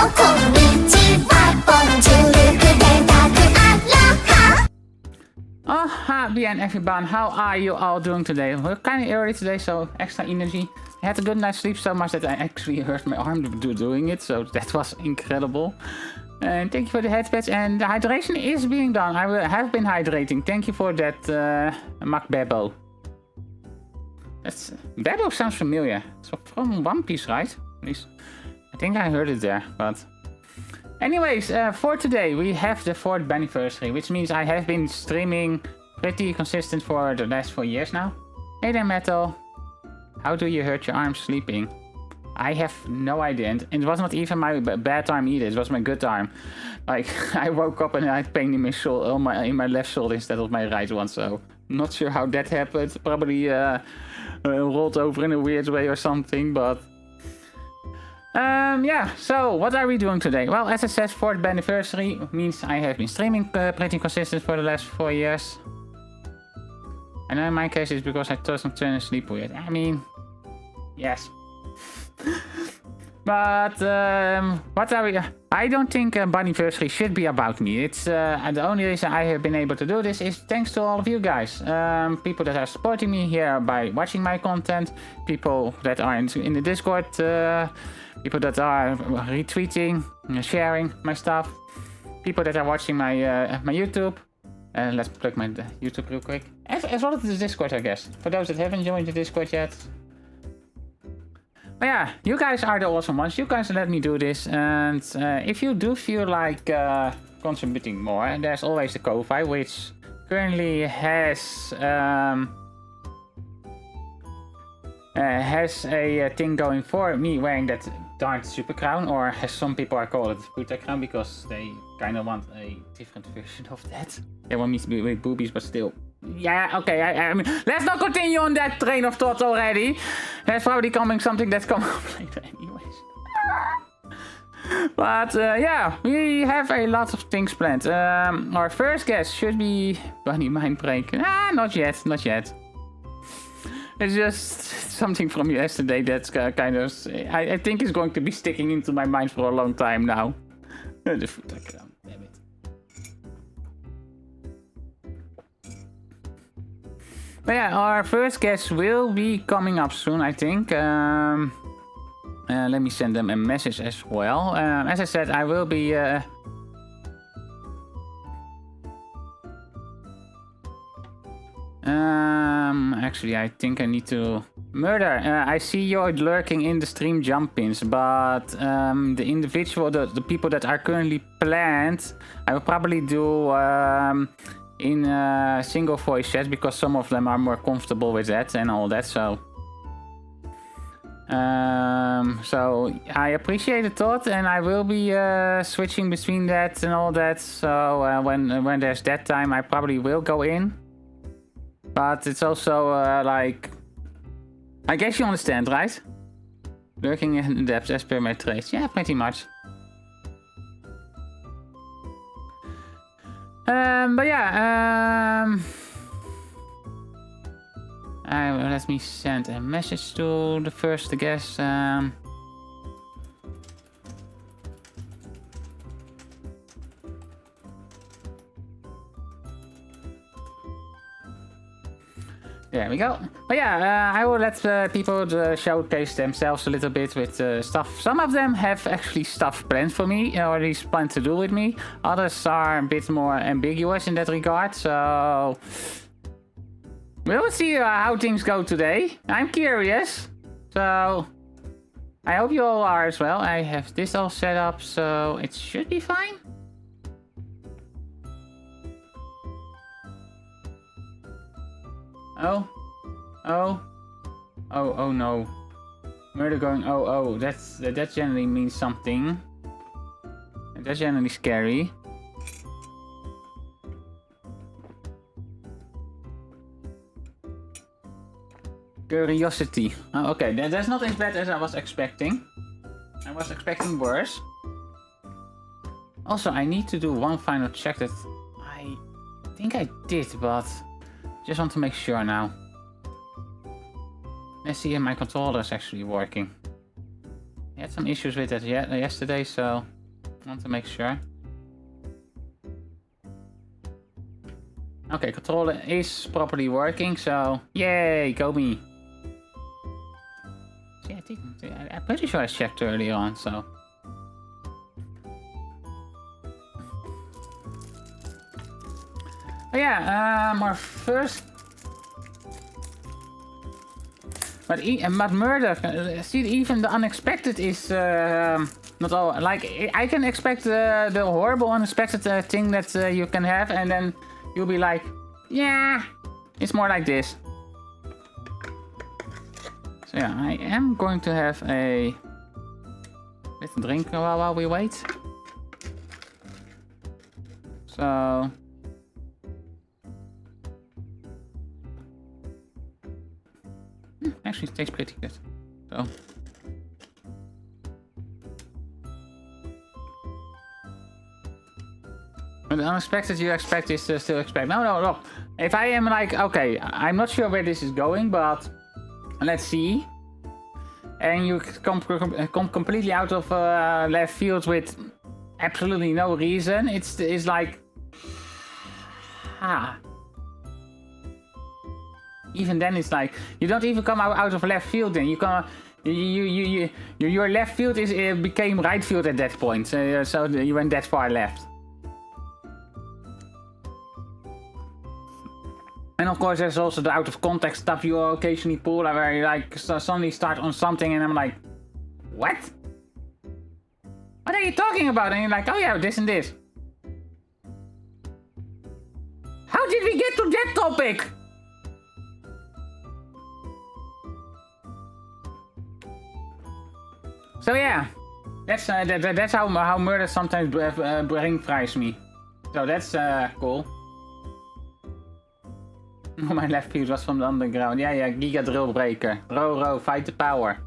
Oh, hi and everyone, how are you all doing today? We're kind of early today, so extra energy. I had a good night's sleep so much that I actually hurt my arm doing it, so that was incredible. And thank you for the headspace, and the hydration is being done. I have been hydrating. Thank you for that, Mac Bebo. Bebo sounds familiar. It's from One Piece, right? At least I think I heard it there, but... Anyways, for today we have the 4th banniversary, which means I have been streaming pretty consistent for the last 4 years now. Hey there, Metal. How do you hurt your arm sleeping? I have no idea, and it was not even my bad arm either, it was my good arm. Like, I woke up and I had pain in my shoulder, in my left shoulder instead of my right one, so... Not sure how that happened, probably rolled over in a weird way or something, but... yeah, so what are we doing today? Well, as I said, 4th banniversary means I have been streaming pretty consistent for the last 4 years. I know in my case it's because I doesn't turn asleep weird. I mean, yes. But, what are we... I don't think banniversary should be about me. It's, the only reason I have been able to do this is thanks to all of you guys. People that are supporting me here by watching my content. People that are in the Discord, people that are retweeting, sharing my stuff. People that are watching my my YouTube. Let's plug my YouTube real quick. As well as the Discord, I guess. For those that haven't joined the Discord yet. But yeah, you guys are the awesome ones. You guys let me do this. And if you do feel like contributing more, there's always the Ko-Fi, which currently has a thing going for me wearing that darn super crown, or as some people are called it, Buddha crown, because they kind of want a different version of that. They want me to be with boobies, but still. Yeah, okay, I mean, let's not continue on that train of thought already. That's probably coming something that's coming up later anyways. But yeah, we have a lot of things planned. Our first guest should be Bunny Mindbreak. Not yet, not yet. It's just something from yesterday that's kind of... I think is going to be sticking into my mind for a long time now. The foot crown, damn it. But yeah, our first guest will be coming up soon, I think. Let me send them a message as well. As I said, I will be... actually, I think I need to... Murder, I see you're lurking in the stream jump-ins, but the individual, the people that are currently planned, I will probably do in single voice chat, because some of them are more comfortable with that and all that, so... So I appreciate the thought, and I will be switching between that and all that, so when there's that time I probably will go in. But it's also like... I guess you understand, right? Lurking in depth as per my traits. Yeah, pretty much. But yeah, let me send a message to the first guest. There we go. But yeah, I will let people showcase themselves a little bit with stuff. Some of them have actually stuff planned for me, or at least planned to do with me. Others are a bit more ambiguous in that regard, so... We'll see how things go today. I'm curious. So... I hope you all are as well. I have this all set up, so it should be fine. Oh no. Murder going oh, that generally means something. That's generally scary. Curiosity. Oh, okay, that's not as bad as I was expecting. I was expecting worse. Also, I need to do one final check that I think I did, but just want to make sure now. Let's see if my controller is actually working. I had some issues with that yesterday, so Want to make sure. Okay, controller is properly working, so yay, go me. See, I'm pretty sure I checked earlier on, so. Oh yeah, our first. But murder, see, even the unexpected is not all. Like, I can expect the horrible unexpected thing that you can have, and then you'll be like, yeah, it's more like this. So yeah, I am going to have a little drink while we wait. So. Actually, it tastes pretty good. So. But the unexpected you expect is still expect. No. If I am like, okay, I'm not sure where this is going, but let's see. And you come completely out of left field with absolutely no reason. It's like, even then it's like you don't even come out of left field. Then you come, your left field became right field at that point. So you went that far left. And of course, there's also the out of context stuff you occasionally pull, where you like suddenly start on something, and I'm like, what? What are you talking about? And you're like, oh yeah, this and this. How did we get to that topic? So yeah, that's how murder sometimes brain fries me. So that's cool. Oh, my left fuse was from the underground. Yeah, Giga Drill Breaker. Row, fight the power.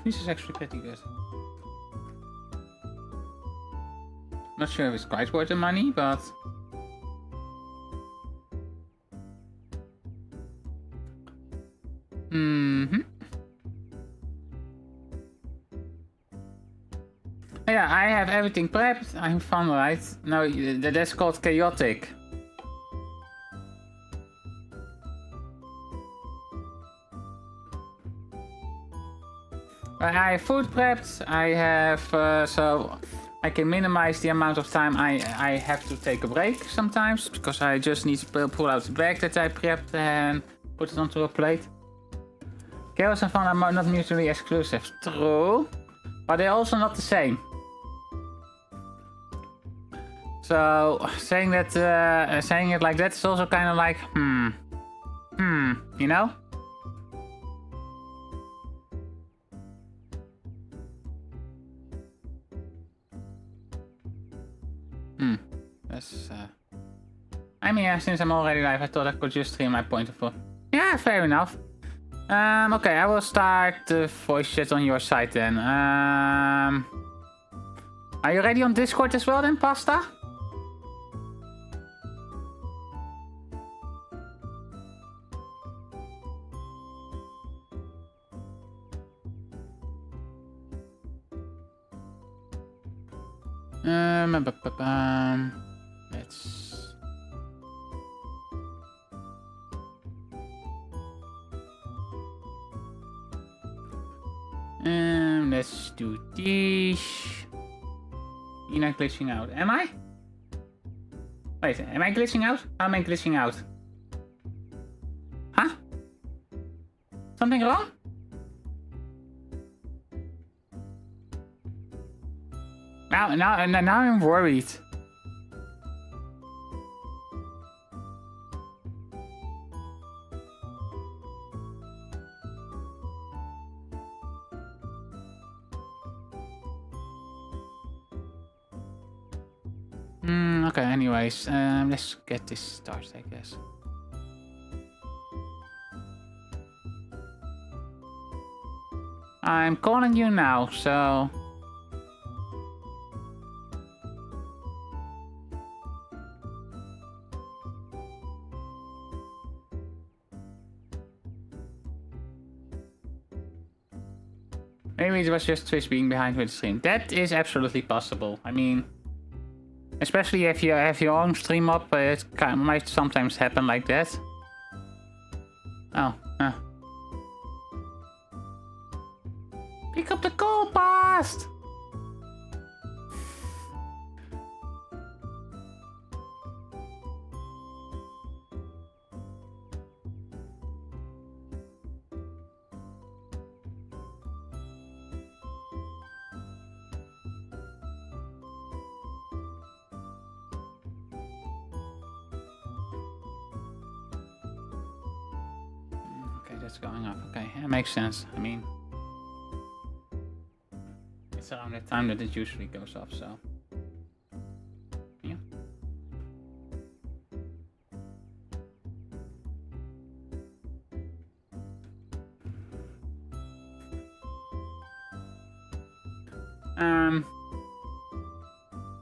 This is actually pretty good. Not sure if it's quite worth the money, but. Yeah, I have everything prepped. I'm fun, right? No, that's called chaotic. I have food prepped. I have so I can minimize the amount of time I have to take a break sometimes, because I just need to pull out the bag that I prepped and put it onto a plate. Chaos and fun are not mutually exclusive. True, but they're also not the same. So saying that, saying it like that is also kind of like, you know? That's. I mean, since I'm already live, I thought I could just stream my point of view. Yeah, fair enough. Okay, I will start the voice chat on your side then. Are you ready on Discord as well then, Pasta? Let's do this. You're not glitching out, am I? Wait, am I glitching out? How am I glitching out? Huh? Something wrong? Now I'm worried. Okay, anyways, let's get this started, I guess. I'm calling you now, so... Maybe it was just Twitch being behind with the stream. That is absolutely possible. I mean, especially if you have your own stream up, it might sometimes happen like that. Oh, pick up the call, past! That's going up. Okay, that makes sense. I mean, it's around the time that it usually goes up, so yeah.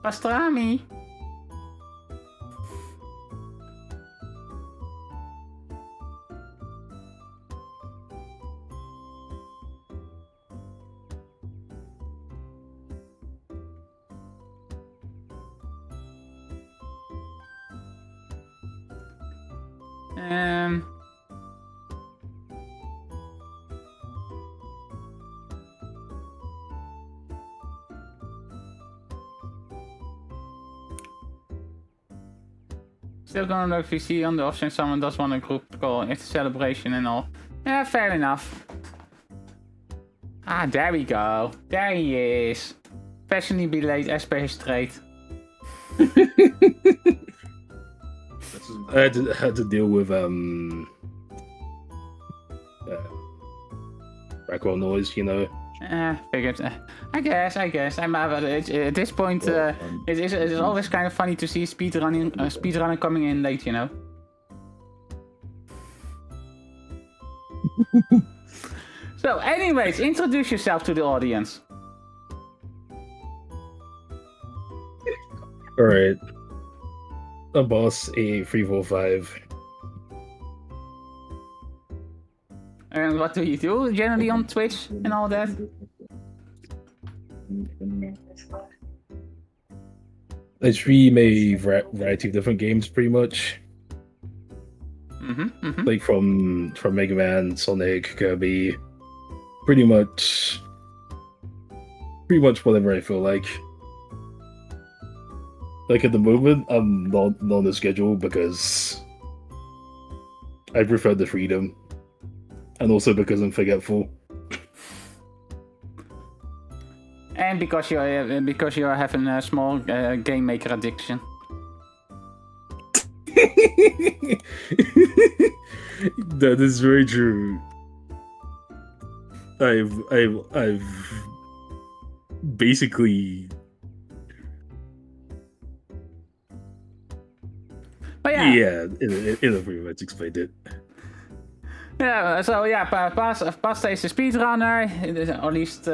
Pastrami. Still gonna know if you see on the option someone does want a group call. It's a celebration and all. Yeah, fair enough. Ah, there we go. There he is. Fashionably late as per his trait. I had to deal with background noise, you know. Figured. I guess. I'm at this point. It's always kind of funny to see speedrunner coming in late, you know. So, anyways, introduce yourself to the audience. All right. A boss A345. And what do you do generally on Twitch and all that? I stream a variety of different games, pretty much. Like from Mega Man, Sonic, Kirby, pretty much whatever I feel like. Like at the moment, I'm not on the schedule because I prefer the freedom, and also because I'm forgetful. And because you're having a small game maker addiction. That is very true. I've basically. But yeah. Yeah, it'll pretty much explained it. Yeah, so yeah, Pasta is a speedrunner, or at least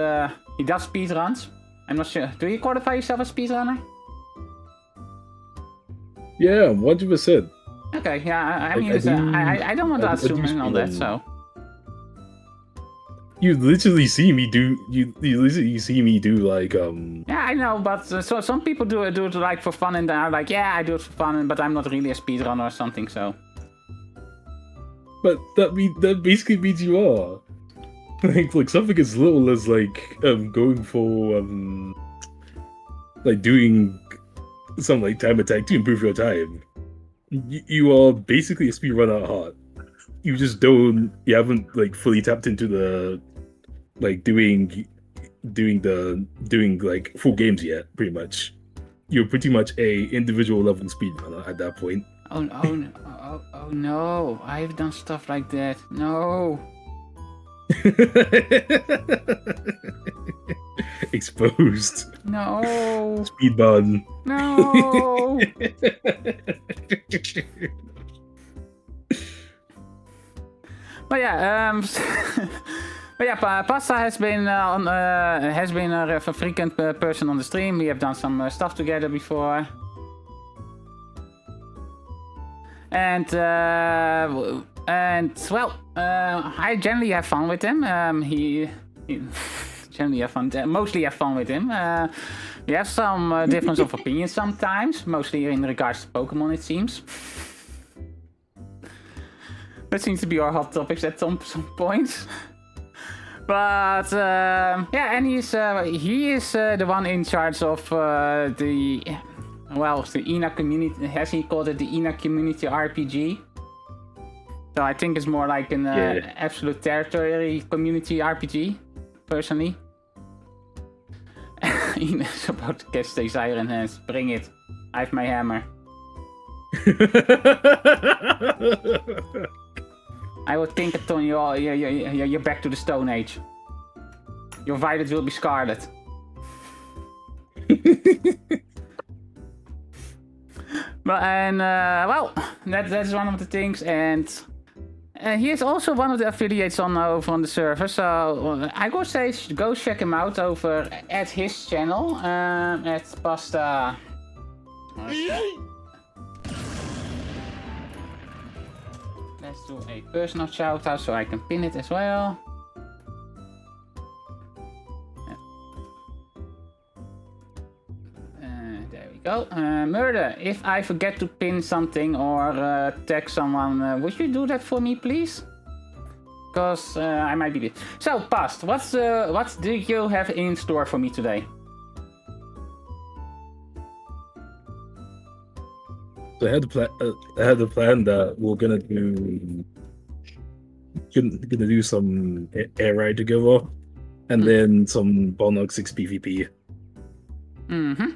he does speedruns. I'm not sure. Do you qualify yourself as speedrunner? Yeah, 100%. Okay, yeah, I mean, I don't want to assume and all that, so. You literally see me do. You literally see me do like Yeah, I know, but so some people do it like for fun, and they're like, yeah, I do it for fun, but I'm not really a speedrunner or something, so. But that basically means you are. Like something as little as like going for like doing some like time attack to improve your time. You are basically a speedrunner at heart. You just you haven't like fully tapped into the like doing like full games yet, pretty much. You're pretty much a individual level speedrunner at that point. Oh no, I've done stuff like that. No. Exposed. No. Speed bun. No. But yeah, but yeah, Pasta has been a frequent person on the stream. We have done some stuff together before, and well, I generally have fun with him. generally have fun. Mostly have fun with him. We have some difference of opinion sometimes, mostly in regards to Pokemon, it seems. That seems to be our hot topics at some points. But yeah, and he is the one in charge of the INA community. Has he called it the INA community RPG? So I think it's more like an absolute territory community RPG, personally. Ina's about to catch the siren hands. Bring it. I have my hammer. I will Tinkaton you're back to the Stone Age. Your violet will be scarlet. Well, that's one of the things, and he is also one of the affiliates over on the server. So I would say go check him out over at his channel at Pasta. Let's do a personal shout out so I can pin it as well. There we go. Murder, if I forget to pin something or tag someone, would you do that for me, please? Because I might be busy. So, Past, what do you have in store for me today? So I had the plan that we're gonna do some air ride together, and then some Balnog 6 PvP. Mm-hmm.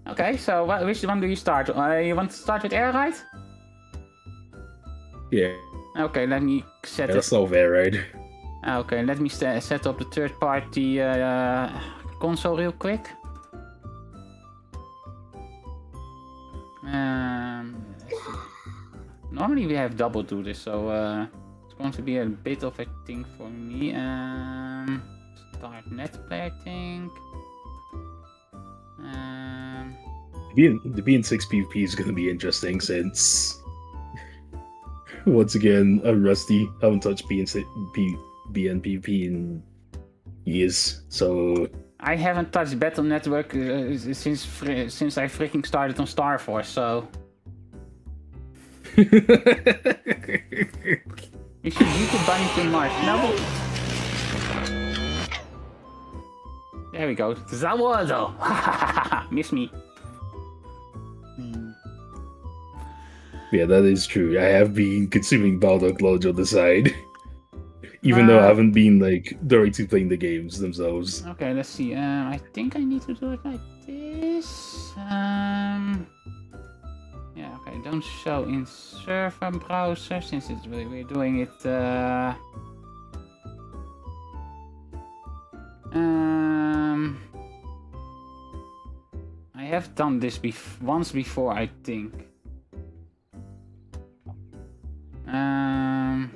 Okay, so which one do you start? You want to start with air ride? Yeah. Okay, let me set it. Let's solve air ride. Okay, let me set up the third-party console real quick. Normally we have double do this, so it's going to be a bit of a thing for me. Start net play, I think. The BN6 PvP is going to be interesting since, once again, I'm rusty. I haven't touched BN PvP in years, so... I haven't touched Battle Network since I freaking started on Star Force, so... You should YouTube Bunny to Mars. No. There we go. Zarataro. Miss me. Yeah, that is true. I have been consuming Baldock Lodge on the side. Even though I haven't been, like, directly playing the games themselves. Okay, let's see. I think I need to do it like this. Yeah, okay, don't show in server browser since we're doing it. I have done this once before, I think. How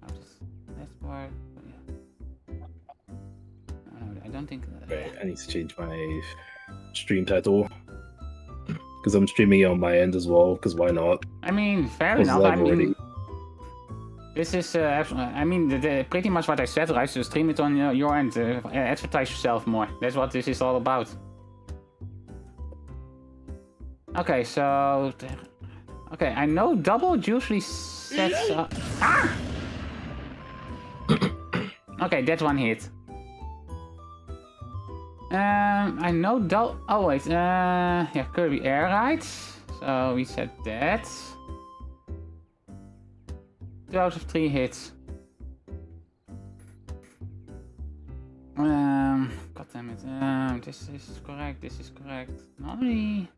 does that work? No, I don't think. Right, I need to change my stream title. Because I'm streaming it on my end as well, because why not? I mean, fair enough. I mean, this is, I mean, pretty much what I said, right? So stream it on your end, advertise yourself more. That's what this is all about. Okay, so... Okay, I know double usually sets up... Ah! Okay, that's one hit. I know double... Oh wait, yeah, Kirby air rides. So we said that. 2 out of 3 hits. God damn it. This is correct, this is correct. Normally...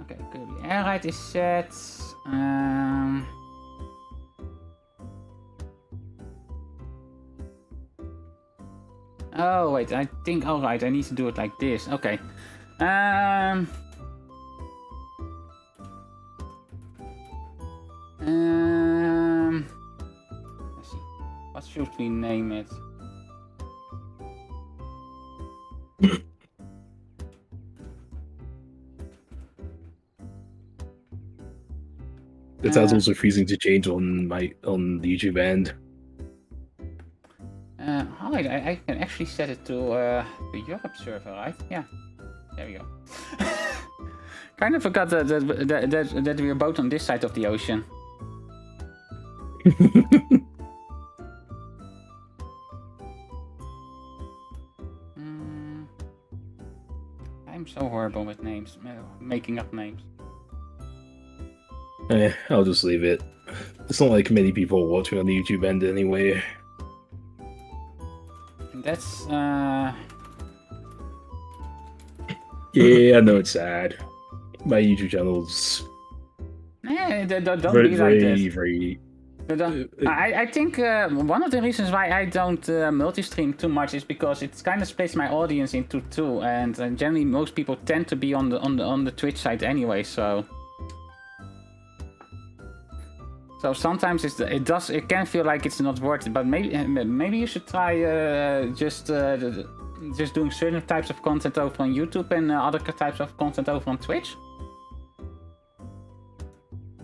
Okay, Kirby air ride is set. Oh wait, I think alright, I need to do it like this. Okay. Let's see. What should we name it? That's also freezing to change on the YouTube end. Oh wait, I can actually set it to the Europe server, right? Yeah. There we go. Kind of forgot that we are both on this side of the ocean. I'm so horrible with names, making up names. I'll just leave it. It's not like many people watching on the YouTube end anyway. That's Yeah, I know it's sad. My YouTube channel's don't very, be like this. very. I think one of the reasons why I don't multi-stream too much is because it kind of splits my audience into two, and generally most people tend to be on the Twitch side anyway. So sometimes it can feel like it's not worth it. But maybe you should try just doing certain types of content over on YouTube and other types of content over on Twitch.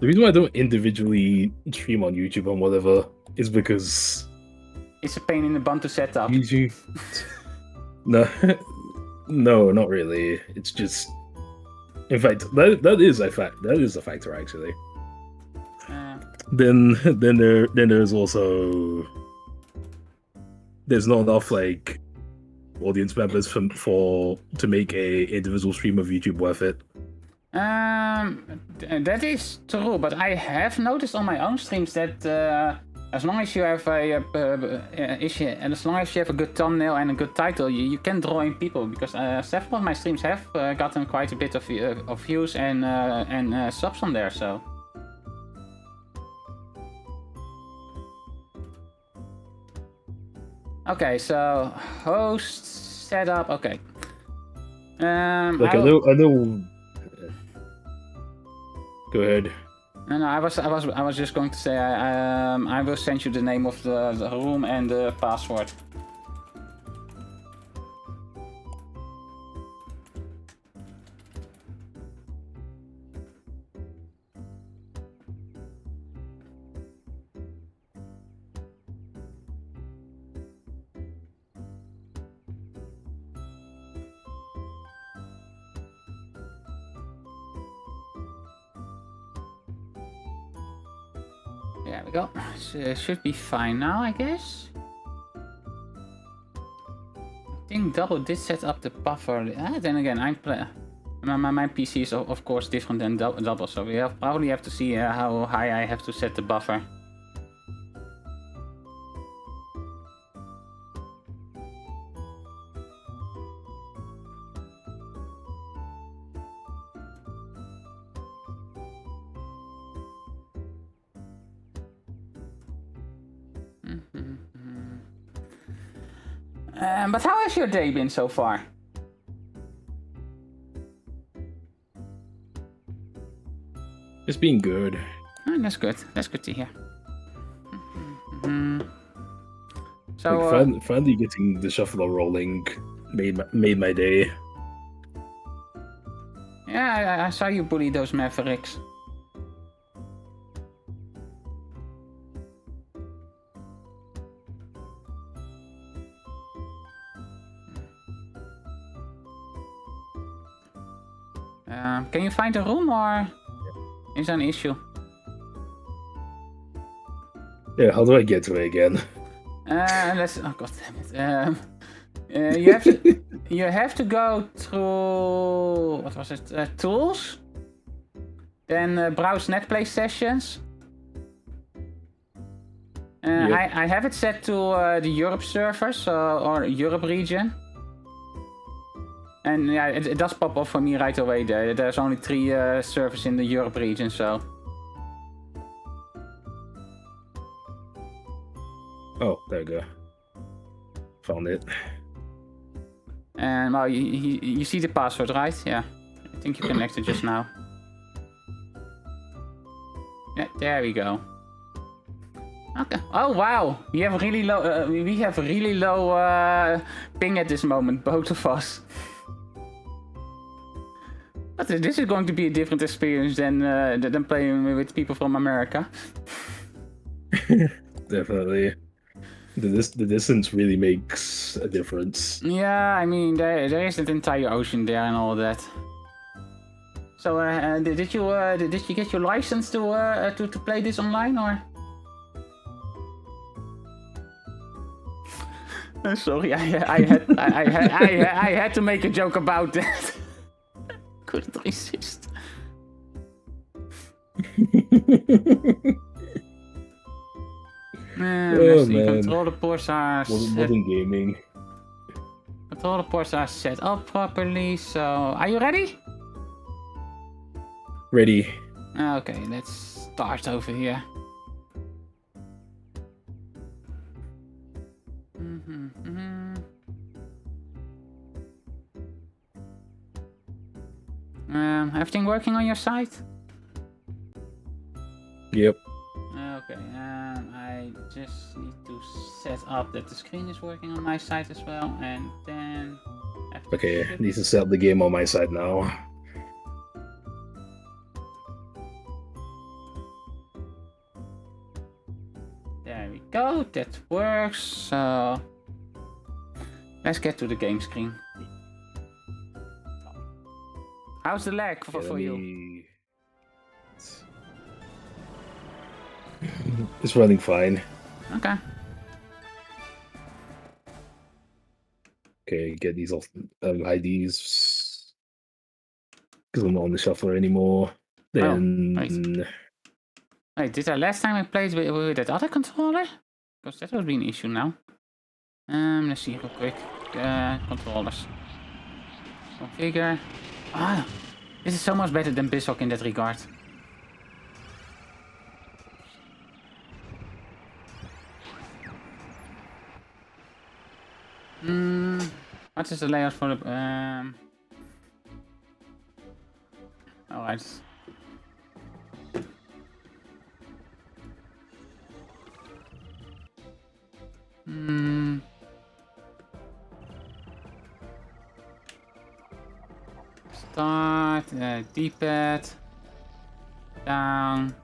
The reason why I don't individually stream on YouTube and whatever is because it's a pain in the bum to set up. YouTube. No, not really. It's just, in fact, that is a factor actually. Then there's also there's not enough like audience members to make a individual stream of YouTube worth it. That is true, but I have noticed on my own streams that as long as you have as long as you have a good thumbnail and a good title, you can draw in people, because several of my streams have gotten quite a bit of views and subs on there. So. Okay, so host setup. Okay. I know. Go ahead. No, I was just going to say I will send you the name of the room and the password. There we go. Should be fine now, I guess. I think Double did set up the buffer. Then again, my PC is of course different than Double, so we probably have to see how high I have to set the buffer. But how has your day been so far? It's been good. Oh, that's good. That's good to hear. So like, finally getting the shuffler rolling made my day. Yeah, I saw you bully those Mavericks. Can you find a room, or is there an issue? Yeah, how do I get to it again? Oh god damn it. You have to go through, what was it? Tools. Then browse netplay sessions. Yep. I have it set to the Europe servers or Europe region. And yeah, it does pop up for me right away there. There's only 3 servers in the Europe region, so. Oh, there we go. Found it. And well, you see the password, right? Yeah. I think you connected just now. Yeah, there we go. Okay. Oh wow, we have really low. We have really low ping at this moment, both of us. But this is going to be a different experience than playing with people from America. Definitely. The distance really makes a difference. Yeah, I mean, there is an entire ocean there and all that. So, did you get your license to play this online, or? Sorry, I had to make a joke about that. Couldn't resist. Let's see. Controller ports are set. Gaming. Controller ports are set up properly. So, are you ready? Ready. Okay, let's start over here. Everything working on your side? Yep. Okay, I just need to set up that the screen is working on my side as well, and then... Okay, I need to set up the game on my side now. There we go, that works, so... Let's get to the game screen. How's the lag for you? It's running fine. Okay. Okay, get these off IDs. Because I'm not on the shuffler anymore. Then... Wait, did I last time I played with that other controller? Because that would be an issue now. Let's see real quick. Controllers. Configure. Ah, this is so much better than Bissock in that regard. What is the layout for the... Alright. Start, D-pad, down,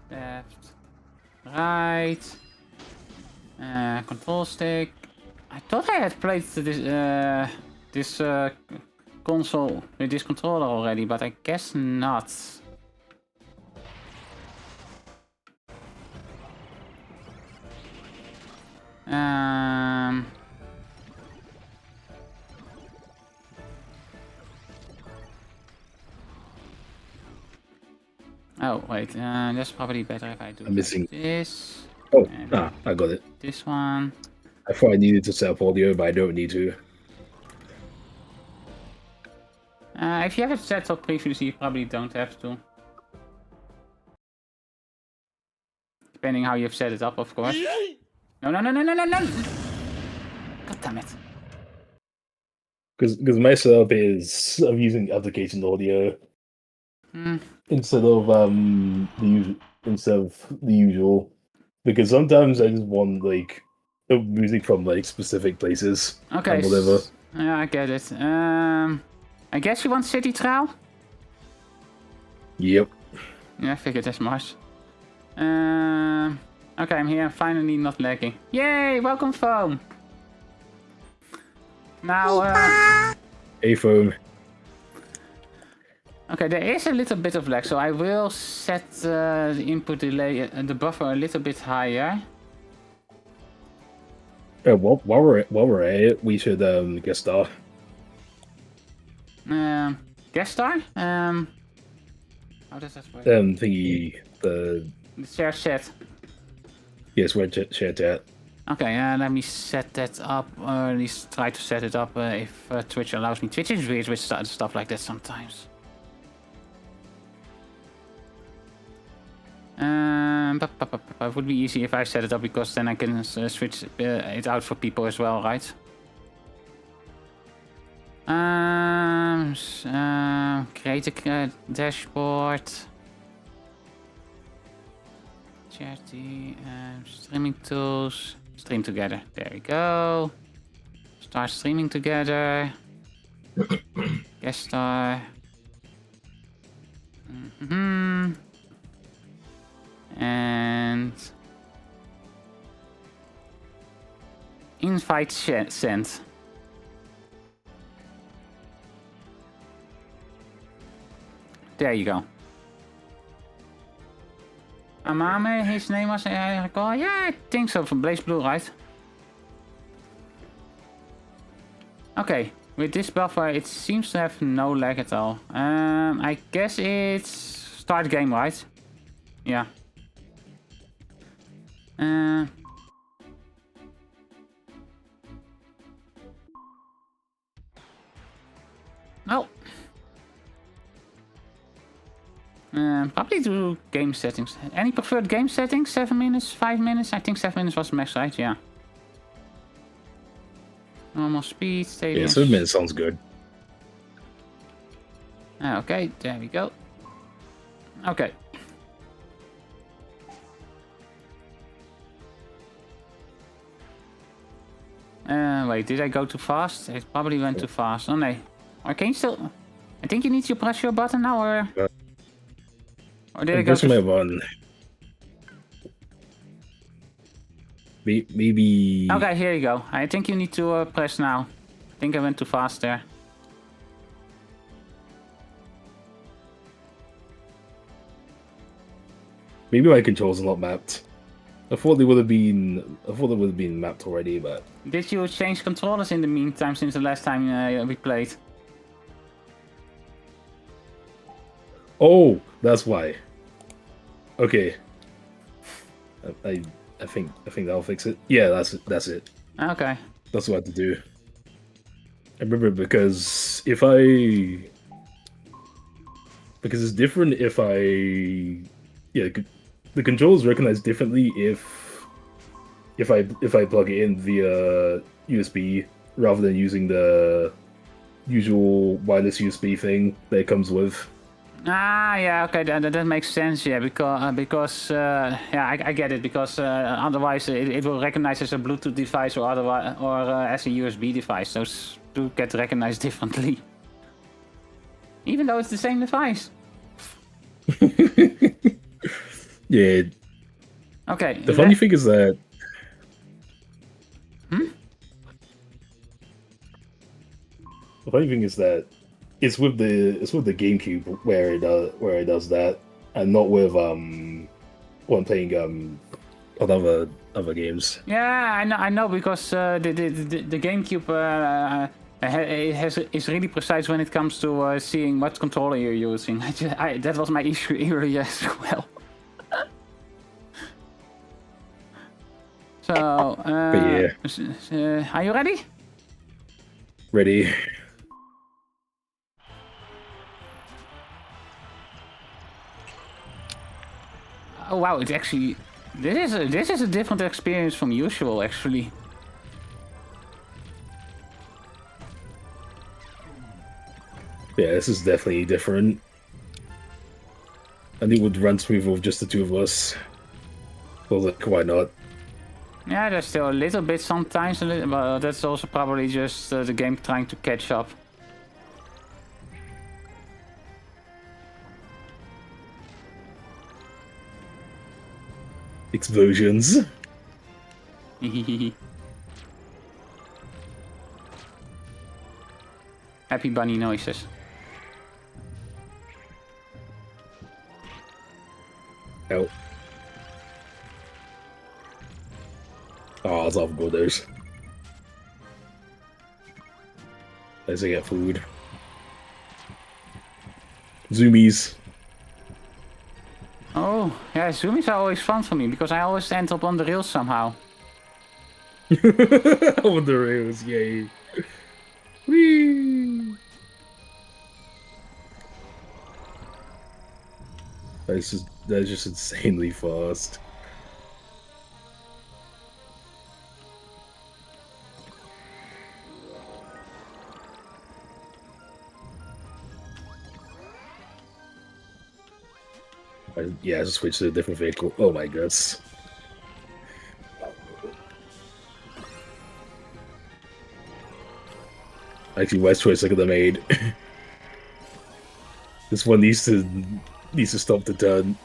left, right, control stick. I thought I had played this console with this controller already, but I guess not. Oh wait, that's probably better if I do this. Oh, I got it. This one. I thought I needed to set up audio, but I don't need to. If you have it set up previously, you probably don't have to. Depending how you've set it up, of course. No! God damn it. Because my setup is I'm using application audio instead of the usual. Because sometimes I just want like music from like specific places. Okay. And whatever. Yeah, I get it. I guess you want City Trial? Yep. Yeah, I figured as much. Okay, I'm here. Finally not lagging. Yay! Welcome, phone. Now, Hey, phone. Okay, there is a little bit of lag, so I will set the input delay and the buffer a little bit higher. While we're at it, we should guest star. Guest star? How does that work? The share chat. Yes, we're share chat. Okay, let me set that up, or at least try to set it up if Twitch allows me. Twitch is weird with stuff like that sometimes. It would be easy if I set it up, because then I can switch it out for people as well, right? Create a dashboard. Charity, streaming tools, stream together. There we go. Start streaming together. Guest star. And invite sent. There you go. Amame, his name was, I recall. Yeah, I think so, from Blaze Blue, right? Okay, with this buffer, it seems to have no lag at all. I guess it's start game, right? Yeah. No. Probably do game settings. Any preferred game settings? 7 minutes, 5 minutes? I think 7 minutes was the max, right? Yeah. Normal speed, stadium. Yeah, 7 minutes sounds good. Okay, there we go. Okay. Wait, did I go too fast? It probably went too fast. Oh no. Or can you still... I think you need to press your button now, or... Or did I go too... my button. Maybe... Okay, here you go. I think you need to press now. I think I went too fast there. Maybe my controls are not mapped. I thought they would have been mapped already, but... Did you change controllers in the meantime since the last time we played? Oh, that's why. Okay. I think that'll fix it. Yeah, that's it. Okay. That's what I have to do. I remember because it's different if the controls recognize differently if I plug it in via USB rather than using the usual wireless USB thing that it comes with. Ah, yeah, okay, that makes sense, yeah, because yeah, I get it, because otherwise it will recognize as a Bluetooth device or otherwise, or as a USB device. Those do get recognized differently, even though it's the same device. Yeah. Okay. The funny thing is that. The funny thing is that it's with the GameCube where it does that, and not with when playing other games. Yeah, I know because the GameCube is really precise when it comes to seeing what controller you're using. That was my issue earlier as well. So, are you ready? Ready. Oh wow! It's actually this is a different experience from usual, actually. Yeah, this is definitely different. I think it would run smooth with just the two of us. Well, like, why not? Yeah, there's still a little bit sometimes, but that's also probably just the game trying to catch up. Explosions. Happy bunny noises. Out. Oh, it's off boulders. As I get food. Zoomies. Oh, yeah, zoomies are always fun for me, because I always end up on the rails somehow. On the rails, yay. Whee! That's just insanely fast. Yeah, I just switched to a different vehicle. Oh my goodness. Actually, wise choice I could have made. This one needs to needs to stop the turn.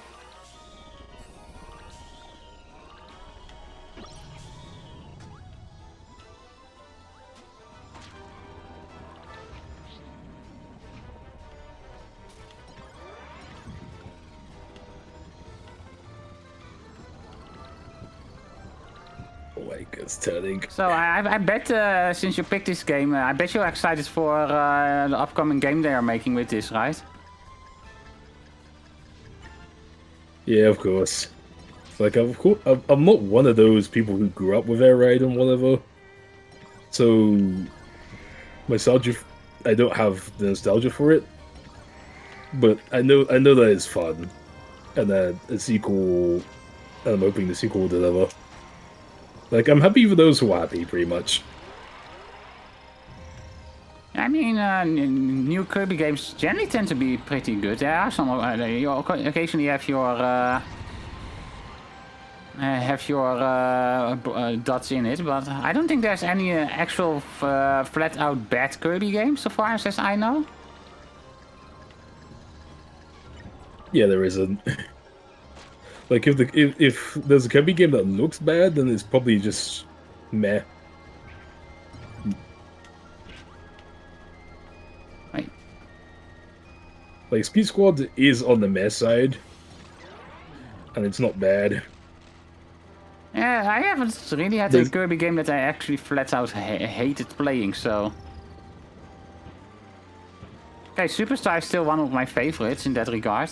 Oh my god, it's turning. So I bet since you picked this game, I bet you're excited for the upcoming game they are making with this, right? Yeah, of course. Like, I'm not one of those people who grew up with air ride and whatever. So, nostalgia, I don't have the nostalgia for it. But I know that it's fun, and that a sequel, and I'm hoping the sequel will deliver. Like, I'm happy for those who are happy, pretty much. I mean, new Kirby games generally tend to be pretty good. There are some. You occasionally have your dots in it, but I don't think there's any actual flat-out bad Kirby games so far as I know. Yeah, there isn't. Like, if there's a Kirby game that looks bad, then it's probably just meh. Right. Like, Speed Squad is on the meh side, and it's not bad. Yeah, I haven't really had a Kirby game that I actually flat-out hated playing, so... Okay, Superstar is still one of my favorites in that regard.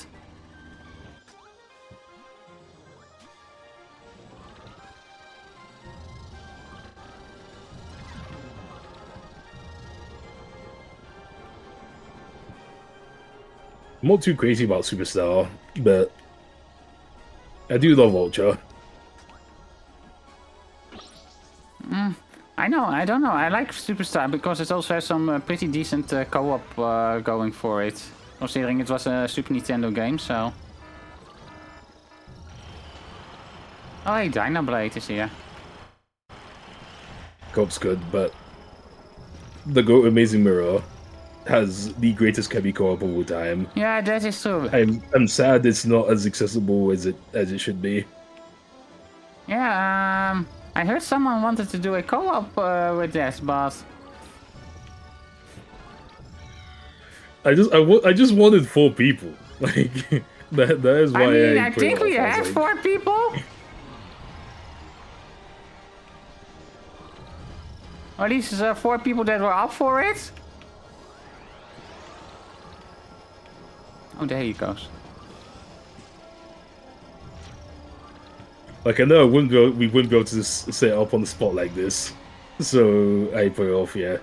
I'm not too crazy about Superstar, but I do love Ultra. I don't know, I like Superstar because it also has some pretty decent co-op going for it. Considering it was a Super Nintendo game, so... Oh hey, Dynablade is here. Co-op's good, but the Go Amazing Mirror has the greatest Kirby co-op of all time. Yeah, that is true. I'm sad it's not as accessible as it should be. Yeah, I heard someone wanted to do a co-op with this, but... I just wanted 4 people. Like, that is why I mean, I think we have like... 4 people. Or at least 4 people that were up for it. Oh, there he goes. Like, I know we wouldn't be able to just set it up on the spot like this. So, I put it off, yeah.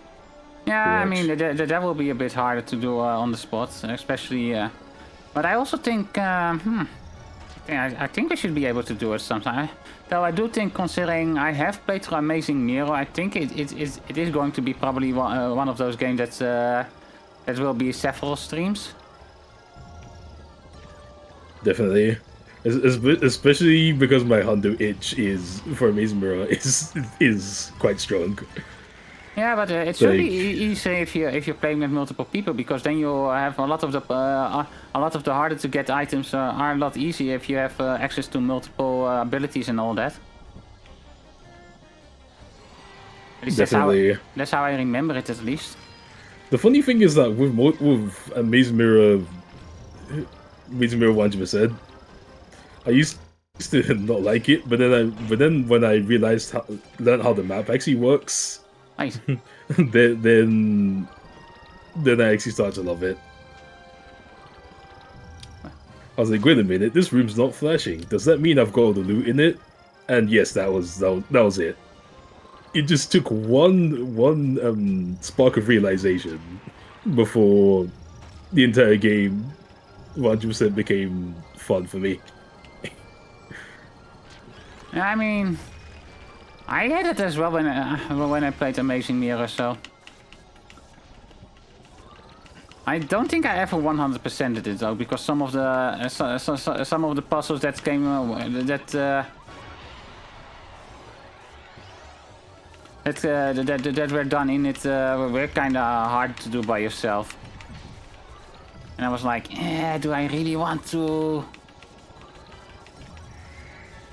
Yeah, I mean, that will be a bit harder to do on the spot, especially... But I also think... I think we should be able to do it sometime. Though I do think, considering I have played through Amazing Mirror, I think it is going to be probably one of those games that will be several streams. Definitely. Especially because my Hundo itch for Amazing Mirror is quite strong. Yeah, but it should be easy if you're playing with multiple people, because then you have a lot of the harder to get items are a lot easier if you have access to multiple abilities and all that. At least that's how I remember it, at least. The funny thing is that with Amazing Mirror 100%, I used to not like it, but then when I learned how the map actually works, Nice. then I actually started to love it. I was like, wait a minute, this room's not flashing. Does that mean I've got all the loot in it? And yes, that was it. It just took one spark of realization before the entire game 100% became fun for me. I mean, I had it as well when I played Amazing Mirror, so... I don't think I ever 100%ed it though, because some of the puzzles that came that were done in it were kind of hard to do by yourself. And I was like, do I really want to?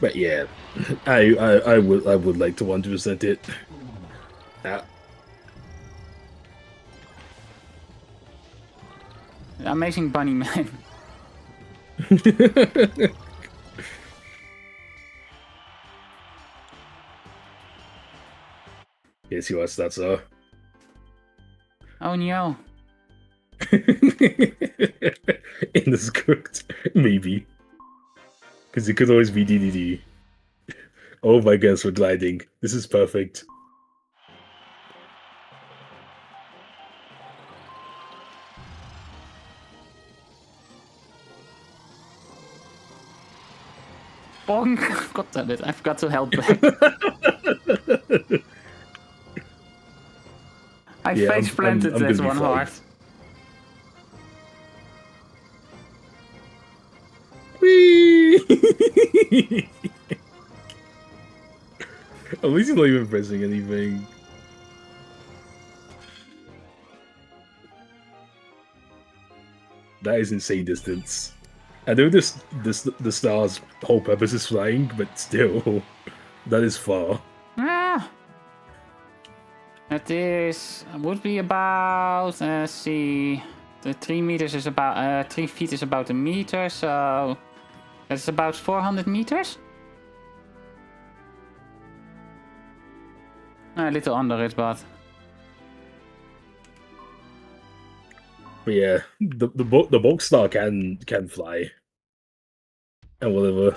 But yeah, I would like to 100% it. Amazing bunny man. Yes, you are Zarataro. Oh no. In the script, maybe. Because it could always be DDD. Oh my goodness, we're gliding. This is perfect. Bonk! God damn it, I forgot to help back. I face planted that one hard. Whee! At least he's not even pressing anything. That is insane distance. I know the star's whole purpose is flying, but still, that is far. Ah. That is would be about let's see, the 3 meters is about 3 feet is about a meter, so that's about 400 meters. A little under it, but yeah, the bulk star can fly and whatever.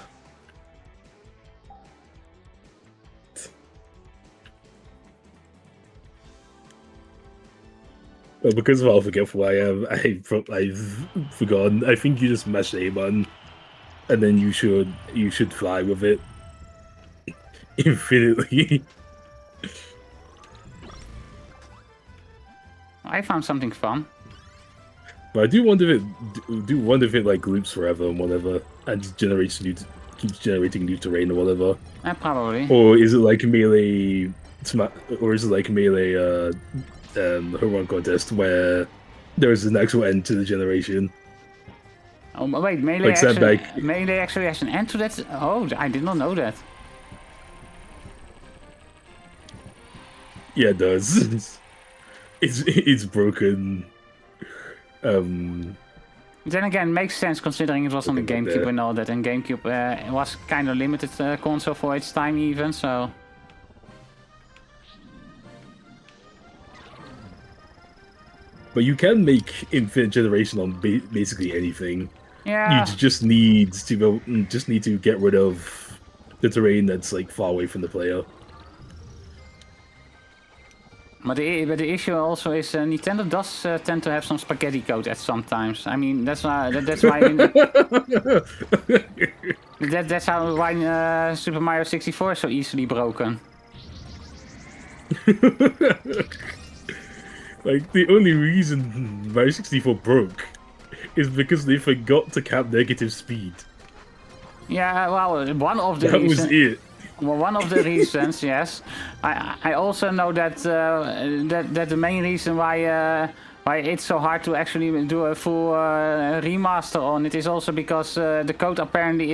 But because of how forgetful I am, I've forgotten. I think you just mash A button, and then you should fly with it infinitely. I found something fun. But I do wonder if it like loops forever and whatever, and keeps generating new terrain or whatever. Probably. Or is it like melee? Or is it like melee? Home run contest where there is an actual end to the generation. Oh wait, melee actually has an end to that. Oh, I did not know that. Yeah, it does. It's broken. Then again, makes sense considering it was on the GameCube and all that, and GameCube was kind of limited console for its time even, so. But you can make infinite generation on basically anything. Yeah. You just need to get rid of the terrain that's like far away from the player. But the issue also is Nintendo does tend to have some spaghetti code at sometimes. I mean, that's why that's why Super Mario 64 is so easily broken. Like, the only reason Mario 64 broke is because they forgot to cap negative speed. Yeah, well, one of the reasons... That was it. Well, one of the reasons, yes. I also know that that the main reason why it's so hard to actually do a full remaster on it is also because the code apparently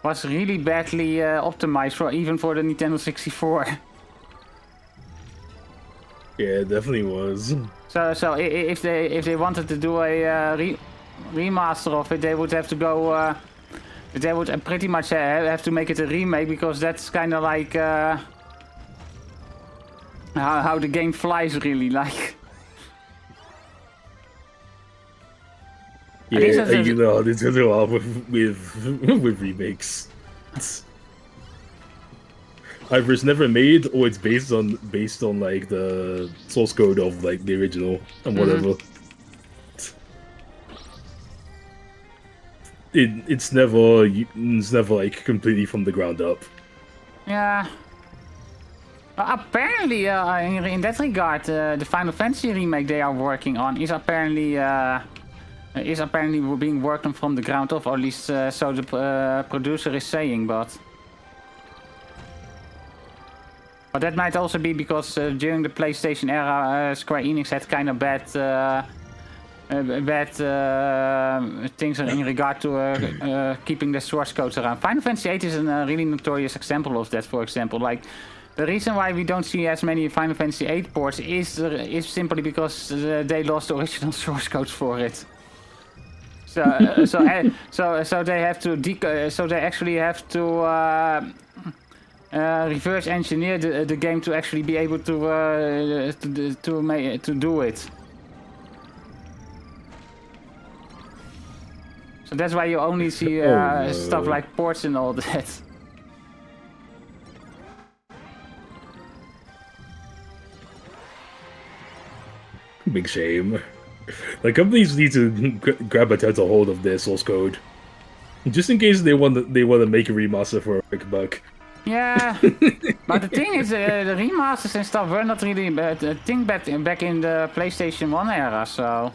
was really badly optimized even for the Nintendo 64. Yeah, it definitely was. So if they wanted to do a remaster of it, they would have to go. They would pretty much have to make it a remake, because that's kind of like how the game flies, really. Like. Yeah, you know, it's gonna go off with remakes. Either it's never made, or it's based on like the source code of like the original and whatever. It's never like completely from the ground up. Yeah. Apparently, in that regard, the Final Fantasy remake they are working on is apparently being worked on from the ground up, or at least so the producer is saying, but that might also be because during the PlayStation era, Square Enix had kind of bad bad things in regard to keeping the source codes around. Final Fantasy VIII is a really notorious example of that. For example, like the reason why we don't see as many Final Fantasy VIII ports is simply because they lost the original source codes for it. So they have to so they actually have to reverse engineer the game to actually be able to do it. So that's why you only see stuff like ports and all that. Big shame. Like companies need to grab a tighter hold of their source code, just in case they want to make a remaster for a quick buck. Yeah, but the thing is, the remasters and stuff were not really a thing back in the PlayStation 1 era. So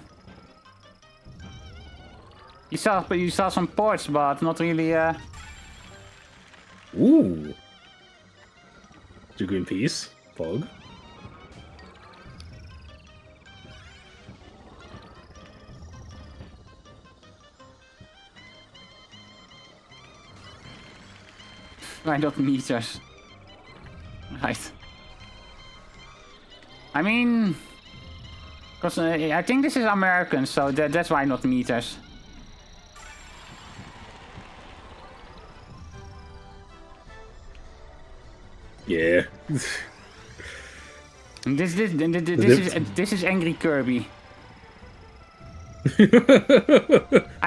you saw some ports, but not really. Ooh, to Greenpeace, Pog. Why not meters? Right. I mean, because I think this is American, so that's why not meters. Yeah. This is angry Kirby. I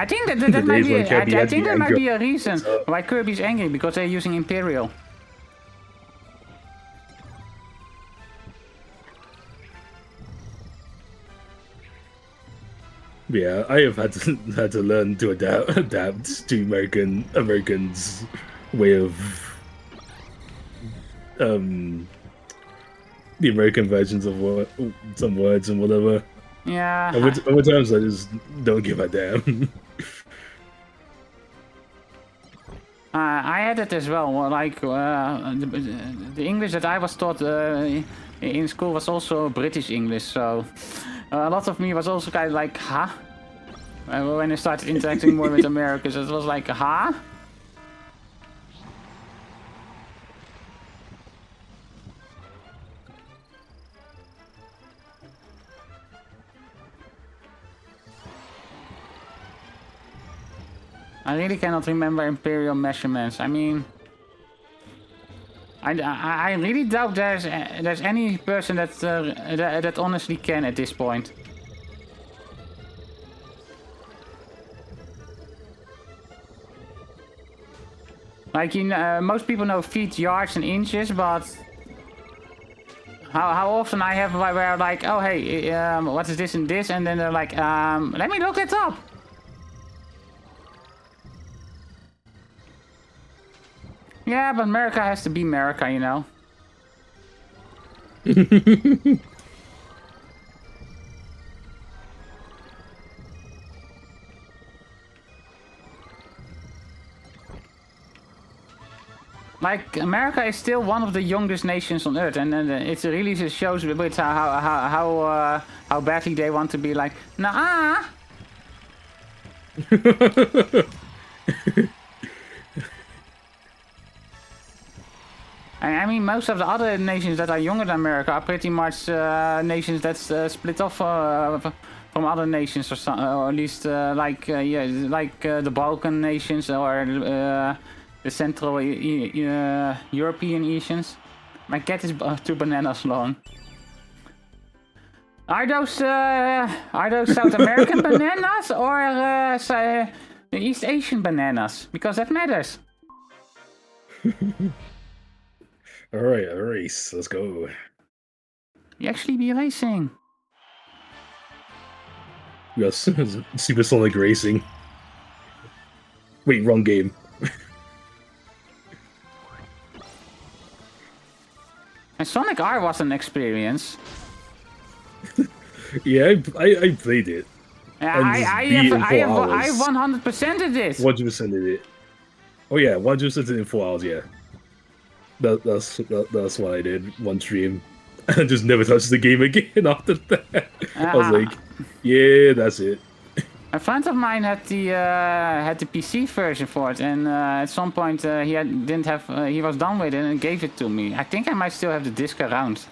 think that might be. I think there might be a reason why Kirby's angry, because they're using Imperial. Yeah, I have had to learn to adapt to Americans' way of the American versions of some words and whatever. Yeah. Other times I just don't give a damn. I had it as well. Like the English that I was taught in school was also British English, so a lot of me was also kind of like, huh? When I started interacting more with Americans, it was like, huh? I really cannot remember Imperial measurements. I mean, I really doubt there's any person that honestly can at this point. Like, most people know feet, yards, and inches, but how often I have where like, oh hey, what is this and this, and then they're like, let me look it up. Yeah, but America has to be America, you know. Like, America is still one of the youngest nations on Earth, and it really shows with how badly they want to be like, nah. I mean, most of the other nations that are younger than America are pretty much nations that's split off from other nations, or at least like the Balkan nations or the Central European nations. My cat is 2 bananas long. Are those South American bananas or East Asian bananas? Because that matters. Alright, a race. Let's go. You actually be racing. Yes, Supersonic Racing. Wait, wrong game. And Sonic R was an experience. Yeah, I played it. I 100%ed it. 100%ed it. Oh yeah, 100% in 4 hours. Yeah. That's what I did. One stream. and just never touched the game again after that. I was like, yeah, that's it. A friend of mine had the PC version for it, and at some point he was done with it and gave it to me. I think I might still have the disc around.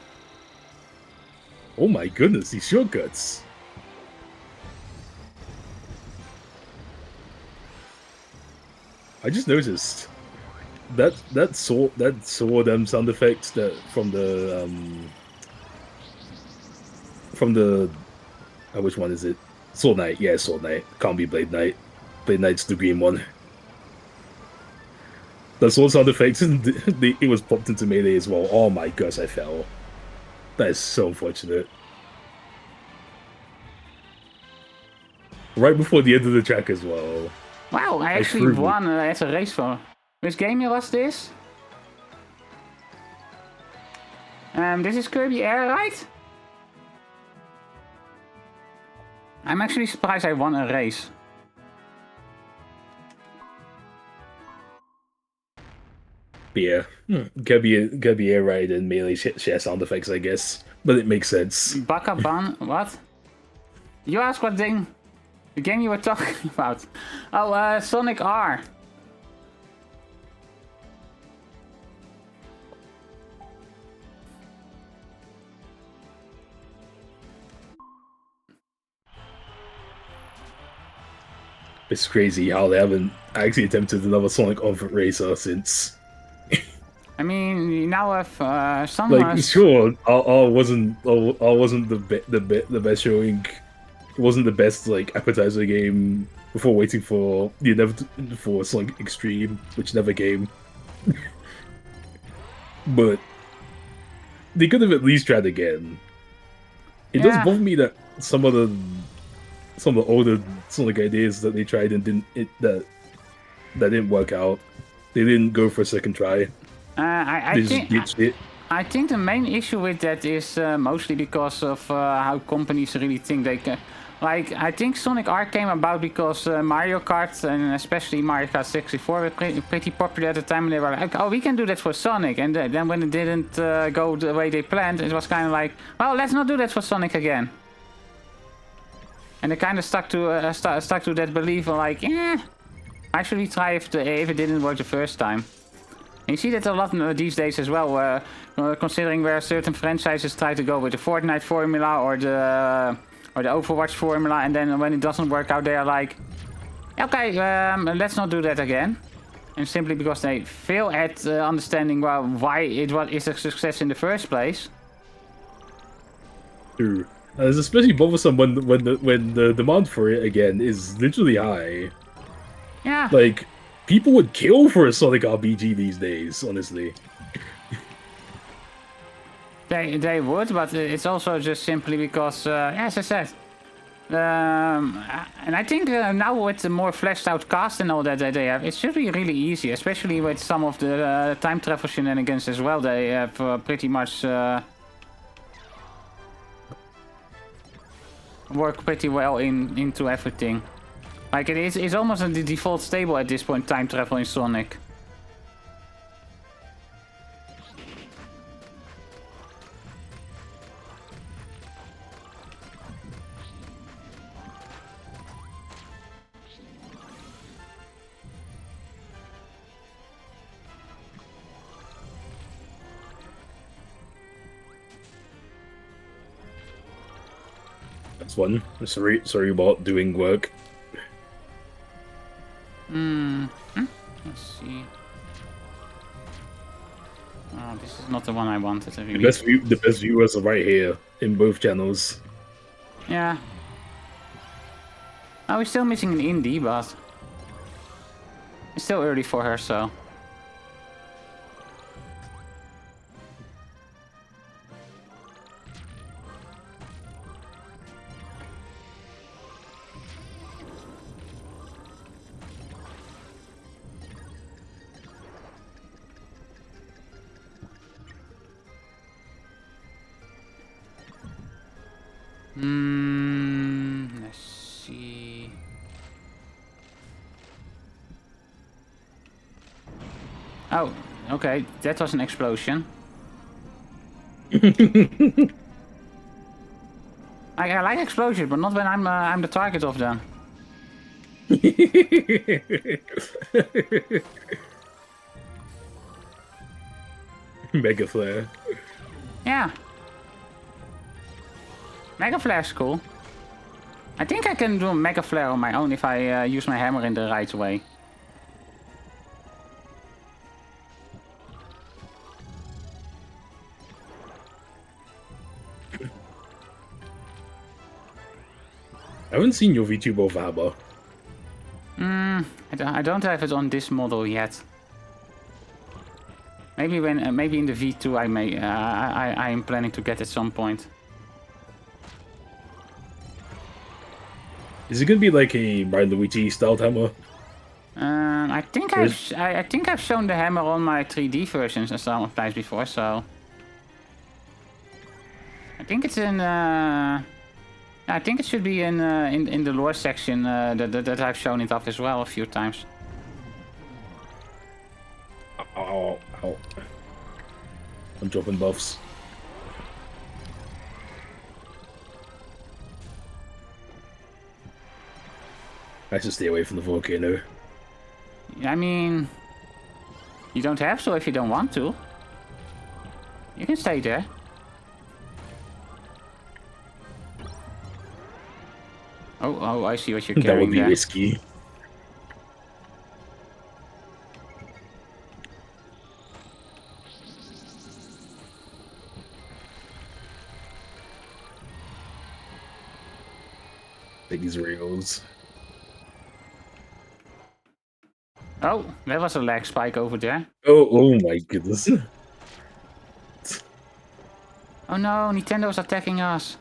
Oh my goodness, these shortcuts. I just noticed that saw sound effects that from the which one is it? Sword Knight, yeah, Sword Knight. Can't be Blade Knight. Blade Knight's the green one. The sword sound effects, it was popped into melee as well. Oh my gosh, I fell. That is so unfortunate. Right before the end of the track as well. Wow, I actually won at a race for. Which game was this? This is Kirby Air, right? I'm actually surprised I won a race. Yeah, Kirby Air Ride and melee share sound effects, I guess. But it makes sense. Bakaban, what? You asked what thing? The game you were talking about. Oh, Sonic R. It's crazy how they haven't actually attempted another Sonic on-foot racer since. I mean, you now have some. Like, sure, R wasn't the best showing. It wasn't the best like appetizer game before waiting for the inevitable for Sonic Extreme, which never came. But they could have at least tried again. It does bother me that some of the older Sonic ideas that they tried and that didn't work out. They didn't go for a second try. I think the main issue with that is mostly because of how companies really think they can. Like, I think Sonic R came about because Mario Kart, and especially Mario Kart 64, were pretty popular at the time, and they were like, oh, we can do that for Sonic. And then when it didn't go the way they planned, it was kind of like, well, let's not do that for Sonic again. And they kind of stuck to that belief of like, why should we try if it didn't work the first time? And you see that a lot these days as well, considering where certain franchises try to go with the Fortnite formula or the Overwatch formula, and then when it doesn't work out, they are like, okay, let's not do that again. And simply because they fail at understanding why it is a success in the first place. True. It's especially bothersome when the demand for it again is literally high. Yeah. Like, people would kill for a Sonic RPG these days, honestly. They would, but it's also just simply because, as I said, and I think now with the more fleshed out cast and all that they have, it should be really easy, especially with some of the time travel shenanigans as well. They have pretty much work pretty well into everything. Like, it's almost the default stable at this point, time travel in Sonic. That's one. Sorry about doing work. Let's see. Oh, this is not the one I wanted. The best viewers are right here in both channels. Yeah. Oh, we're still missing an indie, but it's still early for her, so. Let's see. Oh, okay, that was an explosion. I like explosions, but not when I'm the target of them. Mega flare. Yeah. Mega flare is cool. I think I can do a mega flare on my own if I use my hammer in the right way. I haven't seen your VTuber of hammer. I don't have it on this model yet. Maybe when maybe in the V2 I may I am planning to get at some point. Is it gonna be like a Mario Luigi styled hammer? I think I think I've shown the hammer on my 3D versions and some times before, so I think it's in. I think it should be in the lore section that I've shown it off as well a few times. Ow, ow. I'm dropping buffs. I should stay away from the volcano. I mean, you don't have to if you don't want to. You can stay there. Oh, I see what you're carrying. That would be there. risky. Take these rails. Oh, there was a lag spike over there. Oh my goodness. Oh no, Nintendo's attacking us.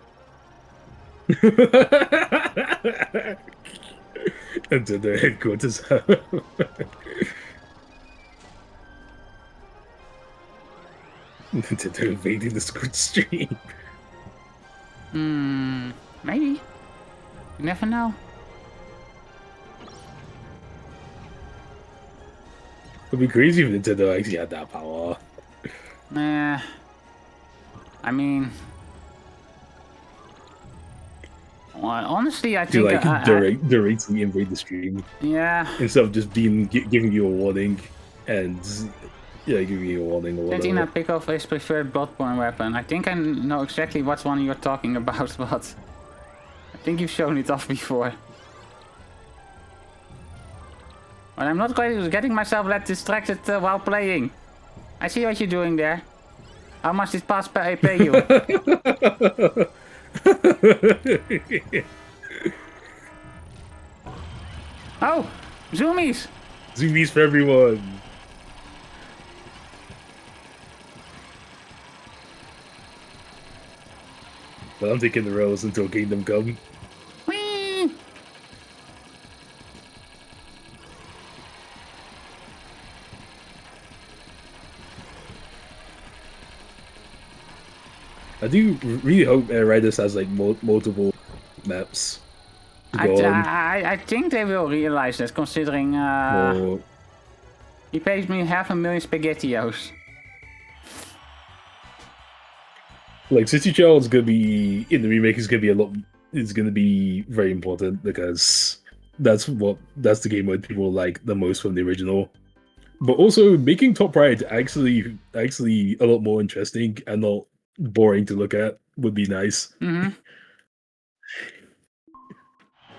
Into their headquarters. Nintendo invading the Squid Stream. Maybe. You never know. It'd be crazy if Nintendo actually had that power. I mean, well, honestly, I To think like directly invade the stream. Yeah. Instead of just giving you a warning and giving you a warning or whatever. Cantina pick off his preferred Bloodborne weapon. I think I know exactly what one you're talking about, but I think you've shown it off before. But I'm not quite getting myself that distracted while playing. I see what you're doing there. How much did Pass pay you? Oh! Zoomies! Zoomies for everyone! But I'm taking the rails until Kingdom Come. Whee! I do really hope Riders has like multiple maps to go on. I think they will realize that, considering he pays me 500,000 spaghettios. Like City Child's gonna be in the remake is gonna be it's gonna be very important because that's the game mode people like the most from the original. But also making Top Ride actually a lot more interesting and not boring to look at would be nice. Mm-hmm.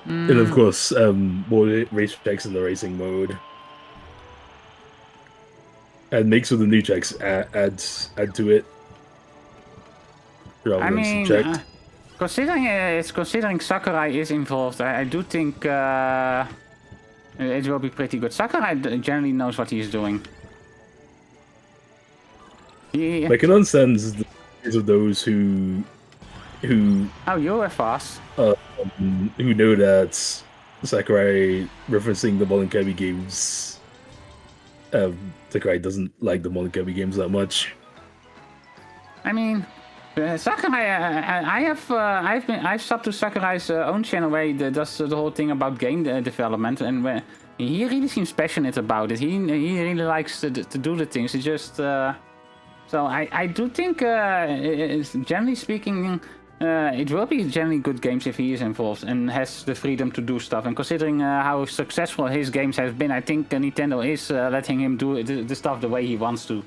And of course, more race tracks in the racing mode. And make sure the new tracks add to it. I mean, considering Sakurai is involved, I do think it will be pretty good. Sakurai generally knows what he's doing. I can understand the case of those who oh, you were fast. Who know that Sakurai referencing the modern Kirby games. Sakurai doesn't like the modern Kirby games that much. I mean, Sakurai, I've subbed to Sakurai's own channel where he does the whole thing about game development, and where he really seems passionate about it. He really likes to do the things. It's just So I do think, generally speaking, it will be generally good games if he is involved and has the freedom to do stuff. And considering how successful his games have been, I think Nintendo is letting him do the stuff the way he wants to.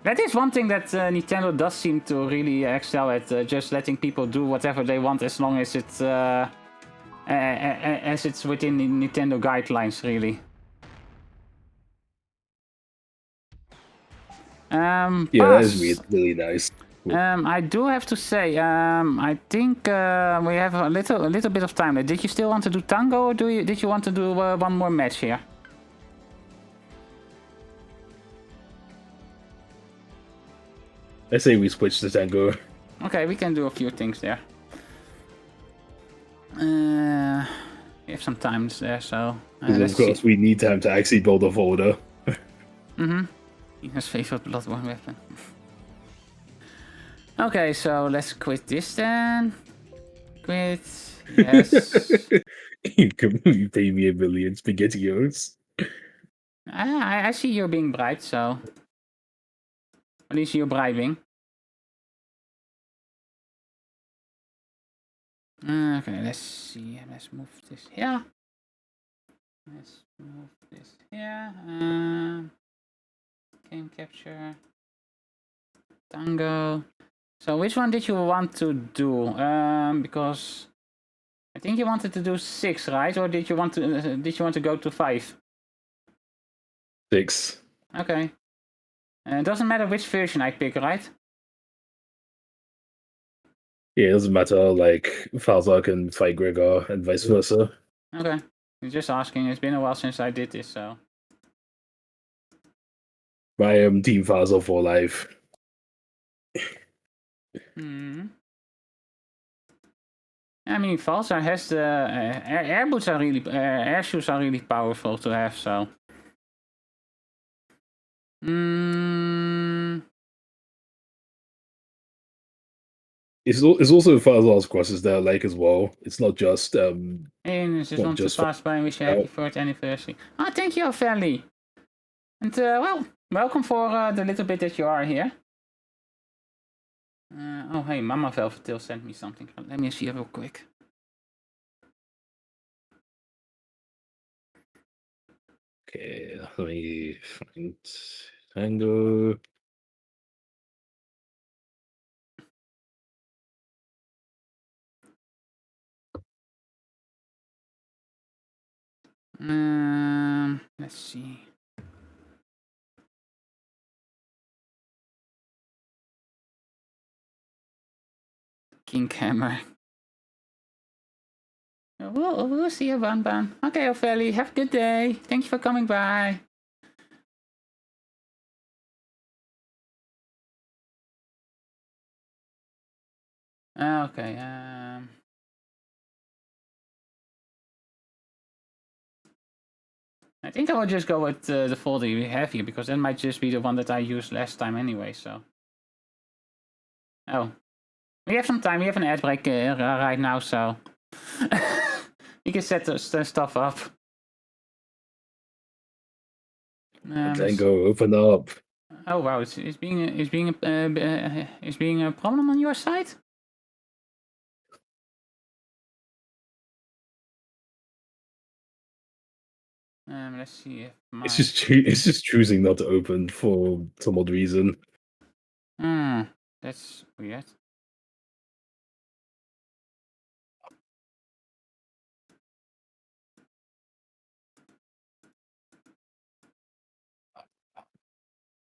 That is one thing that Nintendo does seem to really excel at, just letting people do whatever they want as long as it's within the Nintendo guidelines, really. Yeah, that is really nice. I do have to say, I think we have a little bit of time. Did you still want to do Tango, or did you want to do one more match here? I say we switch to Tango. Okay, we can do a few things there. We have some time there, so... of course, we need time to actually build a folder. His favorite Bloodborne weapon. Okay, so let's quit this then. Quit. Yes. You pay me $1 million SpaghettiOs. I see you're being bribed, so... At least you're bribing. Okay, let's see. Let's move this here. Let's move this here. Game capture. Tango. So which one did you want to do? Because I think you wanted to do 6, right? Or did you want to go to 5? 6. Okay. It doesn't matter which version I pick, right? Yeah, it doesn't matter, like, Falzar can fight Gregor and vice versa. Okay. I'm just asking, it's been a while since I did this, so... I am Team Falzar for life. I mean, Falzar has the... air boots are really... air shoes are really powerful to have, so... It's also Falzar's crosses that I like as well. It's not just And it's just want to pass by and wish you a happy 4th anniversary. Oh, thank you, Feli. And well, welcome for the little bit that you are here. Oh, hey, Mama Vel-VOD-tale sent me something. Let me see real quick. Okay, let me find Tango. Let's see. King Hammer. We'll see you, Ban. Okay, Ophelia, have a good day. Thank you for coming by. Okay, I think I will just go with the folder we have here, because that might just be the one that I used last time anyway, so... Oh. We have some time, we have an ad break right now, so... you can set the stuff up. Tango, open up. Oh wow, it's being a problem on your side? Let's see if my... It's just choosing not to open for some odd reason. That's weird.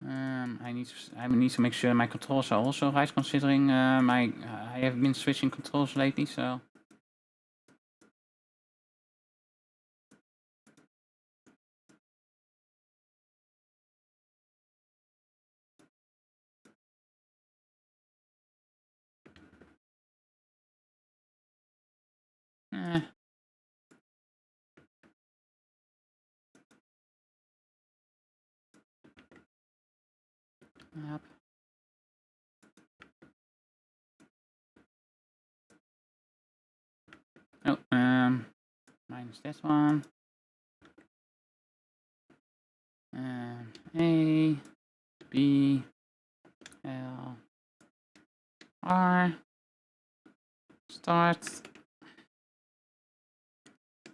I need to make sure my controls are also right, considering I have been switching controls lately, so... Yep. Oh, minus this one. A. B L R start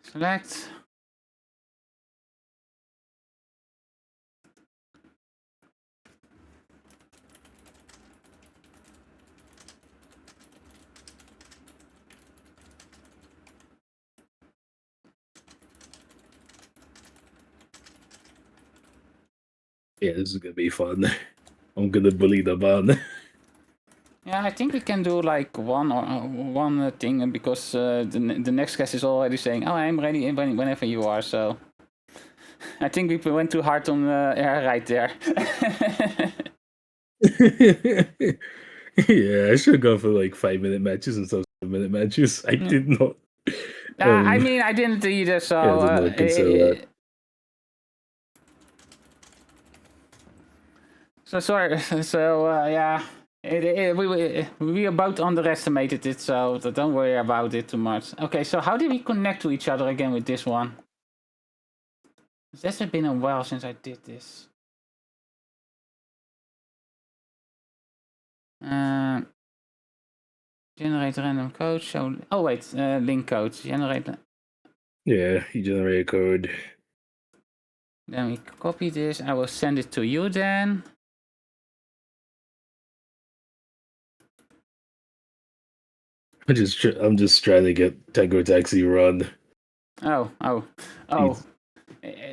select. Yeah, this is gonna be fun. I'm gonna bully the man. Yeah, I think we can do like one thing because the next guest is already saying, "Oh, I'm ready whenever you are." So I think we went too hard on right there. Yeah, I should go for like 5-minute matches instead of 7-minute matches. I did not. I mean, I didn't either. So Yeah, I did not consider that. So sorry. So yeah, we about underestimated it. So don't worry about it too much. Okay, so how did we connect to each other again with this one? It's been a while since I did this. Generate random code. So oh wait, link code. Generate. Yeah, you generate a code. Then we copy this. I will send it to you then. I'm just trying to get Tango Taxi run. Oh.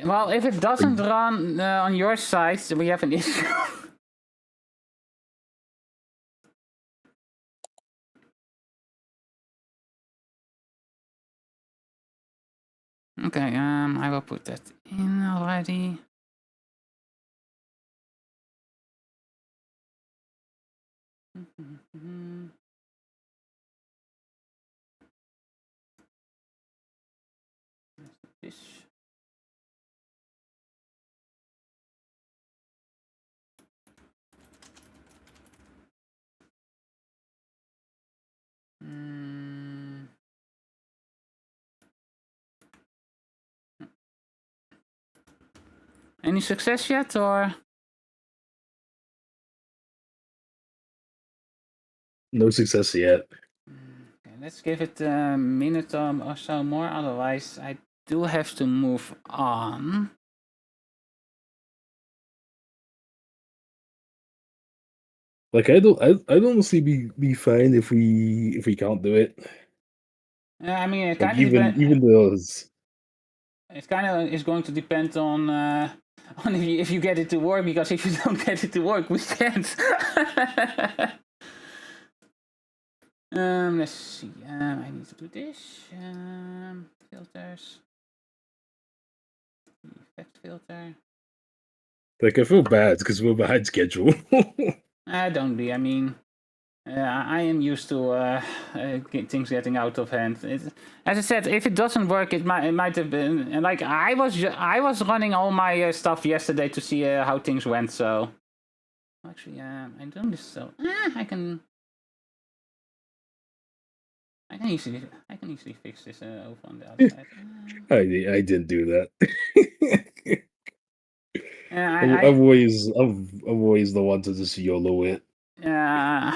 Well, if it doesn't run on your side, we have an issue. Okay, I will put that in already. This. Any success yet, or? No success yet. Okay, let's give it a minute or so more, otherwise I do have to move on. Like I'd honestly be fine if we can't do it. I mean, it Like kind of depends. even though It kind of is going to depend on on if you get it to work, because if you don't get it to work, we can't. Let's see. I need to do this. Filters. Effect filter. like I feel bad because we're behind schedule. Don't be. I mean, I am used to things getting out of hand. As I said, if it doesn't work, it might have been like I was running all my stuff yesterday to see how things went. So actually, I'm doing this, so I can easily fix this over on the other side. I didn't do that. I I'm always the one to just YOLO it. I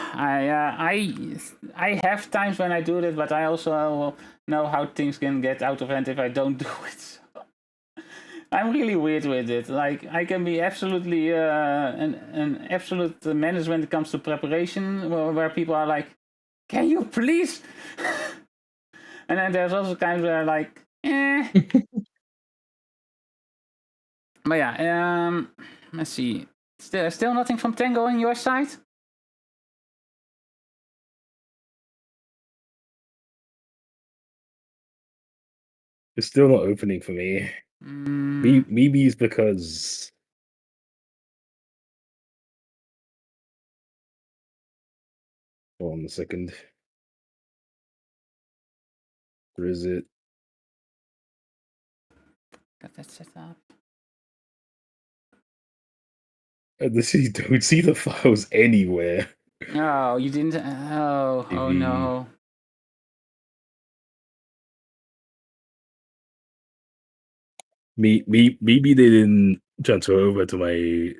have times when I do this, but I also know how things can get out of hand if I don't do it. So I'm really weird with it. Like I can be absolutely an absolute menace when it comes to preparation, where people are like, "Can you please?" And then there's also times where like, eh. But yeah, let's see. Still nothing from Tango on your side? It's still not opening for me. Maybe it's because. Hold on a second. Where is it? Got that set up. I literally don't see the files anywhere. Oh, you didn't. Oh no. Maybe they didn't transfer over to my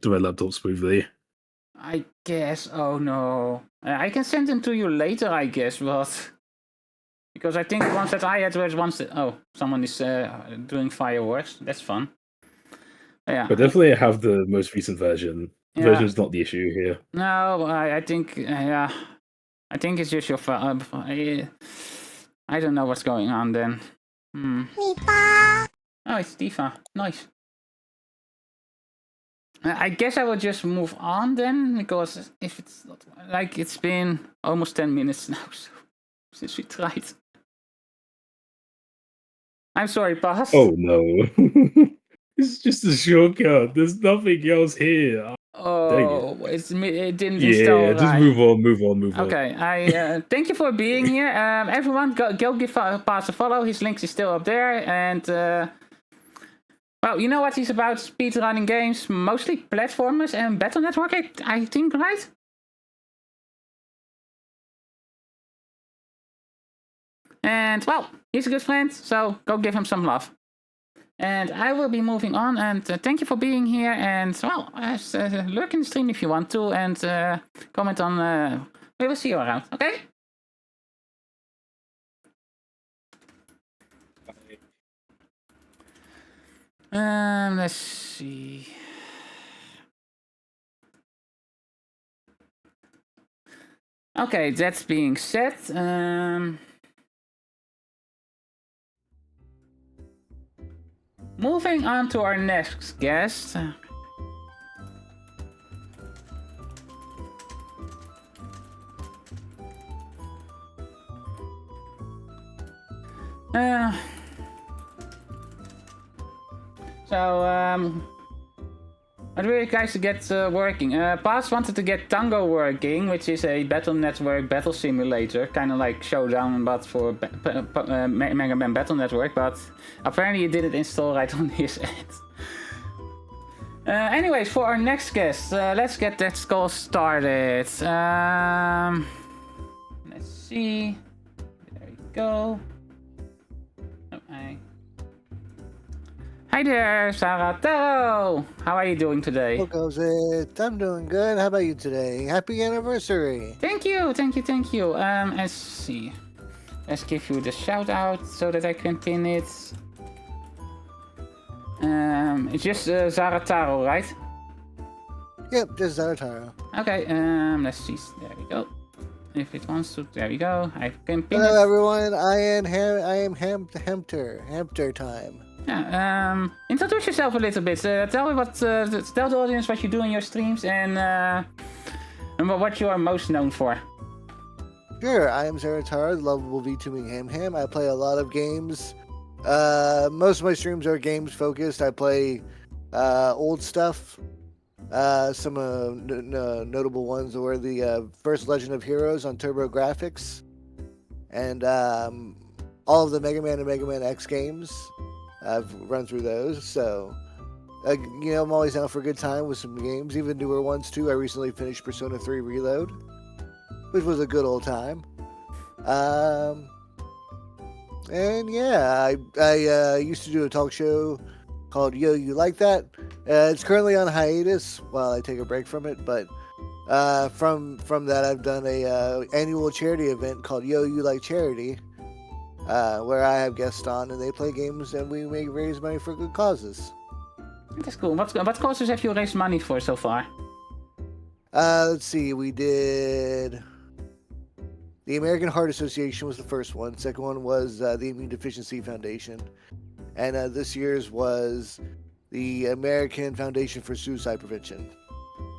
to my laptop smoothly. I guess. Oh no. I can send them to you later, I guess, but because I think the ones that I had were ones that someone is doing fireworks. That's fun. Yeah. But definitely I have the most recent version. The Yeah. version is not the issue here. No, I think yeah. I think it's just your phone. I don't know what's going on then. Oh, it's Tifa. Nice. I guess I will just move on then, because if it's not like it's been almost 10 minutes now since we tried. I'm sorry, Pass. Oh no. It's just a shortcut. There's nothing else here. Oh, it didn't Yeah, install just right. move on. Okay, I thank you for being here. Everyone, go give Pass a follow. His link is still up there, and well, you know what he's about? Speedrunning games, mostly platformers and Battle Network. I think, right? And well, he's a good friend, so go give him some love. And I will be moving on, and thank you for being here, and well, lurk in the stream if you want to, and comment on, we will see you around, okay? Let's see. Okay, that's being said, moving on to our next guest. I'd really guys to get working. Pass wanted to get Tango working, which is a Battle Network battle simulator, kind of like Showdown, but for Mega Man Battle Network. But apparently it didn't install right on his end. Anyways, for our next guest, let's get that call started. Let's see. There we go. Hi there, Zarataro! How are you doing today? How goes it? I'm doing good. How about you today? Happy anniversary! Thank you. Let's see. Let's give you the shout out so that I can pin it. It's just Zarataro, right? Yep, just Zarataro. Okay, let's see. There we go. If it wants to, there we go. I can pin Hello it. everyone, I am Hamter time. Yeah, introduce yourself a little bit. Tell the audience what you do in your streams and what you are most known for. Sure, I am Zarataro, the lovable VTubing Ham. I play a lot of games. Most of my streams are games focused. I play old stuff. Some notable ones were the first Legend of Heroes on Turbo Graphics, and all of the Mega Man and Mega Man X games. I've run through those, so you know, I'm always down for a good time with some games, even newer ones too. I recently finished Persona 3 Reload, which was a good old time. And yeah, I used to do a talk show called Yo, You Like That? It's currently on hiatus while I take a break from it, but from that I've done a annual charity event called Yo, You Like Charity, where I have guests on and they play games and we may raise money for good causes. That's cool. What causes have you raised money for so far? Let's see, we did... The American Heart Association was the first one. Second one was the Immune Deficiency Foundation. And this year's was the American Foundation for Suicide Prevention.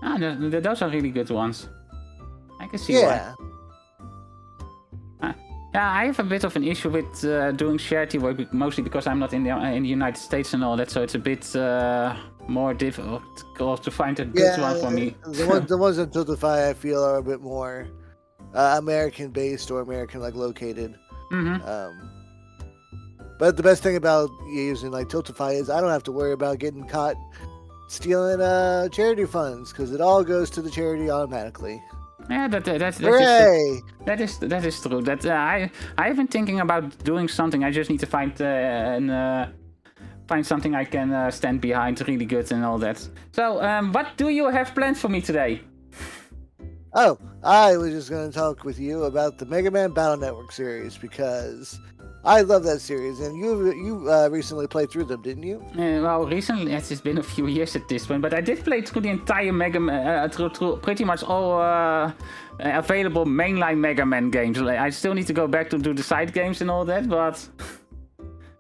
Ah, those are really good ones. I can see Yeah. why. Yeah, I have a bit of an issue with doing charity work, mostly because I'm not in the United States and all that, so it's a bit more difficult to find a good one for me. The ones on Tiltify I feel are a bit more American based or American like located. Mm-hmm. But the best thing about using like Tiltify is I don't have to worry about getting caught stealing charity funds because it all goes to the charity automatically. Yeah, that is Hooray! That is true. That I've been thinking about doing something. I just need to find find something I can stand behind really good and all that. So, what do you have planned for me today? Oh, I was just going to talk with you about the Mega Man Battle Network series because I love that series, and you recently played through them, didn't you? Well, recently, it's been a few years at this point, but I did play through the entire Mega Man, through pretty much all available mainline Mega Man games. I still need to go back to do the side games and all that, but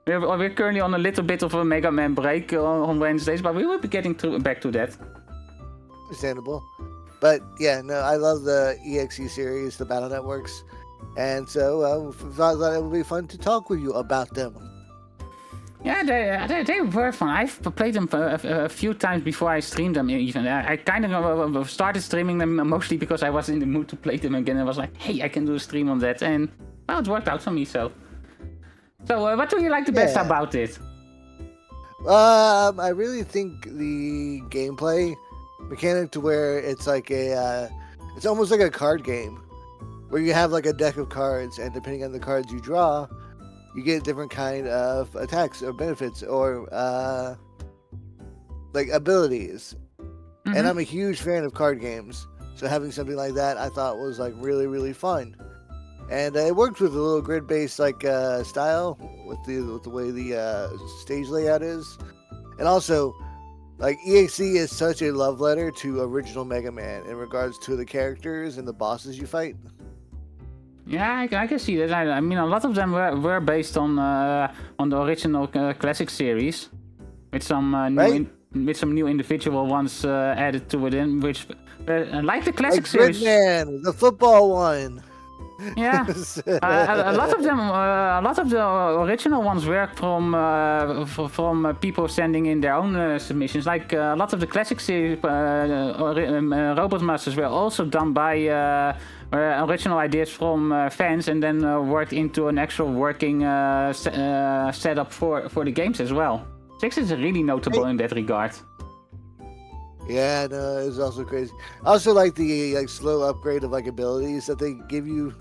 we're currently on a little bit of a Mega Man break on Wednesdays, but we will be getting back to that. Understandable. But yeah, no, I love the EXE series, the Battle Networks, and so I thought it would be fun to talk with you about them. Yeah, they were fun. I've played them a few times before I streamed them even. I kind of started streaming them mostly because I was in the mood to play them again. I was like, hey, I can do a stream on that, and well, it worked out for me, so. So, what do you like the best about it? I really think the gameplay mechanic to where it's like it's almost like a card game where you have like a deck of cards, and depending on the cards you draw, you get different kind of attacks or benefits or like abilities. Mm-hmm. And I'm a huge fan of card games, so having something like that I thought was like really, really fun. And it worked with a little grid-based like style with the way the stage layout is, and also like EXE is such a love letter to original Mega Man in regards to the characters and the bosses you fight. Yeah, I can see that. I mean, a lot of them were based on the original classic series, with some new individual ones added to it, in which like the classic series. Gridman, the football one. Yeah, a lot of them, a lot of the original ones were from people sending in their own submissions. Like a lot of the classic series Robot Masters were also done by original ideas from fans, and then worked into an actual working setup for the games as well. 6 is really notable in that regard. Yeah, no, it was also crazy. I also like the slow upgrade of like abilities that they give you,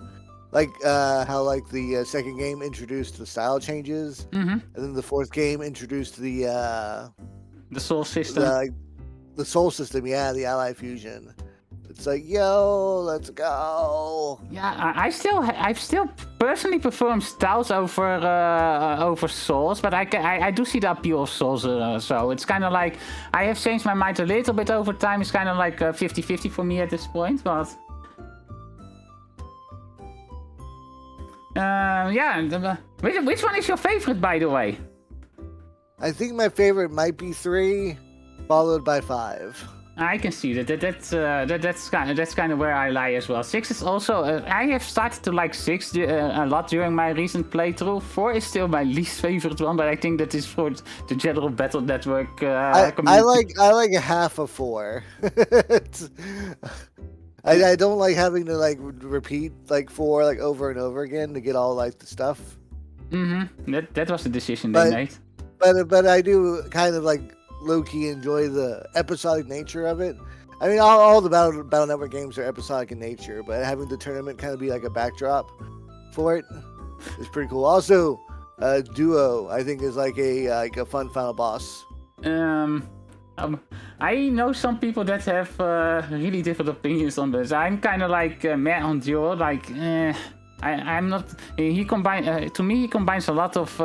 like how like the second game introduced the style changes, and then the fourth game introduced the soul system. The soul system, yeah, the ally fusion. It's like, yo, let's go. Yeah, I still personally prefer styles over souls, but I do see the appeal of souls. So it's kind of like I have changed my mind a little bit over time. It's kind of like 50-50 for me at this point, but yeah. Which one is your favorite, by the way? I think my favorite might be 3, followed by 5. I can see that. That's kind of where I lie as well. 6 is also. I have started to like 6 a lot during my recent playthrough. 4 is still my least favorite one, but I think that is for the general Battle Network community. I like half of 4. I don't like having to like repeat like 4 like over and over again to get all like the stuff. That was the decision they made. But I do kind of like low-key enjoy the episodic nature of it. I mean, all the Battle Network games are episodic in nature, but having the tournament kind of be like a backdrop for it is pretty cool. Also, Duo, I think, is like a fun final boss. I know some people that have really different opinions on this. I'm kind of like meh on Duo. Like, I'm not. He combines a lot of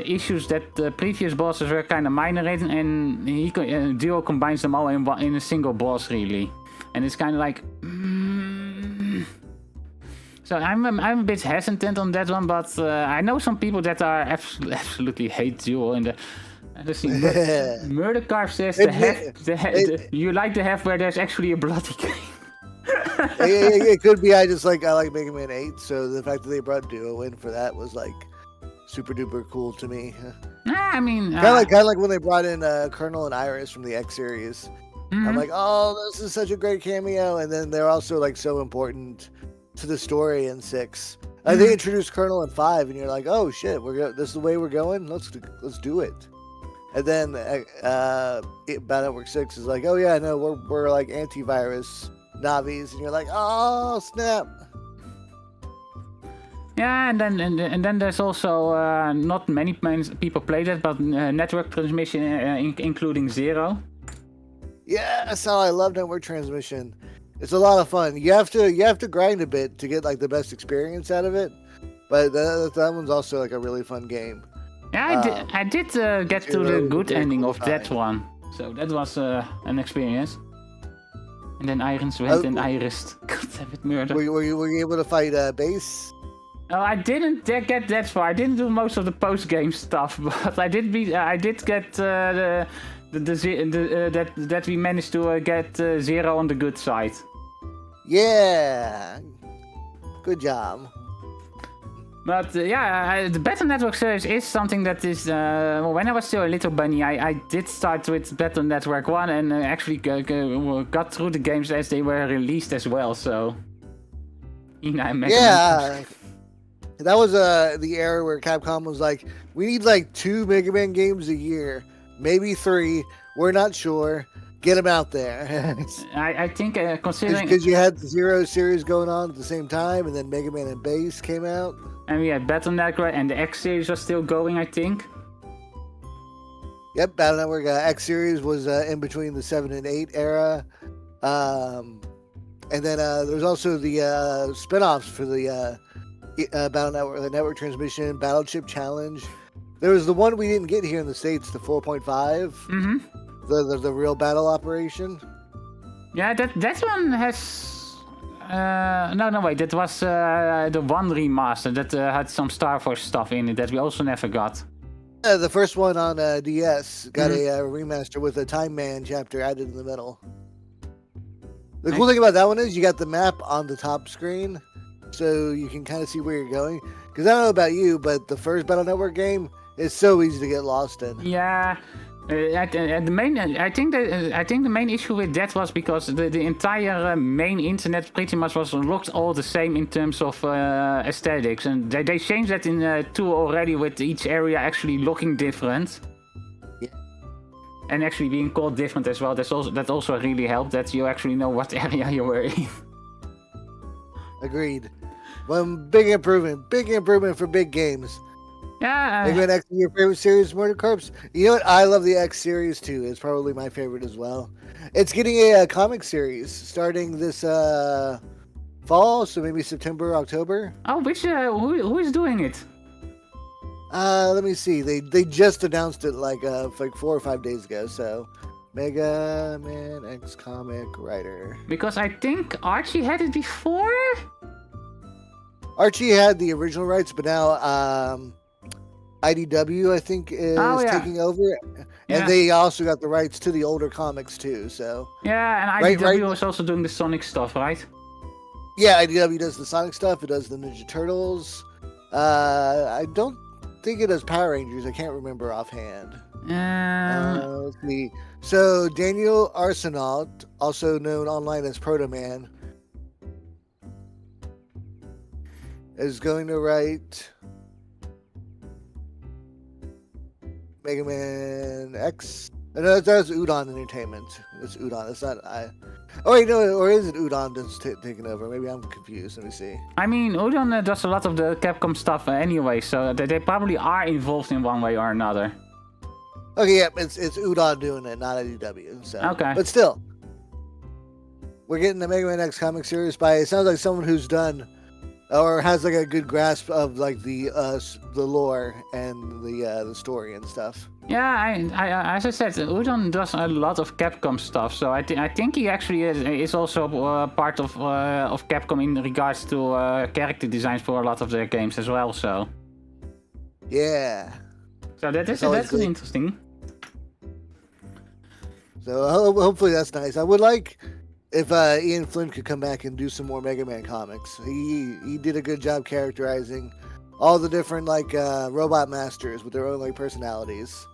issues that the previous bosses were kind of minor in, and Duo combines them all in a single boss, really. And it's kind of like. So I'm a bit hesitant on that one, but I know some people that are absolutely hate Duo. And let's see, Murdercarp says you like the half where there's actually a bloody game. It could be I like Mega Man 8, so the fact that they brought Duo in for that was like super duper cool to me. I mean, kind of like when they brought in Colonel and Iris from the X series. I'm like, oh, this is such a great cameo, and then they're also like so important to the story in 6. They introduced Colonel in 5, and you're like, oh shit, this is the way we're going. Let's do it. And then Battle Network 6 is like, oh yeah, no, we're like antivirus Navis, and you're like, oh snap. Yeah, and then there's also not many people play that, but network transmission, including Zero. Yeah, that's how I love network transmission. It's a lot of fun. You have to grind a bit to get like the best experience out of it, but that one's also like a really fun game. Yeah, I did get to the good ending of that time. one, so that was an experience. And then Irons went and Iris. God damn it, murder. Were you able to fight base? Oh, I didn't get that far. I didn't do most of the post-game stuff, but I did get that we managed to get Zero on the good side. Yeah, good job. But the Battle Network series is something that is. When I was still a little bunny, I did start with Battle Network 1 and actually got through the games as they were released as well. So, yeah. That was the era where Capcom was like, we need like 2 Mega Man games a year, maybe 3. We're not sure. Get them out there. I think considering because you had the Zero series going on at the same time, and then Mega Man and Base came out, and we had Battle Network and the X series was still going, I think. Yep, Battle Network X series was in between the 7 and 8 era, and then there's also the spin-offs for the Battle Network, the Network Transmission, Battleship Challenge. There was the one we didn't get here in the States, the 4.5. Mm-hmm. The real battle operation. Yeah, that one has. No, wait. That was the one remaster that had some Star Force stuff in it that we also never got. The first one on DS got a remaster with a Time Man chapter added in the middle. The cool thing about that one is you got the map on the top screen, so you can kind of see where you're going. Because I don't know about you, but the first Battle Network game is so easy to get lost in. Yeah. I think the main issue with that was because the entire main internet pretty much looked all the same in terms of aesthetics, and they changed that in 2 already, with each area actually looking different. Yeah. And actually being called different as well. That also really helped, that you actually know what area you were in. Agreed. One big improvement for big games. Yeah. Mega Man X, your favorite series, Murder Corps? You know what? I love the X series too. It's probably my favorite as well. It's getting a comic series starting this fall, so maybe September, October. Oh, who is doing it? Let me see. They just announced it like 4 or 5 days ago. So, Mega Man X comic writer. Because I think Archie had it before. Archie had the original rights, but now IDW, I think, is taking over. And they also got the rights to the older comics, too. So yeah, and IDW was also doing the Sonic stuff, right? Yeah, IDW does the Sonic stuff. It does the Ninja Turtles. I don't think it does Power Rangers. I can't remember offhand. Let's see. So Daniel Arsenault, also known online as Proto Man, is going to write Mega Man X. No, that's Udon Entertainment. It's Udon. It's not Oh wait, no, or is it Udon that's taking over? Maybe I'm confused. Let me see. I mean, Udon does a lot of the Capcom stuff anyway, so they probably are involved in one way or another. Okay, yeah, it's Udon doing it, not IDW. So, okay. But still, we're getting the Mega Man X comic series by. It sounds like someone who's done or has like a good grasp of like the lore and the story and stuff. Yeah, I as I said, Udon does a lot of Capcom stuff, so I think he actually is also part of Capcom in regards to character designs for a lot of their games as well. So yeah, so that's interesting. So hopefully that's nice. I would like if Ian Flynn could come back and do some more Mega Man comics. He did a good job characterizing all the different like robot masters with their own like personalities.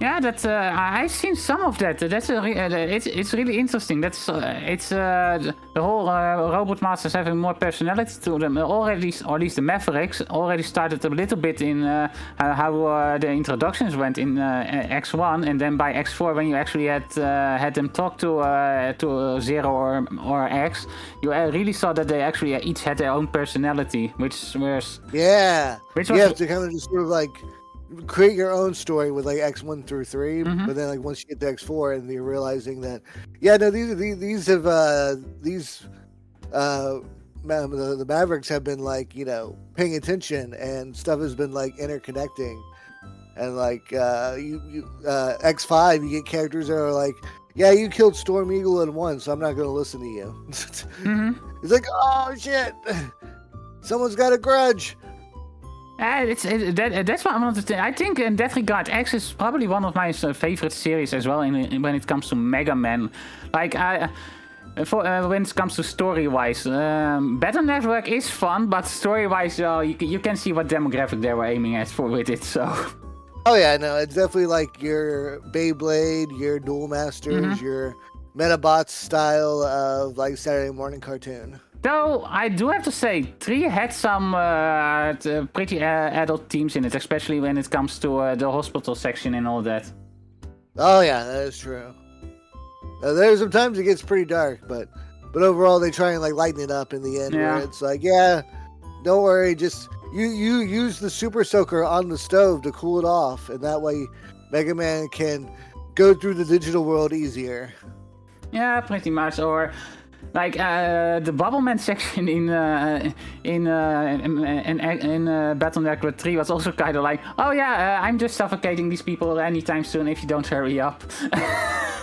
Yeah, that I've seen some of that. That's it's really interesting. That's the whole Robot Masters having more personality to them. Already, or at least the Mavericks already started a little bit in how the introductions went in X1, and then by X4 when you actually had them talk to Zero or X, you really saw that they actually each had their own personality, which was you have to kind of just sort of like create your own story with like X1 through 3, but then like once you get to X4 and you're realizing that the Mavericks have been like, you know, paying attention and stuff has been like interconnecting, and like X5 you get characters that are like, yeah, you killed Storm Eagle in 1, so I'm not going to listen to you. It's like, oh shit, someone's got a grudge. That's what I wanted to. I think in that regard, X is probably one of my favorite series as well. When it comes to Mega Man, like when it comes to story-wise, Battle Network is fun, but story-wise, you can see what demographic they were aiming at with it. So. Oh yeah, no, it's definitely like your Beyblade, your Duel Masters, your Metabots style of like Saturday morning cartoon. Though I do have to say, 3 had some pretty adult themes in it, especially when it comes to the hospital section and all that. Oh yeah, that is true. There's sometimes it gets pretty dark, but overall they try and like lighten it up in the end. Yeah. Where it's like, yeah, don't worry, just you use the Super Soaker on the stove to cool it off, and that way Mega Man can go through the digital world easier. Yeah, pretty much. Or like the Bubbleman section in Battle Network 3 was also kind of like, oh yeah, I'm just suffocating these people anytime soon if you don't hurry up.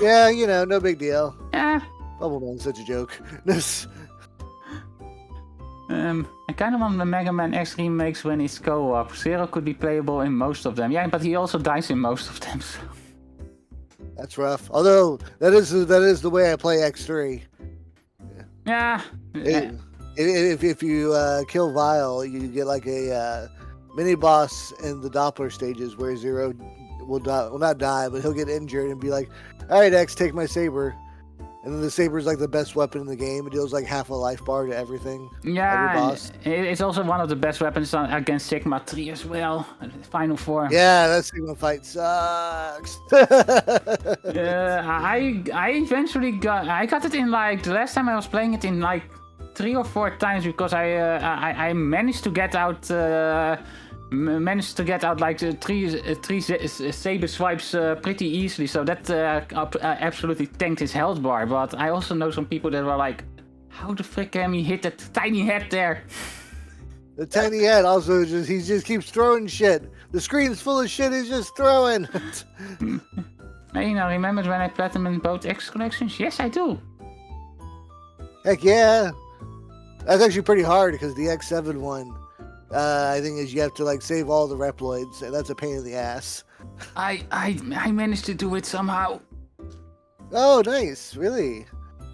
Yeah, you know, no big deal. Yeah. Bubbleman's such a joke. I kind of want the Mega Man X remakes when it's co-op. Zero could be playable in most of them. Yeah, but he also dies in most of them. So. That's rough. Although that is the way I play X3. Yeah. If you kill Vile, you get like a mini boss in the Doppler stages where Zero will not die, but he'll get injured and be like, "All right, X, take my saber." And then the saber is like the best weapon in the game. It deals like half a life bar to everything. Yeah, every boss. It's also one of the best weapons against Sigma 3 as well. Final Form. Yeah, that Sigma fight sucks. I eventually got it in like the last time I was playing it in like 3 or 4 times because I managed to get out. Like 3 saber swipes pretty easily, so that absolutely tanked his health bar. But I also know some people that were like, how the frick can he hit that tiny head there? The tiny head also he just keeps throwing shit. The screen's full of shit he's just throwing. Hey, now remember when I platinum in both X collections? Yes, I do. Heck yeah. That's actually pretty hard because the X7 one, I think is you have to like save all the Reploids, and that's a pain in the ass. I managed to do it somehow. Oh, nice! Really?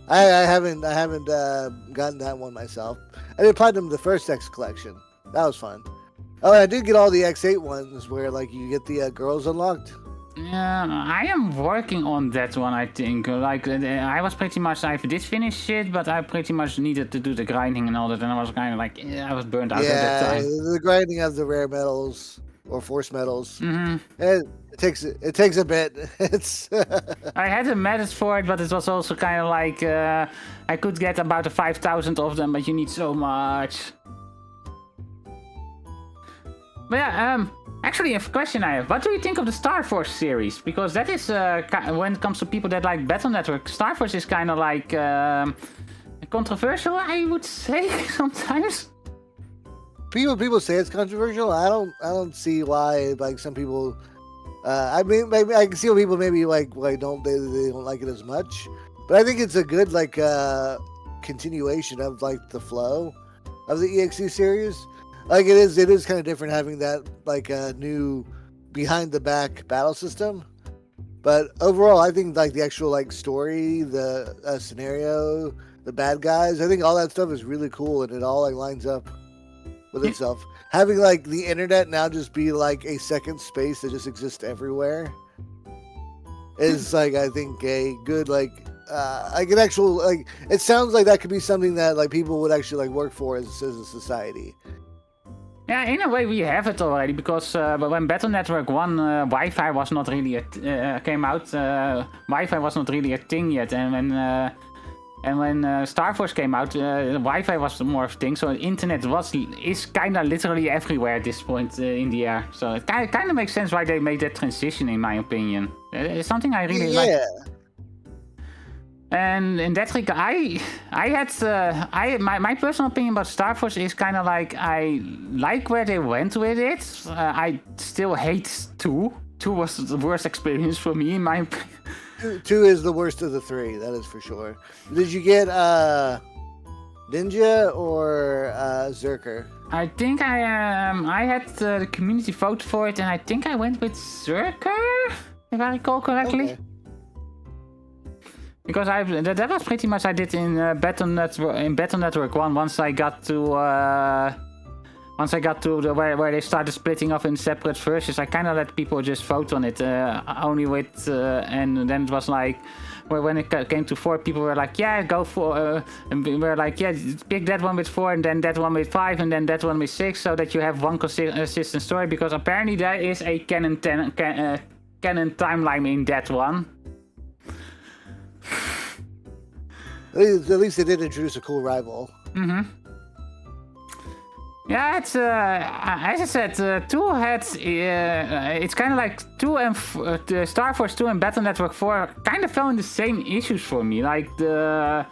I haven't gotten that one myself. I did platinum the first X collection. That was fun. Oh, and I did get all the X8 ones where like you get the girls unlocked. Yeah, I am working on that one, I think. Like, I was pretty much, I did finish it, but I pretty much needed to do the grinding and all that, and I was kind of like, I was burnt out at that time. Yeah, the grinding of the rare metals or force metals. It takes a bit. It's. I had a method for it, but it was also kind of like, I could get about 5,000 of them, but you need so much. But yeah, actually, a question I have. What do you think of the Star Force series? Because that is, when it comes to people that like Battle Network, Star Force is kind of like controversial, I would say, sometimes. People say it's controversial. I don't see why. Like some people, I mean, maybe I can see why people maybe like they don't like it as much. But I think it's a good like continuation of like the flow of the EXE series. Like it is kind of different having that like new behind the back battle system, but overall I think like the actual like story, the scenario, the bad guys, I think all that stuff is really cool and it all like lines up with itself. Having like the internet now just be like a second space that just exists everywhere is like I think a good like an actual like it sounds like that could be something that like people would actually like work for as a society. Yeah, in a way we have it already because when Battle Network 1 Wi-Fi was not really came out, Wi-Fi was not really a thing yet, and when Star Force came out, Wi-Fi was more of a thing. So the internet is kind of literally everywhere at this point in the air. So it kind of makes sense why they made that transition, in my opinion. It's something I really like. And in that regard, my personal opinion about Star Force is kind of like I like where they went with it. I still hate 2. 2 was the worst experience for me, in my opinion. 2 is the worst of the 3, that is for sure. Did you get Ninja or Zerker? I think I had the community vote for it, and I think I went with Zerker, if I recall correctly. Okay. Because that was pretty much I did in Battle Network 1. Once I got to where they started splitting off in separate versions, I kind of let people just vote on it only with and then it was like when it came to 4, people were like, yeah, go for and we were like, yeah, pick that one with 4 and then that one with 5 and then that one with 6, so that you have one consistent story, because apparently there is a canon timeline in that one. At least they did introduce a cool rival. Mm-hmm. Yeah, it's as I said, 2 had it's kind of like 2 and Star Force 2 and Battle Network 4 kind of fell in the same issues for me. Like but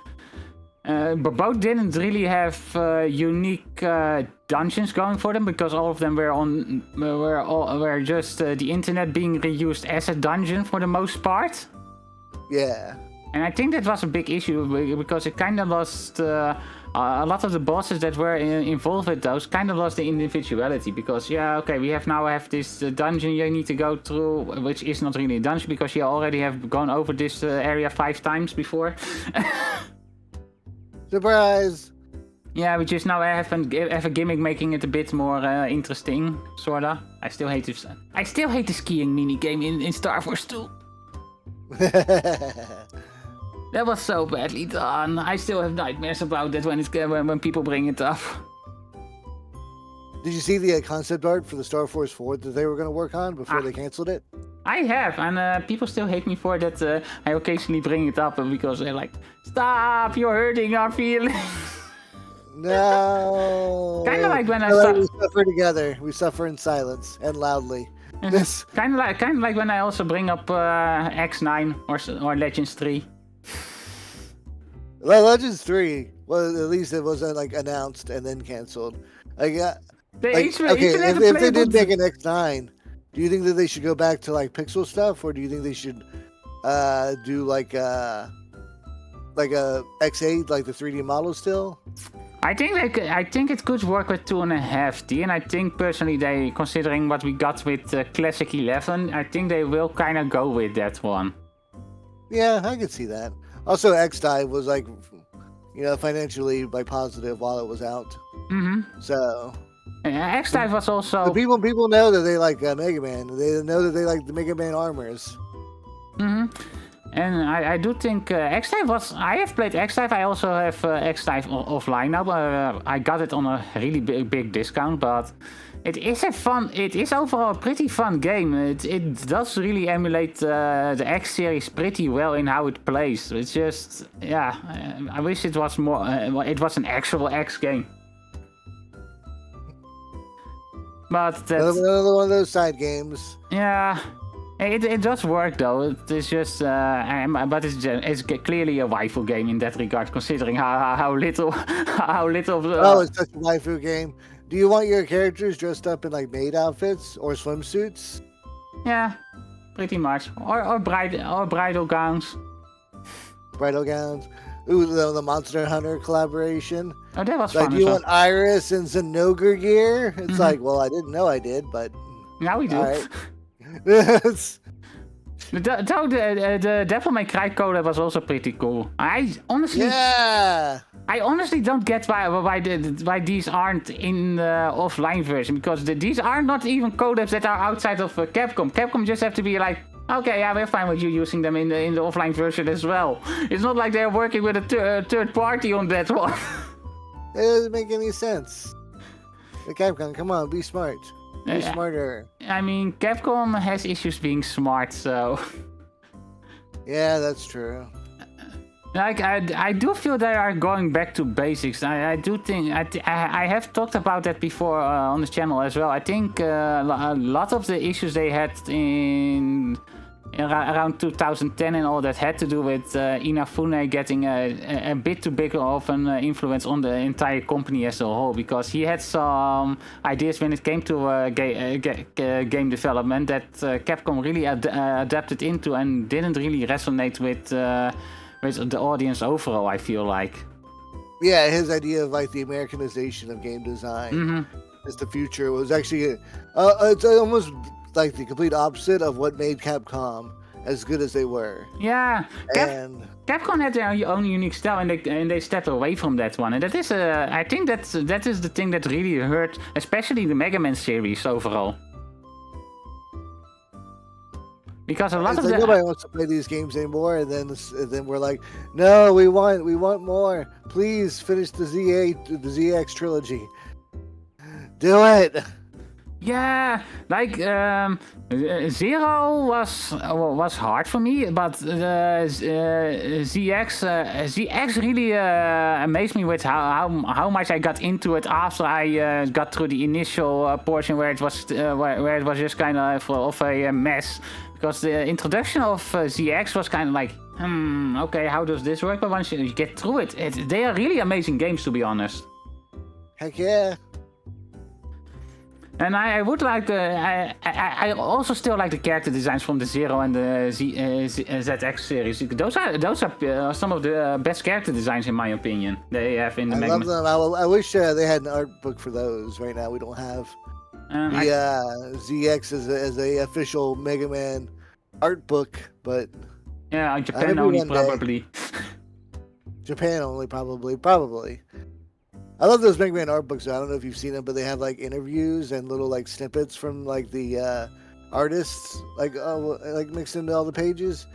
both didn't really have unique dungeons going for them, because all of them were just the internet being reused as a dungeon for the most part. Yeah. And I think that was a big issue, because it kind of lost a lot of the bosses that were involved with those kind of lost the individuality, because we have this dungeon you need to go through, which is not really a dungeon because you already have gone over this area 5 times before. Surprise! Yeah, we just now have a gimmick making it a bit more interesting, sorta. I still hate the skiing minigame in Star Force 2. That was so badly done. I still have nightmares about that when people bring it up. Did you see the concept art for the Star Force 4 that they were going to work on before they canceled it? I have, and people still hate me for that. I occasionally bring it up because they're like, "Stop! You're hurting our feelings." No. Kind of like when we suffer together. We suffer in silence and loudly. Kind of like when I also bring up X9 or Legends 3. Well, Legends 3, well, at least it wasn't like announced and then canceled. If they did make an X9, do you think that they should go back to like pixel stuff, or do you think they should do like a X8, like the 3D model still? I think it could work with 2.5D, and I think personally considering what we got with Classic 11, I think they will kind of go with that one. Yeah, I could see that. Also, X-Dive was like, financially like positive while it was out. Mm-hmm. So. X-Dive was also. The people know that they like Mega Man. They know that they like the Mega Man armors. Mm-hmm. And I do think X-Dive was. I have played X-Dive. I also have X-Dive offline now. I got it on a really big discount, but. It is overall a pretty fun game. It does really emulate the X series pretty well in how it plays. It's just, I wish it was more, it was an actual X game. But that's... Another one of those side games. Yeah, it does work though. It's just, but it's clearly a waifu game in that regard, considering how little it's such a waifu game. Do you want your characters dressed up in like maid outfits or swimsuits? Yeah, pretty much. Or bridal gowns. Bridal gowns. Ooh, the Monster Hunter collaboration. Oh, that was like, fun. Do you want Iris and Zenogre gear? It's like, well, I didn't know I did, but now we do. All right. The Devil May Cry collab was also pretty cool. I honestly don't get why these aren't in the offline version, because these are not even collabs that are outside of Capcom. Capcom just have to be like, Okay, yeah, we're fine with you using them in the offline version as well. It's not like they're working with a third party on that one. It doesn't make any sense. The Capcom, come on, be smart. Be Yeah. smarter. I mean, Capcom has issues being smart, so... Yeah, that's true. Like, I do feel they are going back to basics. I do think... I have talked about that before on the channel as well. I think a lot of the issues they had in around 2010 and all that had to do with Inafune getting a bit too big of an influence on the entire company as a whole, because he had some ideas when it came to game development that Capcom really adapted into and didn't really resonate with the audience overall, I feel like. Yeah, his idea of like the Americanization of game design is the future. It was actually it's almost like the complete opposite of what made Capcom as good as they were. Yeah, And Capcom had their own unique style, and they stepped away from that one. And that is, I think that is the thing that really hurt, especially the Mega Man series overall. Because a lot of nobody wants to play these games anymore, and then we're like, no, we want more. Please finish the ZX trilogy. Do it. Yeah, like Zero was hard for me, but ZX really amazed me with how much I got into it after I got through the initial portion where it was just kind of a mess. Because the introduction of ZX was kind of like, okay, how does this work? But once you get through it, they are really amazing games, to be honest. Heck yeah. And I would like I also still like the character designs from the Zero and the ZX series. Those are some of the best character designs, in my opinion, they have in the Mega Man. I love them. I wish they had an art book for those. Right now, we don't have. ZX as a official Mega Man art book, but yeah, Japan only probably. Japan only probably. I love those Mega Man art books. I don't know if you've seen them, but they have like interviews and little like snippets from like the artists, like mixed into all the pages.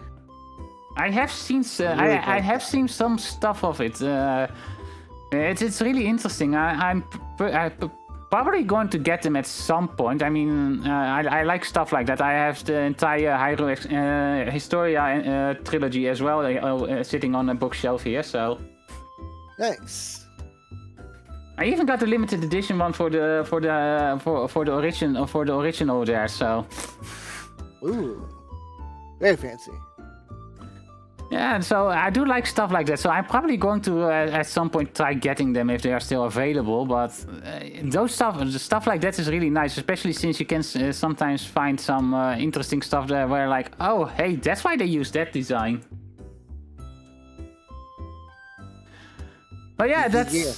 I have seen I have seen some stuff of it. It's really interesting. I'm probably going to get them at some point. I mean, I like stuff like that. I have the entire Hyrule Historia trilogy as well, sitting on a bookshelf here. So nice. I even got the limited edition one for the original there. So ooh, very fancy. Yeah, so I do like stuff like that. So I'm probably going to at some point try getting them if they are still available. But stuff like that is really nice, especially since you can sometimes find some interesting stuff there where like, oh, hey, that's why they use that design. But yeah, that's. Yeah.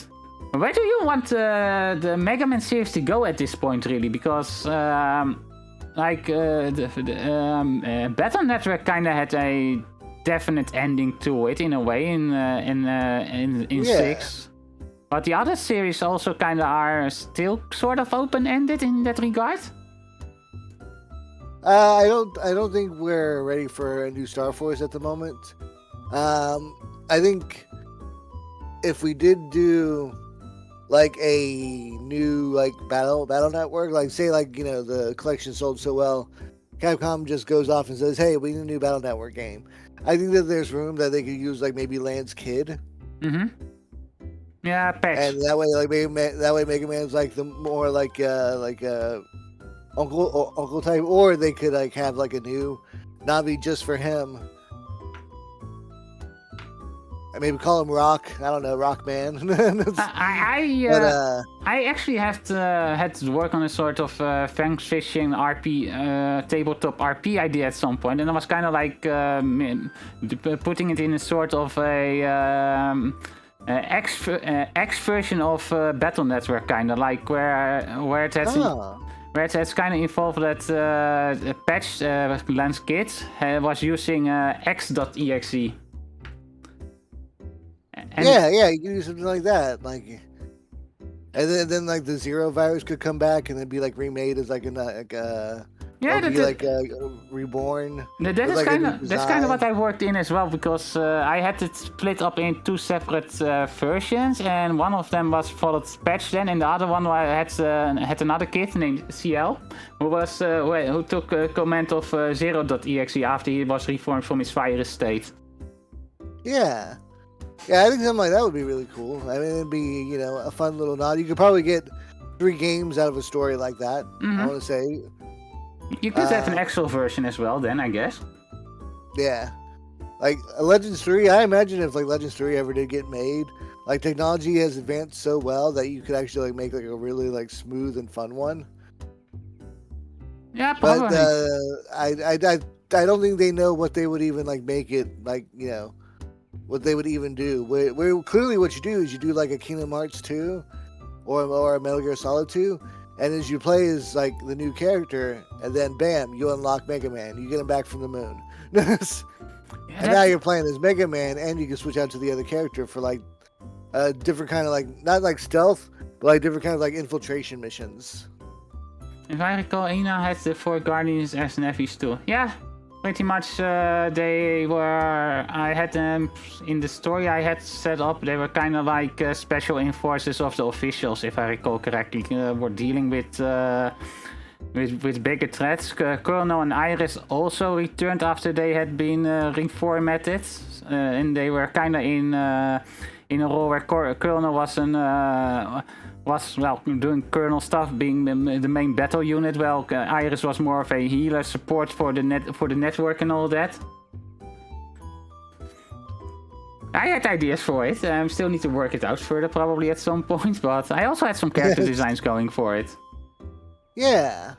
Where do you want the Mega Man series to go at this point, really? Because the Battle Network kind of had a definite ending to it in a way in 6, but the other series also kind of are still sort of open-ended in that regard. I don't think we're ready for a new Star Force at the moment. I think if we did do like a new like battle network, like say like the collection sold so well, Capcom just goes off and says, hey, we need a new battle network game. I think that there's room that they could use like maybe Lance Kid. Yeah, patch. And that way Mega Man's like the more like uncle type, or they could like have like a new Navi just for him. I maybe call him Rock. I don't know, Rock Man. I actually had to work on a sort of Fang Fishing RP tabletop RP idea at some point, and I was kind of like putting it in a sort of a X version of Battle Network, kind of like where it has. Where it's kind of involved that patch Lance Kid was using X.exe. Yeah, you can do something like that, like, and then like the Zero virus could come back and then be like remade as like a Yeah, Or be like reborn. That with, is like, a kind new of that's kind of what design. I worked in as well, because I had it split up in two separate versions, and one of them was followed patch then, and the other one I had another kid named CL who took a command of zero.exe after he was reformed from his virus state. Yeah. Yeah, I think something like that would be really cool. I mean, it'd be, a fun little nod. You could probably get 3 games out of a story like that, I want to say. You could have an actual version as well, then, I guess. Yeah. Like, Legends 3, I imagine if, like, Legends 3 ever did get made, like, technology has advanced so well that you could actually, like, make, like, a really, like, smooth and fun one. Yeah, But, probably. I don't think they know what they would even, like, make it, like, what they would even do. Where clearly what you do is you do like a Kingdom Hearts 2 or a Metal Gear Solid 2, and as you play as like the new character, and then bam, you unlock Mega Man. You get him back from the moon. And now you're playing as Mega Man, and you can switch out to the other character for like a different kind of like, not like stealth, but like different kind of like infiltration missions. If I recall, Ina had the 4 Guardians as nephews too. Yeah. Pretty much, they were. I had them in the story I had set up. They were kind of like special enforcers of the officials, if I recall correctly. Were dealing with bigger threats. Colonel and Iris also returned after they had been reformatted, and they were kind of in a role where Colonel was doing Colonel stuff, being the main battle unit. Well, Iris was more of a healer, support for the network and all that. I had ideas for it. Still need to work it out further, probably at some point. But I also had some character designs going for it. Yeah,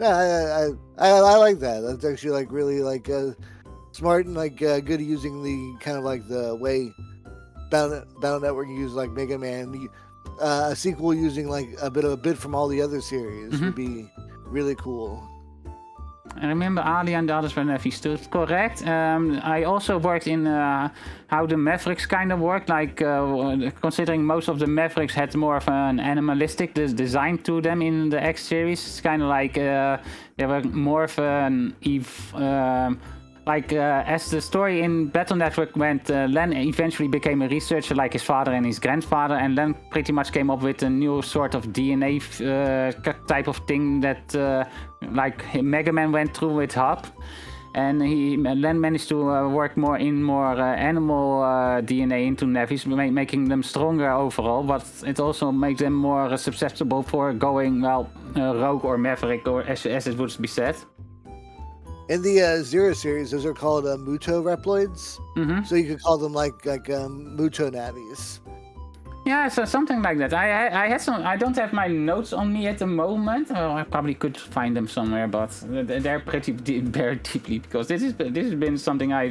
I like that. That's actually like really like smart and like good using the kind of like the way Battle Network used like Mega Man. A sequel using like a bit from all the other series would be really cool. I remember Ali and the others were nephews too, correct. I also worked in how the Mavericks kind of worked, like considering most of the Mavericks had more of an animalistic design to them in the X series. It's kind of like they were more of an as the story in Battle Network went, Len eventually became a researcher like his father and his grandfather, and Len pretty much came up with a new sort of DNA type of thing that like Mega Man went through with Hub. And Len managed to work more animal DNA into nephews, making them stronger overall, but it also makes them more susceptible for going, rogue or maverick, or as it would be said. In the Zero series, those are called Muto Reploids. So you could call them like Muto Navis. Yeah, so something like that. I had some. I don't have my notes on me at the moment. I probably could find them somewhere, but they're pretty buried deeply, because this has been something I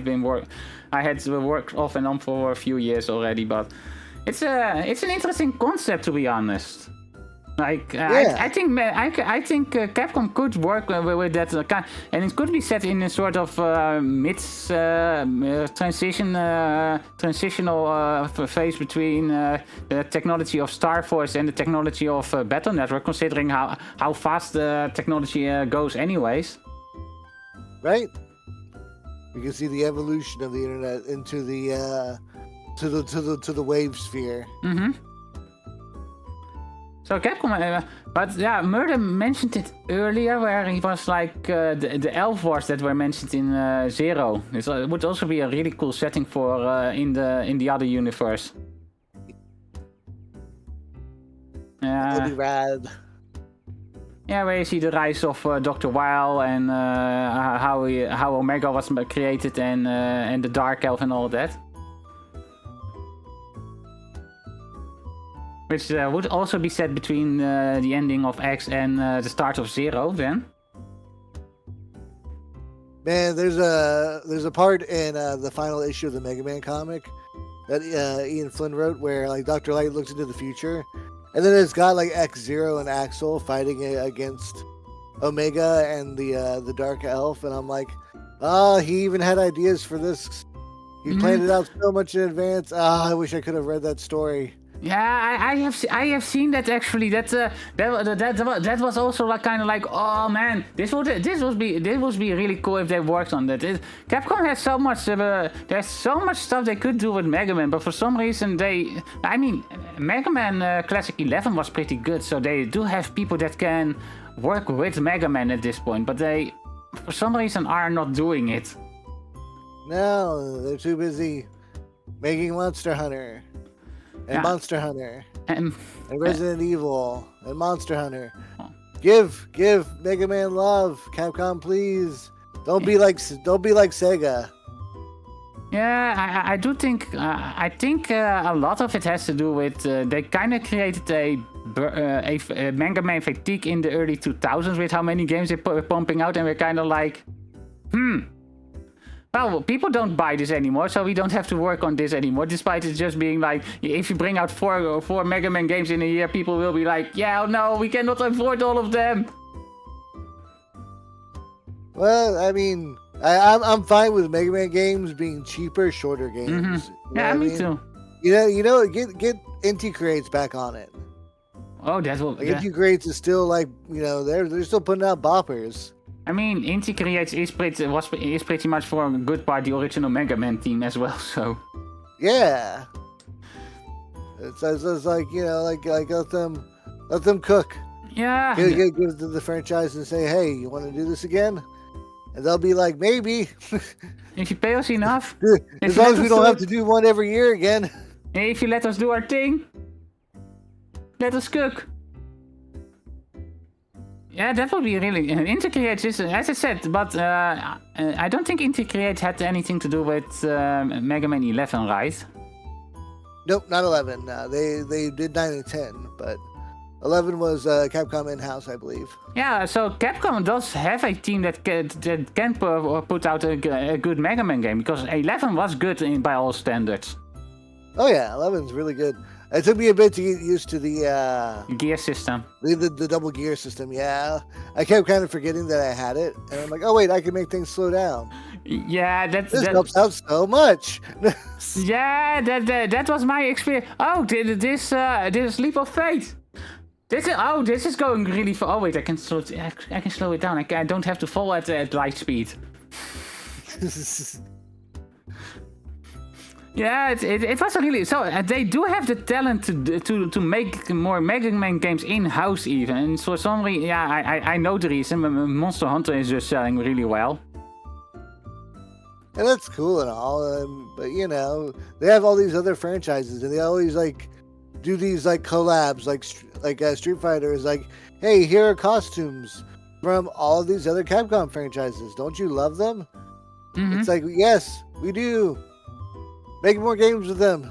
had worked off and on for a few years already. But it's an interesting concept, to be honest. Like I think Capcom could work with that kind, and it could be set in a sort of transitional phase between the technology of Star Force and the technology of Battle Network, considering how fast the technology goes, anyways. Right. You can see the evolution of the internet into the to the wave sphere. So Capcom, but yeah, Murder mentioned it earlier, where he was like the Elf Wars that were mentioned in Zero. This would also be a really cool setting for in the other universe. That'd be rad. Yeah, where you see the rise of Dr. Weil and how Omega was created and the Dark Elf and all that. Which would also be set between the ending of X and the start of Zero, then. Man, there's a part in the final issue of the Mega Man comic that Ian Flynn wrote, where like Dr. Light looks into the future, and then it's got like X-Zero and Axel fighting against Omega and the Dark Elf, and I'm like, he even had ideas for this. He planned it out so much in advance. I wish I could have read that story. Yeah, I have seen that actually. That was also like kind of like, oh man, this would be really cool if they worked on that. Capcom has so much there's so much stuff they could do with Mega Man, but for some reason Mega Man Classic 11 was pretty good, so they do have people that can work with Mega Man at this point, but they for some reason are not doing it. No, they're too busy making Monster Hunter. And Monster Hunter, and Resident Evil, and Monster Hunter. Give Mega Man love, Capcom, please. Don't be like Sega. Yeah, I do think I think a lot of it has to do with they kind of created a Mega Man fatigue in the early 2000s with how many games they were pumping out, and we're kind of like, well, people don't buy this anymore, so we don't have to work on this anymore, despite it just being like, if you bring out four Mega Man games in a year, people will be like, yeah, no, we cannot afford all of them. Well, I mean, I'm fine with Mega Man games being cheaper, shorter games. Mm-hmm. Yeah, me too. You know, get Inti Creates back on it. Oh, that's what. Like, Inti Creates is still like, you know, they're still putting out boppers. I mean, Inti Creates is pretty much for a good part the original Mega Man team as well. So. Yeah. It's like, you know, like let them cook. Yeah. Give the franchise and say, hey, you want to do this again? And they'll be like, maybe. If you pay us enough. As long as we don't have to do one every year again. If you let us do our thing. Let us cook. Yeah, that would be really... Inti Creates is, as I said, but I don't think Inti Creates had anything to do with Mega Man 11, right? Nope, not 11. They did 9 and 10, but 11 was Capcom in-house, I believe. Yeah, so Capcom does have a team that can put out a good Mega Man game, because 11 was good by all standards. Oh yeah, 11's really good. It took me a bit to get used to the gear system. The double gear system, yeah. I kept kind of forgetting that I had it, and I'm like, oh wait, I can make things slow down. Yeah, this helps out so much. Yeah, that was my experience. Oh, this Leap of Faith. This is going really far. Oh wait, I can slow it down. I don't have to fall at light speed. Yeah, it was really so. They do have the talent to make more Mega Man games in house even. And for some reason, yeah, I know the reason. Monster Hunter is just selling really well. And that's cool and all, but you know, they have all these other franchises, and they always like do these like collabs, like Street Fighter is like, hey, here are costumes from all of these other Capcom franchises. Don't you love them? Mm-hmm. It's like, yes, we do. Make more games with them.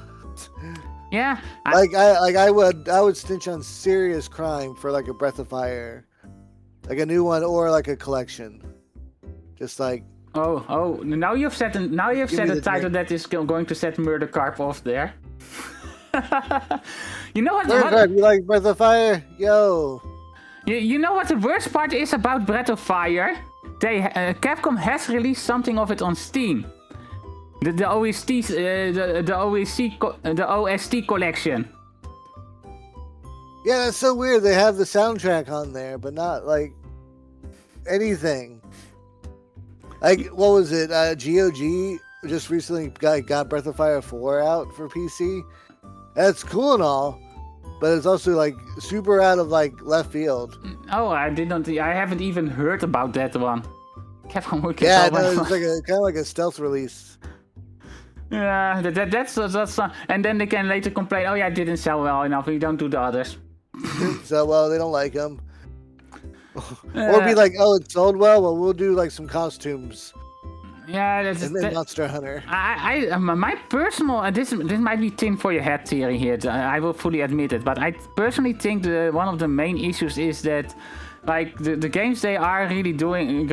Yeah. I would stitch on serious crime for like a Breath of Fire, like a new one or like a collection, just like. Oh! Now you've set a title that is going to set Murder Carp off there. You know what? You like Breath of Fire? Yo. You know what the worst part is about Breath of Fire? Capcom has released something of it on Steam. The OST collection. Yeah, that's so weird. They have the soundtrack on there, but not like anything. Like, what was it? GOG just recently got Breath of Fire 4 out for PC. That's cool and all, but it's also like super out of like left field. Oh, I haven't even heard about that one. Capcom working. Yeah, no, it's like kind of like a stealth release. Yeah, that's and then they can later complain. Oh yeah, it didn't sell well enough. We don't do the others. So well, they don't like them. Or be like, oh, it sold well. Well, we'll do like some costumes. Yeah, that's Monster Hunter. My personal this might be tin for your head theory here. I will fully admit it, but I personally think one of the main issues is that. Like the games they are really going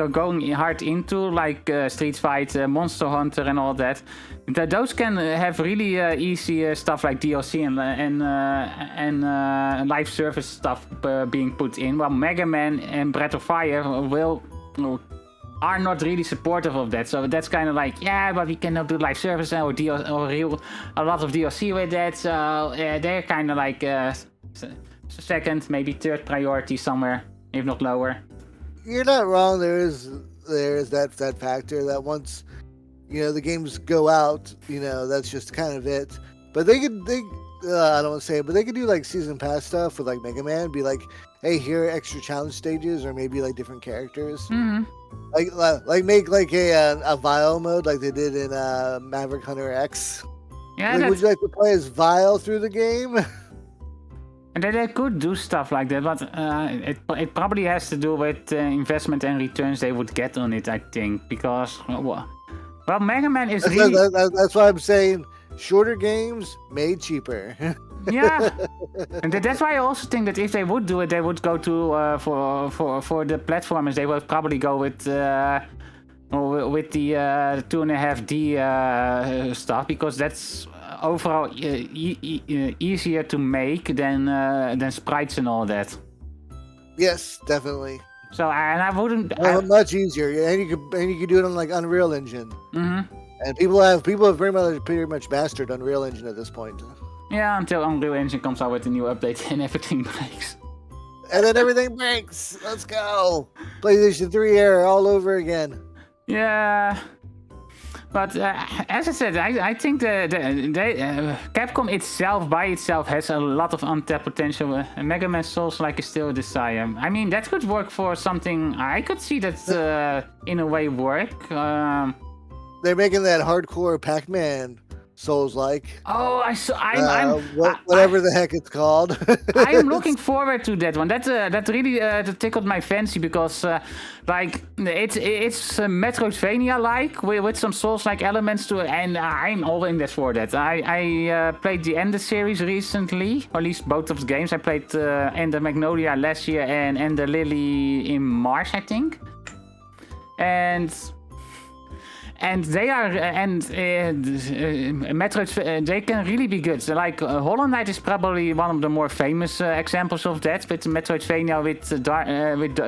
hard into, like Street Fighter, Monster Hunter, and all that. Those can have really easy stuff like DLC and live service stuff being put in. While Mega Man and Breath of Fire will are not really supportive of that. So that's kind of like, yeah, but we cannot do live service or a lot of DLC with that. So they're kind of like second, maybe third priority somewhere, if not lower. You're not wrong. There is that factor that once the games go out, that's just kind of it. But they I don't want to say it, but they could do like season pass stuff with like Mega Man. Be like, hey, here are extra challenge stages, or maybe like different characters. Mm-hmm. Like make like a Vile mode like they did in Maverick Hunter X. Yeah, like, would you like to play as Vile through the game? And they could do stuff like that, but it probably has to do with investment and returns they would get on it, I think, because well, Mega Man is that's why I'm saying shorter games made cheaper. Yeah, and that's why I also think that if they would do it, they would go to for the platformers. They would probably go with the 2.5D stuff, because that's overall easier to make than sprites and all that. Yes, definitely. So I wouldn't. Much easier, and you could do it on like Unreal Engine. Mm-hmm. And people have pretty much mastered Unreal Engine at this point. Yeah, until Unreal Engine comes out with a new update and everything breaks. And then everything breaks. Let's go. PlayStation 3 era all over again. Yeah. But as I said, I think Capcom itself, by itself, has a lot of untapped potential. Mega Man Souls-like is still a desire. I mean, that could work for something. I could see that in a way work. They're making that hardcore Pac-Man Souls-like. Oh, whatever the heck it's called. I am looking forward to that one. That really tickled my fancy, because it's Metroidvania-like with some Souls-like elements to it, and I'm all in there for that. I played the Ender series recently, or at least both of the games. I played Ender Magnolia last year and Ender Lily in March, I think. And they are, Metroid, they can really be good. So like Hollow Knight is probably one of the more famous examples of that, with Metroidvania with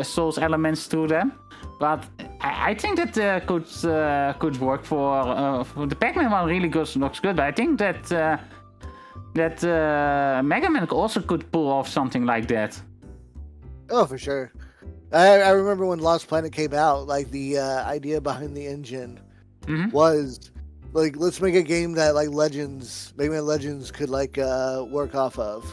Souls elements to them. But I think that could work for the Pac-Man one. Really looks good. But I think that Mega Man also could pull off something like that. Oh, for sure. I remember when Lost Planet came out, like the idea behind the engine. Mm-hmm. Was like, let's make a game that like Mega Man Legends could like work off of.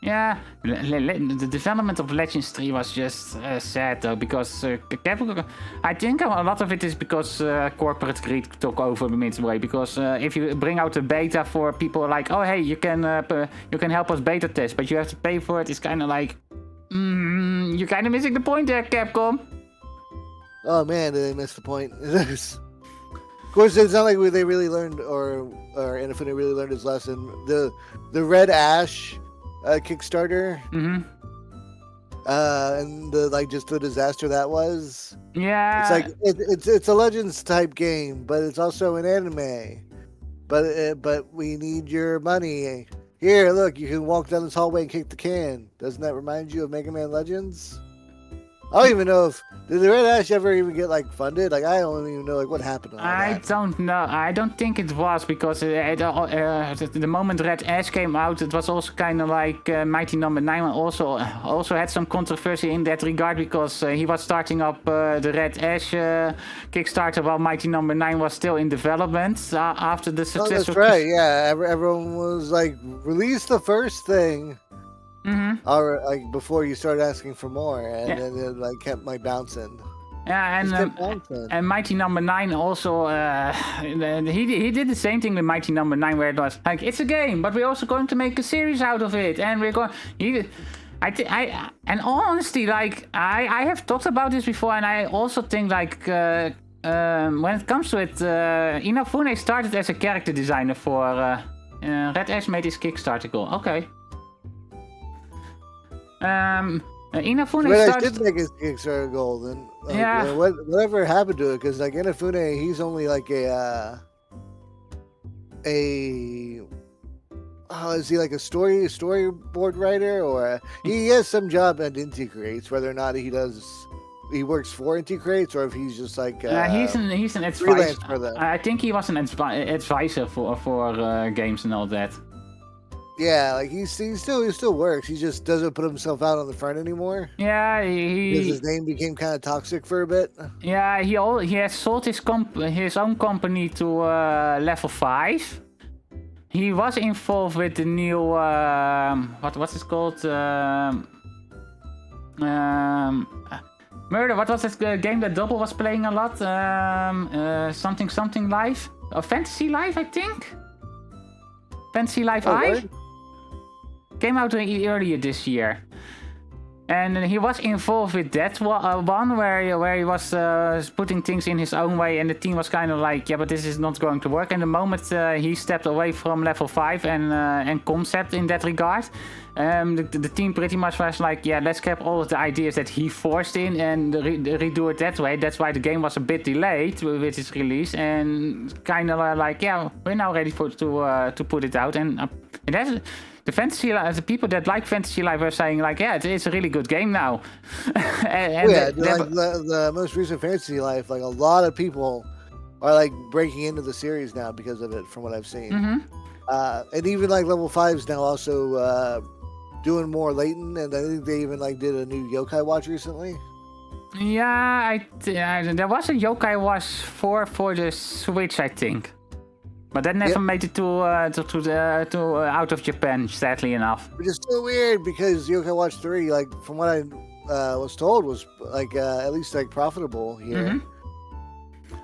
Yeah, the development of Legends 3 was just sad though, because Capcom, I think a lot of it is because corporate greed took over midway. Because if you bring out a beta for people like, oh hey, you can help us beta test, but you have to pay for it, it's kind of like, you're kind of missing the point there, Capcom. Oh man, did they miss the point? Of course, it's not like they really learned, or Infinite really learned his lesson. The Red Ash Kickstarter, mm-hmm. And just the disaster that was. Yeah, it's like it's a Legends type game, but it's also an anime. But we need your money. Here, look, you can walk down this hallway and kick the can. Doesn't that remind you of Mega Man Legends? I don't even know if did the Red Ash ever even get like funded. Like, I don't even know like what happened. Don't know. I don't think it was, because the moment Red Ash came out, it was also kind of like Mighty Number 9 also had some controversy in that regard, because he was starting up the Red Ash Kickstarter while Mighty Number 9 was still in development after the successful. Oh, that's right. Yeah, everyone was like, release the first thing. Mm-hmm. Or like before you start asking for more, and then it like kept like bouncing. Yeah, and Mighty Number 9 also he did the same thing with Mighty Number 9, where it was like, it's a game, but we're also going to make a series out of it, and we're going. And all honesty, like I have talked about this before, and I also think like when it comes to it, Inafune started as a character designer for Red Ash made his Kickstarter goal. Okay. Inafune started... did make his Kickstarter goal, and whatever happened to it? Because like Inafune, he's only like is he like a storyboard writer, or he has some job at Inti Creates, whether or not he does he works for Anti-Crates or if he's just like he's an advisor. freelance for them. I think he was an advisor for games and all that. Yeah, like he still works. He just doesn't put himself out on the front anymore. Yeah, Because his name became kind of toxic for a bit. Yeah, he has sold his own company to Level 5. He was involved with the new what's it called? Murder. What was that game that Double was playing a lot? Something Life? Fantasy Life, I think. Fantasy Life I. Really? Came out earlier this year. And he was involved with that one where he was putting things in his own way, and the team was kind of like, yeah, but this is not going to work. And the moment he stepped away from Level 5 and Concept in that regard, the team pretty much was like, yeah, let's scrap all of the ideas that he forced in and redo it that way. That's why the game was a bit delayed with its release, and kind of like, yeah, we're now ready to put it out. And it has. The people that like Fantasy Life were saying like, yeah, it's a really good game now. The most recent Fantasy Life, like a lot of people are like breaking into the series now because of it, from what I've seen. Mm-hmm. And even like Level 5's now also doing more latent, and I think they even like did a new Yokai Watch recently. Yeah, there was a Yokai Watch 4 for the Switch, I think. But that never made it to out of Japan, sadly enough. Which is so weird because Yokai Watch 3, like from what I was told, was like at least like profitable here. Mm-hmm.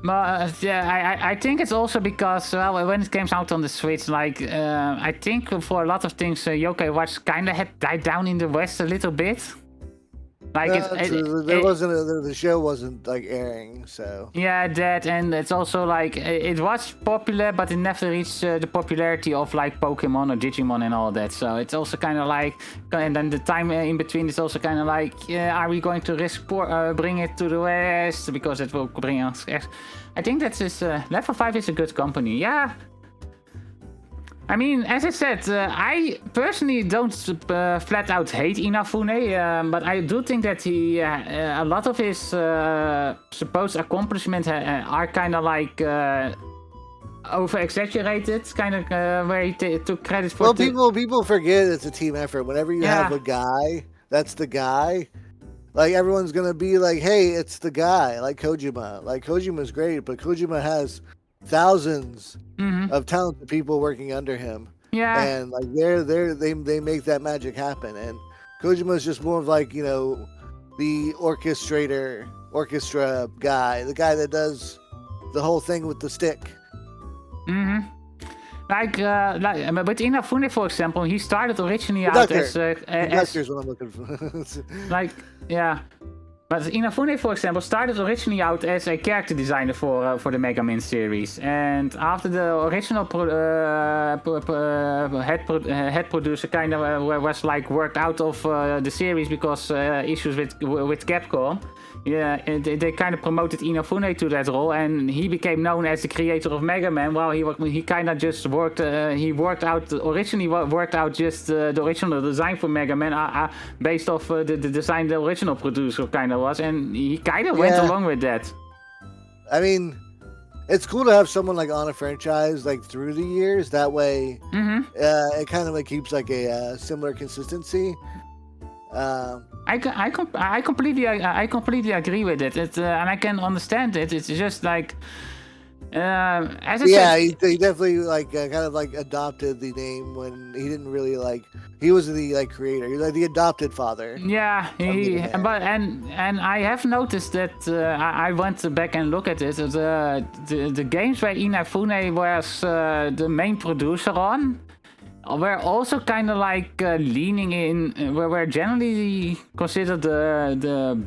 But I think it's also because when it came out on the Switch, like I think for a lot of things, Yokai Watch kind of had died down in the West a little bit. Like the show wasn't like airing, so yeah, that, and it's also like it was popular, but it never reached the popularity of like Pokemon or Digimon and all that. So it's also kind of like, and then the time in between is also kind of like, are we going to risk bring it to the West because it will bring us? I think that's Level 5 is a good company, yeah. I mean, as I said, I personally don't flat out hate Inafune, but I do think that a lot of his supposed accomplishments are kind of like over-exaggerated, kind of where he took credit for. Well, people forget it's a team effort. Whenever you have a guy, that's the guy. Like everyone's gonna be like, "Hey, it's the guy." Like Kojima. Like Kojima's great, but Kojima has thousands of talented people working under him. Yeah. And like they make that magic happen. And Kojima's just more of like, you know, the orchestra guy, the guy that does the whole thing with the stick. Mm-hmm. Like with Inafune, for example, he started originally out as Conductor's what I'm looking for. like, yeah. But Inafune, for example, started originally out as a character designer for the Mega Man series, and after the original head producer kind of was like worked out of the series because issues with Capcom, yeah, and they kind of promoted Inafune to that role, and he became known as the creator of Mega Man. While he kind of just originally worked out just the original design for Mega Man based off the design the original producer kind of was, and he kind of went along with that. I mean, it's cool to have someone like on a franchise like through the years. That way, it kind of like keeps like a similar consistency. I completely agree with it. And I can understand it. It's just like, as I said, he definitely like kind of like adopted the name when he didn't really like. He was the like creator. He was like the adopted father. Yeah, and I have noticed that I went back and look at it. The games where Inafune was the main producer on were also kind of like leaning in, were generally considered the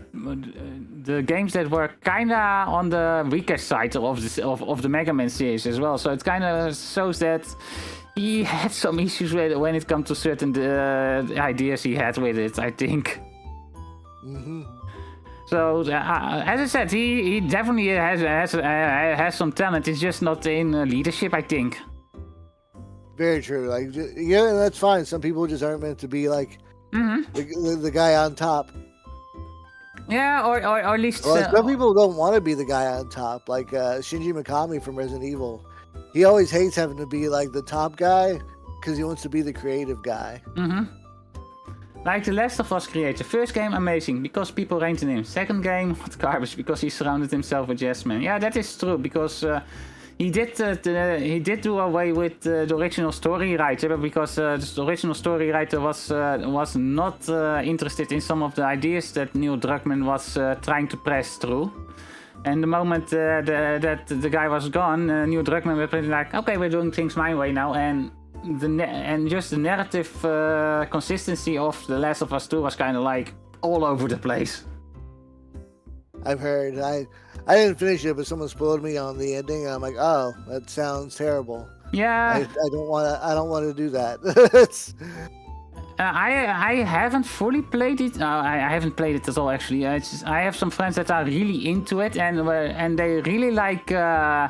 games that were kind of on the weaker side of the Mega Man series as well. So it kind of shows that he had some issues with when it comes to certain ideas he had with it, I think. So as I said, he definitely has some talent. It's just not in leadership, I think. Very true. Like, yeah, that's fine. Some people just aren't meant to be like the guy on top. Yeah, or at least... Well, some people don't want to be the guy on top, like Shinji Mikami from Resident Evil. He always hates having to be like the top guy because he wants to be the creative guy. Mm-hmm. Like The Last of Us creator. First game, amazing, because people rated him. Second game, what garbage, because he surrounded himself with yes men. Yeah, that is true, because he did do away with the original story writer, because the original story writer was not interested in some of the ideas that Neil Druckmann was trying to press through. And the moment that the guy was gone, Neil Druckmann was pretty like, okay, we're doing things my way now, and just the narrative consistency of The Last of Us 2 was kind of like all over the place. I've heard. I didn't finish it, but someone spoiled me on the ending, and I'm like, oh, that sounds terrible. Yeah. I don't want to do that. It's... I haven't fully played it. I haven't played it at all, actually. I have some friends that are really into it, and they really like The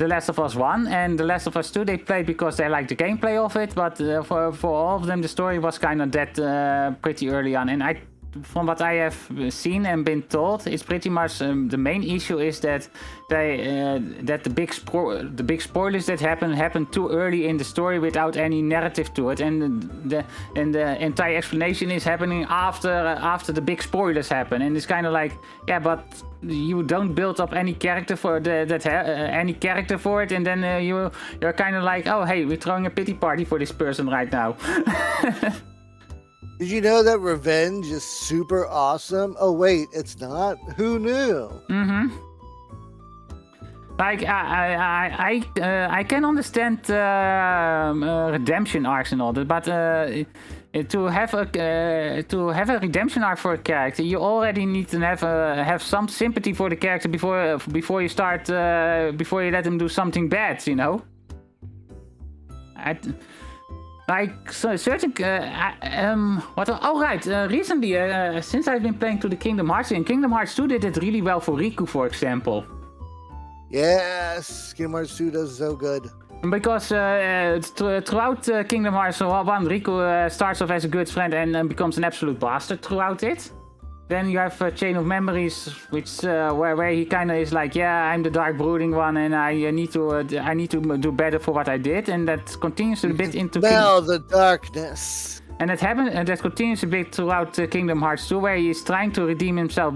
Last of Us 1 and The Last of Us 2. They played because they like the gameplay of it, but for all of them, the story was kind of dead pretty early on. And from what I have seen and been told, it's pretty much the main issue is that the big spoilers that happen too early in the story without any narrative to it, and the entire explanation is happening after the big spoilers happen, and it's kind of like, yeah, but you don't build up any character for any character for it, and then you're kind of like, oh hey, we're throwing a pity party for this person right now. Did you know that revenge is super awesome? Oh wait, it's not? Who knew? Mm-hmm. Like I can understand redemption arcs and all that, but to have a redemption arc for a character, you already need to have some sympathy for the character before you start before you let him do something bad, you know. Like certain, recently, since I've been playing to the Kingdom Hearts, and Kingdom Hearts 2 did it really well for Riku, for example. Yes, Kingdom Hearts 2 does so good. Because throughout Kingdom Hearts 1, Riku starts off as a good friend and becomes an absolute bastard throughout it. Then you have Chain of Memories, which where he kind of is like, yeah, I'm the dark brooding one, and I need to do better for what I did, and that continues a bit into the darkness. And that continues a bit throughout Kingdom Hearts 2, where he is trying to redeem himself.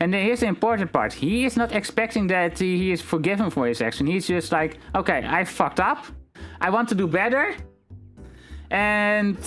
And here's the important part: he is not expecting that he is forgiven for his action. He's just like, okay, I fucked up, I want to do better, and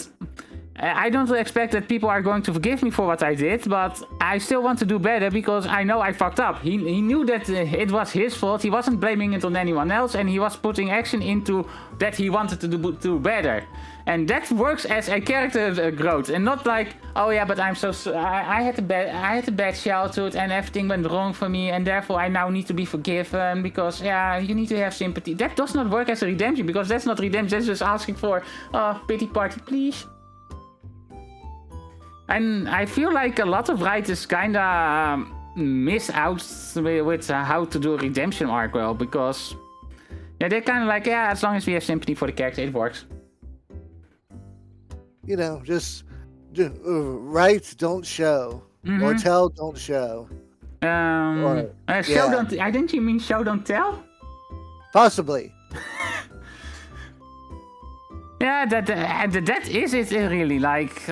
I don't expect that people are going to forgive me for what I did, but I still want to do better because I know I fucked up. He knew that it was his fault. He wasn't blaming it on anyone else, and he was putting action into that he wanted to do better. And that works as a character growth, and not like, oh yeah, but I'm so I had a bad childhood and everything went wrong for me, and therefore I now need to be forgiven because, yeah, you need to have sympathy. That does not work as a redemption, because that's not redemption. That's just asking for, oh, pity party, please. And I feel like a lot of writers kinda miss out with how to do a redemption arc well, because yeah, they're kind of like, yeah, as long as we have sympathy for the character, it works. You know, just write, don't show, or tell, don't show. Show don't. I didn't you mean show don't tell? Possibly. Yeah, that is it really. Like,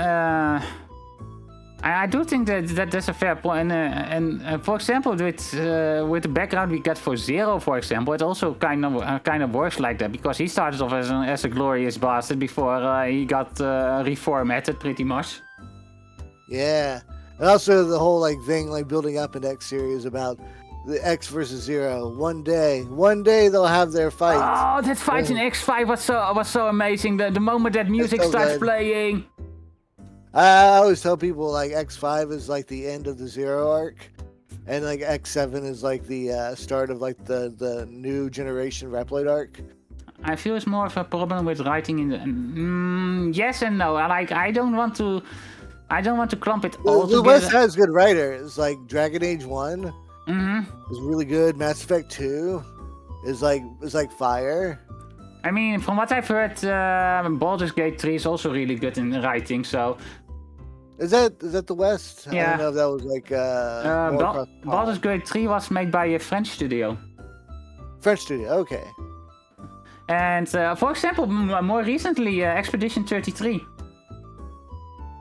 I do think that that's a fair point. And for example, with the background we got for Zero, for example, it also kind of works like that, because he started off as a glorious bastard before he got reformatted pretty much. Yeah, and also the whole like thing like building up in X series about the X versus Zero. One day they'll have their fight. Oh, that fight in X5 was so amazing. The moment that music starts playing. I always tell people like X5 is like the end of the Zero arc, and like X7 is like the start of like the new generation Reploid arc. I feel it's more of a problem with writing in the yes and no. Like I don't want to clump it all together. The West has good writers. Like Dragon Age 1 is really good. Mass Effect 2 is like fire. I mean, from what I've heard, Baldur's Gate 3 is also really good in writing, so Is that the West? I Yeah. don't know if that was like more across the pond. Baldur's Gate 3 was made by a French studio. French studio. Okay. And for example, more recently, Expedition 33.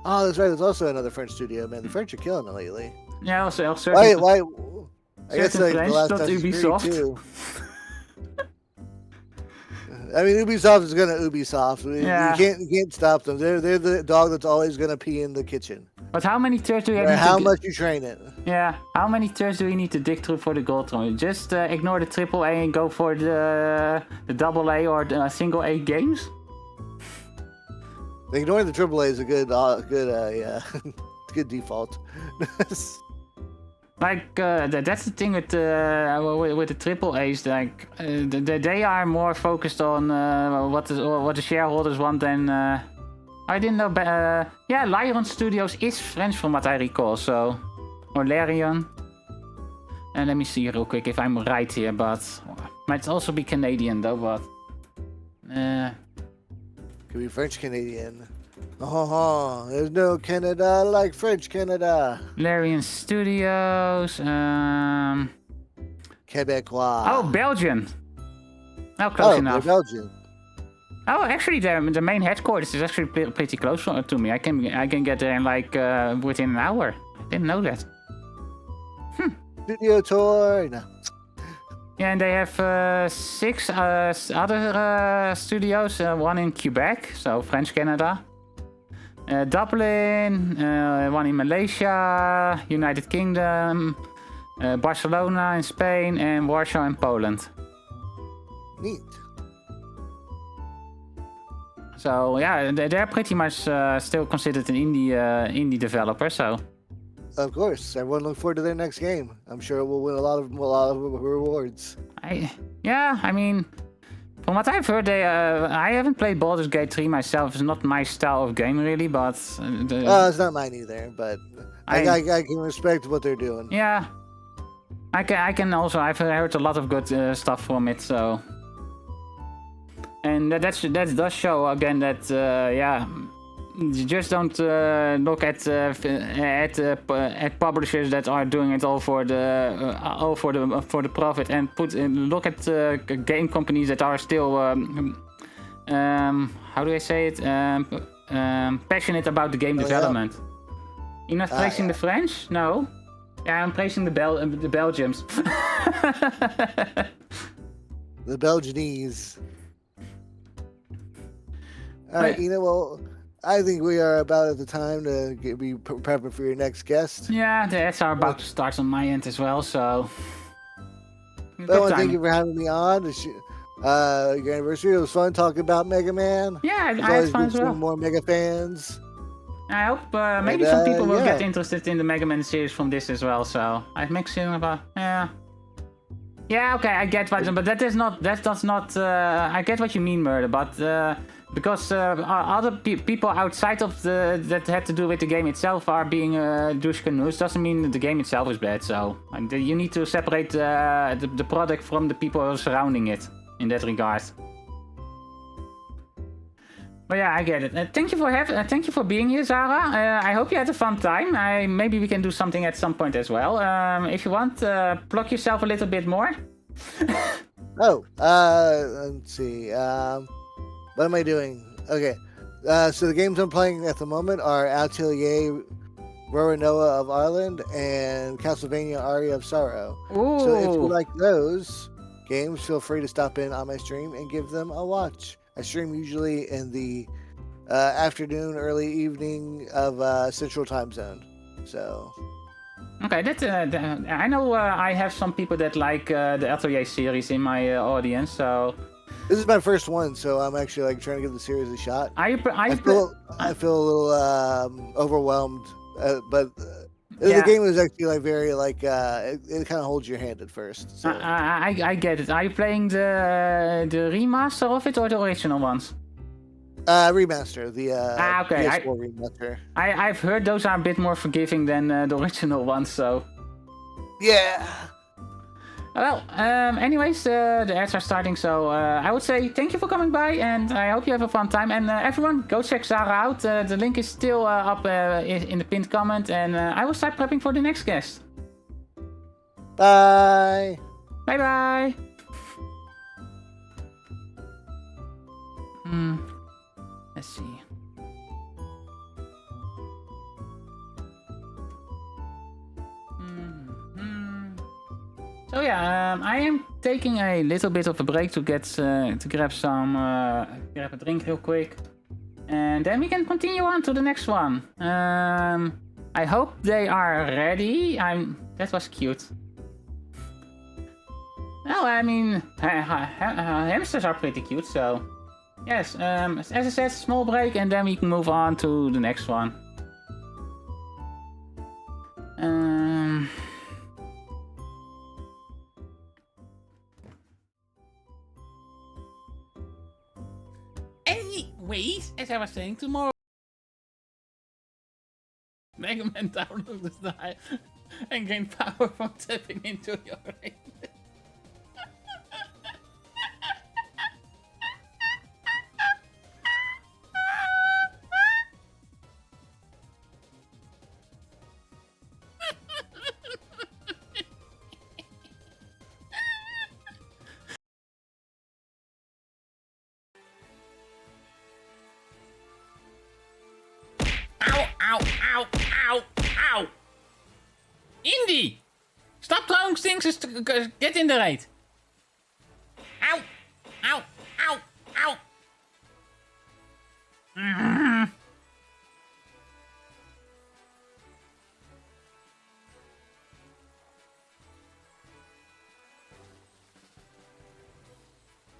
Oh, that's right. There's also another French studio. Man, the French are killing it lately. Yeah, also Why? I guess certain like French, the last not Assassin's Creed Ubisoft. too. I mean, Ubisoft is gonna Ubisoft. Yeah. You can't stop them. They're the dog that's always gonna pee in the kitchen. But how many turds do you No have? matter how much you train it. Yeah, how many turds do we need to dig through for the gold throne? Just ignore the AAA and go for the AA or the single A games? Ignoring the AAA is a good yeah, good default. Like that's the thing with the AAAs. Like they are more focused on what the shareholders want than. I didn't know. Yeah, Larian Studios is French from what I recall. So, or Larian. And let me see real quick if I'm right here, but might also be Canadian though. But Could be French Canadian. Oh, there's no Canada like French Canada. Larian Studios. Quebecois. Oh, Belgian. Oh, close enough. They're Belgian. Oh, actually, the main headquarters is actually pretty close to me. I can get there in like within an hour. I didn't know that. Studio tour. No. Yeah, and they have 6 other studios. One in Quebec, so French Canada. Dublin, one in Malaysia, United Kingdom, Barcelona in Spain, and Warsaw in Poland. Neat. So yeah, they're pretty much still considered an indie developer. So Of course, everyone look forward to their next game. I'm sure it will win a lot of rewards. I mean, from what I've heard, I haven't played Baldur's Gate 3 myself. It's not my style of game really, but It's not mine either, but I can respect what they're doing. Yeah, I can also. I've heard a lot of good stuff from it. So, and that does show again that yeah, you just don't look at publishers that are doing it all for the profit, and look at game companies that are still how do I say it, passionate about the game development. Yeah. You're not praising the French? No. Yeah, I'm praising the Belgians. The Belgianese. All right, well, I think we are about at the time to be prepping for your next guest. Yeah, the ads are about to start on my end as well, so. Well, thank you for having me on. Your anniversary, it was fun talking about Mega Man. Yeah, I had fun as well. More Mega fans. I hope maybe some people will get interested in the Mega Man series from this as well. So I've mixed in about okay, I get what, but that does not. I get what you mean, Murder, but because other people outside of that had to do with the game itself are being douche-canoes, doesn't mean that the game itself is bad. So you need to separate the product from the people surrounding it in that regard. But yeah, I get it. Thank you for being here, Zara. I hope you had a fun time. Maybe we can do something at some point as well. If you want, plug yourself a little bit more. Let's see. What am I doing? Okay. So the games I'm playing at the moment are Atelier Roanoa of Ireland and Castlevania Aria of Sorrow. Ooh. So if you like those games, feel free to stop in on my stream and give them a watch. I stream usually in the afternoon, early evening of Central Time Zone. So. Okay, I know I have some people that like the Atelier series in my audience, so. This is my first one, so I'm actually trying to give the series a shot. I feel a little overwhelmed, but the game is actually very it kind of holds your hand at first. So. I get it. Are you playing the remaster of it or the original ones? Remaster, the okay. PS4 remaster. I've heard those are a bit more forgiving than the original ones, so. Yeah. Well, anyways, the ads are starting, so I would say thank you for coming by, and I hope you have a fun time. And everyone, go check Zara out. The link is still up in the pinned comment, and I will start prepping for the next guest. Bye. Bye bye. Let's see. So yeah, I am taking a little bit of a break to get to grab a drink real quick, and then we can continue on to the next one. I hope they are ready. That was cute. Well, I mean, hamsters are pretty cute, so yes. As I said, small break, and then we can move on to the next one. Anyways, as I was saying, tomorrow Mega Man download the style and gain power from tapping into your ring. Ow, ow, ow, ow! Indy! Stop throwing things, get in the raid! Ow! Ow! Ow! Ow!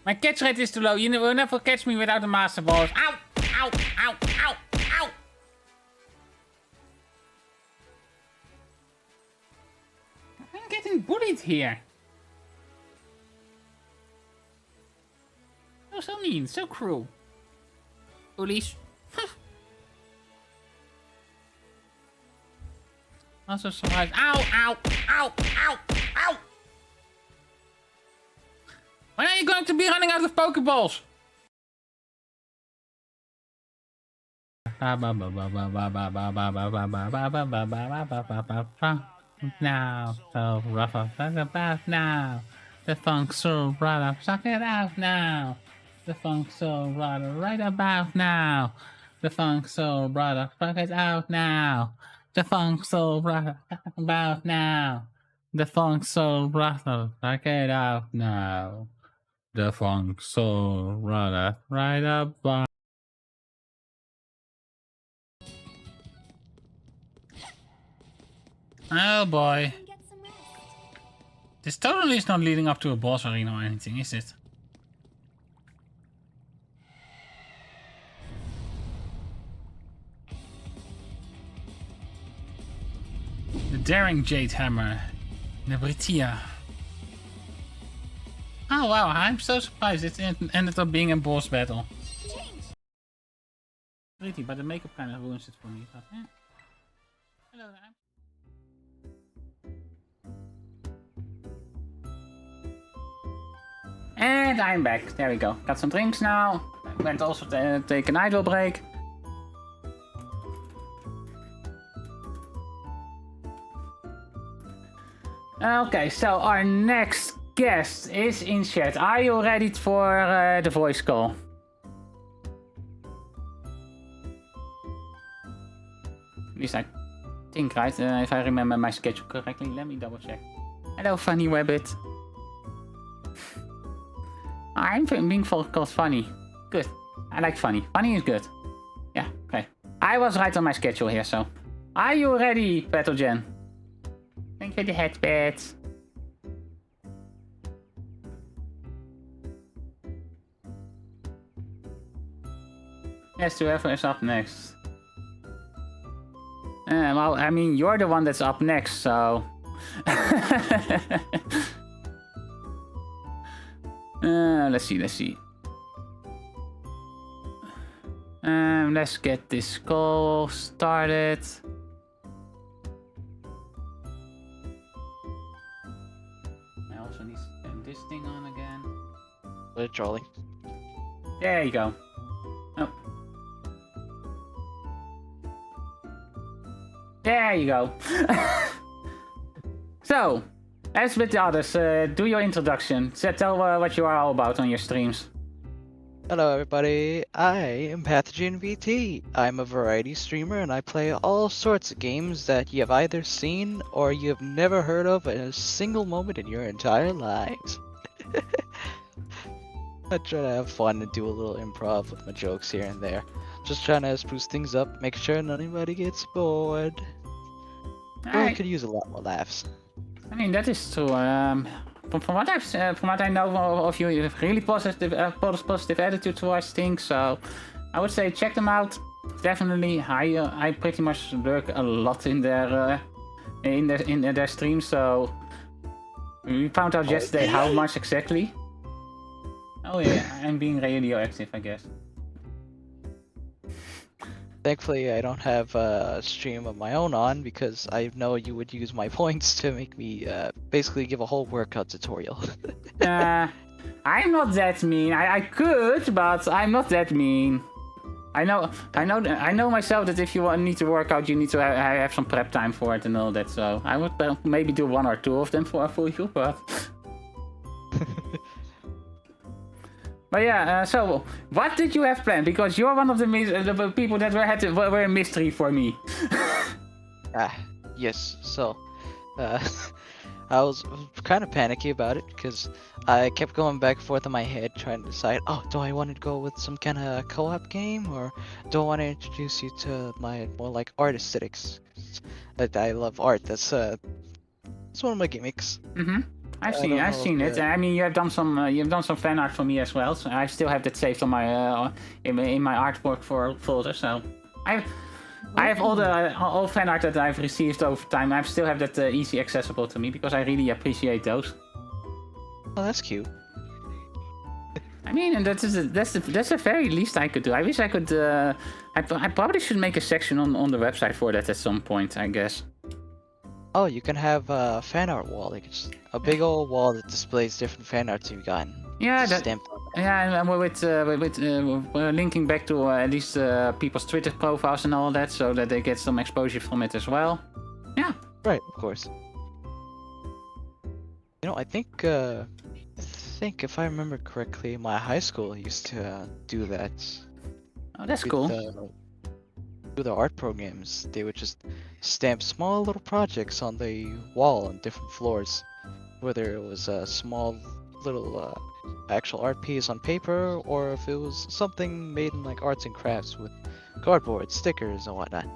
My catch rate is too low. You will never catch me without the master balls. Ow! Ow! Ow! Ow! Ow! I'm getting bullied here. Oh, so mean, so cruel. Bullies. Also surprised. Ow! Ow! Ow! Ow! Ow! When are you going to be running out of Pokeballs? Now, so rough about now. The funk so right, suck it out now. The funk so right about now. The funk so right, suck it out now. The funk so right about now. The funk so right, suck it out now. The funk so right about. Oh boy. This totally is not leading up to a boss arena or anything, is it? The Daring Jade Hammer. Nebritia. Oh wow, I'm so surprised it ended up being a boss battle. Pretty, but the makeup kind of ruins it for me. But, eh. Hello there. And I'm back. There we go. Got some drinks now. I went also to take an idle break. Okay, so our next guest is in chat. Are you ready for the voice call? At least I think, right? If I remember my schedule correctly. Let me double check. Hello, Funny Wabbit. I'm being called funny. Good. I like funny. Funny is good. Yeah, okay. I was right on my schedule here, so. Are you ready, Pathogen? Thank you for the headbeds. Yes, whoever is up next. Well, I mean, you're the one that's up next, so. Let's see. Let's get this call started. I also need trolling. There you go. Oh. There you go. So, as with the others, do your introduction. Tell what you are all about on your streams. Hello everybody, I am PathogenVT. I'm a variety streamer and I play all sorts of games that you have either seen or you have never heard of in a single moment in your entire lives. I try to have fun and do a little improv with my jokes here and there. Just trying to spruce things up, make sure anybody gets bored. I could use a lot more laughs. I mean, that is true. From what I know of you, you have really positive attitude towards things. So I would say check them out. Definitely, I pretty much lurk a lot in their streams. So we found out yesterday how much exactly. Oh yeah, I'm being radioactive, I guess. Thankfully, I don't have a stream of my own on because I know you would use my points to make me basically give a whole workout tutorial. I'm not that mean. I could, but I'm not that mean. I know myself that if you need to work out, you need to have some prep time for it and all that. So I would maybe do 1 or 2 of them for you, but. But yeah, so what did you have planned? Because you're one of the people that were a mystery for me. Yes. So, I was kind of panicky about it because I kept going back and forth in my head trying to decide, do I want to go with some kind of co-op game or do I want to introduce you to my more like art aesthetics? I love art. That's one of my gimmicks. Mm-hmm. I've seen it. I mean, you've done some fan art for me as well. So I still have that saved on my in my artwork folder. So I have all fan art that I've received over time. I still have that easy accessible to me because I really appreciate those. Oh, that's cute. I mean, and that's the very least I could do. I wish I could. I probably should make a section on the website for that at some point, I guess. Oh, you can have a fan art wall. Like it's a big old wall that displays different fan arts you've gotten. Yeah, stamped on that. Yeah, and we're linking back to at least people's Twitter profiles and all that, so that they get some exposure from it as well. Yeah. Right, of course. You know, I think if I remember correctly, my high school used to do that. Oh, that's cool. Do the art programs, they would just stamp small little projects on the wall on different floors, whether it was a small little actual art piece on paper or if it was something made in like arts and crafts with cardboard, stickers and whatnot.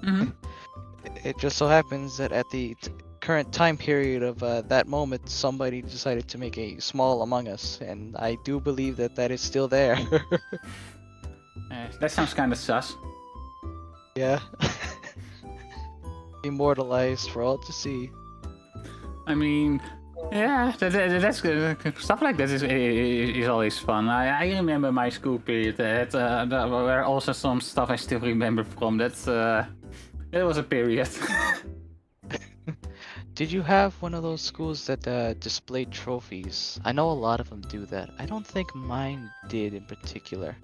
Mm-hmm. It just so happens that at the current time period of that moment, somebody decided to make a small Among Us, and I do believe that is still there. That sounds kind of sus. Yeah. Immortalized for all to see. I mean, yeah, that's good. Stuff like that is always fun. I remember my school period. There were also some stuff I still remember from. It was a period. Did you have one of those schools that displayed trophies? I know a lot of them do that. I don't think mine did in particular.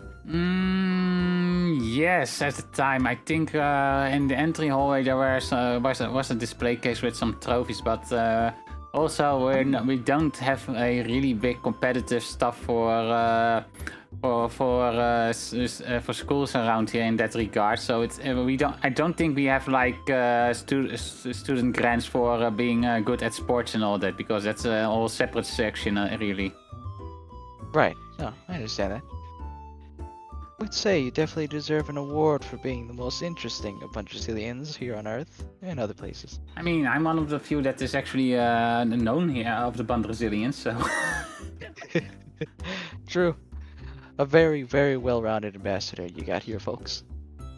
Yes, at the time. I think in the entry hallway there was a display case with some trophies, but also we don't have a really big competitive stuff for schools around here in that regard. So I don't think we have like student grants for being good at sports and all that, because that's a whole separate section really. Right. No, I understand that. I would say you definitely deserve an award for being the most interesting of Brazilians here on Earth and other places. I mean, I'm one of the few that is actually known here of the Brazilians, so. True. A very, very well-rounded ambassador you got here, folks.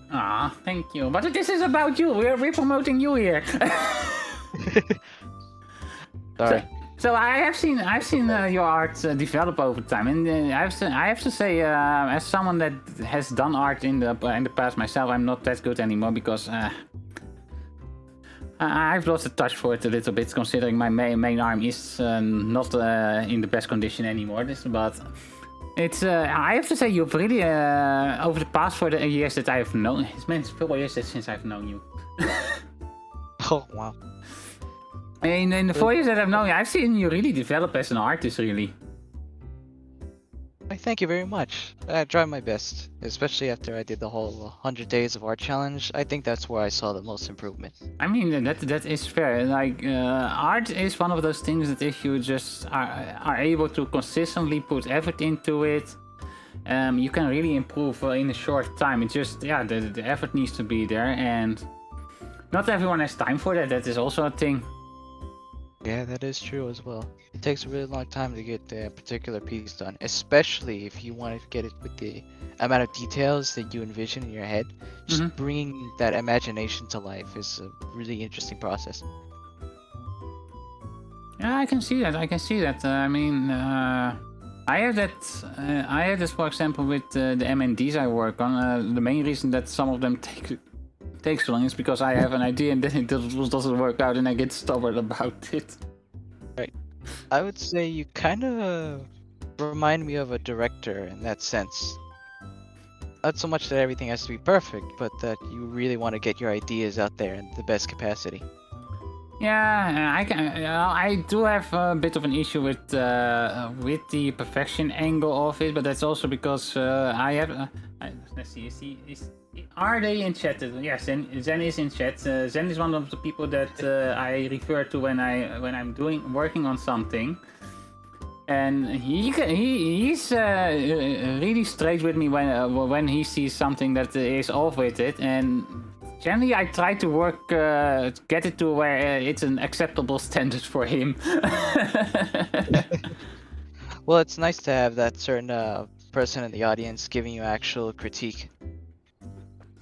Ah, thank you. But this is about you. We're promoting you here. Sorry. So I've seen your art develop over time, and I have to say, as someone that has done art in the past myself, I'm not that good anymore because I've lost the touch for it a little bit, considering my main arm is not in the best condition anymore. But it's I have to say, you've really over the past 4 years that I have known. It's been 4 years since I've known you. Oh wow. In the 4 years that I've known you, I've seen you really develop as an artist, really. Thank you very much. I tried my best, especially after I did the whole 100 days of art challenge. I think that's where I saw the most improvement. I mean, that is fair. Like, art is one of those things that if you just are able to consistently put effort into it, you can really improve in a short time. It's just, yeah, the effort needs to be there, and not everyone has time for that. That is also a thing. Yeah, that is true as well. It takes a really long time to get a particular piece done, especially if you want to get it with the amount of details that you envision in your head. Just bringing that imagination to life is a really interesting process. Yeah, I can see that. I mean, I have that. I have this, for example, with the MNDs I work on. The main reason that some of them takes so long is because I have an idea and then it doesn't work out and I get stubborn about it. Right. I would say you kind of remind me of a director in that sense. Not so much that everything has to be perfect, but that you really want to get your ideas out there in the best capacity. Yeah, I do have a bit of an issue with the perfection angle of it, but that's also because I have. Let's see, are they in chat? Yes, Zen is in chat. Zen is one of the people that I refer to when I'm working on something, and he's really straight with me when he sees something that is off with it, and generally I try to get it to where it's an acceptable standard for him. Well, it's nice to have that certain person in the audience giving you actual critique.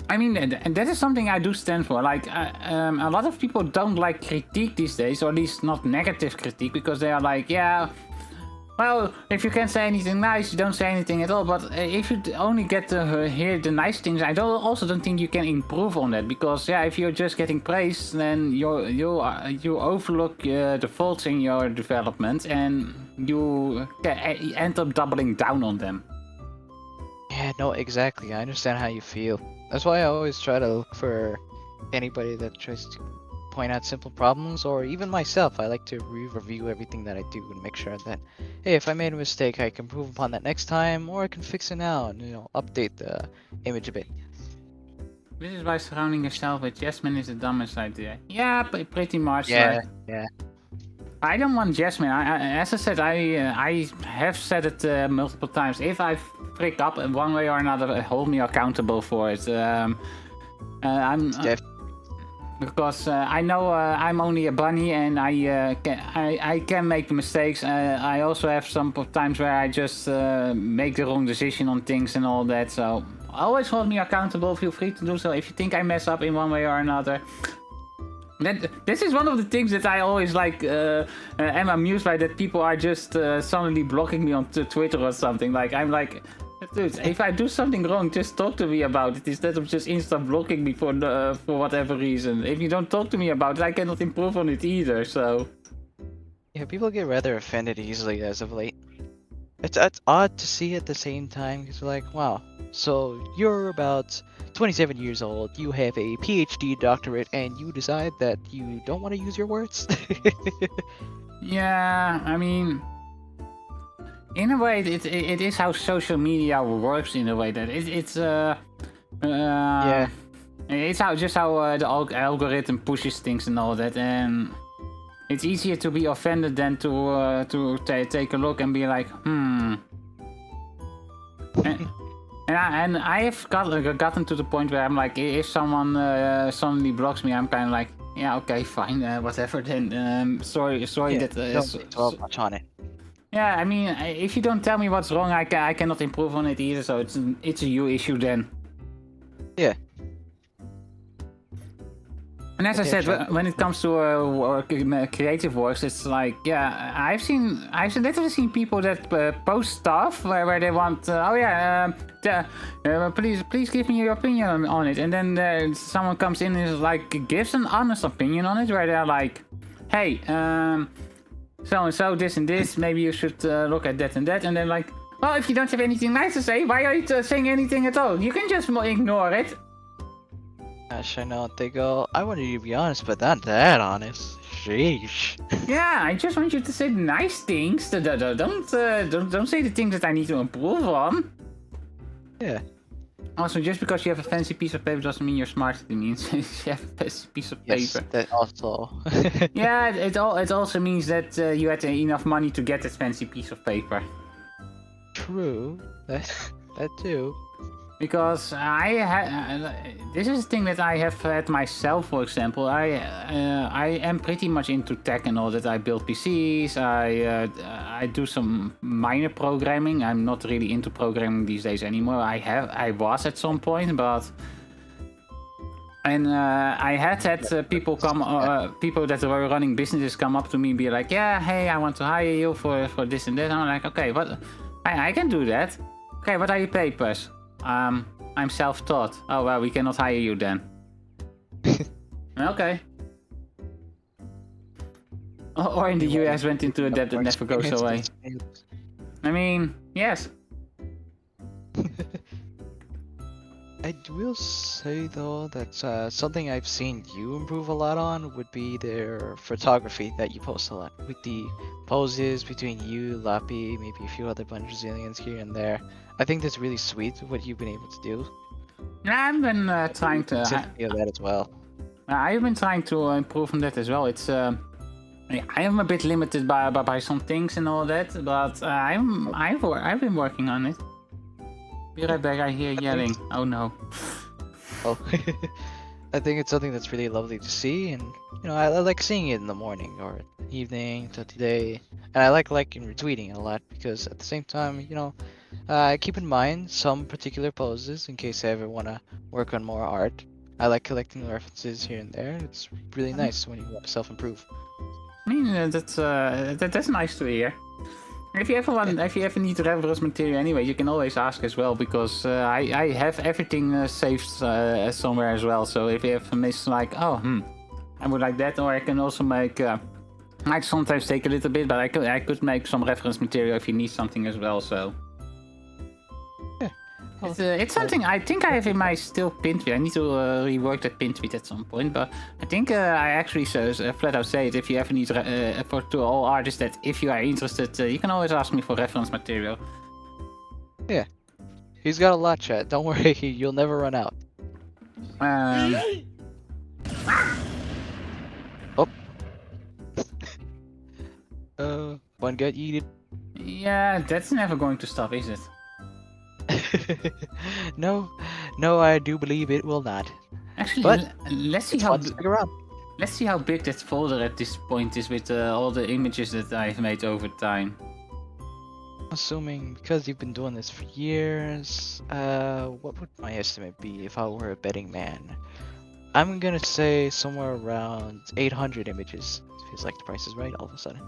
I mean, and that is something I do stand for. Like, a lot of people don't like critique these days, or at least not negative critique, because they are like, yeah, well, if you can't say anything nice, you don't say anything at all. But if you only get to hear the nice things, I also don't think you can improve on that. Because, yeah, if you're just getting praise, then you overlook the faults in your development, and you end up doubling down on them. Yeah, no, exactly. I understand how you feel. That's why I always try to look for anybody that tries to point out simple problems, or even myself. I like to review everything that I do and make sure that, hey, if I made a mistake, I can improve upon that next time, or I can fix it now and, update the image a bit. This is why surrounding yourself with Jasmine is the dumbest idea. Yeah, pretty much. Yeah, like, yeah. I don't want Jasmine. As I said, I have said it multiple times. If I frick up in one way or another, hold me accountable for it. Because I know I'm only a bunny and I can make mistakes. I also have some times where I just make the wrong decision on things and all that. So always hold me accountable. Feel free to do so if you think I mess up in one way or another. This is one of the things that I always am amused by, that people are just suddenly blocking me on Twitter or something. Like, I'm like, dude, if I do something wrong, just talk to me about it instead of just instant blocking me for whatever reason. If you don't talk to me about it, I cannot improve on it either, so. Yeah, people get rather offended easily as of late. It's odd to see at the same time, because we're like, wow, so you're about 27 years old, you have a PhD doctorate, and you decide that you don't want to use your words? Yeah, I mean, in a way, it is how social media works. In a way that yeah, it's how the algorithm pushes things and all that, and it's easier to be offended than to take a look and be like, And I have gotten to the point where I'm like, if someone suddenly blocks me, I'm kind of like, yeah, okay, fine, whatever. Then sorry yeah, that. don't dwell much on it. Yeah, I mean, if you don't tell me what's wrong, I cannot improve on it either. So it's a you issue then. Yeah. And as I said, when it comes to creative works, it's like, yeah, I've literally seen people that post stuff where they want, please give me your opinion on it, and then someone comes in and is like gives an honest opinion on it, where they're like, hey, so and so, this and this, maybe you should look at that and that, and then like, well, if you don't have anything nice to say, why are you saying anything at all? You can just ignore it. Gosh, I know. They go, I wanted you to be honest, but not that honest. Sheesh. Yeah, I just want you to say nice things. Don't say the things that I need to improve on. Yeah. Also, just because you have a fancy piece of paper doesn't mean you're smarter than me. You have a fancy piece of Yes, paper. that also. Yeah, it also means that you had enough money to get that fancy piece of paper. True. That too. Because this is a thing that I have had myself, for example. I am pretty much into tech and all that. I build PCs, I do some minor programming. I'm not really into programming these days anymore. I was at some point, but... And I had people people that were running businesses come up to me and be like, yeah, hey, I want to hire you for this and that. And I'm like, okay, what? I can do that. Okay, what are your papers? I'm self-taught. Oh, well, we cannot hire you then. Okay. Or in the US went into a debt that never goes away. I mean, yes. I will say though that something I've seen you improve a lot on would be their photography that you post a lot. With the poses between you, Lappy, maybe a few other Brazilians here and there. I think that's really sweet what you've been able to do. I've been trying to... that as well. I've been trying to improve on that as well. It's I am a bit limited by some things and all that, but I've been working on it. Be right back, I hear yelling. Oh no. Oh. I think it's something that's really lovely to see, and you know, I like seeing it in the morning or evening to today, and I like liking retweeting it a lot because at the same time, you know, I keep in mind some particular poses in case I ever want to work on more art. I like collecting references here and there. It's really nice when you want to self-improve. I mean, that's nice to hear. If you ever need reference material anyway, you can always ask as well, because I have everything saved somewhere as well. So if you ever miss like, I would like that, or I can also make. Might sometimes take a little bit, but I could make some reference material if you need something as well. So. Yeah. It's something I think I have in my still pinned tweet. I need to rework that pinned tweet at some point, but I think I actually flat out say it. If you ever need to all artists that if you are interested, you can always ask me for reference material. Yeah, he's got a lot, chat. Don't worry, you'll never run out. One got yeeted. Yeah, that's never going to stop, is it? No, I do believe it will not. Actually, but let's see how big that folder at this point is with all the images that I've made over time. Assuming because you've been doing this for years, what would my estimate be if I were a betting man? I'm gonna say somewhere around 800 images. Feels like the price is right all of a sudden.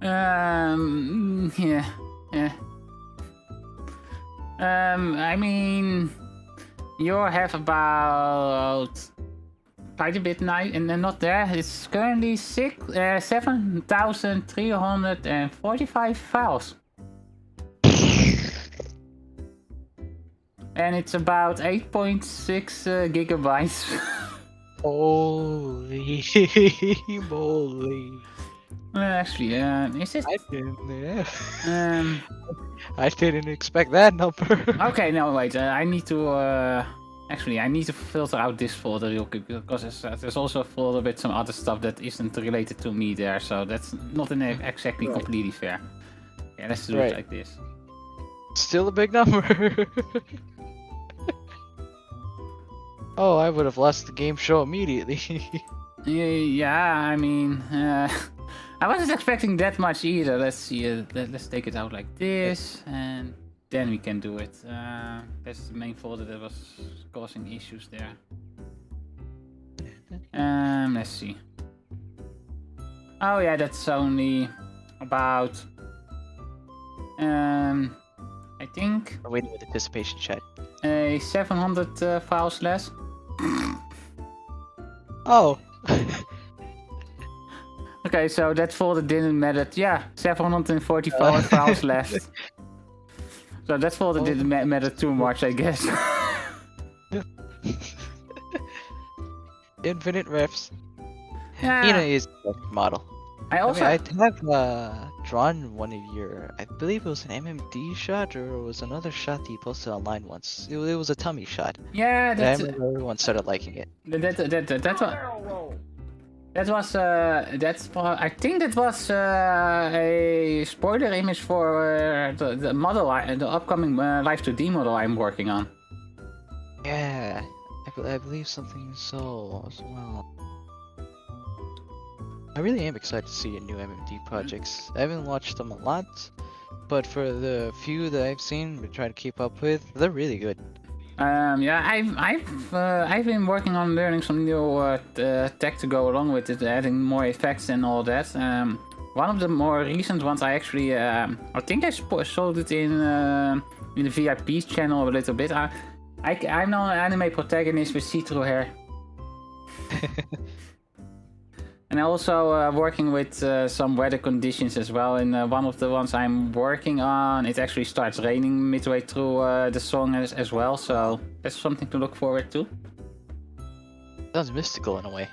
Yeah. I mean, you have about quite a bit now, and then not there. It's currently 7,345 files. And it's about 8.6 gigabytes. Holy moly. Actually, is it? I didn't expect that number. Okay, no, wait. I need to. Actually, I need to filter out this folder real quick because there's also a folder with some other stuff that isn't related to me there, so that's not exactly completely fair. Yeah, let's do it like this. Still a big number. Oh, I would have lost the game show immediately. Yeah, I mean, I wasn't expecting that much either. Let's see. Let's take it out like this, and then we can do it. That's the main folder that was causing issues there. Let's see. Oh yeah, that's only about I think We're waiting with anticipation, chat. 700 files less. Oh. Okay, so that folder didn't matter. Yeah, 744 files left. So that folder didn't matter too much, I guess. Infinite refs. Yeah. Ina is the model. I also I have drawn one of your, I believe it was an MMD shot or it was another shot that you posted online once. It was a tummy shot. yeah, And I that's remember everyone started liking it. I think that was a spoiler image for the model, the upcoming Live 2D model I'm working on. Yeah, I believe something so as well. I really am excited to see your new MMD projects. I haven't watched them a lot, but for the few that I've seen, been trying to keep up with, they're really good. Yeah, I've been working on learning some new tech to go along with it, adding more effects and all that. One of the more recent ones, I actually, I think I showed it in the VIP's channel a little bit. I'm now an anime protagonist with see-through hair. And also working with some weather conditions as well. In one of the ones I'm working on, it actually starts raining midway through the song as well. So that's something to look forward to. Sounds mystical in a way.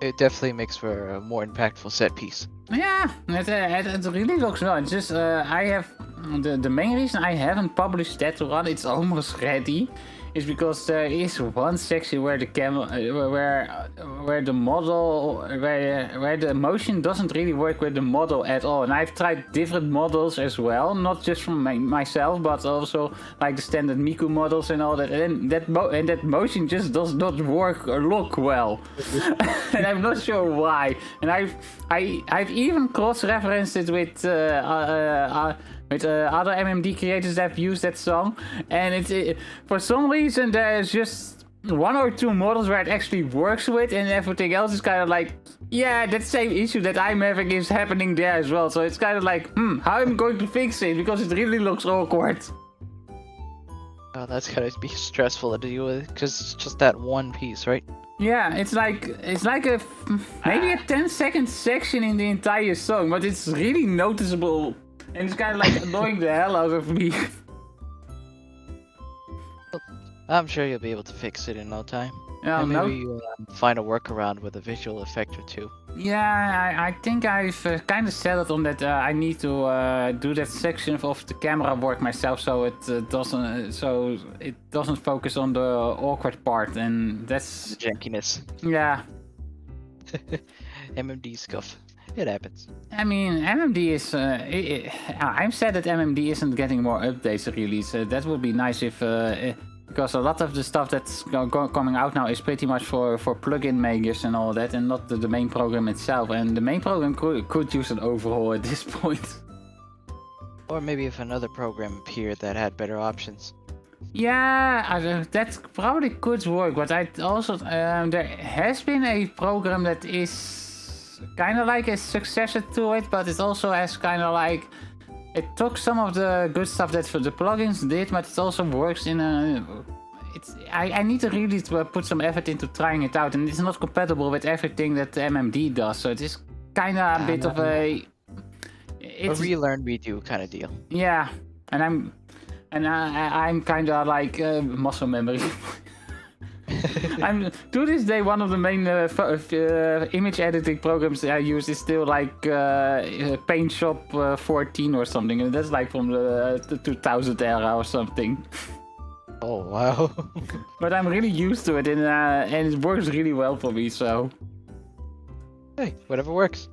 It definitely makes for a more impactful set piece. Yeah, it really looks well. It's just I have the main reason I haven't published that one. It's almost ready. Is because there is one section where the camera, where the model, where the motion doesn't really work with the model at all. And I've tried different models as well, not just from myself, but also like the standard Miku models and all that. And that motion just does not work or look well, and I'm not sure why. And I've even cross-referenced it with other MMD creators that have used that song, and for some reason there's just one or two models where it actually works with, and everything else is kind of like, yeah, that same issue that I'm having is happening there as well. So it's kind of like, how am I going to fix it, because it really looks awkward. Oh, that's gotta be stressful to deal with, because it's just that one piece, right? Yeah, it's like a maybe a 10-second section in the entire song, but it's really noticeable. And it's kind of like annoying the hell out of me. I'm sure you'll be able to fix it in no time. Yeah, and maybe you'll find a workaround with a visual effect or two. Yeah, I think I've kind of settled on that. I need to do that section of the camera work myself, so it doesn't focus on the awkward part, and that's jankiness. Yeah. MMD scuff. It happens. I mean, MMD is. I'm sad that MMD isn't getting more updates really. So that would be nice if, because a lot of the stuff that's coming out now is pretty much for plugin makers and all that, and not the main program itself. And the main program could use an overhaul at this point. Or maybe if another program appeared that had better options. Yeah, that probably could work. But I also there has been a program that is kind of like a successor to it, but it also has kind of like, it took some of the good stuff that the plugins did, but it also works in a. I need to really put some effort into trying it out, and it's not compatible with everything that the MMD does, so it is kind of a bit of a. A relearn redo kind of deal. Yeah, and I'm kind of like muscle memory. I'm to this day one of the main image editing programs I use is still like Paint Shop 14 or something, and that's like from the 2000 era or something. Oh wow! But I'm really used to it, and it works really well for me. So hey, whatever works.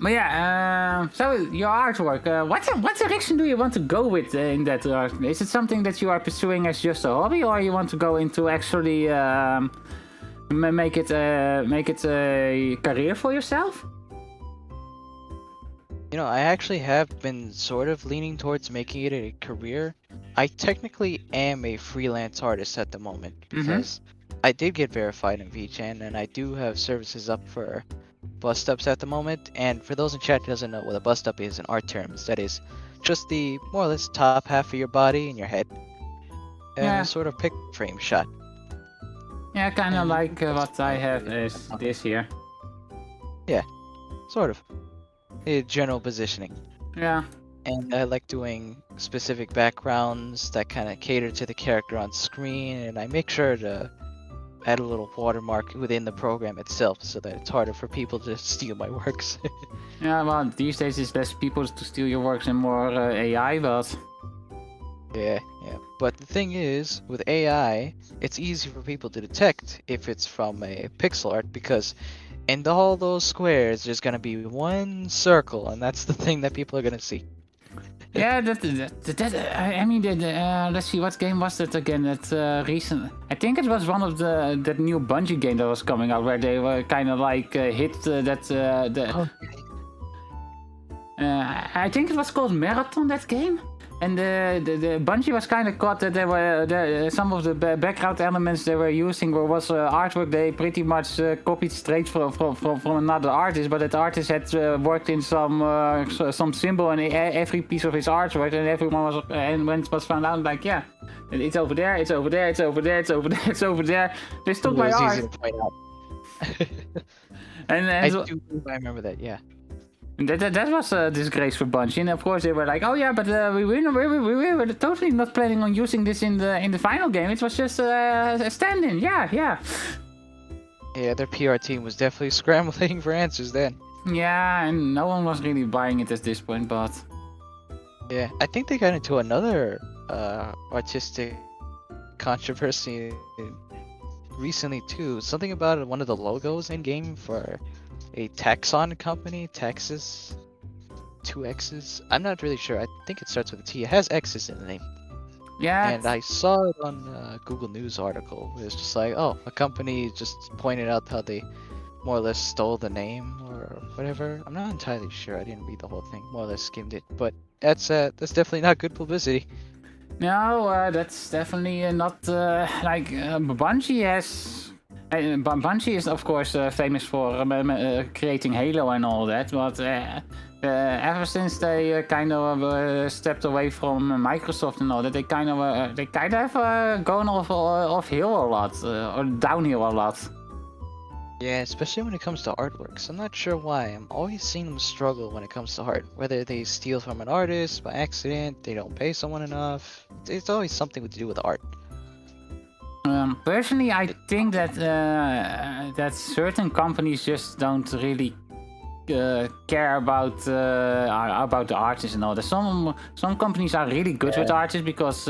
But yeah, so your artwork, what direction do you want to go with in that art? Is it something that you are pursuing as just a hobby, or you want to go into actually make it a career for yourself? You know, I actually have been sort of leaning towards making it a career, I technically am a freelance artist at the moment because I did get verified in VChan and I do have services up for bust ups at the moment. And for those in chat who doesn't know what a bust up is in art terms, that is just the more or less top half of your body and your head. And Yeah. a sort of pic frame shot. Yeah, kind of And like that's what I have probably is this here. Sort of. A general positioning. Yeah. And I like doing specific backgrounds that kind of cater to the character on screen, and I make sure to add a little watermark within the program itself so that it's harder for people to steal my works. Yeah, well, these days it's less people to steal your works and more AI, but... Yeah. But the thing is, with AI, it's easy for people to detect if it's from a pixel art because in all those squares, there's gonna be one circle, and that's the thing that people are gonna see. Yeah, I mean, let's see, what game was that again? That recent... I think it was one of that new Bungie game that was coming out, where they were kind of like hit I think it was called Marathon, that game. And the Bungie was kind of caught that there were some of the background elements they were using was artwork they pretty much copied straight from another artist, but that artist had worked in some symbol in every piece of his artwork, and everyone was and when it was found out, like, yeah, it's over there, it's over there, it's over there, it's over there, it's over there. They took my art. Easy to point out. and I remember that, yeah. That was a disgrace for Bungie, and of course they were like, "Oh yeah, but we were totally not planning on using this in the final game. It was just a stand-in." Yeah. Yeah, their PR team was definitely scrambling for answers then. Yeah, and no one was really buying it at this point, but... Yeah, I think they got into another artistic controversy recently too. Something about one of the logos in game for a Taxon company, Texas, 2 X's. I'm not really sure. I think it starts with a T. It has X's in the name. Yeah. And I saw it on a Google News article. It was just like, oh, a company just pointed out how they more or less stole the name or whatever. I'm not entirely sure. I didn't read the whole thing. More or less skimmed it. But that's definitely not good publicity. No, that's definitely not like Bungie has. Bungie is of course famous for creating Halo and all that, but ever since they kind of stepped away from Microsoft and all that, they kind of have gone off hill a lot or downhill a lot. Yeah, especially when it comes to artworks. I'm not sure why. I'm always seeing them struggle when it comes to art. Whether they steal from an artist by accident, they don't pay someone enough. It's always something to do with art. Personally, I think that that certain companies just don't really care about the artists and all that. Some companies are really good with artists because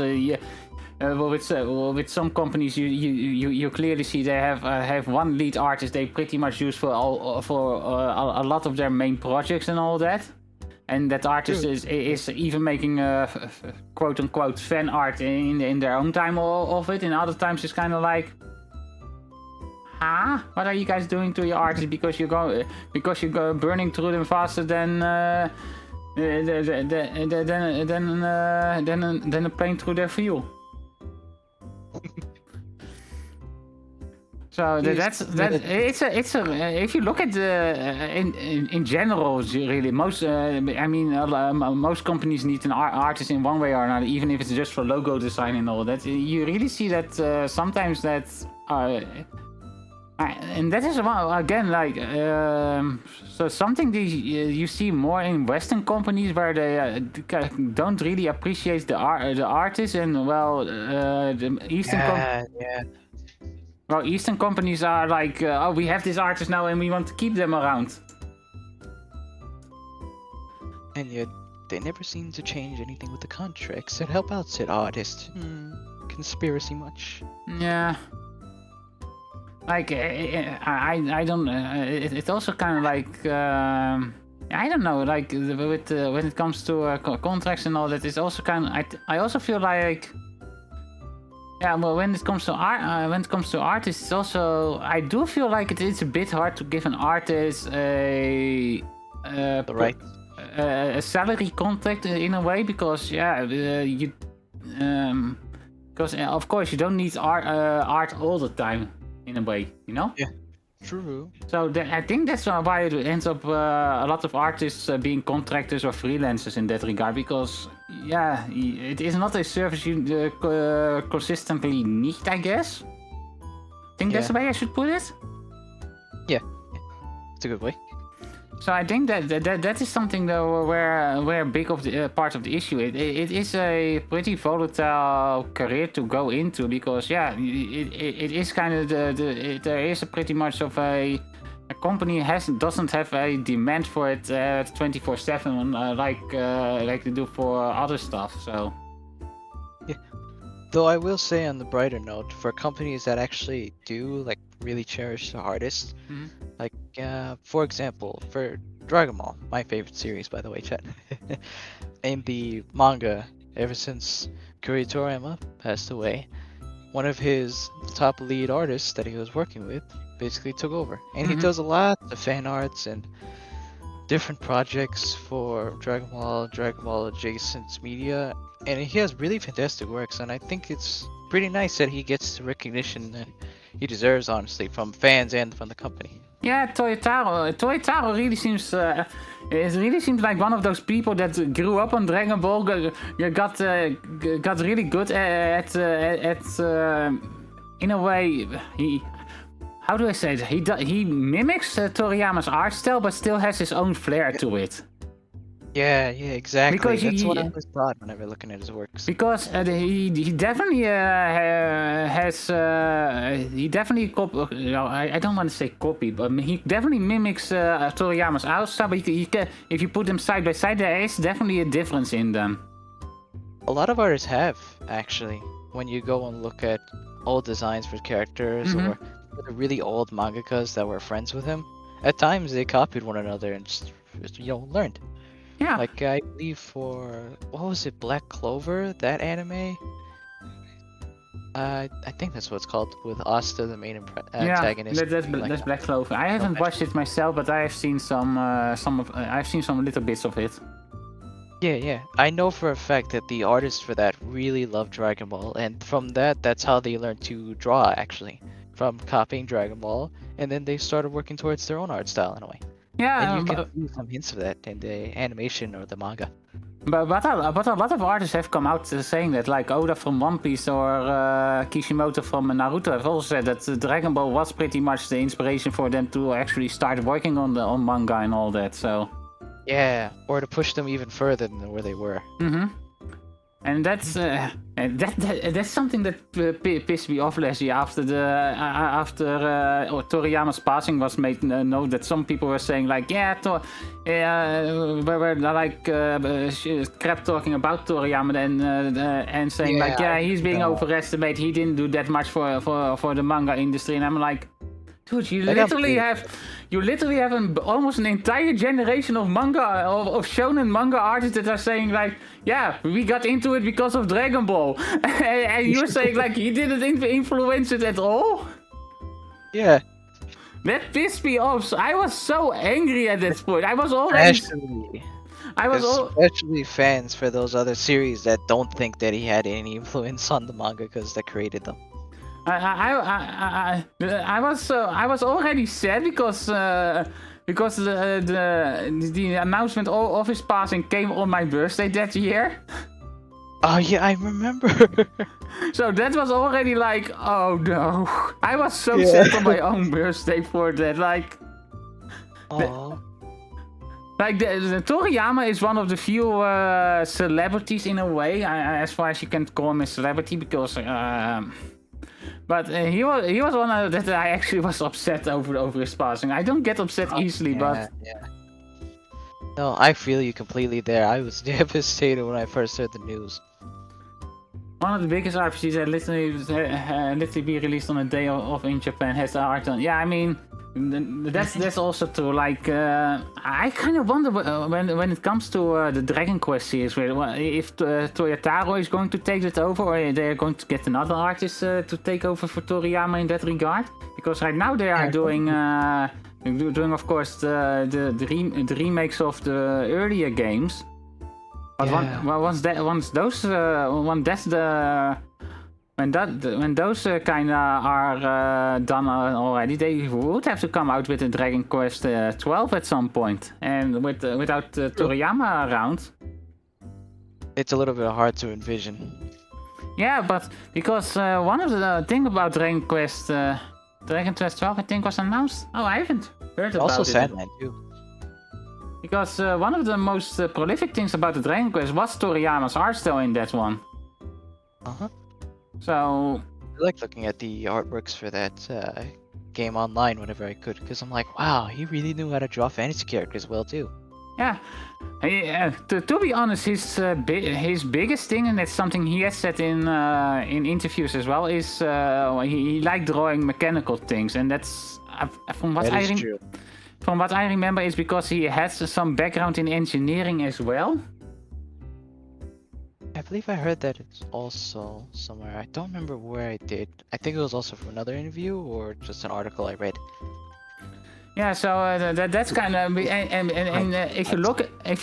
with some companies you clearly see they have one lead artist they pretty much use for a lot of their main projects and all that. And that artist is even making quote unquote fan art in their own time of it. And other times it's kind of like, what are you guys doing to your artists because you go burning through them faster than a plane through their fuel. So if you look at in general, really most most companies need an artist in one way or another, even if it's just for logo design and all that. You really see that sometimes that and that is again like so something that you see more in Western companies where they don't really appreciate the artists, and the Eastern Well, Eastern companies are like, we have this artist now and we want to keep them around. And yet, they never seem to change anything with the contracts that help out said artist. Conspiracy much? Yeah. Like, I don't, it's also kind of like, I don't know, like, when it comes to contracts and all that, it's also kind of, I also feel like, yeah, well, when it comes to artists, it's also, I do feel like it's a bit hard to give an artist a right a salary contract in a way, because you because of course you don't need art all the time in a way, you know. Yeah. True. So I think that's why it ends up a lot of artists being contractors or freelancers in that regard, because yeah, it is not a service you consistently need, I guess. I think that's the way I should put it. Yeah, it's a good way. So I think that is something though where big of the part of the issue. It is a pretty volatile career to go into, because yeah, it is kind of there is a pretty much of a company doesn't have a demand for it 24/7 like they do for other stuff. So yeah. Though I will say, on the brighter note, for companies that actually do like really cherish the artists, like for example, for Dragon Ball, my favorite series, by the way, chat, in the manga, ever since Kuri Toriyama passed away, one of his top lead artists that he was working with basically took over, and he does a lot of fan arts and different projects for Dragon Ball adjacent media, and he has really fantastic works, and I think it's pretty nice that he gets the recognition that he deserves, honestly, from fans and from the company. yeah, Toyotaro really seems it really seems like one of those people that grew up on Dragon Ball, got really good at in a way. How do I say it? He mimics Toriyama's art style, but still has his own flair to it. Yeah, exactly. Because that's what I always thought whenever looking at his works. Because he definitely has he definitely I don't want to say copy, but he definitely mimics Toriyama's art style. But if you put them side by side, there is definitely a difference in them. A lot of artists have, actually, when you go and look at old designs for characters or the really old mangakas that were friends with him. At times they copied one another and just learned. Yeah. Like I believe for what was it, Black Clover, that anime? I think that's what it's called, with Asta the main antagonist. That's Black Clover. I haven't watched it myself, but I have seen I've seen some little bits of it. Yeah. I know for a fact that the artists for that really love Dragon Ball, and from that's how they learned to draw, actually, from copying Dragon Ball, and then they started working towards their own art style in a way. Yeah, and you can see some hints of that in the animation or the manga. But a lot of artists have come out saying that, like Oda from One Piece or Kishimoto from Naruto have also said that Dragon Ball was pretty much the inspiration for them to actually start working on manga and all that. So yeah, or to push them even further than where they were. And that's something that pissed me off last year after Toriyama's passing was made known, that some people were saying like, we're like crap talking about Toriyama and saying he's being overestimated. He didn't do that much for the manga industry, and I'm like, dude, you literally have almost an entire generation of of shonen manga artists that are saying like, yeah, we got into it because of Dragon Ball, and you're saying like he didn't influence it at all. Yeah, that pissed me off. So I was so angry at that point. I was already. Especially fans for those other series that don't think that he had any influence on the mangakas that created them. I was already sad because the announcement of his passing came on my birthday that year. Oh yeah, I remember. So that was already like, oh no. I was so sad on my own birthday for that. Like, the Toriyama is one of the few celebrities in a way, as far as you can call him a celebrity, because. But he was one that I actually was upset over his passing. I don't get upset easily, but... Yeah. No, I feel you completely there. I was devastated when I first heard the news. One of the biggest RPGs that literally be released on a day off in Japan has the art on. Yeah, I mean, that's also true. Like, I kind of wonder when it comes to the Dragon Quest series, if Toyotaro is going to take it over, or they're going to get another artist to take over for Toriyama in that regard. Because right now they are doing, of course, the remakes of the earlier games. But once those kind of are done already, they would have to come out with a Dragon Quest 12 at some point, and without Toriyama around. It's a little bit hard to envision. Yeah, but because one of the thing about Dragon Quest 12, I think, was announced. Oh, I haven't heard about it. Also Sandland too. Because one of the most prolific things about the Dragon Quest was Toriyama's art style in that one. So I like looking at the artworks for that game online whenever I could, because I'm like, wow, he really knew how to draw fantasy characters well too. yeah, to be honest, his biggest thing, and that's something he has said in interviews as well, is he liked drawing mechanical things, and that's from what True. From what I remember, is because he has some background in engineering as well. I believe I heard that it's also somewhere. I don't remember where I did. I think it was also from another interview or just an article I read. Yeah, so that's kind of and if you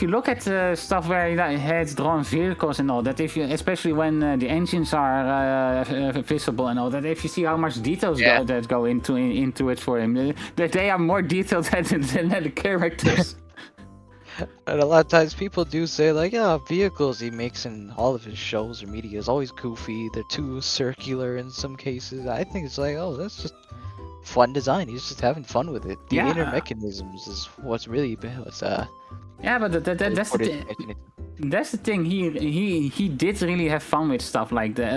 look at stuff where he has drawn vehicles and all that, especially when the engines are visible and all that, if you see how much details go into it for him, they are more detailed than the characters. And a lot of times people do say like, yeah, vehicles he makes in all of his shows or media is always goofy. They're too circular in some cases. I think it's like, oh, that's just fun design. He's just having fun with it. The inner mechanisms is what's really yeah, but that's the thing. He did really have fun with stuff like that.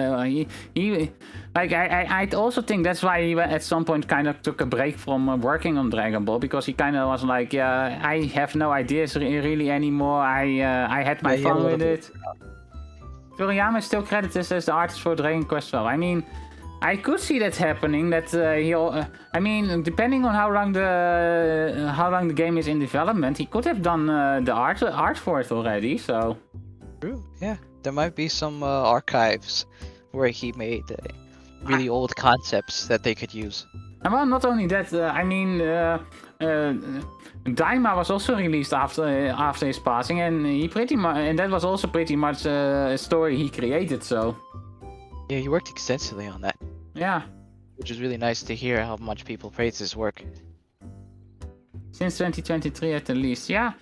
I also think that's why he at some point kind of took a break from working on Dragon Ball, because he kind of was like, yeah, I have no ideas really anymore. I had my fun with it. Toriyama is still credited as the artist for Dragon Quest 12. I mean, I could see that happening. That I mean, depending on how long the game is in development, he could have done the art for it already. So true. Yeah, there might be some archives where he made really old concepts that they could use. And well, not only that. I mean, Daima was also released after his passing, and that was also pretty much a story he created. So yeah, he worked extensively on that. Yeah. Which is really nice to hear how much people praise his work. Since 2023 at the least, yeah.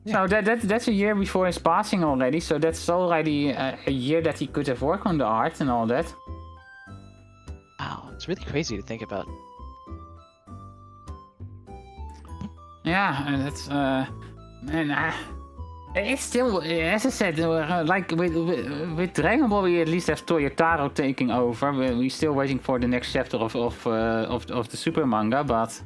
So that's a year before his passing already, so that's already a year that he could have worked on the art and all that. Wow, it's really crazy to think about. Yeah, and that's it's still, as I said, like with Dragon Ball, we at least have Toyotaro taking over. We're still waiting for the next chapter of the Super manga, but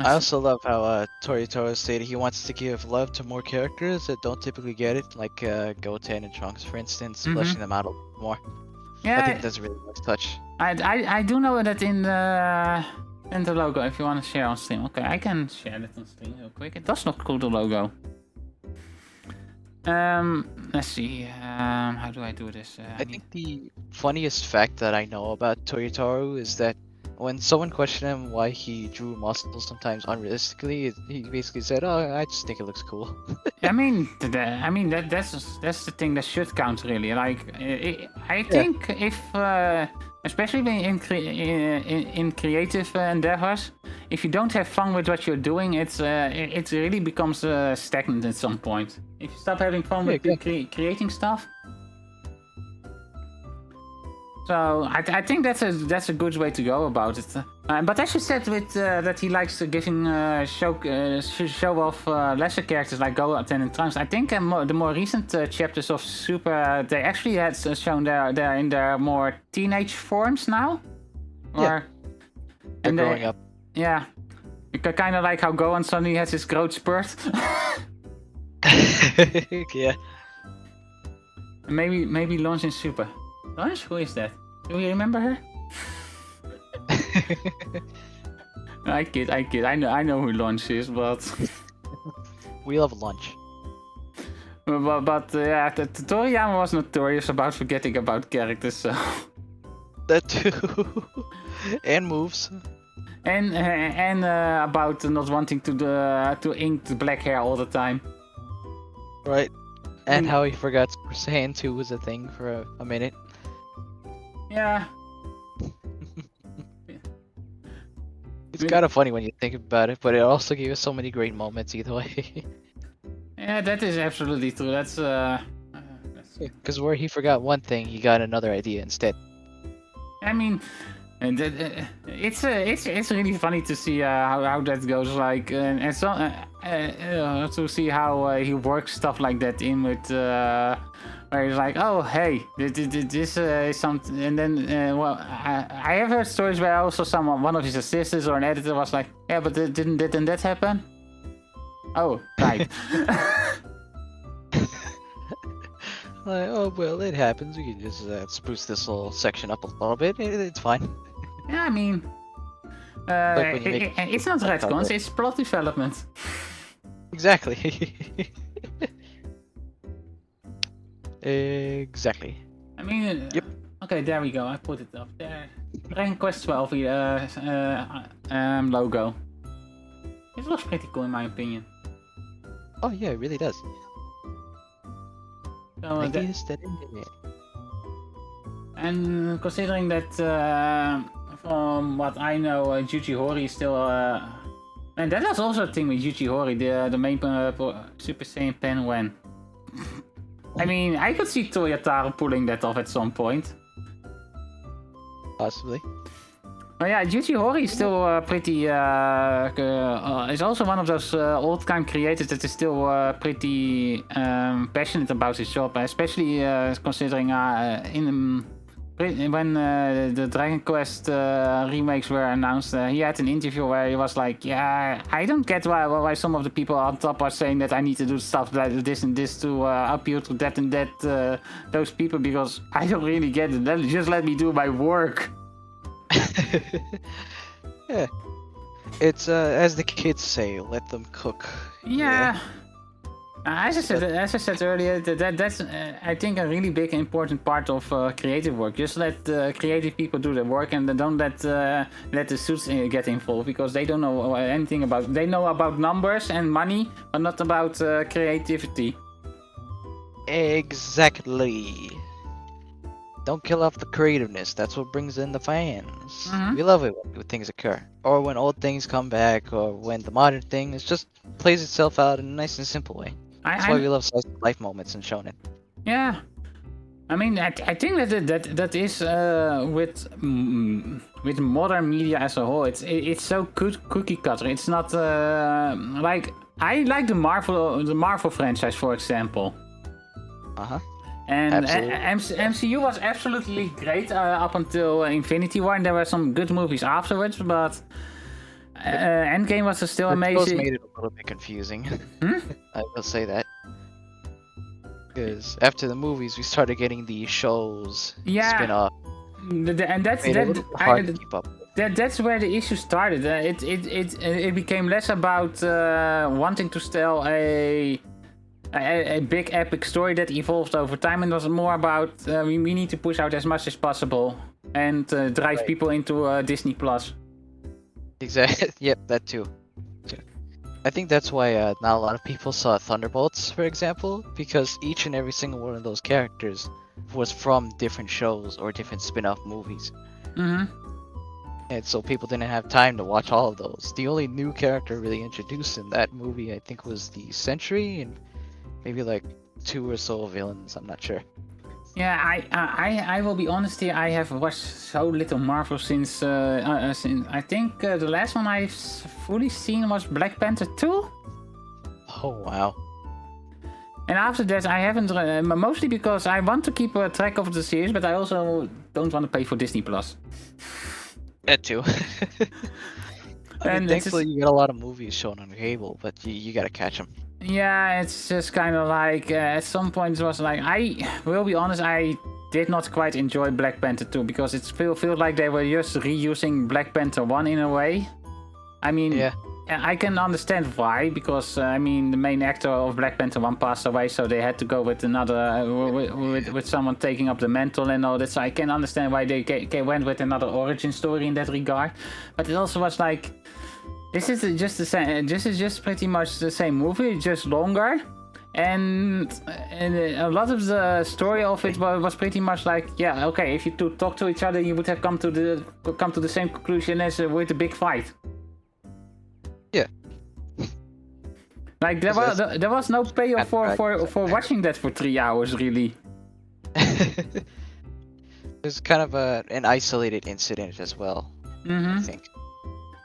I also love how Toyotaro stated he wants to give love to more characters that don't typically get it, like Goten and Trunks, for instance, fleshing them out a little more. Yeah, I think that's a really nice touch. I do know that in the logo, if you want to share on stream. Okay, I can share that on stream real quick. It does look cool, the logo. Let's see, how do I do this? I think the funniest fact that I know about Toyotaro is that when someone questioned him why he drew muscles sometimes unrealistically, he basically said, "Oh, I just think it looks cool." I mean, that's the thing that should count really. Like, I think if, especially in creative endeavors, if you don't have fun with what you're doing, it really becomes stagnant at some point. If you stop having fun with creating stuff. So I think that's a good way to go about it. But as you said, with that he likes giving show off lesser characters like Goten and Trunks. I think the more recent chapters of Super, they actually had shown they're in their more teenage forms now. They're growing up. Yeah, kind of like how Gohan suddenly has his growth spurt. Yeah. Maybe Launch in Super. Launch? Who is that? Do you remember her? I kid. I know who Launch is, but we love Lunch. But yeah, Toriyama was notorious about forgetting about characters, so. That too. And moves. And about not wanting to ink the black hair all the time. Right. And how he forgot Super Saiyan 2 was a thing for a minute. Yeah. It's kind of funny when you think about it, but it also gave us so many great moments either way. Yeah, that is absolutely true. That's Because where he forgot one thing, he got another idea instead. I mean, and it's really funny to see how that goes. Like, and so to see how he works stuff like that in with. Where he's like, oh hey, this is something, and then well, I have heard stories where also one of his assistants or an editor was like, yeah, but didn't that happen? Oh, right. Like, oh well, it happens. We can just spruce this little section up a little bit. It's fine. Yeah, I mean, Like when you make it's not retcons, it's plot development. Exactly. Exactly. I mean, Yep. Okay, there we go. I put it up there. Dragon Quest 12 logo. It looks pretty cool in my opinion. Oh yeah, it really does. So, I guess that ended it. and considering that, from what I know, Yuji Horii is still. And that was also a thing with Yuji Horii, the main Super Saiyan Pen when. I mean, I could see Zarataro pulling that off at some point. Possibly. But yeah, Yuji Horii is still pretty. Is also one of those old-time creators that is still pretty passionate about his job, especially considering when the Dragon Quest remakes were announced. He had an interview where he was like, "Yeah, I don't get why some of the people on top are saying that I need to do stuff like this and this to appeal to that and that those people because I don't really get it. Just let me do my work." Yeah. It's as the kids say, let them cook. Yeah. As I said earlier, that's I think a really big important part of creative work. Just let creative people do their work and don't let the suits get involved because they don't know anything about. They know about numbers and money, but not about creativity. Exactly. Don't kill off the creativeness. That's what brings in the fans. Mhm. We love it when things occur, or when old things come back, or when the modern thing just plays itself out in a nice and simple way. That's why we love slice of life moments in shonen. Yeah, I mean, I think that is with modern media as a whole. It's so cookie cutter. It's not like I like the Marvel franchise, for example. And MCU was absolutely great up until Infinity War, and there were some good movies afterwards, but Endgame was still amazing. Those made it a little bit confusing. I will say that. Because after the movies, we started getting the shows spin-off. And that's hard to keep up. That's where the issue started. It became less about wanting to tell a big epic story that evolved over time, and was more about we need to push out as much as possible and drive people into Disney Plus. Exactly. Yep, that too. I think that's why not a lot of people saw Thunderbolts, for example, because each and every single one of those characters was from different shows or different spin-off movies. And so people didn't have time to watch all of those. The only new character really introduced in that movie, I think, was the Sentry and maybe like 2 or so villains. I'm not sure. Yeah, I will be honest here. I have watched so little Marvel since I think the last one I've fully seen was Black Panther 2. Oh wow. And after that, I haven't mostly because I want to keep track of the series, but I also don't want to pay for Disney Plus. That too. And thankfully, you get a lot of movies shown on cable, but you gotta catch them. Yeah, it's just kind of like at some point it was like I will be honest, I did not quite enjoy Black Panther 2 because it felt like they were just reusing Black Panther 1 in a way. I mean, yeah. I can understand why, because I mean the main actor of Black Panther 1 passed away, so they had to go with another with someone taking up the mantle and all that. So I can understand why they went with another origin story in that regard. But it also was like, this is just the same. This is just pretty much the same movie, just longer, and a lot of the story of it was pretty much like, yeah, okay, if you two talk to each other, you would have come to the same conclusion as with the big fight. Yeah. Like there was no payoff for watching that for 3 hours, really. It was kind of an isolated incident as well. I think.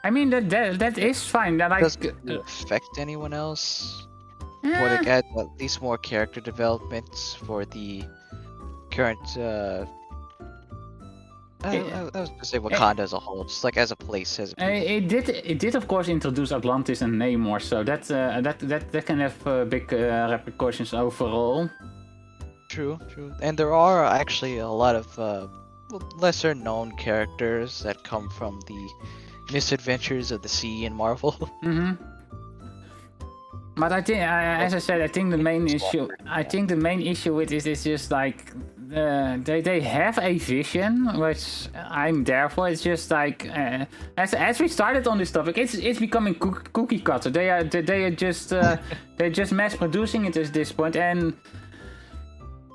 I mean that is fine. That doesn't really affect anyone else. But it adds at least more character developments for the current. I was gonna say Wakanda as a whole, just like as a place. It did of course introduce Atlantis and Namor, so that can have big repercussions overall. True. And there are actually a lot of lesser known characters that come from the misadventures of the sea in Marvel. But I think, as I said, I think the main issue with it is just like they have a vision, which I'm there for. It's just like as we started on this topic, it's becoming cookie cutter. They are just they're just mass producing it at this point, and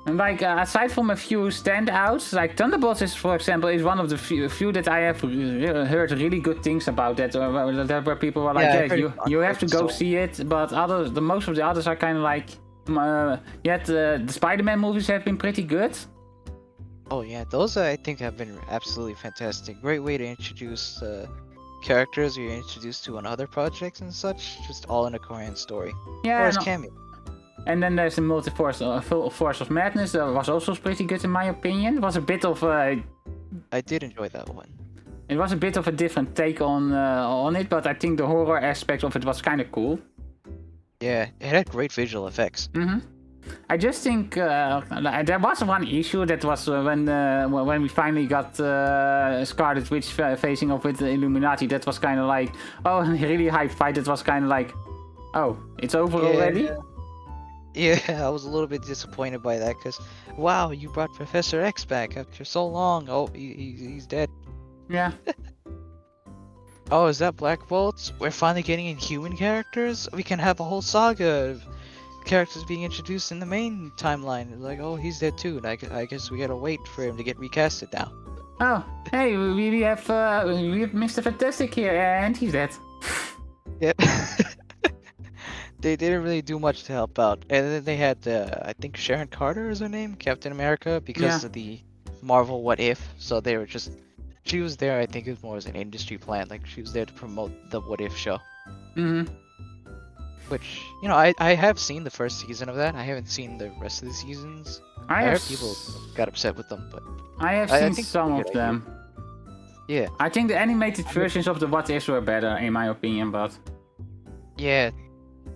like aside from a few standouts, like Thunderbolts is, for example, is one of the few that I have heard really good things about. That where people were like, you have to go see it. But most of the others are kind of like, yet the Spider-Man movies have been pretty good. Oh yeah, those I think have been absolutely fantastic. Great way to introduce characters you're introduced to on other projects and such, just all in a coherent story. Yeah. Or as cameo. And then there's the Multiverse Force of Madness. That was also pretty good in my opinion. It was a bit of I did enjoy that one. It was a bit of a different take on it, but I think the horror aspect of it was kind of cool. Yeah, it had great visual effects. I just think there was one issue that was when we finally got Scarlet Witch facing off with the Illuminati. That was kind of like, oh, a really hype fight. That was kind of like, oh, it's over already. Yeah, I was a little bit disappointed by that because, wow, you brought Professor X back after so long. Oh, he's dead. Yeah. Oh, is that Black Bolt? We're finally getting in human characters? We can have a whole saga of characters being introduced in the main timeline. It's like, oh, he's dead too. And I guess we gotta wait for him to get recasted now. Oh, hey, we have Mr. Fantastic here, and he's dead. Yep. They didn't really do much to help out. And then they had, I think Sharon Carter is her name, Captain America, because of the Marvel What If. So they were just, she was there, I think it was more as an industry plan. Like, she was there to promote the What If show. Which, you know, I have seen the first season of that. I haven't seen the rest of the seasons. I heard people got upset with them, but I have seen some of them. Yeah. I think the animated versions of the What Ifs were better, in my opinion, but... Yeah.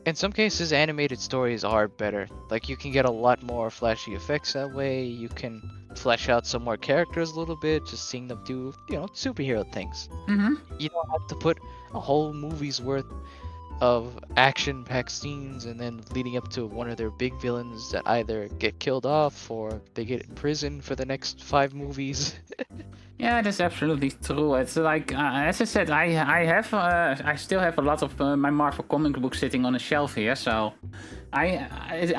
In some cases, animated stories are better. Like, you can get a lot more flashy effects that way. You can flesh out some more characters a little bit, just seeing them do, you know, superhero things. You don't have to put a whole movie's worth of action-packed scenes and then leading up to one of their big villains that either get killed off or they get in prison for the next 5 movies. Yeah, that's absolutely true. It's like, as I said, I still have a lot of my Marvel comic books sitting on a shelf here. So, those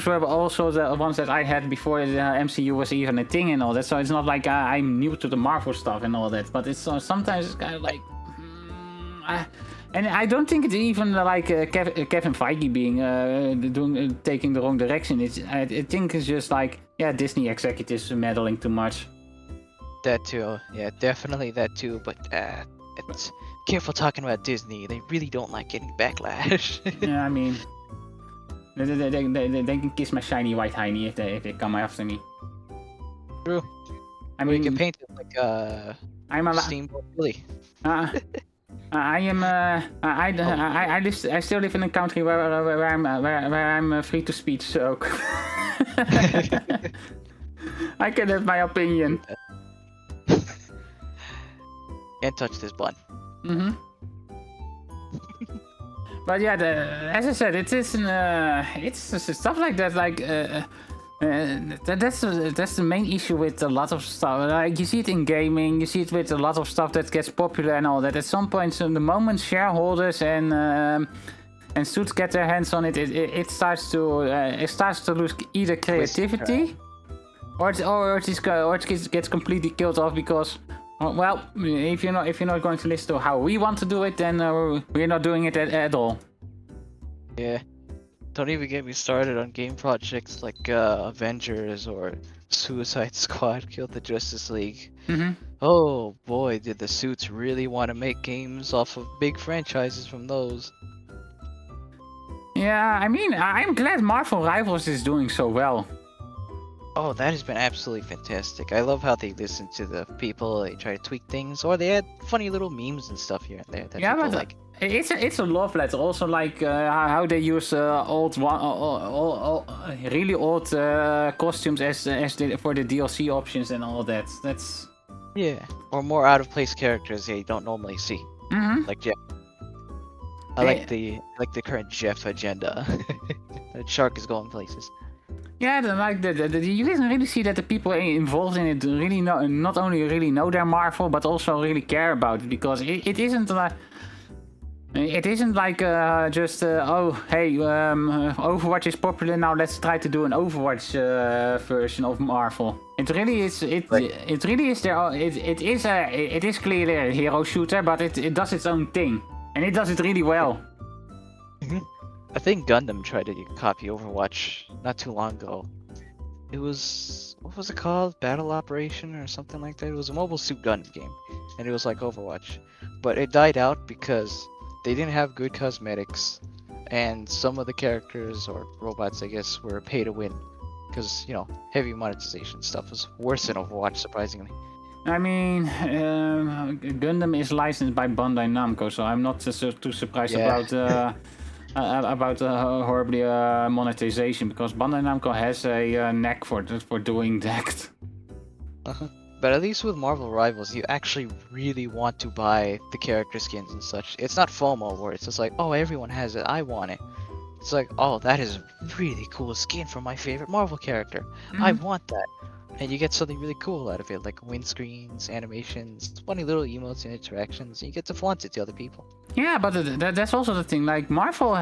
were also the ones that I had before the MCU was even a thing and all that. So it's not like I'm new to the Marvel stuff and all that. But it's sometimes it's kind of like, and I don't think it's even like Kevin Feige being taking the wrong direction. I think it's just like, yeah, Disney executives meddling too much. That too, yeah, definitely that too. But it's careful talking about Disney. They really don't like getting backlash. Yeah, I mean, they can kiss my shiny white hiney if they come after me. True. I mean, you can paint it like Steamboat Willie. I still live in a country where I'm free to speech, so I can have my opinion. Can't touch this button. But yeah, as I said, it's stuff like that. Like that's the main issue with a lot of stuff. Like you see it in gaming, you see it with a lot of stuff that gets popular and all that. At some point, the moment shareholders and and Suits get their hands on it, it starts to lose either creativity, or it gets completely killed off because, well, if you're not going to listen to how we want to do it, then we're not doing it at all. Yeah. Don't even get me started on game projects like Avengers or Suicide Squad killed the Justice League. Mm-hmm. Oh boy, did the Suits really want to make games off of big franchises from those. Yeah, I mean, I'm glad Marvel Rivals is doing so well. Oh, that has been absolutely fantastic. I love how they listen to the people, they try to tweak things, or they add funny little memes and stuff here and there that Yeah, people but like. it's a love letter. Also, like how they use really old costumes as for the DLC options and all that. That's Yeah, or more out of place characters you don't normally see, like Jeff. I like the current Jeff agenda. That shark is going places. Yeah, you can really see that the people involved in it really not only really know their Marvel, but also really care about it, because it isn't like. It isn't like just oh hey Overwatch is popular now, let's try to do an Overwatch version of Marvel. It really is it really is it is clearly a hero shooter, but it does its own thing, and it does it really well. I think Gundam tried to copy Overwatch not too long ago. It was, what was it called? Battle Operation or something like that. It was a Mobile Suit Gundam game, and it was like Overwatch, but it died out because they didn't have good cosmetics, and some of the characters, or robots I guess, were pay to win, because, you know, heavy monetization stuff was worse than Overwatch, surprisingly. I mean, Gundam is licensed by Bandai Namco, so I'm not too surprised about horribly monetization, because Bandai Namco has a knack for doing that. But at least with Marvel Rivals, you actually really want to buy the character skins and such. It's not FOMO where it's just like, oh, everyone has it, I want it. It's like, oh, that is a really cool skin for my favorite Marvel character. I want that. And you get something really cool out of it, like windscreens, animations, funny little emotes and interactions, and you get to flaunt it to other people. Yeah, but that's also the thing. Like Marvel,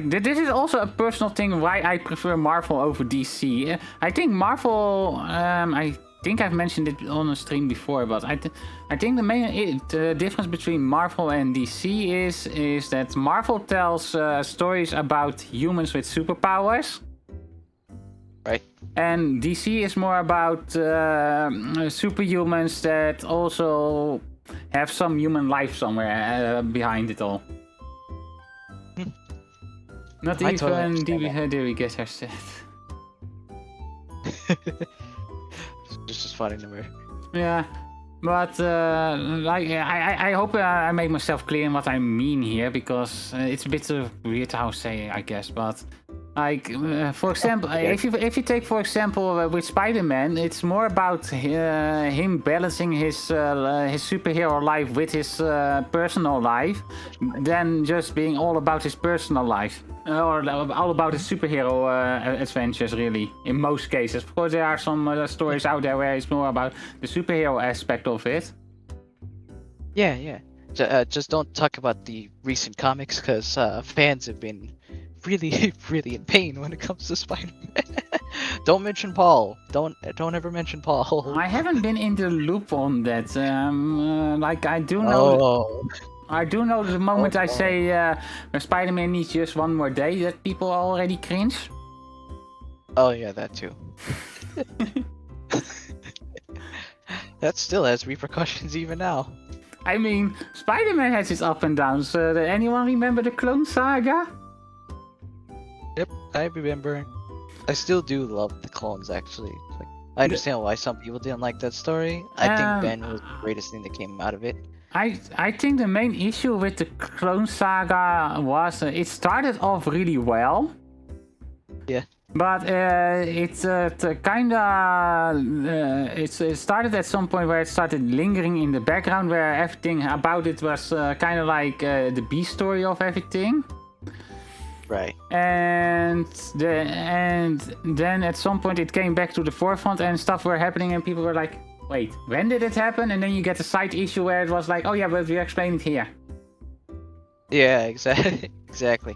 this is also a personal thing why I prefer Marvel over DC. I think Marvel, I think I've mentioned it on a stream before, but I think the main difference between Marvel and DC is that Marvel tells stories about humans with superpowers. Right. And DC is more about superhumans that also have some human life somewhere behind it all. Not I even totally do we get her set. It's just funny to me. Yeah, but I hope I make myself clear in what I mean here, because it's a bit weird how to say, I guess, but like for example, if you take for example with Spider-Man, it's more about him balancing his superhero life with his personal life than just being all about his personal life. Or all about his superhero adventures, really, in most cases. Of course, there are some stories out there where it's more about the superhero aspect of it. Yeah. Just don't talk about the recent comics, because fans have been really, really in pain when it comes to Spider-Man. Don't mention Paul. Don't ever mention Paul. I haven't been in the loop on that. Like I do know. I do know the moment I say Spider-Man needs just one more day, that people already cringe. Oh yeah, that too. That still has repercussions even now. I mean, Spider-Man has its up and downs. Anyone remember the Clone Saga? Yep, I remember. I still do love the clones, actually. Like, I understand why some people didn't like that story. I think Ben was the greatest thing that came out of it. I think the main issue with the Clone Saga was it started off really well. Yeah. But it started at some point where it started lingering in the background, where everything about it was kind of like the B story of everything. Right. And then at some point it came back to the forefront and stuff were happening and people were like, wait, when did it happen? And then you get a side issue where it was like, oh yeah, but we explain it here. Yeah, exactly. Exactly.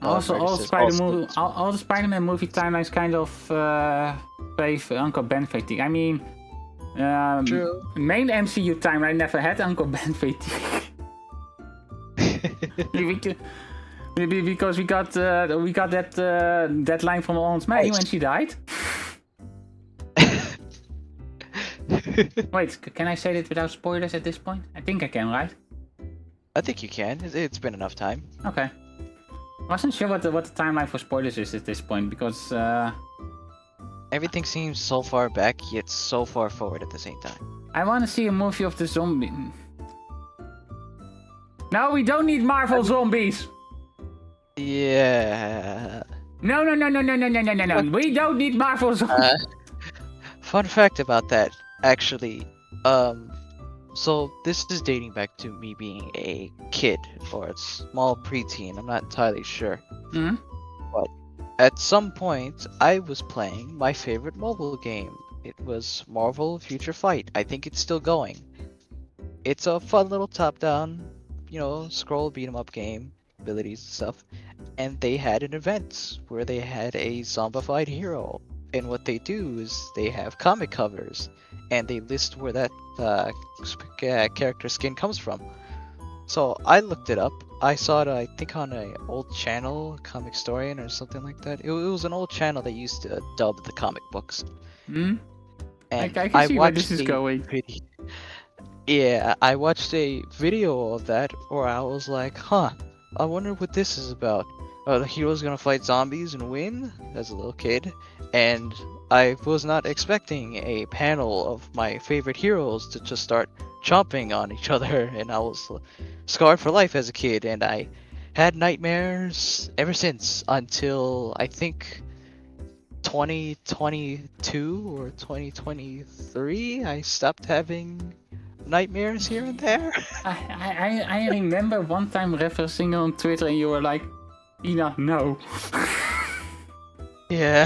Also, all versus all the Spider-Man movie timelines kind of pave Uncle Ben fatigue. I mean, True. main MCU timeline never had Uncle Ben fatigue. Because we got that line from Aunt May when she died. Wait, can I say that without spoilers at this point? I think I can, right? I think you can. It's been enough time. Okay. Wasn't sure what the timeline for spoilers is at this point because Everything seems so far back, yet so far forward at the same time. I want to see a movie of the zombie. No, we don't need Marvel zombies. Yeah. No. We don't need Marvel zombies. Fun fact about that, actually. So this is dating back to me being a kid or a small preteen. I'm not entirely sure. Hmm? But at some point, I was playing my favorite mobile game. It was Marvel Future Fight. I think it's still going. It's a fun little top-down, scroll beat 'em up game, abilities and stuff. And they had an event where they had a zombified hero. And what they do is they have comic covers, and they list where that character skin comes from. So I looked it up. I saw it, I think, on an old channel, Comic Historian or something like that. It was an old channel that used to dub the comic books. Hmm? And I can see where watched this is a going. Yeah, I watched a video of that where I was like, huh, I wonder what this is about. The hero's gonna fight zombies and win as a little kid, and I was not expecting a panel of my favorite heroes to just start chomping on each other, and I was scarred for life as a kid, and I had nightmares ever since until I think 2022 or 2023. I stopped having nightmares here and there. I remember one time referencing on Twitter and you were like, Ina, no. Yeah.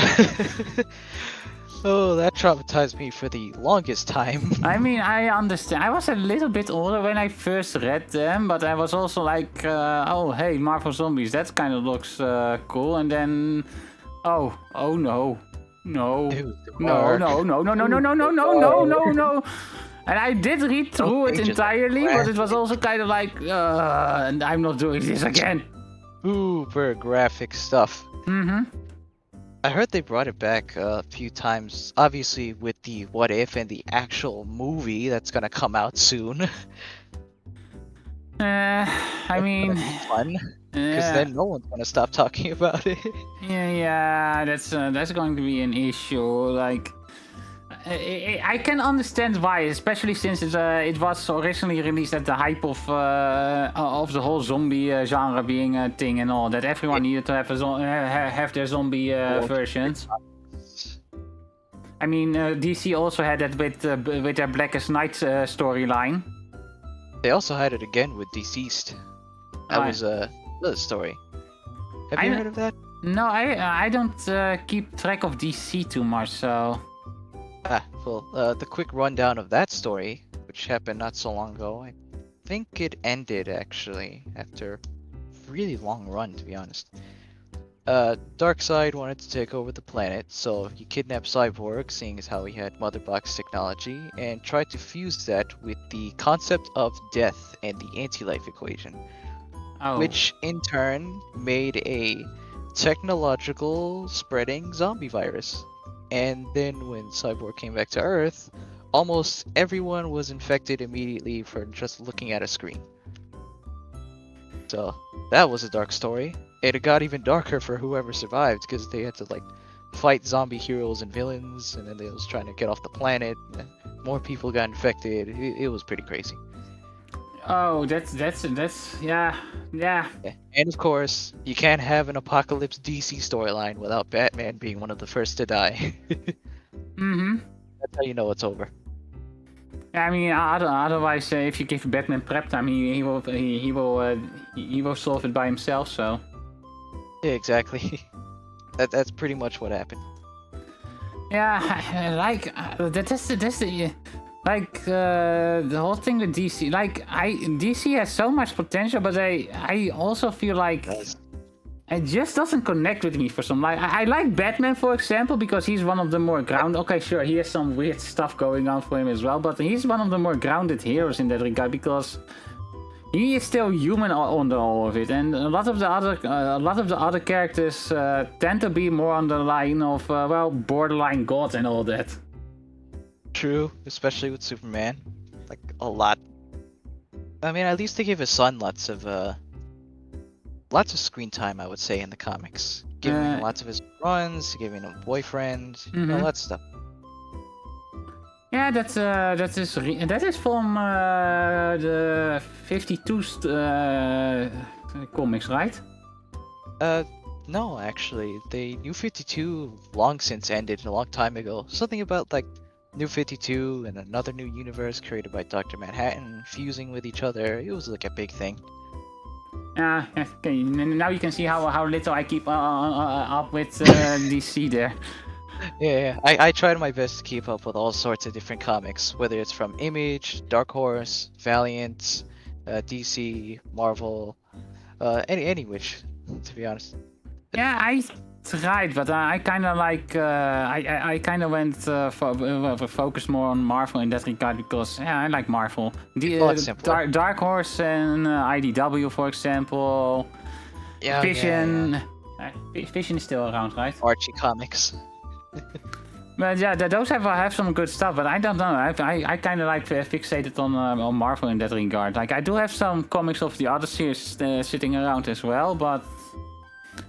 Oh, that traumatized me for the longest time. I mean, I understand. I was a little bit older when I first read them, but I was also like, oh, hey, Marvel Zombies, that kind of looks cool. And then, oh no. No. Dude, No. And I did read through it entirely, but it was also kind of like, and I'm not doing this again. Super graphic stuff. Mm-hmm. I heard they brought it back a few times, obviously with the What If and the actual movie that's gonna come out soon. I mean, fun, because then no one's gonna stop talking about it. yeah, that's going to be an issue. Like, I can understand why, especially since it was originally released at the hype of the whole zombie genre being a thing and all that. Everyone needed to have their zombie versions. I mean, DC also had that with their Blackest Night storyline. They also had it again with Deceased. That was another story. Have you heard of that? No, I don't keep track of DC too much, so. The quick rundown of that story, which happened not so long ago, I think it ended actually after a really long run, to be honest. Darkseid wanted to take over the planet, so he kidnapped Cyborg, seeing as how he had Mother Box technology, and tried to fuse that with the concept of death and the anti-life equation, which in turn made a technological spreading zombie virus. And then when Cyborg came back to Earth, almost everyone was infected immediately for just looking at a screen. So that was a dark story. It got even darker for whoever survived, because they had to fight zombie heroes and villains, and then they was trying to get off the planet. More people got infected. It was pretty crazy. Oh, that's yeah. And of course, you can't have an Apocalypse DC storyline without Batman being one of the first to die. Mm-hmm. That's how you know it's over. I mean, otherwise, if you give Batman prep time, he will solve it by himself. So. Yeah, exactly. That's pretty much what happened. Yeah, that's the the whole thing with DC, DC has so much potential, but I also feel like it just doesn't connect with me for some. I like Batman, for example, because he's one of the more grounded. Okay, sure, he has some weird stuff going on for him as well, but he's one of the more grounded heroes in that regard because he is still human under all of it. And a lot of the other characters tend to be more on the line of borderline god and all that. True, especially with Superman, like a lot. I mean, at least they gave his son lots of screen time, I would say, in the comics. Giving him lots of his runs, giving him a boyfriend, all that stuff. Yeah, that is from the 52 comics, right? No, actually, the New 52 long since ended a long time ago. Something about like New 52 and another new universe created by Dr. Manhattan fusing with each other. It was like a big thing. Okay. Now you can see how little I keep up with DC there. Yeah, I tried my best to keep up with all sorts of different comics, whether it's from Image, Dark Horse, Valiant, DC, Marvel, any which, to be honest. Yeah, I tried, but I kind of like I kind of went focused more on Marvel in that regard because I like Marvel. Dark Horse and IDW, for example. Yeah, Vision. Vision is still around, right? Archie Comics. But yeah, those have some good stuff, but I don't know. I kind of like fixated on Marvel in that regard. Like I do have some comics of the other series sitting around as well, but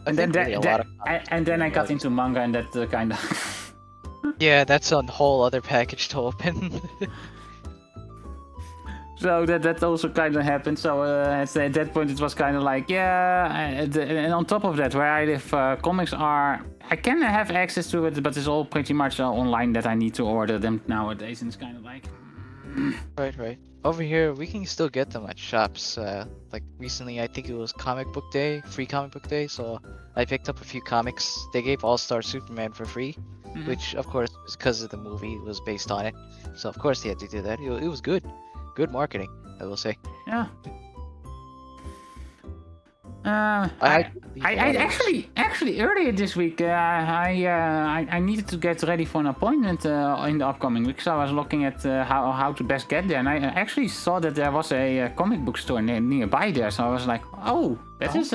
and then I got into manga, and that kind of yeah, that's a whole other package to open. So that also kind of happened. So at that point it was kind of like, and on top of that, where I live, comics are, I can have access to it, but it's all pretty much online that I need to order them nowadays, and it's kind of like... Right. Over here, we can still get them at shops. Like recently, I think it was Comic Book Day, free Comic Book Day, so I picked up a few comics. They gave All-Star Superman for free, which of course was because of the movie, it was based on it. So of course they had to do that. It was good. Good marketing, I will say. Yeah. I actually earlier this week I needed to get ready for an appointment in the upcoming week, so I was looking at how to best get there, and I actually saw that there was a comic book store nearby there, so I was like, oh, that is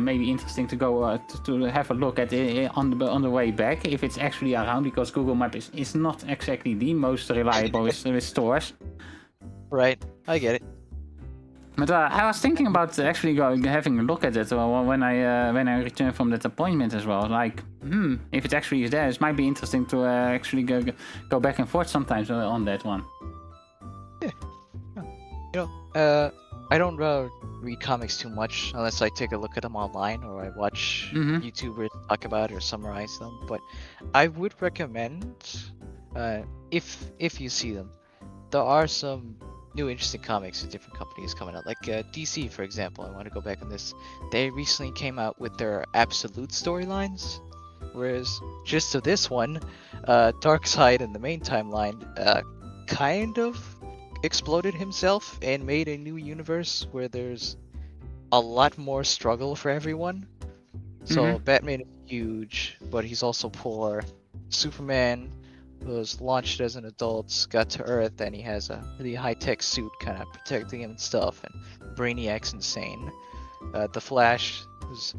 maybe interesting to go to have a look at it on the way back, if it's actually around, because Google Maps is not exactly the most reliable with stores. Right, I get it. But I was thinking about actually having a look at it when I return from that appointment as well. Like, if it actually is there, it might be interesting to actually go back and forth sometimes on that one. Yeah. You know, I don't read comics too much unless I take a look at them online or I watch YouTubers talk about it or summarize them. But I would recommend, if you see them, there are some new interesting comics with different companies coming out, like DC, for example. I want to go back on this. They recently came out with their absolute storylines, whereas just to this one, Darkseid in the main timeline kind of exploded himself and made a new universe where there's a lot more struggle for everyone. So Batman is huge, but he's also poor. Superman was launched as an adult, got to Earth, and he has a really high-tech suit kind of protecting him and stuff, and Brainiac's insane. The Flash was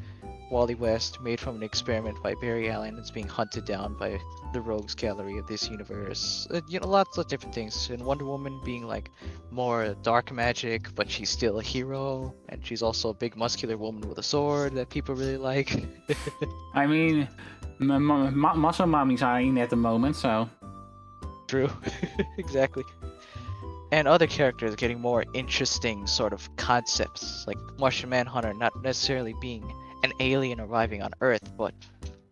Wally West, made from an experiment by Barry Allen. It's being hunted down by the rogues gallery of this universe. You know, lots of different things. And Wonder Woman being like more dark magic, but she's still a hero, and she's also a big muscular woman with a sword that people really like. I mean, muscle mummies are in at the moment, so... True. Exactly. And other characters getting more interesting sort of concepts, like Martian Manhunter not necessarily being an alien arriving on Earth, but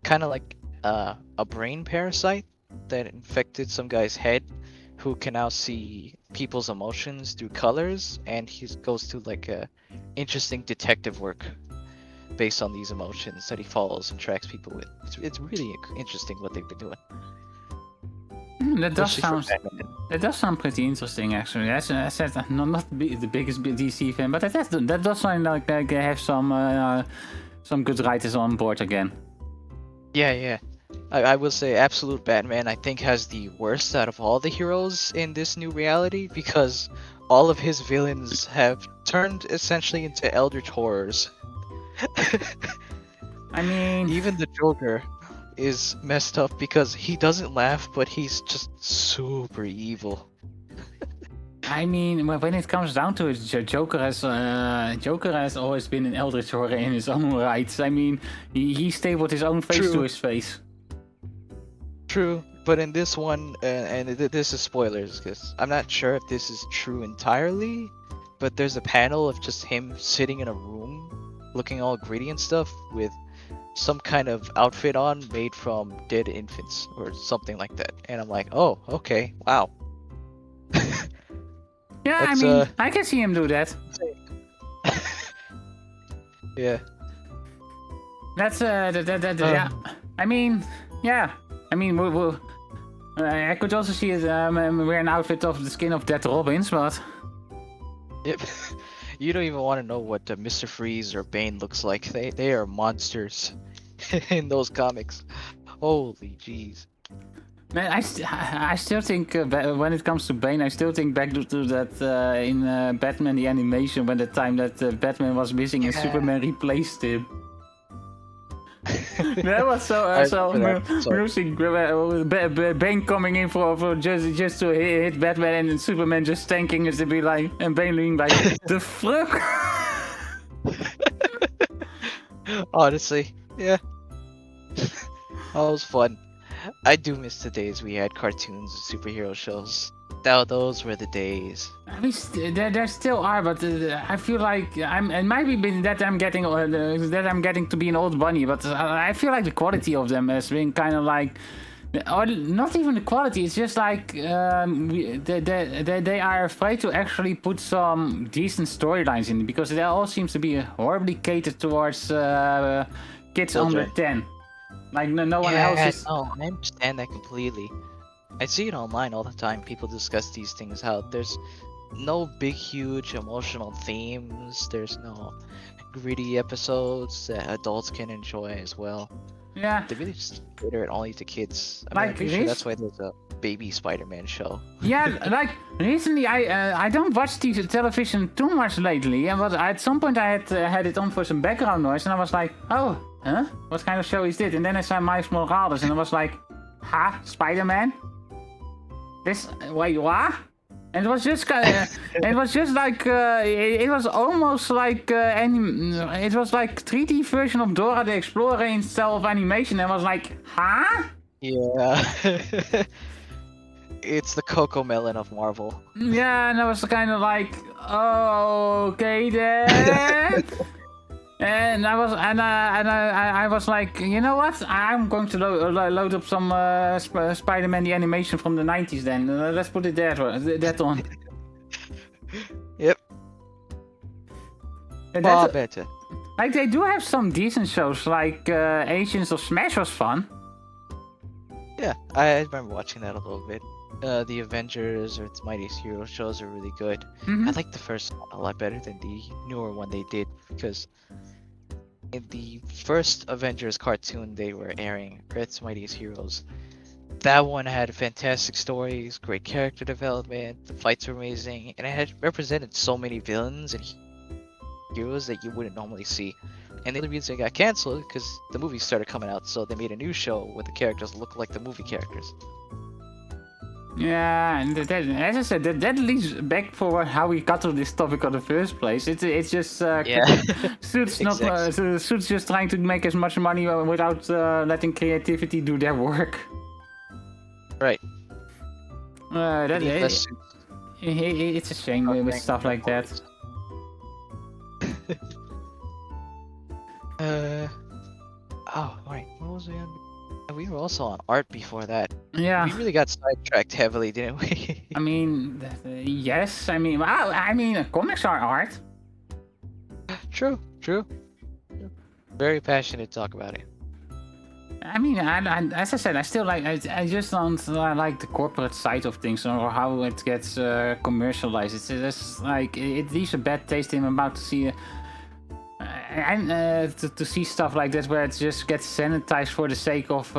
kind of like a brain parasite that infected some guy's head, who can now see people's emotions through colors, and he goes to like interesting detective work based on these emotions that he follows and tracks people with. It's really interesting what they've been doing. That does Especially for sound. Batman. That does sound pretty interesting, actually. As I said, I'm not the biggest DC fan, but that does sound like they have some good writers on board again. Yeah. I will say Absolute Batman I think has the worst out of all the heroes in this new reality because all of his villains have turned essentially into eldritch horrors. I mean, Even the Joker is messed up because he doesn't laugh, but he's just super evil. when it comes down to it, Joker has always been an eldritch horror in his own rights. I mean, he stayed with his own face True. to his face. True, but in this one, this is spoilers because I'm not sure if this is true entirely, but there's a panel of just him sitting in a room, looking all gritty and stuff, with some kind of outfit on made from dead infants or something like that, and I'm like, oh, okay, wow. Yeah, That's, I can see him do that. Yeah. That's yeah. I could also see it wear an outfit of the skin of dead Robins, but Yep. You don't even want to know what Mr. Freeze or Bane looks like. They are monsters in those comics. Holy jeez. man, I still think when it comes to Bane, I still think back to that in Batman the animation when the time that Batman was missing and Superman replaced him. That was so amusing. Bane coming in for just to hit Batman and Superman just tanking it to be like, and Bane being like, the fuck? Honestly, yeah. That was fun. I do miss the days we had cartoons and superhero shows. Those were the days. I mean, there still are, but I feel like it might be that I'm getting to be an old bunny, but I feel like the quality of them has been kind of like, or not even the quality. It's just like they are afraid to actually put some decent storylines in because they all seems to be horribly catered towards kids under 10. Like no one else is. No, I understand that completely. I see it online all the time. People discuss these things. How there's no big, huge emotional themes. There's no gritty episodes that adults can enjoy as well. Yeah. They really just cater it only to kids. Like, I'm pretty sure that's why there's a baby Spider-Man show. Yeah, like recently I don't watch TV television too much lately, but at some point I had it on for some background noise, and I was like, oh, huh? What kind of show is this? And then I saw Miles Morales, and I was like, ha, Spider-Man? Wait, what? And it was just it was just like it was almost like it was like 3D version of Dora the Explorer in style of animation. And I was like, huh? Yeah. It's the Coco Melon of Marvel. Yeah, and I was kind of like, oh, okay then. And I was like, you know what? I'm going to load up some Spider-Man the animation from the 90s then. Let's put it that on. Yep. Far better. Like they do have some decent shows, like Agents of Smash was fun. Yeah, I remember watching that a little bit. The Avengers or its Mightiest Hero shows are really good. Mm-hmm. I like the first one a lot better than the newer one they did because in the first Avengers cartoon they were airing, Earth's Mightiest Heroes, that one had fantastic stories, great character development, the fights were amazing, and it had represented so many villains and heroes that you wouldn't normally see. And the only reason it got cancelled because the movies started coming out, so they made a new show where the characters look like the movie characters. Yeah, and as I said, that leads back for how we got to this topic in the first place. It's just Suits Suits just trying to make as much money without letting creativity do their work. Right. It's a shame with stuff like that. Oh, right. What was we on? We were also on art before that. Yeah. We really got sidetracked heavily, didn't we? I mean, yes. I mean, comics are art. True. Very passionate to talk about it. I mean, as I said, I still like. I just don't like the corporate side of things or how it gets commercialized. It's just like it leaves a bad taste in my mouth to see. And to see stuff like this where it just gets sanitized for the sake of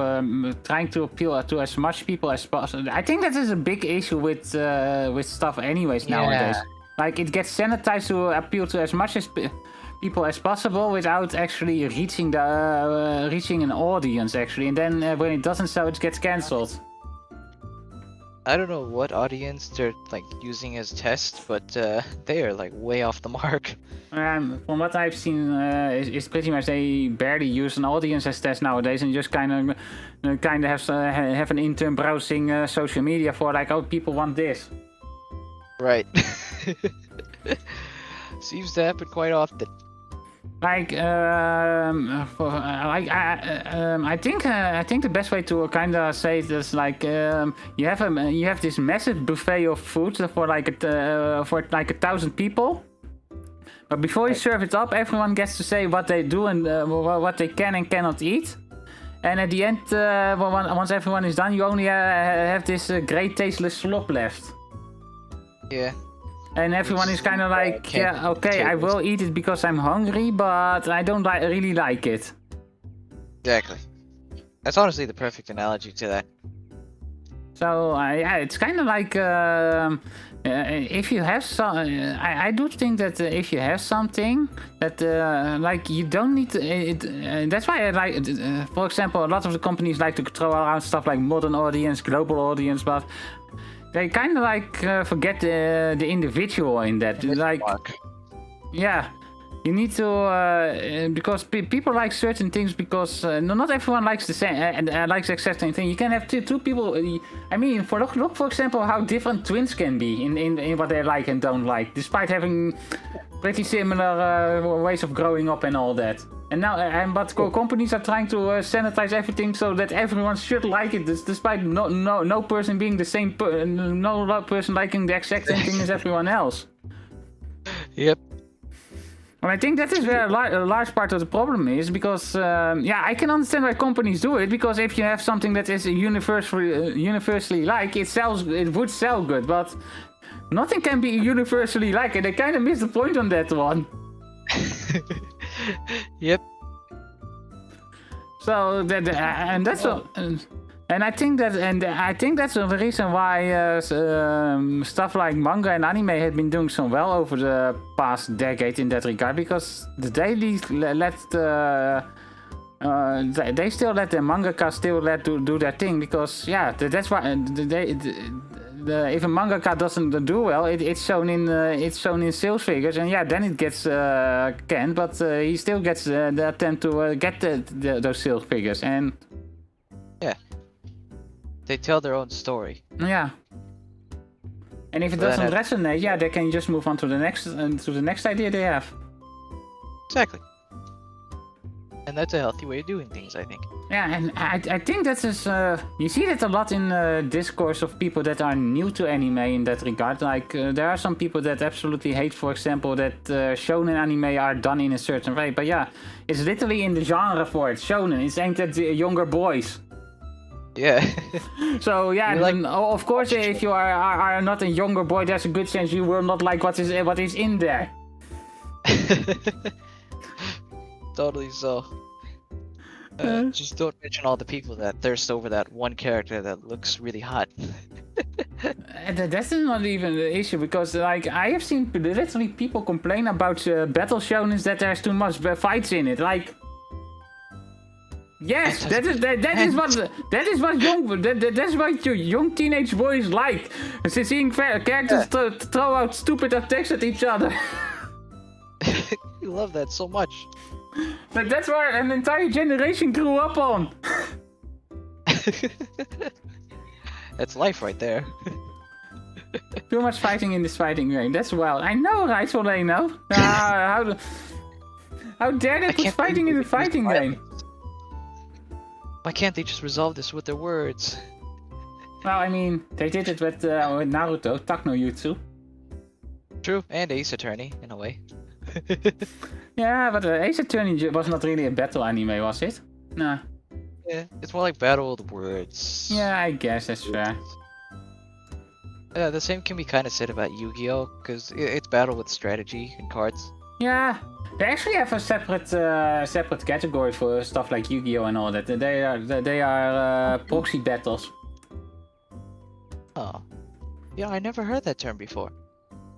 trying to appeal to as much people as possible. I think that is a big issue with stuff anyways nowadays. Like it gets sanitized to appeal to as much as people as possible without actually reaching an audience actually. And then when it doesn't sell, it gets cancelled. I don't know what audience they're like using as test, but they are like way off the mark. From what I've seen, it's pretty much they barely use an audience as test nowadays, and just kind of have an intern browsing social media for like, oh, people want this. Right. Seems to happen quite often. Like, I think the best way to kind of say it is like you have this massive buffet of food for like 1,000 people. But before you serve it up, everyone gets to say what they do and what they can and cannot eat. And at the end, once everyone is done, you only have this great tasteless slop left. Yeah. And everyone is kind of like, yeah, okay, I will eat it because I'm hungry, but I don't really like it. Exactly. That's honestly the perfect analogy to that. So yeah, it's kind of like if you have some, I do think that if you have something that like you don't need to, that's why I like, for example, a lot of the companies like to throw around stuff like modern audience, global audience, but they kind of like forget the individual in that. Like, yeah, you need to because people like certain things because not everyone likes the same likes the exact same thing. You can have two people. I mean, look for example how different twins can be in what they like and don't like, despite having pretty similar ways of growing up and all that. And now, but companies are trying to sanitize everything so that everyone should like it, despite no person being the same, no person liking the exact same thing as everyone else. Yep. And I think that is where a large part of the problem is, because yeah, I can understand why companies do it, because if you have something that is universally liked, it would sell good, but nothing can be universally liked, and they kind of missed the point on that one. Yep. So that and that's and I think that's the reason why stuff like manga and anime have been doing so well over the past decade in that regard, because the dailies they still let their mangaka do their thing, because yeah, that's why if a mangaka doesn't do well, it's shown in sales figures, and yeah, then it gets canned, but he still gets the attempt to get those sales figures, and yeah, they tell their own story. Yeah. And if it doesn't resonate, yeah, they can just move on to the next idea they have. Exactly. And that's a healthy way of doing things, I think. Yeah, and I think that is you see that a lot in discourse of people that are new to anime in that regard. Like there are some people that absolutely hate, for example, that shonen anime are done in a certain way. But yeah, it's literally in the genre for it. Shonen, it's aimed at younger boys. Yeah. So yeah, then, of course, if you are not a younger boy, there's a good chance you will not like what is in there. Totally so. Just don't mention all the people that thirst over that one character that looks really hot. That's not even the issue, because like I have seen literally people complain about battle shonens that there's too much fights in it. Like, yes, that's what young teenage boys like. Seeing characters throw out stupid attacks at each other. You love that so much. But that's where an entire generation grew up on. That's life right there. Too much fighting in this fighting game. That's wild. I know, right, Voleno? How dare they put fighting in the fighting game? Why can't they just resolve this with their words? Well, I mean, they did it with Naruto, Takno Jutsu. True, and Ace Attorney, in a way. Yeah, but Ace Attorney was not really a battle anime, was it? Nah. Yeah, it's more like battle with words. Yeah, I guess that's fair. Yeah, the same can be kind of said about Yu-Gi-Oh, because it's battle with strategy and cards. Yeah, they actually have a separate category for stuff like Yu-Gi-Oh and all that. They are proxy battles. Oh, yeah, I never heard that term before.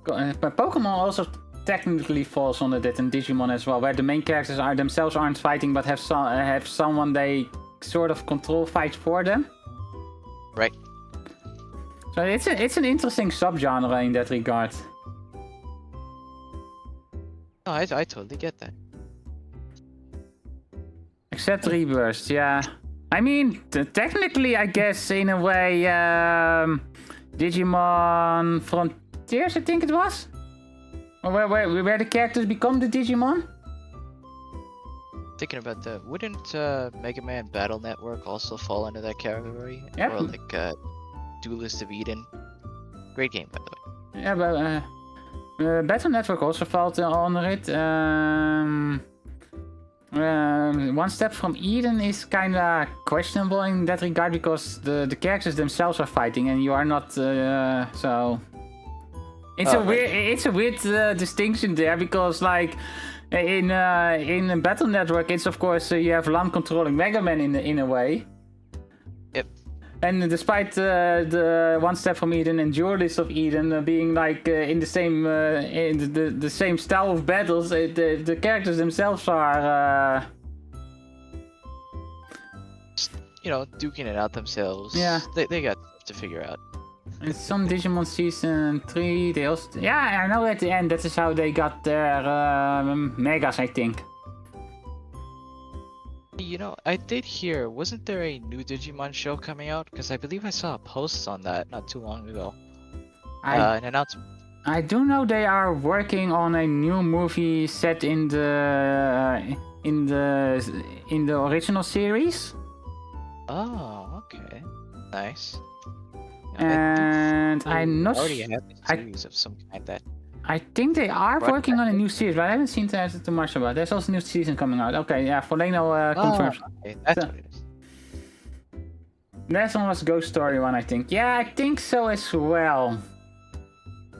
But Pokemon also technically falls under that, and Digimon as well, where the main characters aren't fighting, but have someone they sort of control fight for them. Right. So it's an interesting subgenre in that regard. Oh, I totally get that. Except Rebirth, yeah. I mean, technically, I guess in a way, Digimon Frontiers, I think it was, where the characters become the Digimon. Thinking about that, wouldn't Mega Man Battle Network also fall under that category? Yep. Or like Duelist of Eden? Great game, by the way. Yeah, but Battle Network also falls under it. One Step from Eden is kinda questionable in that regard because the characters themselves are fighting and you are not. So it's a weird distinction there because like in Battle Network it's of course you have Lam controlling Mega Man in a way. Yep. And despite the One Step from Eden and Duelist of Eden being like in the same in the same style of battles, the characters themselves are you know, duking it out themselves. Yeah. They got stuff to figure out. in some Digimon Season 3 they also I know at the end that is how they got their megas, I think. You know, I did hear, wasn't there a new Digimon show coming out? Because I believe I saw a post on that not too long ago. An announcement. I do know they are working on a new movie set in the original series. Oh, okay. Nice. And I'm not already have a series of some kind that. I think they are working on a new series, but I haven't seen too much about it. There's also a new season coming out. Okay, yeah, Voleno confirms. Okay, that's what it is. Last one was Ghost Story one, I think. Yeah, I think so as well.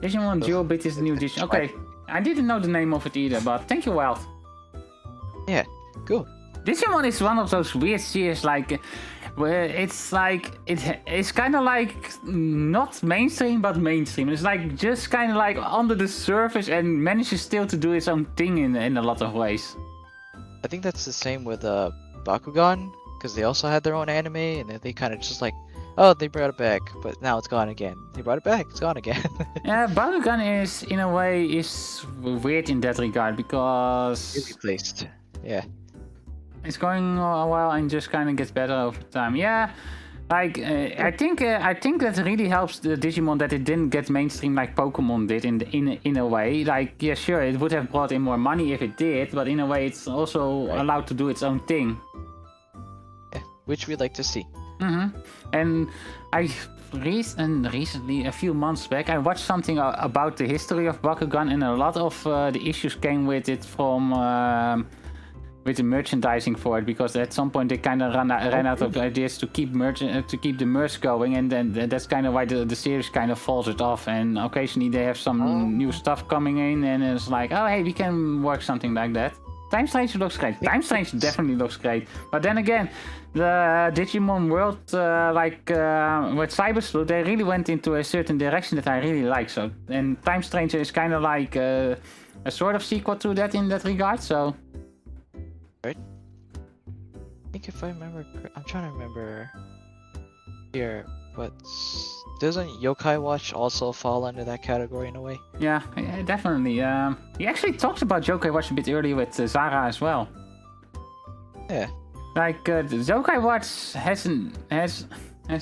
Digimon Dual Bit is the new Digimon. Okay, I didn't know the name of it either, but thank you, Wild. Yeah, cool. Digimon is one of those weird series, like, where it's like, it's kind of like not mainstream, but mainstream. It's like just kind of like under the surface and manages still to do its own thing in a lot of ways. I think that's the same with Bakugan, because they also had their own anime, and they kind of just like, oh, they brought it back, but now it's gone again. They brought it back, it's gone again. Yeah, Bakugan is, in a way, is weird in that regard, because Really placed. Yeah. it's going a while and just kind of gets better over time. Yeah, like I think that really helps the Digimon that it didn't get mainstream like Pokemon did in a way. Like, yeah, sure, it would have brought in more money if it did, but in a way, it's also allowed to do its own thing. Yeah, which we'd like to see. And I recently, a few months back, I watched something about the history of Bakugan, and a lot of the issues came with it from. With the merchandising for it, because at some point they kind of ran out of ideas to keep the merch going, and then that's kind of why the series kind of falls it off. And occasionally they have some new stuff coming in, and it's like, oh hey, we can work something like that. Time Strange looks great. Time Strange definitely looks great. But then again, the Digimon world, with Cyber Sleuth, they really went into a certain direction that I really like. So, and Time Strange is kind of like a sort of sequel to that in that regard. So. Right? I think if I remember, I'm trying to remember here, but doesn't Yokai Watch also fall under that category in a way? Yeah, definitely. We actually talked about Yokai Watch a bit earlier with Zara as well. Yeah. Like, Yokai Watch has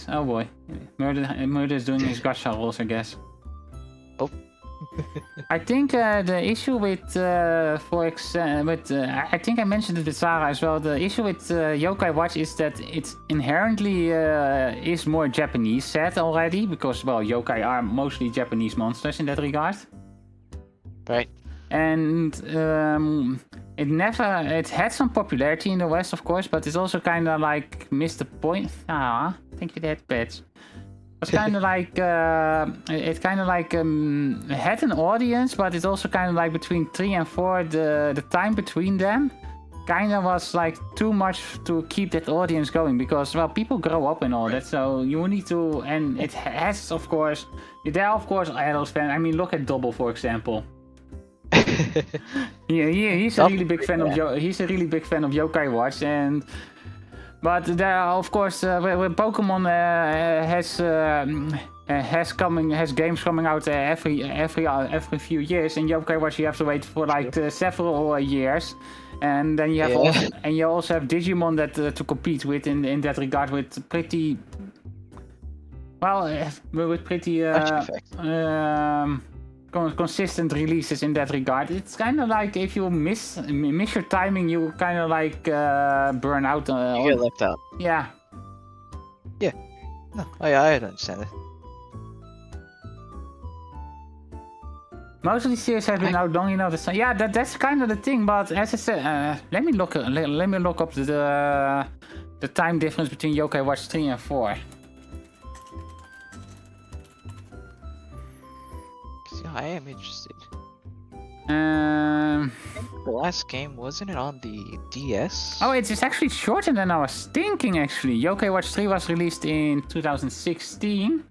oh boy, Murder is doing his gacha rolls, I guess. Oh. I think the issue with, I think I mentioned it with Sarah as well. The issue with Yokai Watch is that it's inherently is more Japanese set already, because well, yokai are mostly Japanese monsters in that regard. Right. And it had some popularity in the West, of course, but it's also kind of like missed the point. Ah, thank you, that patch. It's kind of like it kind of like had an audience, but it's also kind of like between 3 and 4, the time between them kind of was like too much to keep that audience going, because well, people grow up and all that, so you need to, and it has, of course, there are of course adult fans. I mean, look at Double, for example. He's a really big fan of he's a really big fan of Yokai Watch, but there are of course when Pokemon has games coming out every few years, and Yokai Watch you have to wait for like several years, and then you have also have Digimon that to compete with in that regard, with pretty consistent releases in that regard. It's kind of like if you miss your timing, you kind of like burn out. You get left out. Yeah. Yeah. No, I understand it. Most of these series have been out long enough. Yeah, that's kind of the thing. But as I said, let me look up the time difference between Yokai Watch 3 and 4. I am interested. The last game, wasn't it on the DS? Oh, it's actually shorter than I was thinking, actually. Yokai Watch 3 was released in 2016.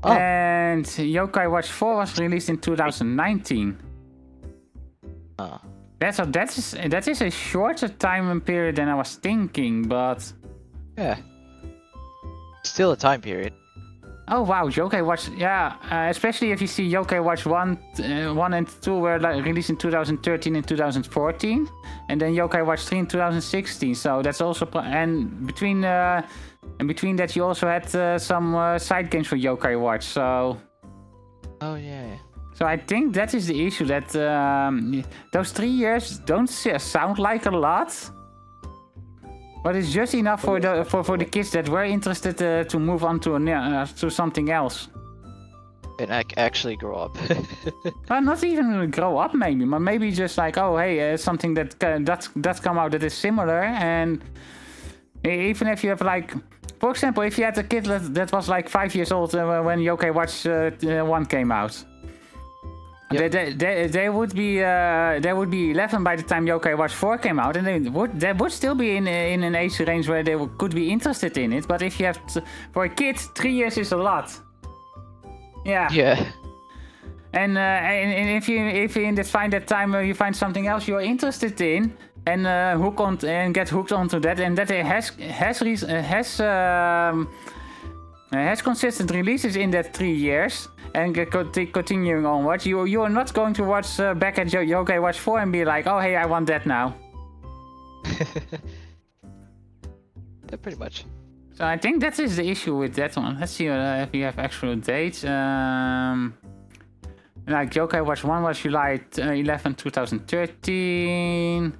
Oh. And Yokai Watch 4 was released in 2019. Oh. That is a shorter time period than I was thinking, but... Yeah. Still a time period. Oh wow, Yokai Watch, yeah, especially if you see Yokai Watch 1 and 2 were like released in 2013 and 2014, and then Yokai Watch 3 in 2016, so that's also, and between that you also had some side games for Yokai Watch, so... Oh yeah. So I think that is the issue, that those 3 years don't sound like a lot, but it's just enough for the kids that were interested to move on to something else. And actually grow up. Well, not even grow up, maybe, but maybe just like, oh hey, something that's come out that is similar, and even if you have like, for example, if you had a kid that was like 5 years old when Yokai Watch 1 came out. Yep. They would be 11 by the time Yokai Watch 4 came out, and they would still be in an age range where they could be interested in it. But if you have for a kid, 3 years is a lot. Yeah. Yeah. And if you in that find that time you find something else you're interested in, and get hooked onto that, and that it has consistent releases in that 3 years. And continuing onwards, you are not going to watch back at Yokai Watch 4 and be like, oh hey, I want that now. Yeah, pretty much. So I think that is the issue with that one. Let's see if we have actual dates. Like Yokai Watch 1 was July 11, 2013.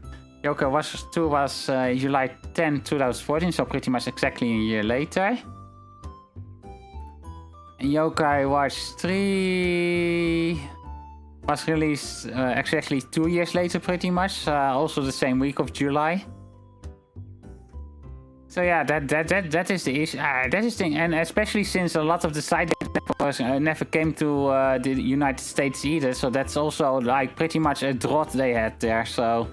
Yokai Watch 2 was July 10, 2014, so pretty much exactly a year later. Yokai Watch 3 was released exactly 2 years later, pretty much, also the same week of July. So yeah, that is the issue. That is the thing, and especially since a lot of the side never came to the United States either, so that's also like pretty much a drought they had there. So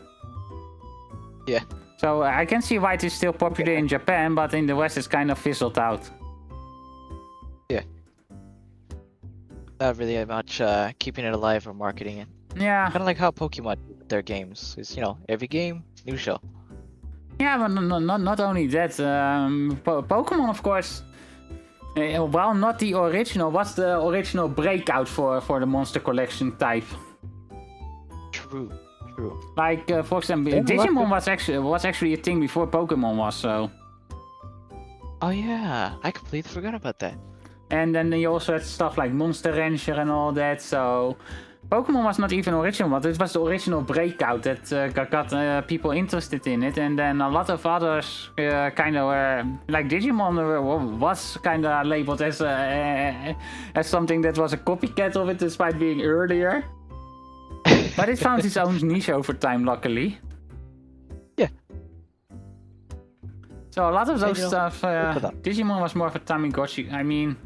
yeah. So I can see why it is still popular in Japan, but in the West it's kind of fizzled out. Yeah. Not really much keeping it alive or marketing it. Yeah. Kind of like how Pokemon do with their games. It's, every game, new show. Yeah, but not only that. Pokemon, of course, well, not the original. What's the original breakout for the Monster Collection type? True. Like, for example, Digimon was actually a thing before Pokemon was, so... Oh yeah, I completely forgot about that. And then you also had stuff like Monster Rancher and all that, so... Pokemon was not even original, but it was the original breakout that got people interested in it. And then a lot of others kind of were... Like Digimon was kind of labeled as something that was a copycat of it, despite being earlier. But it found its own niche over time, luckily. Yeah. So a lot of those you know, stuff, Digimon was more of a Tamagotchi. I mean,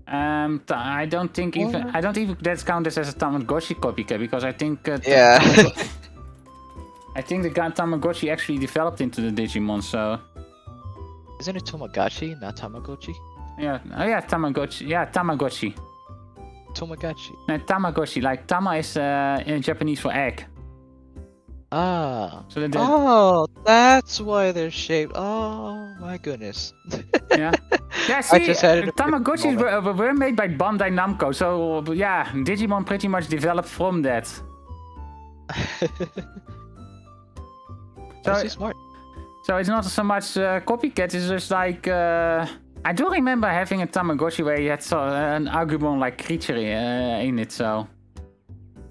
I don't think even that's counted as a Tamagotchi copycat because I think Yeah. I think the Tamagotchi actually developed into the Digimon. So Isn't it Tamagotchi, not Tamagotchi? yeah, oh yeah, Tamagotchi. Yeah, Tamagotchi. Tamagotchi. No, Tamagotchi. Like Tama is in Japanese for egg. Ah. So Oh, that's why they're shaped. Oh my goodness. yeah. Yeah, see, just had it a Tamagotchis moment. were made by Bandai Namco, so yeah, Digimon pretty much developed from that. That's so smart. So it's not so much copycat, it's just like... I do remember having a Tamagotchi where you had an Agumon-like creature in it, so...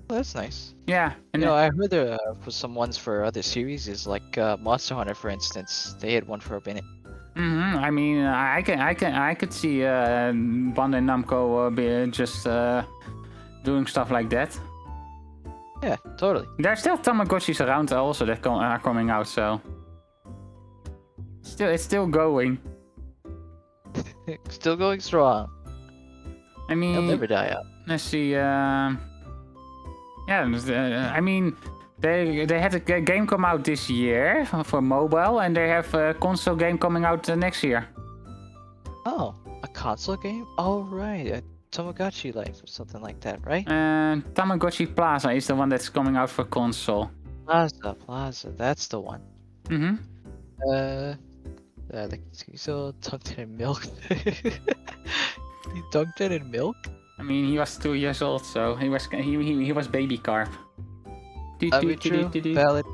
Well, that's nice. Yeah. And You know, I heard there for some ones for other series is like Monster Hunter, for instance. They had one for a minute. I mean, I could see Bandai Namco just doing stuff like that. Yeah, totally. There's still Tamagotchis around also that are coming out, so... It's still going. Still going strong. I mean... They'll never die out. Let's see, yeah, I mean, they had a game come out this year for mobile, and they have a console game coming out next year. Oh, a console game? Oh, right. A Tamagotchi Life or something like that, right? Tamagotchi Plaza is the one that's coming out for console. Plaza. That's the one. Mm-hmm. He still dunked it in milk. He dunked it in milk? I mean, he was 2 years old, so he was baby carp. That would be true. Valid.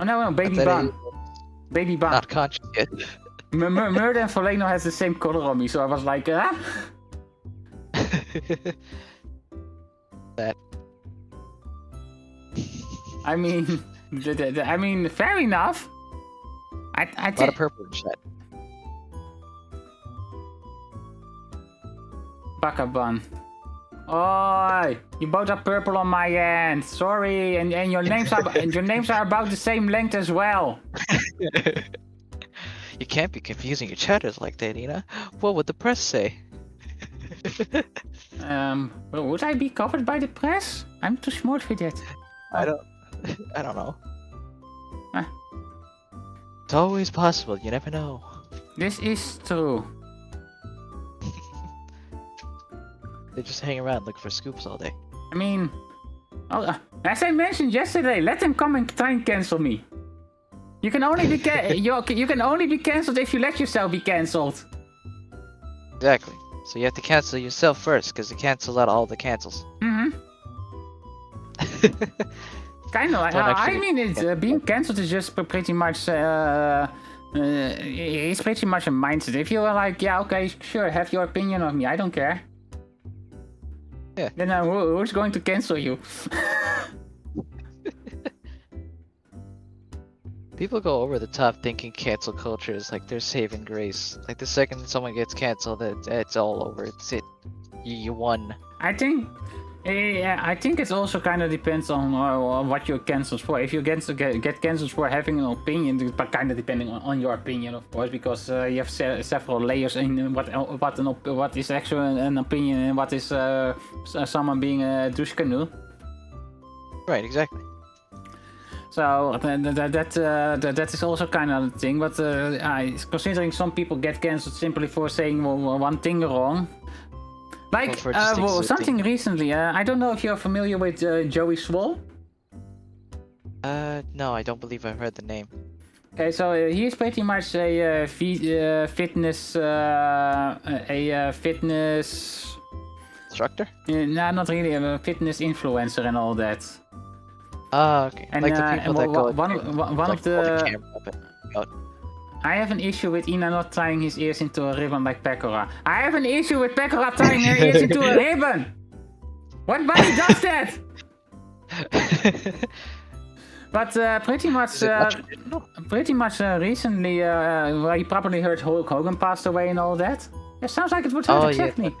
Oh no, baby But ban. Baby ban. Not conscious yet. Murder and Voleno has the same color on me, so I was like, ah. That. I mean, I mean, fair enough. I A lot of think purple and shit. Bakaban. Oi, you both are purple on my end. Sorry, and your names are about the same length as well. You can't be confusing your chatters like that, you know? What would the press say? Well, would I be covered by the press? I'm too smart for that. I don't know. Huh. It's always possible, you never know. This is true. They just hang around looking for scoops all day. I mean, as I mentioned yesterday, let them come and try and cancel me. You can only be you can only be cancelled if you let yourself be cancelled. Exactly. So you have to cancel yourself first, because you cancel out all the cancels. Kind of like, Don't I actually mean, it's, being cancelled is just pretty much, it's pretty much a mindset. If you're like, yeah, okay, sure, have your opinion of me, I don't care. Yeah. Then who's going to cancel you? People go over the top thinking cancel culture is like their saving grace. Like the second someone gets canceled, it's all over. It's it. You won. I think it also kind of depends on what you're cancelled for. If you get cancelled for having an opinion, but kind of depending on your opinion, of course, because you have several layers in what is actually an opinion and what is someone being a douche-canoe. Right, exactly. So that is also kind of the thing. But considering some people get cancelled simply for saying one thing wrong. Like, something recently, I don't know if you're familiar with Joey Swole. No, I don't believe I've heard the name. Okay, so he is pretty much a fitness Instructor? No, not really, a fitness influencer and all that. Ah, okay. And, like the people that go one of the camera up it. Out. I have an issue with Ina not tying his ears into a ribbon like Pekora. I have an issue with Pekora tying her ears into a ribbon! What bunny does that? But pretty much recently, you probably heard Hulk Hogan passed away and all that. It sounds like it would hurt exactly.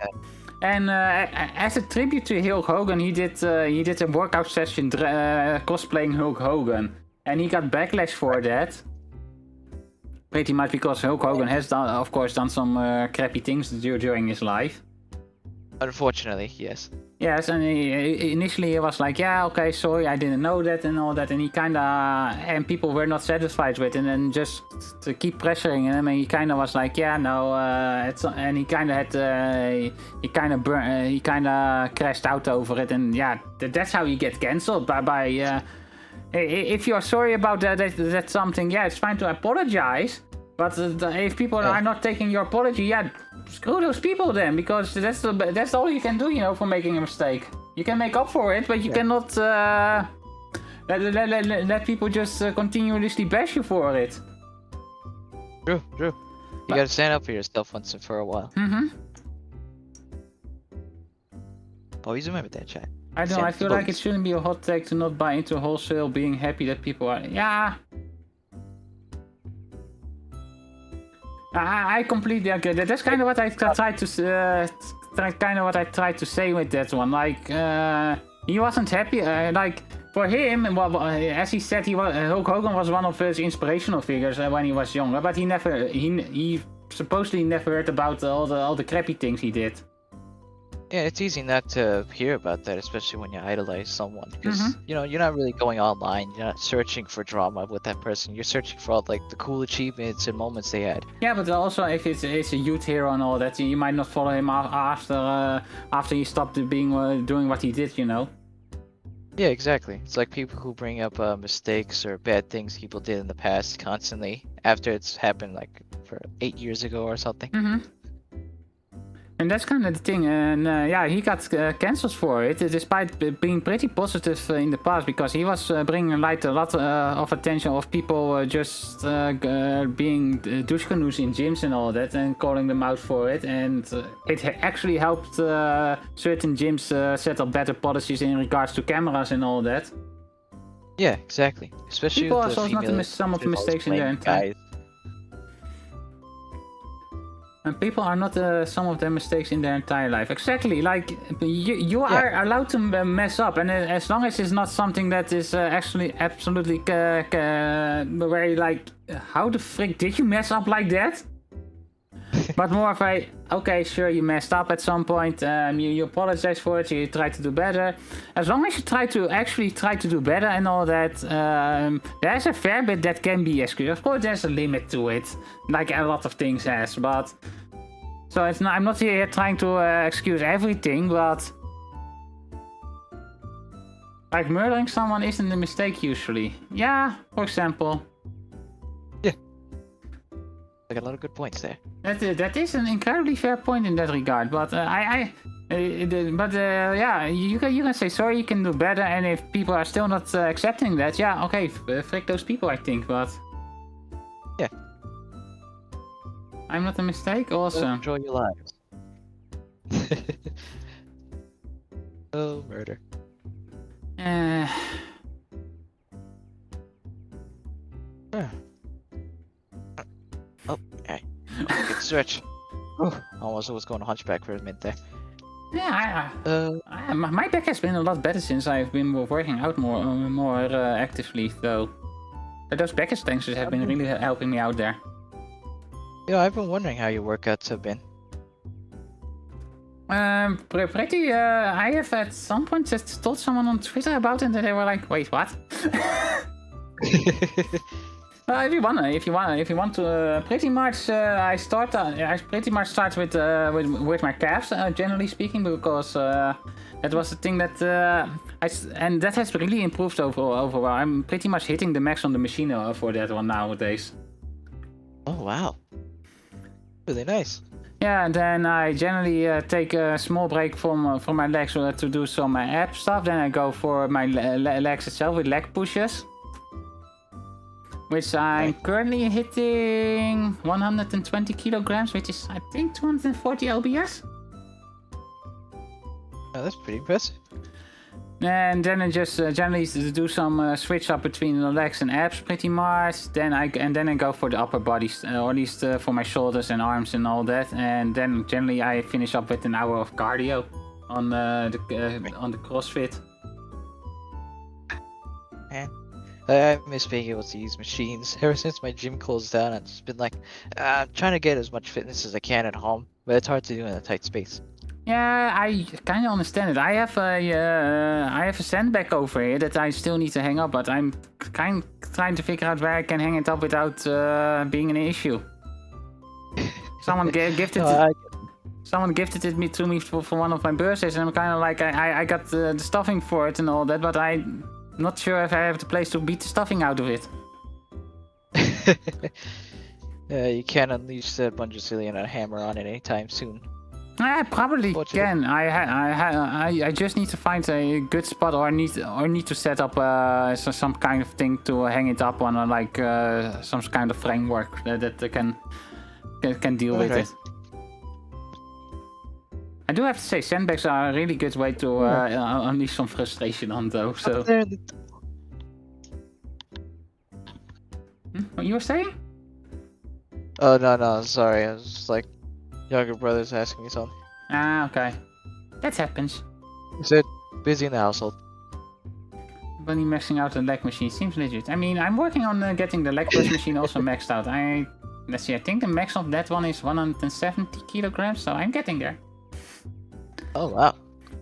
And as a tribute to Hulk Hogan, he did a workout session cosplaying Hulk Hogan, and he got backlash for that. Pretty much because Hulk Hogan has of course done some crappy things during his life. Unfortunately, yes. Yes, and initially he was like, yeah, okay, sorry, I didn't know that and all that, and and people were not satisfied with it, and then just to keep pressuring him, and he kind of was like, yeah, no, and he kind of had, he kind of crashed out over it, and yeah, that's how you get cancelled by if you're sorry about that's something, yeah, it's fine to apologize. But if people are not taking your apology, yeah, screw those people then, because that's all you can do, for making a mistake. You can make up for it, but you cannot let people just continuously bash you for it. True. You gotta stand up for yourself once and for a while. Always remember that, chat. I don't know, I feel like it shouldn't be a hot take to not buy into wholesale, being happy that people are... Yeah... I completely agree. That's kind of what I tried to say with that one. Like, he wasn't happy. Like, for him, as he said, Hulk Hogan was one of his inspirational figures when he was younger. But he supposedly never heard about all the crappy things he did. Yeah, it's easy not to hear about that, especially when you idolize someone, because you're not really going online. You're not searching for drama with that person. You're searching for all the cool achievements and moments they had. Yeah, but also if it's a youth hero and all that, you might not follow him after he stopped doing what he did. Yeah, exactly. It's like people who bring up mistakes or bad things people did in the past constantly after it's happened for 8 years ago or something. And that's kind of the thing, and he got cancelled for it, despite being pretty positive in the past, because he was bringing a lot of attention of people just being douche canoes in gyms and all that, and calling them out for it, and it actually helped certain gyms set up better policies in regards to cameras and all that. Yeah, exactly. Especially people with the also not some of the mistakes in their entire... And people are not some of their mistakes in their entire life. Exactly, like you are allowed to mess up, and as long as it's not something that is actually absolutely where you're like, how the frick did you mess up like that? But more of a, okay, sure, you messed up at some point, you apologize for it, you try to do better. As long as you try to do better and all that, there's a fair bit that can be excused. Of course, there's a limit to it, like a lot of things has, but... So I'm not here trying to excuse everything, but... Like, murdering someone isn't a mistake usually. Yeah, for example. I got a lot of good points there. That is an incredibly fair point in that regard, but you can say sorry, you can do better, and if people are still not accepting that, yeah, okay, frick those people, I think, but... Yeah. I'm not a mistake, awesome. Enjoy your lives. Oh, murder. Oh, okay. Good stretch. Almost was going to hunchback for a minute there. Yeah, my back has been a lot better since I've been working out more actively, though. But those back extensions have been really helping me out there. Yeah, I've been wondering how your workouts have been. Pretty. I have at some point just told someone on Twitter about it, and they were like, "Wait, what?" If you want to, pretty much, I pretty much start with my calves, generally speaking, because that was the thing that and that has really improved overall. I'm pretty much hitting the max on the machine for that one nowadays. Oh wow, really nice. Yeah, and then I generally take a small break from my legs to do some ab stuff. Then I go for my legs itself with leg pushes. Which I'm currently hitting 120 kilograms, which is, I think, 240 lbs. Oh, that's pretty impressive. And then I just generally do some switch up between the legs and abs pretty much. Then I go for the upper bodies, or at least for my shoulders and arms and all that. And then generally I finish up with an hour of cardio on the CrossFit. Man, I miss being able to use machines. Ever since my gym closed down, I've just been like, trying to get as much fitness as I can at home, but it's hard to do in a tight space. Yeah, I kind of understand it. I have a sandbag over here that I still need to hang up, but I'm trying to figure out where I can hang it up without being an issue. Someone gifted it to me for one of my birthdays, and I'm kind of like, I got the stuffing for it and all that, but I'm not sure if I have the place to beat the stuffing out of it. You can't unleash that Bungazillion hammer on it anytime soon. I probably can. I just need to find a good spot, or need to set up some kind of thing to hang it up on, like some kind of framework that can deal with it. I do have to say, sandbags are a really good way to unleash some frustration on those. So. What you were saying? Oh no, sorry. I was just like, younger brother's asking me something. Ah, okay. That happens. He said, busy in the household. Bunny maxing out the leg machine seems legit. I mean, I'm working on getting the leg press machine also maxed out. Let's see, I think the max of that one is 170 kilograms, so I'm getting there. Oh wow.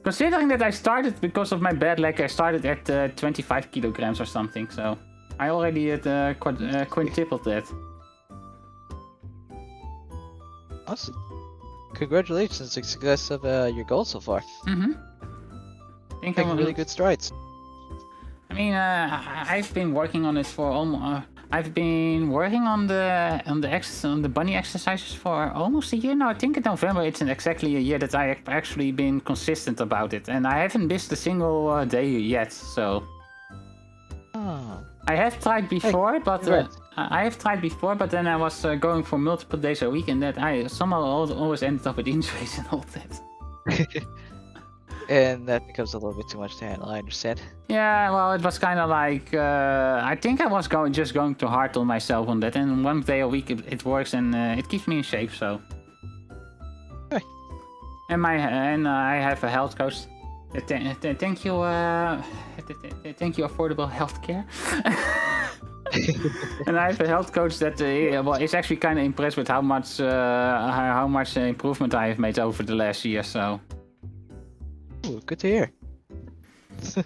Considering that I started, because of my bad leg, I started at 25 kilograms or something, so I already had quintupled that. Awesome. Congratulations on the success of your goal so far. Mm-hmm. Making really good strides. I mean, I've been working on it for almost. I've been working on the bunny exercises for almost a year now. I think in November it's exactly a year that I have actually been consistent about it, and I haven't missed a single day yet. So. Oh. I have tried before, but then I was going for multiple days a week, and that I somehow always ended up with injuries and all that. And that becomes a little bit too much to handle. I understand. Yeah, well, it was kind of like I think I was just going too hard on myself on that, and one day a week it works, and it keeps me in shape. So. Hey. And I have a health coach. Thank you, affordable healthcare. And I have a health coach that is actually kind of impressed with how much improvement I have made over the last year. So. Ooh, good to hear. So,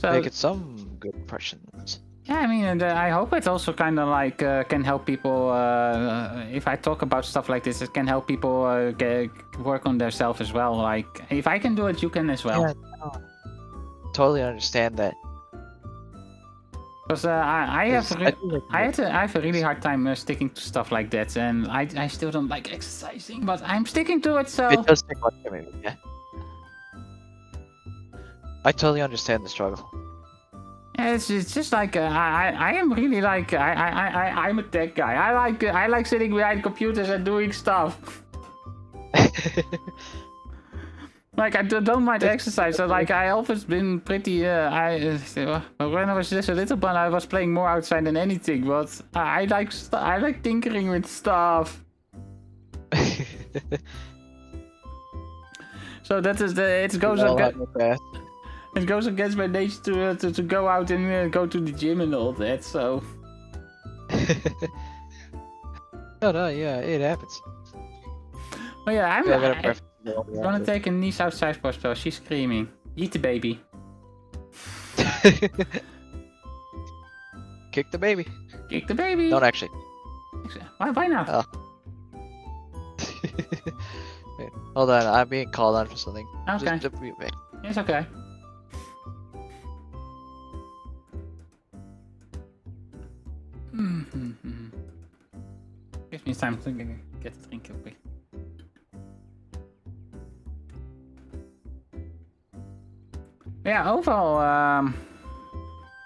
making some good impressions. Yeah, I mean, and I hope it also kind of like can help people. If I talk about stuff like this, it can help people work on themselves as well. Like, if I can do it, you can as well. Yeah, no. Totally understand that. Because I have a really hard time sticking to stuff like that, and I still don't like exercising, but I'm sticking to it. So it does take a lot of commitment, yeah. I totally understand the struggle. Yeah, it's just like I am really like I'm a tech guy. I like sitting behind computers and doing stuff. Like I don't mind exercise. So, like I always been pretty. When I was just a little one, I was playing more outside than anything. But I like tinkering with stuff. So that is it goes against my nature to go out and go to the gym and all that. So. No, yeah, it happens. Oh yeah, I'm gonna take a niece outside for a spell. She's screaming. Eat the baby. Kick the baby. Kick the baby. Don't actually. Why not? Oh. Wait, hold on, I'm being called on for something. Okay. Just be back. It's okay. Gives me time to get a drink real quick. Yeah, overall,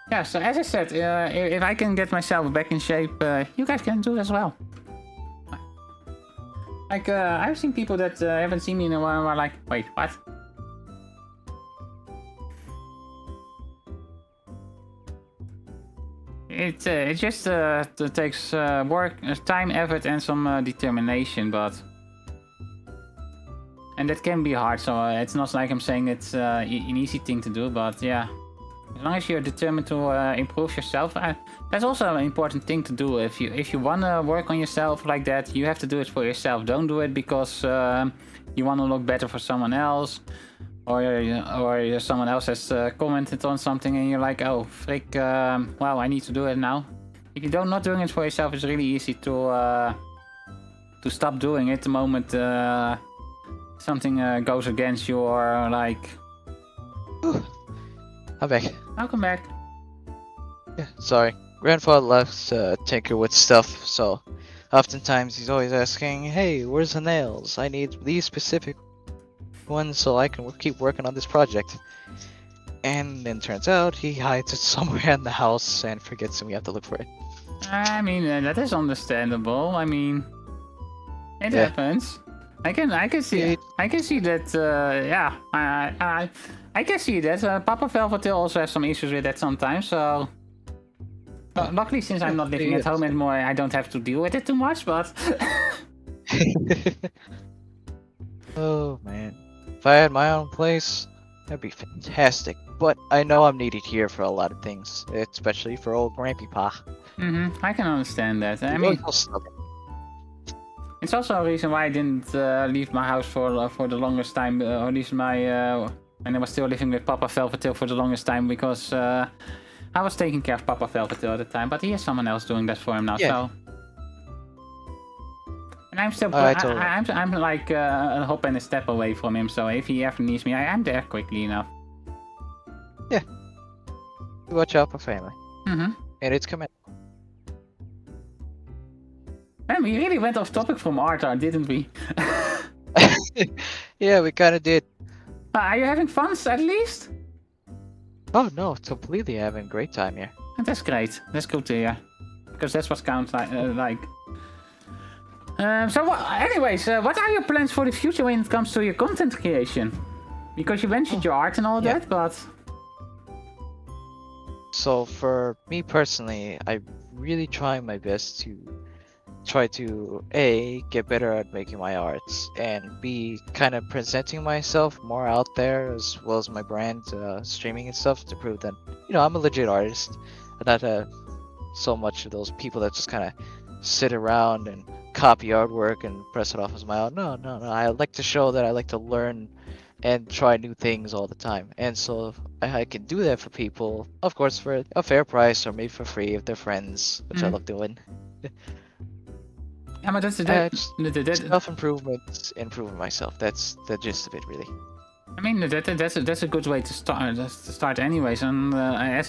yeah, so as I said, if I can get myself back in shape, you guys can do as well. Like, I've seen people that haven't seen me in a while and are like, wait, what? it just takes work, time, effort, and some determination, and that can be hard. So it's not like I'm saying it's an easy thing to do, but yeah, as long as you're determined to improve yourself, that's also an important thing to do. If you wanna work on yourself like that, you have to do it for yourself. Don't do it because you wanna look better for someone else. Or someone else has commented on something and you're like, oh, frick, well, I need to do it now. If you're not doing it for yourself, it's really easy to stop doing it the moment something goes against you or like... I'm back. Welcome back. Yeah, sorry. Grandfather loves to tinker with stuff, so oftentimes he's always asking, hey, where's the nails? I need these specific one so I can keep working on this project. And then turns out he hides it somewhere in the house and forgets and we have to look for it. I mean, that is understandable. I mean, it happens. I can see that. Yeah, I can see that. Papa Vel-VOD-tale also has some issues with that sometimes. So, luckily, since I'm not living at home anymore, I don't have to deal with it too much. But oh man. If I had my own place, that'd be fantastic. But I know I'm needed here for a lot of things, especially for old Grandpa. I can understand that. I mean, it's also a reason why I didn't leave my house for the longest time, or at least when I was still living with Papa Vel-VOD-tale for the longest time, because I was taking care of Papa Vel-VOD-tale at the time, but he has someone else doing that for him now. So. And I'm still, I'm like a hop and a step away from him, so if he ever needs me, I'm there quickly enough. Yeah. Watch out for family. And it's coming. Man, we really went off topic from Arthur, didn't we? Yeah, we kinda did. Are you having fun, at least? Oh no, completely having a great time here. That's great. That's good to hear. Because that's what counts like. Anyways, what are your plans for the future when it comes to your content creation? Because you mentioned your art and all that, but... So for me personally, I'm really trying my best to try to A, get better at making my arts, and B, kind of presenting myself more out there as well as my brand, streaming and stuff to prove that, you know, I'm a legit artist. Not so much of those people that just kind of sit around and copy artwork and press it off as my own. No. I like to show that I like to learn and try new things all the time. And so I can do that for people, of course, for a fair price or maybe for free if they're friends, which I love doing. Yeah, but that's self-improvement, improving myself. That's the gist of it, really. I mean, that's a good way to start anyways. And I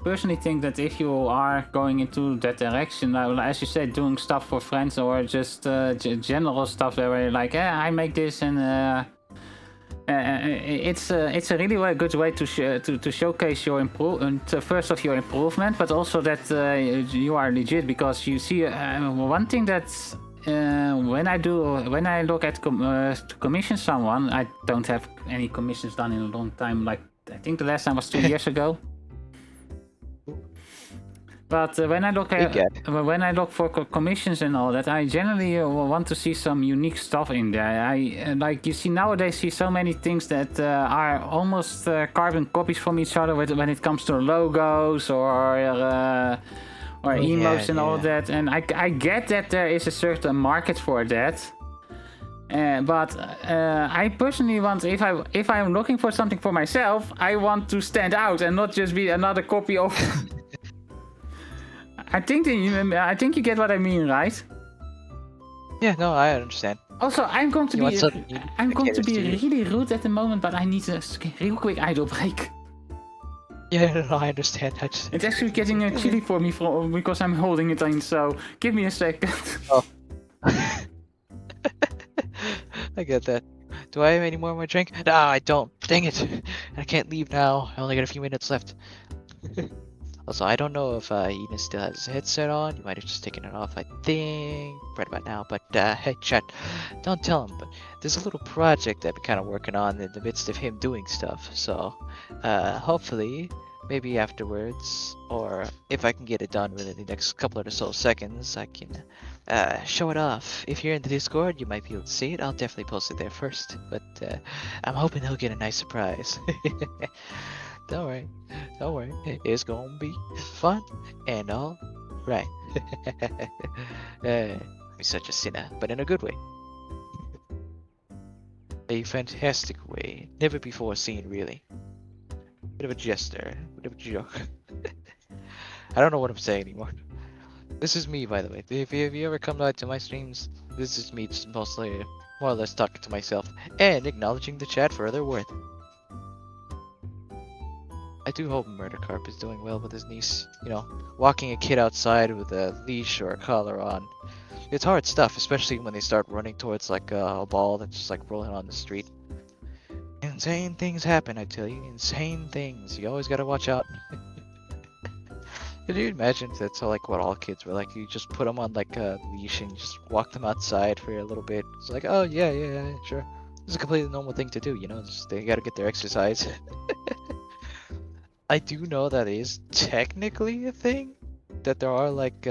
personally think that if you are going into that direction, as you said, doing stuff for friends or just general stuff where you're like, I make this, and it's a really good way to showcase your improvement. First of your improvement, but also that you are legit, because you see one thing that's. When I look at to commission someone, I don't have any commissions done in a long time. Like, I think the last time was 2 years ago. But when I look for commissions and all that, I generally want to see some unique stuff in there. Like you see nowadays, see so many things that are almost carbon copies from each other when it comes to logos or emotes and all that, and I get that there is a certain market for that, but I personally want, if I'm looking for something for myself, I want to stand out and not just be another copy of. I think you get what I mean, right? Yeah, no, I understand. Also, I'm going to be really rude at the moment, but I need a real quick idle break. Yeah, no, I understand. It's actually getting a chili for me because I'm holding it in, so give me a second. Oh. I get that. Do I have any more of my drink? No, I don't. Dang it. I can't leave now. I only got a few minutes left. Also, I don't know if Eden still has his headset on. You might have just taken it off, I think, right about now. But hey, chat, don't tell him. But there's a little project that we're kind of working on in the midst of him doing stuff. So hopefully, maybe afterwards, or if I can get it done within the next couple or so seconds, I can show it off. If you're in the Discord, you might be able to see it. I'll definitely post it there first, but I'm hoping they'll get a nice surprise. Don't worry, don't worry. It's gonna be fun and all right. I'm such a sinner, but in a good way. A fantastic way, never before seen, really. Bit of a jester, bit of a joke. I don't know what I'm saying anymore. This is me, by the way. If you ever come to my streams, this is me just mostly, more or less talking to myself and acknowledging the chat for their worth. I do hope Murder Carp is doing well with his niece. You know, walking a kid outside with a leash or a collar on. It's hard stuff, especially when they start running towards like a ball that's just like rolling on the street. Insane things happen, I tell you. Insane things. You always gotta watch out. Could you imagine that's like what all kids were like? You just put them on like a leash and just walk them outside for a little bit. It's like, oh yeah, sure. It's a completely normal thing to do, you know? Just, they gotta get their exercise. I do know that is technically a thing. That there are like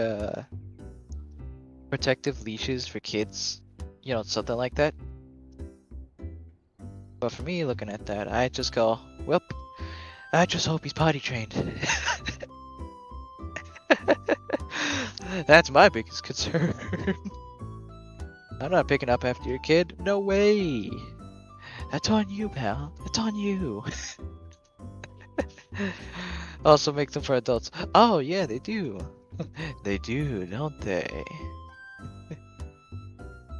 protective leashes for kids. You know, something like that. But for me, looking at that, I just go, well, I just hope he's potty trained. That's my biggest concern. I'm not picking up after your kid. No way. That's on you, pal. That's on you. Also make them for adults. Oh, yeah, they do. They do, don't they?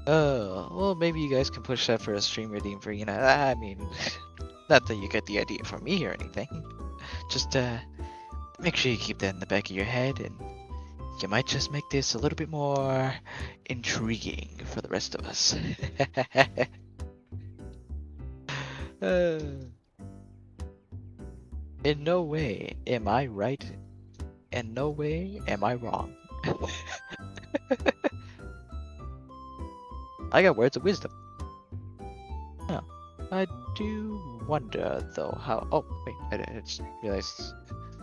Oh, well, maybe you guys can push that for a stream redeem for, you know, I mean, not that you get the idea from me or anything. Just, make sure you keep that in the back of your head, and you might just make this a little bit more intriguing for the rest of us. In no way am I right, and no way am I wrong. I got words of wisdom. Oh, I do wonder though how. Oh wait, I just realized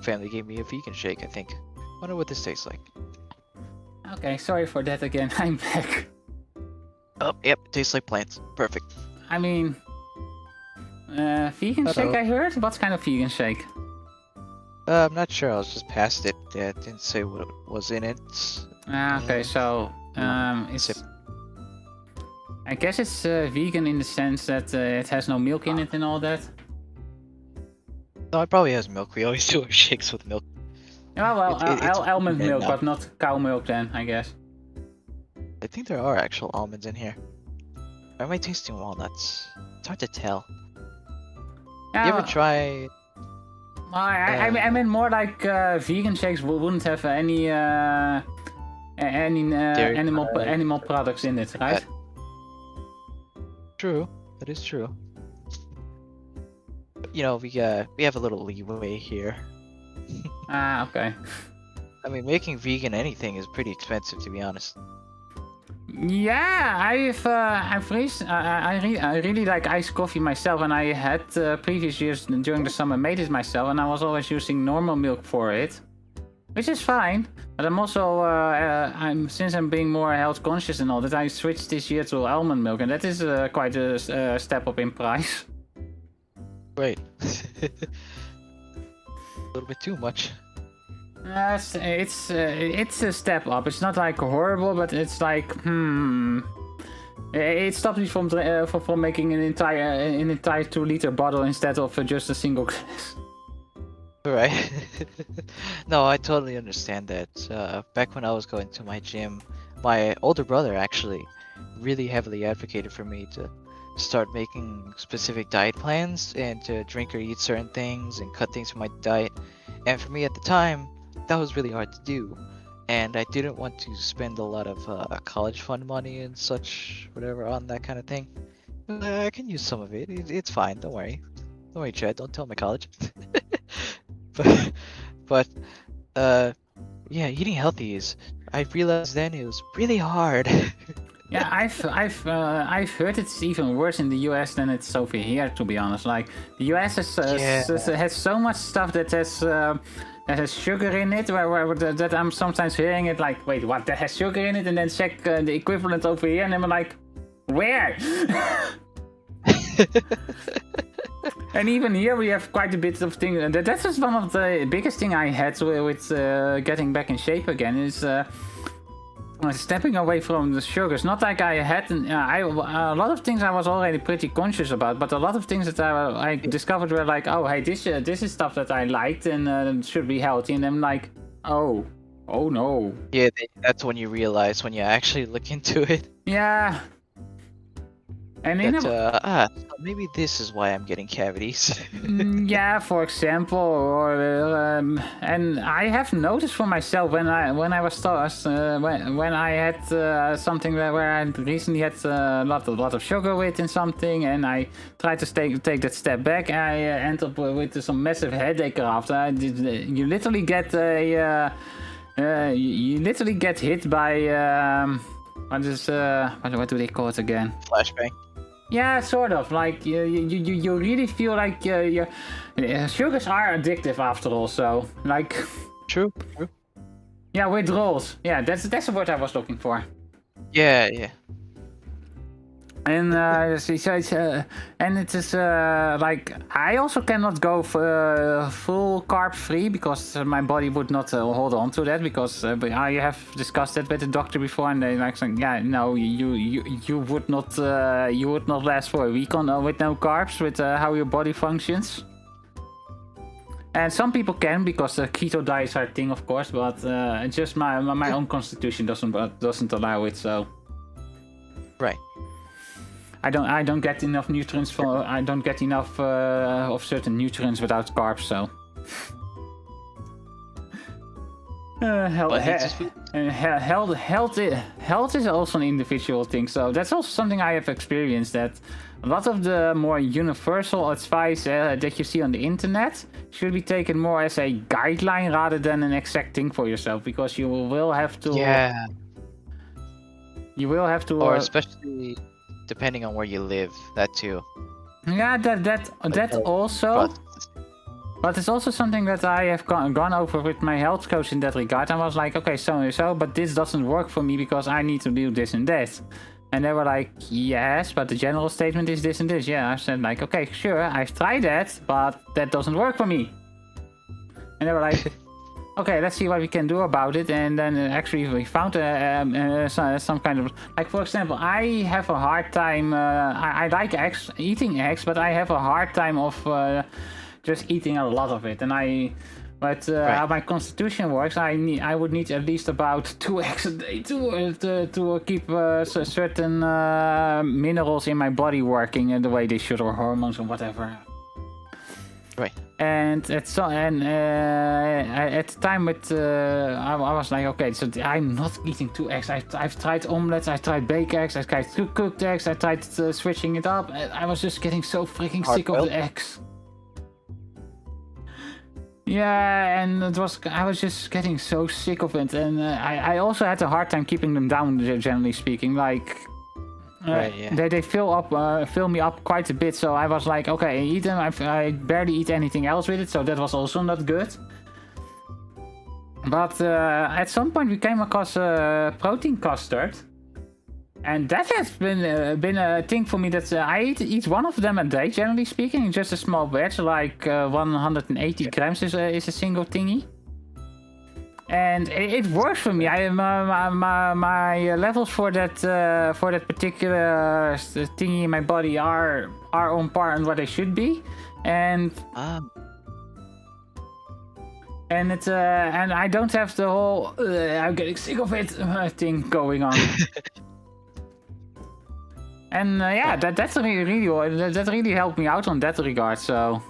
family gave me a vegan shake. I think. Wonder what this tastes like. Okay, sorry for that again. I'm back. Oh, yep, tastes like plants. Perfect. I mean, vegan shake. I heard. What kind of vegan shake? I'm not sure. I was just past it. Yeah, it didn't say what was in it. Okay, so it's. I guess it's vegan in the sense that it has no milk in it and all that. No, it probably has milk. We always do our shakes with milk. Oh, well, It's almond milk, enough. but not cow milk then, I guess. I think there are actual almonds in here. Or am I tasting walnuts? It's hard to tell. You ever try? I mean more like vegan shakes wouldn't have any animal products in it, right? True, that is true. You know, we have a little leeway here. Okay. I mean, making vegan anything is pretty expensive, to be honest. Yeah, I really like iced coffee myself, and I had previous years during the summer made it myself, and I was always using normal milk for it, which is fine. But I'm also since I'm being more health conscious and all that, I switched this year to almond milk, and that is quite a step up in price. Wait, a little bit too much. It's a step up. It's not like horrible, but it's like it stops me from making an entire 2-liter bottle instead of just a single glass. Right. No, I totally understand that. Back when I was going to my gym, my older brother actually really heavily advocated for me to start making specific diet plans and to drink or eat certain things and cut things from my diet. And for me at the time, that was really hard to do. And I didn't want to spend a lot of college fund money and such, whatever, on that kind of thing. I can use some of it. It's fine. Don't worry. Don't worry, Chad. Don't tell my college. but yeah, eating healthy is. I realized then it was really hard. Yeah, I've heard it's even worse in the US than it's over here. To be honest, like the US has so much stuff that has sugar in it. That I'm sometimes hearing it like, wait, what? That has sugar in it, and then check the equivalent over here, and I'm like, where? And even here we have quite a bit of things. That's just one of the biggest thing I had with getting back in shape again is. Stepping away from the sugars. Not like I had a lot of things I was already pretty conscious about, but a lot of things that I discovered were like, oh hey, this is stuff that I liked and should be healthy, and I'm like, oh no. Yeah, that's when you realize when you actually look into it. Yeah. And that, maybe this is why I'm getting cavities. Yeah, for example, or and I have noticed for myself when I was when I had something where I recently had a lot of sugar with in something, and I tried to take that step back, I end up with some massive headache after. You literally get hit by what do they call it again? Flashbang. Yeah, sort of. Like you really feel like sugars are addictive after all. So like. True. Yeah, withdrawals. Yeah, that's the word I was looking for. Yeah. And and it is like I also cannot go full carb free because my body would not hold on to that, because I have discussed that with the doctor before, and they like saying, yeah, no, you would not last for a week with no carbs, with how your body functions. And some people can, because keto diets are a thing, of course, but just my own constitution doesn't allow it, so. Right. I don't get enough nutrients I don't get enough of certain nutrients without carbs, so. Health is also an individual thing, so that's also something I have experienced, that a lot of the more universal advice that you see on the internet should be taken more as a guideline rather than an exact thing for yourself, because you will have to. Yeah. You will have to. Or especially depending on where you live, that too. Yeah, that also. But it's also something that I have gone over with my health coach in that regard. I was like, okay, so, but this doesn't work for me because I need to do this and that. And they were like, yes, but the general statement is this and this. Yeah, I said like, okay, sure, I've tried that, but that doesn't work for me. And they were like, okay, let's see what we can do about it. And then actually we found some kind of, like, for example, I have a hard time, I like eating eggs, but I have a hard time of just eating a lot of it. And how my constitution works, I would need at least about 2 eggs a day to keep certain minerals in my body working in the way they should, or hormones or whatever. Right. And at the time with I was like, okay, so I'm not eating 2 eggs. I've tried omelets, I've tried baked eggs, I've tried cooked eggs, I tried switching it up. I was just getting so freaking sick of the eggs. Yeah, and I was just getting so sick of it, and I also had a hard time keeping them down, generally speaking. Like. Right, yeah. They fill me up quite a bit, so I was like, okay, I eat them. I barely eat anything else with it, so that was also not good. But at some point we came across protein custard, and that has been a thing for me. That I eat one of them a day, generally speaking, just a small batch, like 180 grams is a single thingy. And it works for me. My levels for that particular thingy in my body are on par on what they should be, and I don't have the whole I'm getting sick of it thing going on. And that really helped me out on that regard. So.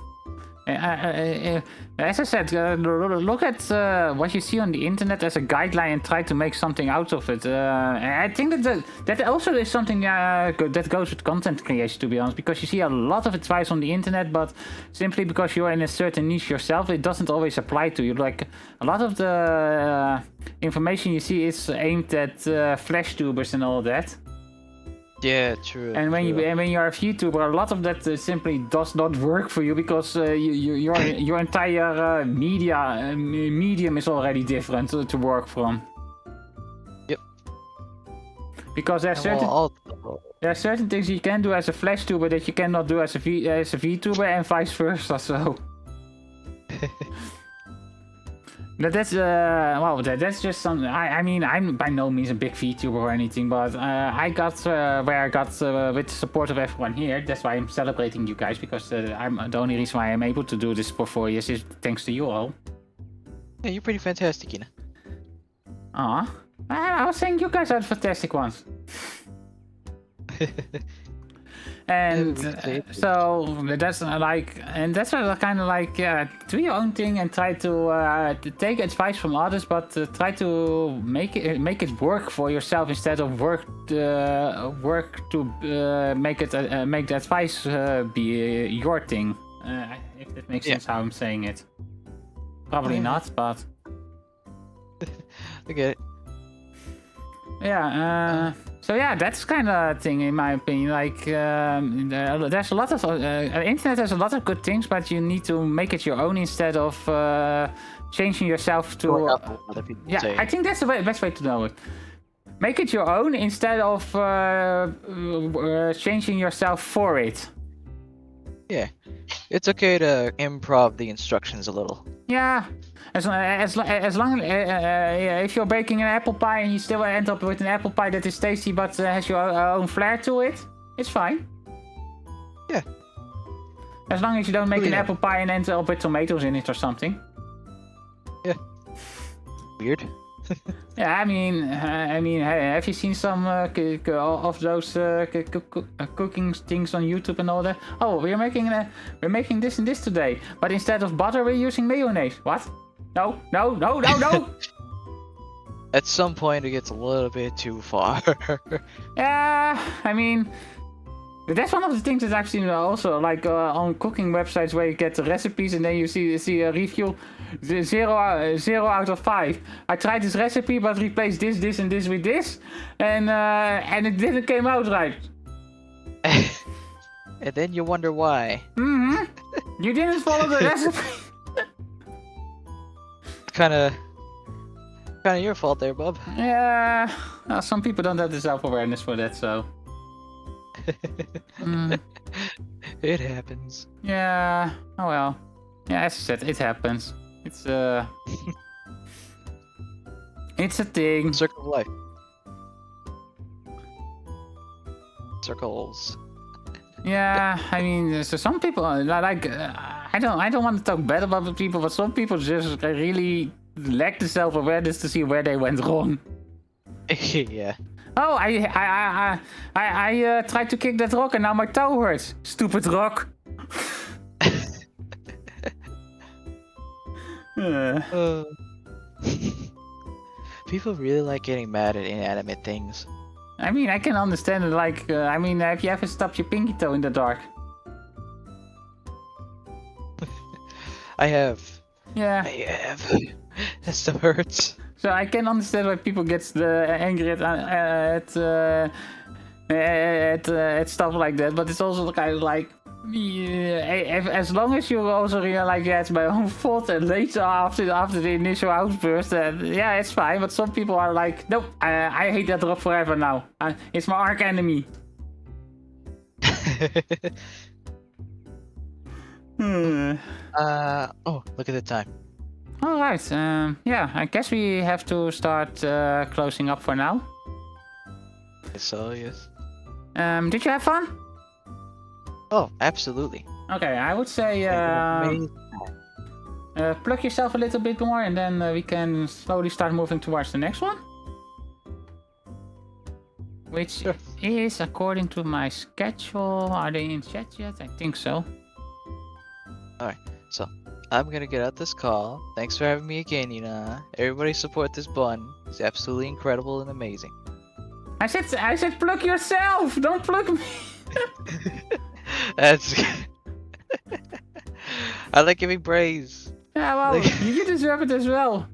As I said, look at what you see on the internet as a guideline and try to make something out of it. I think that also is something that goes with content creation, to be honest, because you see a lot of advice on the internet, but simply because you're in a certain niche yourself, it doesn't always apply to you. Like, a lot of the information you see is aimed at flash tubers and all that. Yeah, true. And when true. when you're a VTuber, a lot of that simply does not work for you because your entire medium is already different to work from. Yep. Because there are certain things you can do as a Flash tuber that you cannot do as a VTuber, and vice versa. So. That's that's just something. I mean, I'm by no means a big VTuber or anything, but I got where I got with the support of everyone here. That's why I'm celebrating you guys, because I'm the only reason why I'm able to do this for 4 years is thanks to you all. Yeah, you're pretty fantastic, Ina. Aw, I was saying you guys are the fantastic ones. And so that's kind of like, do your own thing and try to take advice from others, but try to make it work for yourself instead of work to make the advice be your thing. If that makes sense how I'm saying it. Probably not, but I get it. Yeah. So yeah, that's kind of thing in my opinion. Like, there's a lot of internet has a lot of good things, but you need to make it your own instead of changing yourself to. Yeah, I think that's the best way to know it. Make it your own instead of changing yourself for it. Yeah, it's okay to improv the instructions a little. Yeah. As long if you're baking an apple pie and you still end up with an apple pie that is tasty but has your own flair to it, it's fine. Yeah. As long as you don't make an apple pie and end up with tomatoes in it or something. Yeah. Weird. Yeah, I mean, have you seen some of those cooking things on YouTube and all that? Oh, we're making this and this today, but instead of butter, we're using mayonnaise. What? No. At some point, it gets a little bit too far. Yeah, I mean, that's one of the things that I've seen also, like on cooking websites where you get the recipes and then you see a review, 0 out of 5. I tried this recipe but replaced this and this with this, and it didn't come out right. And then you wonder why. Mm-hmm. You didn't follow the recipe. Kind of your fault there, bub. Yeah, well, some people don't have the self-awareness for that, so. It happens. Yeah. Oh well. Yeah, as I said, it happens. It's it's a thing. Circle of life. Circles. Yeah, I mean, so some people like I don't want to talk bad about the people, but some people just really lack the self-awareness to see where they went wrong. Yeah. Oh, I tried to kick that rock and now my toe hurts. Stupid rock. People really like getting mad at inanimate things. I mean, I can understand it. Like, have you ever stubbed your pinky toe in the dark? I have. Yeah. I have. That stuff hurts. So I can understand why people get angry at stuff like that, but it's also kind of like, as long as you also realize, yeah, it's my own fault, and later after the initial outburst, yeah, it's fine. But some people are like, nope, I hate that rock forever now. It's my arch enemy. Oh, look at the time. Alright, yeah, I guess we have to start closing up for now. So, yes. Did you have fun? Oh, absolutely. Okay, I would say plug yourself a little bit more and then we can slowly start moving towards the next one. Which is according to my schedule. Are they in chat yet? I think so. Alright, so I'm gonna get out this call. Thanks for having me again, Yuna. Everybody support this bun. It's absolutely incredible and amazing. I said plug yourself! Don't plug me! That's... I like giving praise. Yeah, well, you deserve it as well.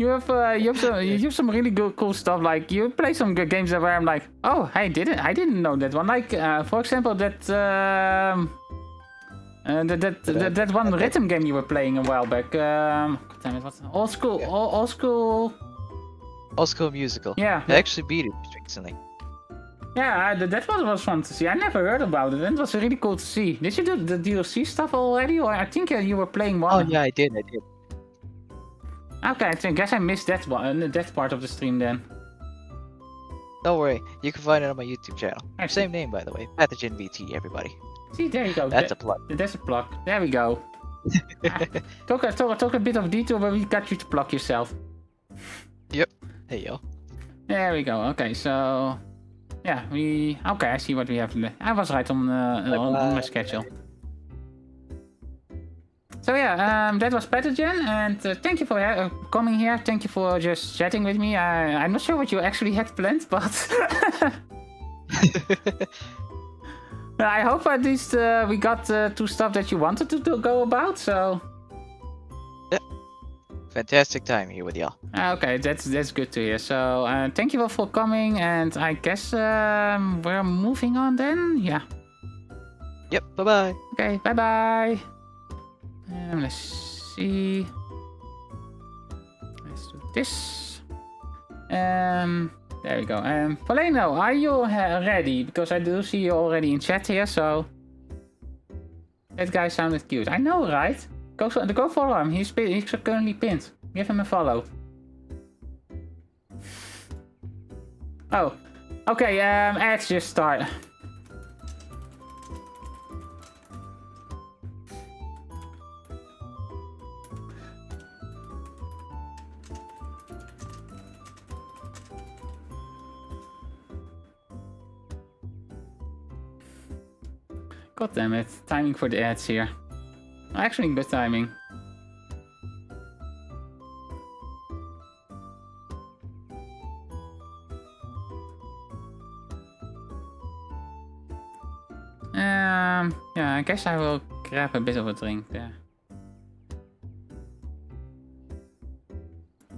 you have some really good cool stuff. Like you play some good games where I'm like, oh, I didn't know that one. Like for example, that one rhythm game you were playing a while back. God damn it, what's old school? Old School Musical. Yeah. I actually beat it recently. Yeah, that was fun to see. I never heard about it, and it was really cool to see. Did you do the DLC stuff already, or I think you were playing one? Oh yeah, I did. Okay, I guess I missed that one, that part of the stream then. Don't worry, you can find it on my YouTube channel. I see. Same name, by the way. PathogenVT, everybody. See, there you go. That's a plug. That's a plug. There we go. Talk a bit of detail, but we got you to plug yourself. Yep. Hey yo. There we go. Okay, so yeah, okay. I see what we have. I was right on my schedule. So yeah, that was Pathogen, and thank you for coming here. Thank you for just chatting with me. I'm not sure what you actually had planned, but I hope at least we got to stuff that you wanted to go about. So Fantastic time here with y'all. okay, that's good to hear. So thank you all for coming, and I guess we're moving on then. Yeah. Yep. Bye bye. Okay. Bye bye. Let's see. Let's do this. There we go. Voleno, are you ready? Because I do see you already in chat here. So that guy sounded cute. I know, right? Go follow him. He's currently pinned. Give him a follow. Oh, okay. Ads just start. God damn it. Timing for the ads here. Actually, good timing. Yeah, I guess I will grab a bit of a drink there.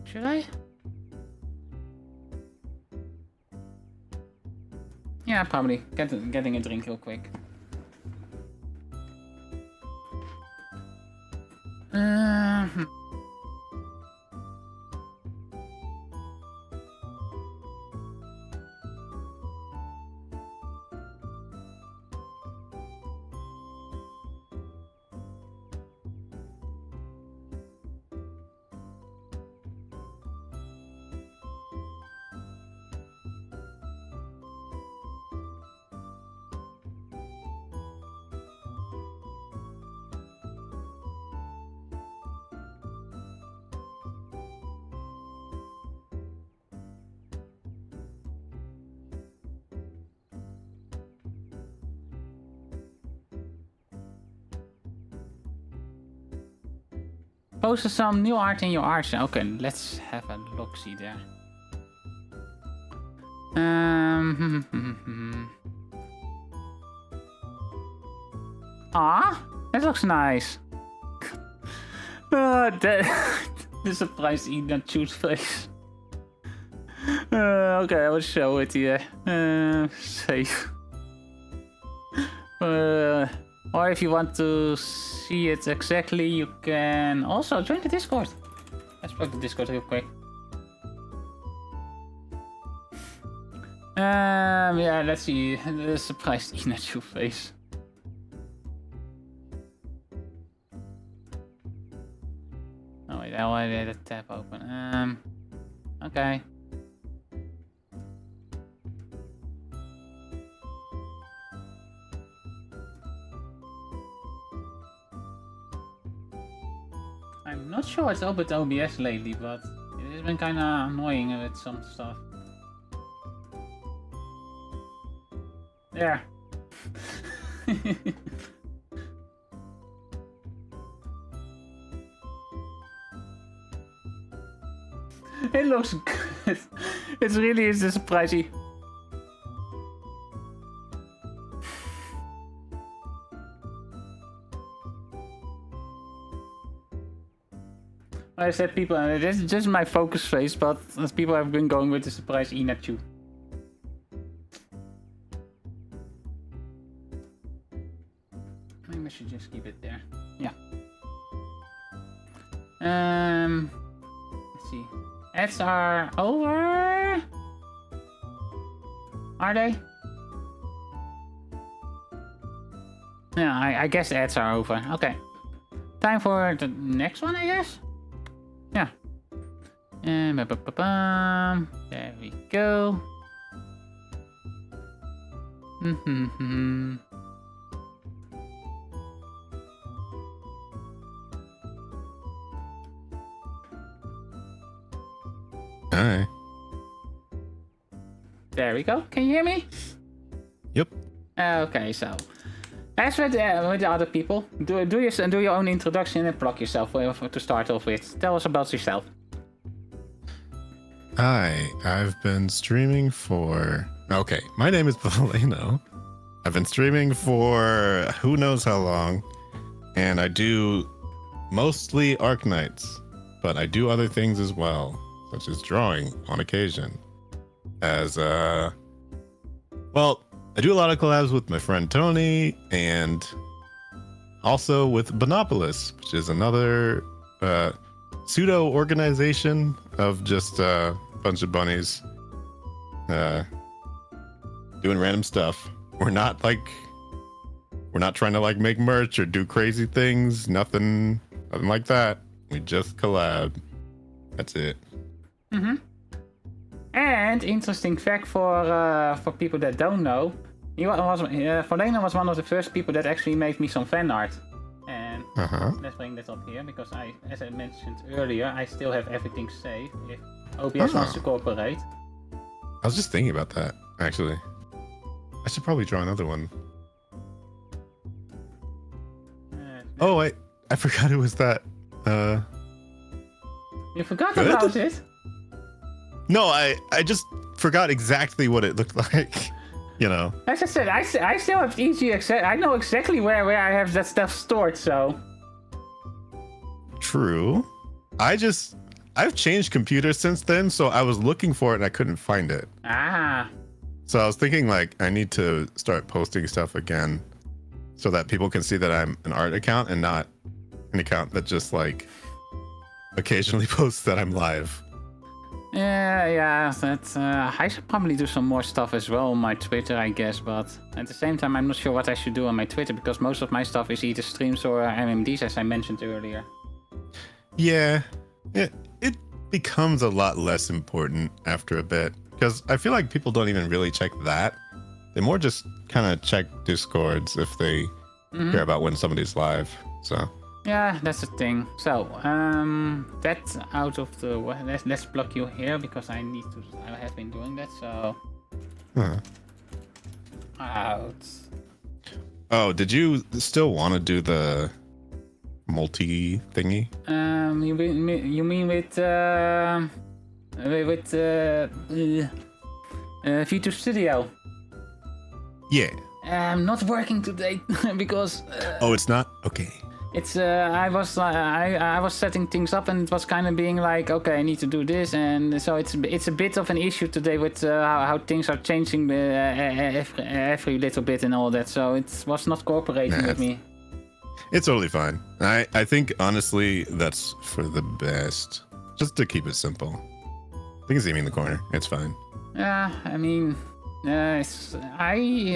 Should I? Yeah, probably. Getting a drink real quick. Posted some new art in your art channel. Okay, let's have a look-see there. Ah, that looks nice. The surprise Ina Chu's face. Okay, I will show it here. Save. Or if you want to see it exactly, you can also join the Discord. Let's plug the Discord real quick. Yeah, let's see the surprised Inachu face. Oh wait, I already had a tab open. Okay. I'm not sure what's up with OBS lately, but it has been kind of annoying with some stuff. There. It looks good. It really is surprising. I said people, this is just my focus face, but as people have been going with the surprise Inachu. Maybe I should just keep it there. Yeah. Let's see. Ads are over. Are they? Yeah, I guess ads are over. Okay. Time for the next one, I guess. Yeah. And there we go. Alright. There we go. Can you hear me? Yep. Okay, so as with the other people, do your own introduction and plug yourself to start off with. Tell us about yourself. Hi, I've been streaming for... Okay, my name is Voleno. I've been streaming for who knows how long, and I do mostly Arknights, but I do other things as well, such as drawing on occasion. As, well, I do a lot of collabs with my friend Tony, and also with Bonopolis, which is another pseudo organization of just a bunch of bunnies doing random stuff. We're not trying to like make merch or do crazy things, nothing like that. We just collab. That's it. And interesting fact for people that don't know, Voleno was one of the first people that actually made me some fan art. And let's bring that up here because as I mentioned earlier, I still have everything saved if OBS wants to cooperate. I was just thinking about that, actually. I should probably draw another one. Oh, I forgot it was that. You forgot good? about it? No, I just forgot exactly what it looked like. You know. As I said, I still have easy access. I know exactly where I have that stuff stored, so. True. I've changed computers since then, so I was looking for it and I couldn't find it. Ah. So I was thinking like I need to start posting stuff again so that people can see that I'm an art account and not an account that just like occasionally posts that I'm live. Yeah, that's, I should probably do some more stuff as well on my Twitter, I guess, but at the same time, I'm not sure what I should do on my Twitter because most of my stuff is either streams or MMDs, as I mentioned earlier. Yeah, it becomes a lot less important after a bit because I feel like people don't even really check that. They more just kind of check Discords if they care about when somebody's live, so. Yeah, that's the thing. So, that's out of the... Let's block you here because I have been doing that, so... Out. Oh, did you still want to do the multi thingy? You mean with VTuber Studio? Yeah. I'm not working today because... Oh, it's not? Okay. It's I was setting things up and it was kind of being like, okay, I need to do this, and so it's a bit of an issue today with how things are changing every little bit and all that. So it was not cooperating with me. It's totally fine. I think honestly that's for the best, just to keep it simple. They can see me in the corner. It's fine. Yeah, I mean, They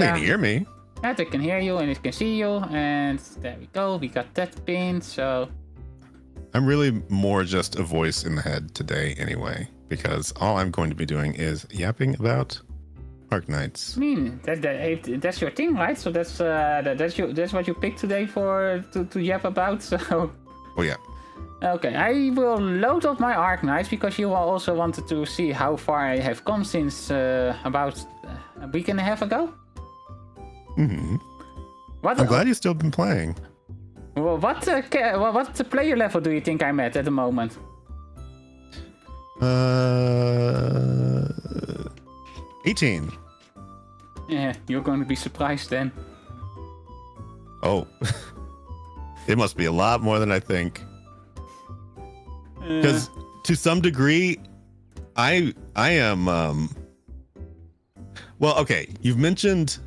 can hear me. Yeah, they can hear you and it can see you, and there we go. We got that pinned, so... I'm really more just a voice in the head today anyway, because all I'm going to be doing is yapping about Arknights. I mean, that's your thing, right? So that's what you picked today to yap about, so... Oh yeah. Okay, I will load up my Arknights because you also wanted to see how far I have come since about a week and a half ago. I'm glad you've still been playing. Well, what player level do you think I'm at the moment? 18. Yeah, you're going to be surprised then. Oh. It must be a lot more than I think. Because to some degree, I am well, okay, you've mentioned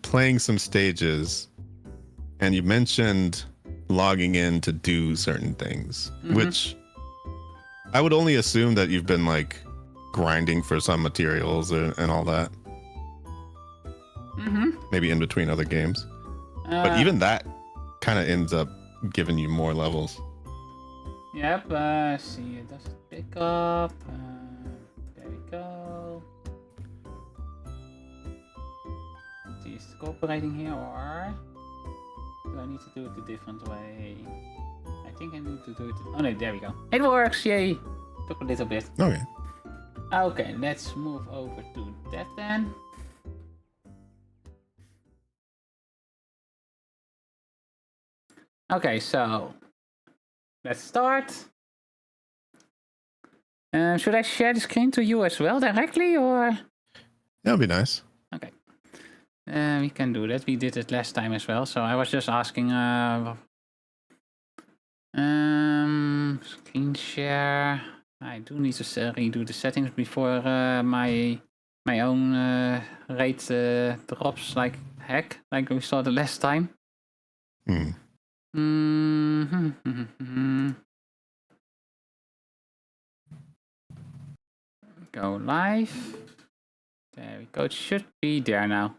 playing some stages, and you mentioned logging in to do certain things, which I would only assume that you've been like grinding for some materials and all that. Maybe in between other games. But even that kind of ends up giving you more levels. Yep, see, does it pick up? There we go. See, is it cooperating here or do I need to do it a different way? I think I need to do it. Oh no, there we go. It works, yay! Took a little bit. Okay. Okay, let's move over to that then. Okay, so let's start. Should I share the screen to you as well directly, or? That'd be nice. Okay. We can do that. We did it last time as well, so I was just asking. Screen share. I do need to redo the settings before my own rate drops like heck, like we saw the last time. Go live. There we go. It should be there now.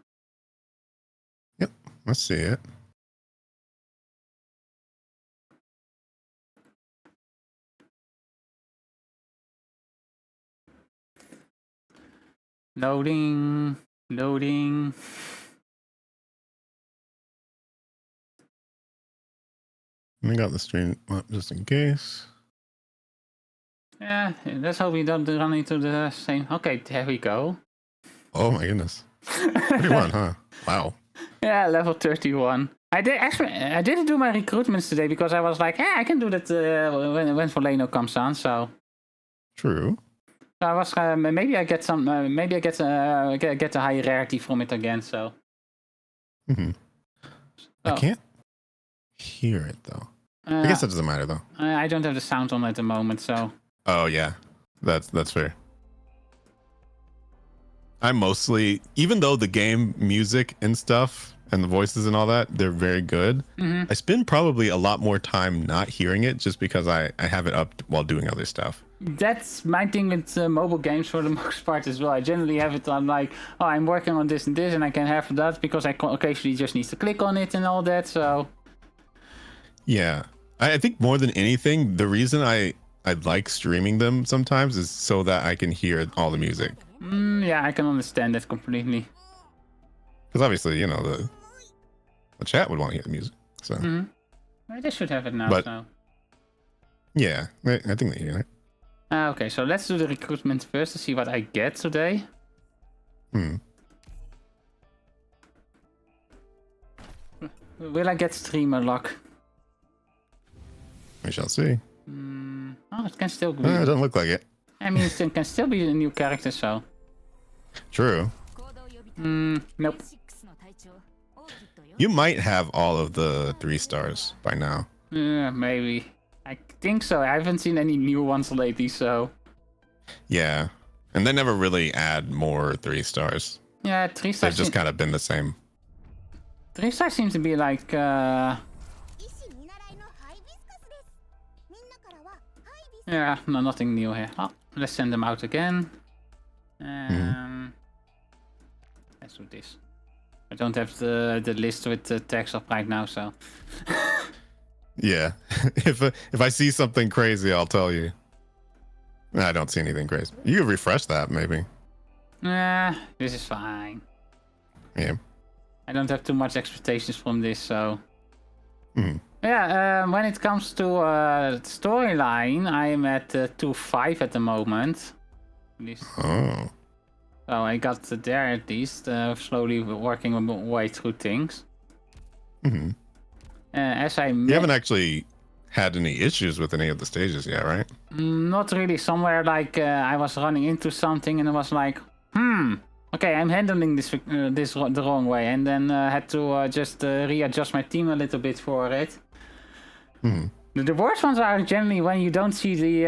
Yep, let's see it. Loading. Loading. I got the stream up just in case. Yeah, let's hope we don't run into the same. Okay, there we go. Oh my goodness. 31, huh? Wow. Yeah, level 31. I didn't do my recruitments today because I was like, yeah, I can do that when Voleno comes on. So. True. So I was maybe I get some. Maybe I get a high rarity from it again. So. I can't hear it though. I guess that doesn't matter though. I don't have the sound on at the moment, so. Oh yeah, that's fair. I mostly, even though the game music and stuff and the voices and all that, they're very good. I spend probably a lot more time not hearing it just because I have it up while doing other stuff. That's my thing with mobile games for the most part as well. I generally have it on like, oh, I'm working on this and this, and I can have that because I occasionally just need to click on it and all that. So. Yeah, I think more than anything, the reason I like streaming them sometimes is so that I can hear all the music. Yeah, I can understand that completely. Because obviously, you know, the chat would want to hear the music. So. They should have it now. But, so. Yeah, I think they hear it. Okay, so let's do the recruitment first to see what I get today. Will I get streamer luck? We shall see. Oh, it can still be. It doesn't look like it. I mean, it can still be a new character, so. True. Nope. You might have all of the 3 stars by now. Yeah, maybe. I think so. I haven't seen any new ones lately, so. Yeah. And they never really add more 3 stars. Yeah, 3 stars. They've just kind of been the same. 3 stars seems to be like, yeah, no, nothing new here. Oh, let's send them out again. Let's do this. I don't have the list with the text up right now, so. Yeah, if I see something crazy, I'll tell you. I don't see anything crazy. You could refresh that, maybe. Yeah, this is fine. Yeah. I don't have too much expectations from this, so. Yeah, when it comes to storyline, I'm at 2.5 at the moment. At least. Oh. So I got there at least, slowly working my way through things. As I You haven't actually had any issues with any of the stages yet, right? Not really. Somewhere like I was running into something and it was like, okay, I'm handling this the wrong way, and then had to just readjust my team a little bit for it. The worst ones are generally when you don't see the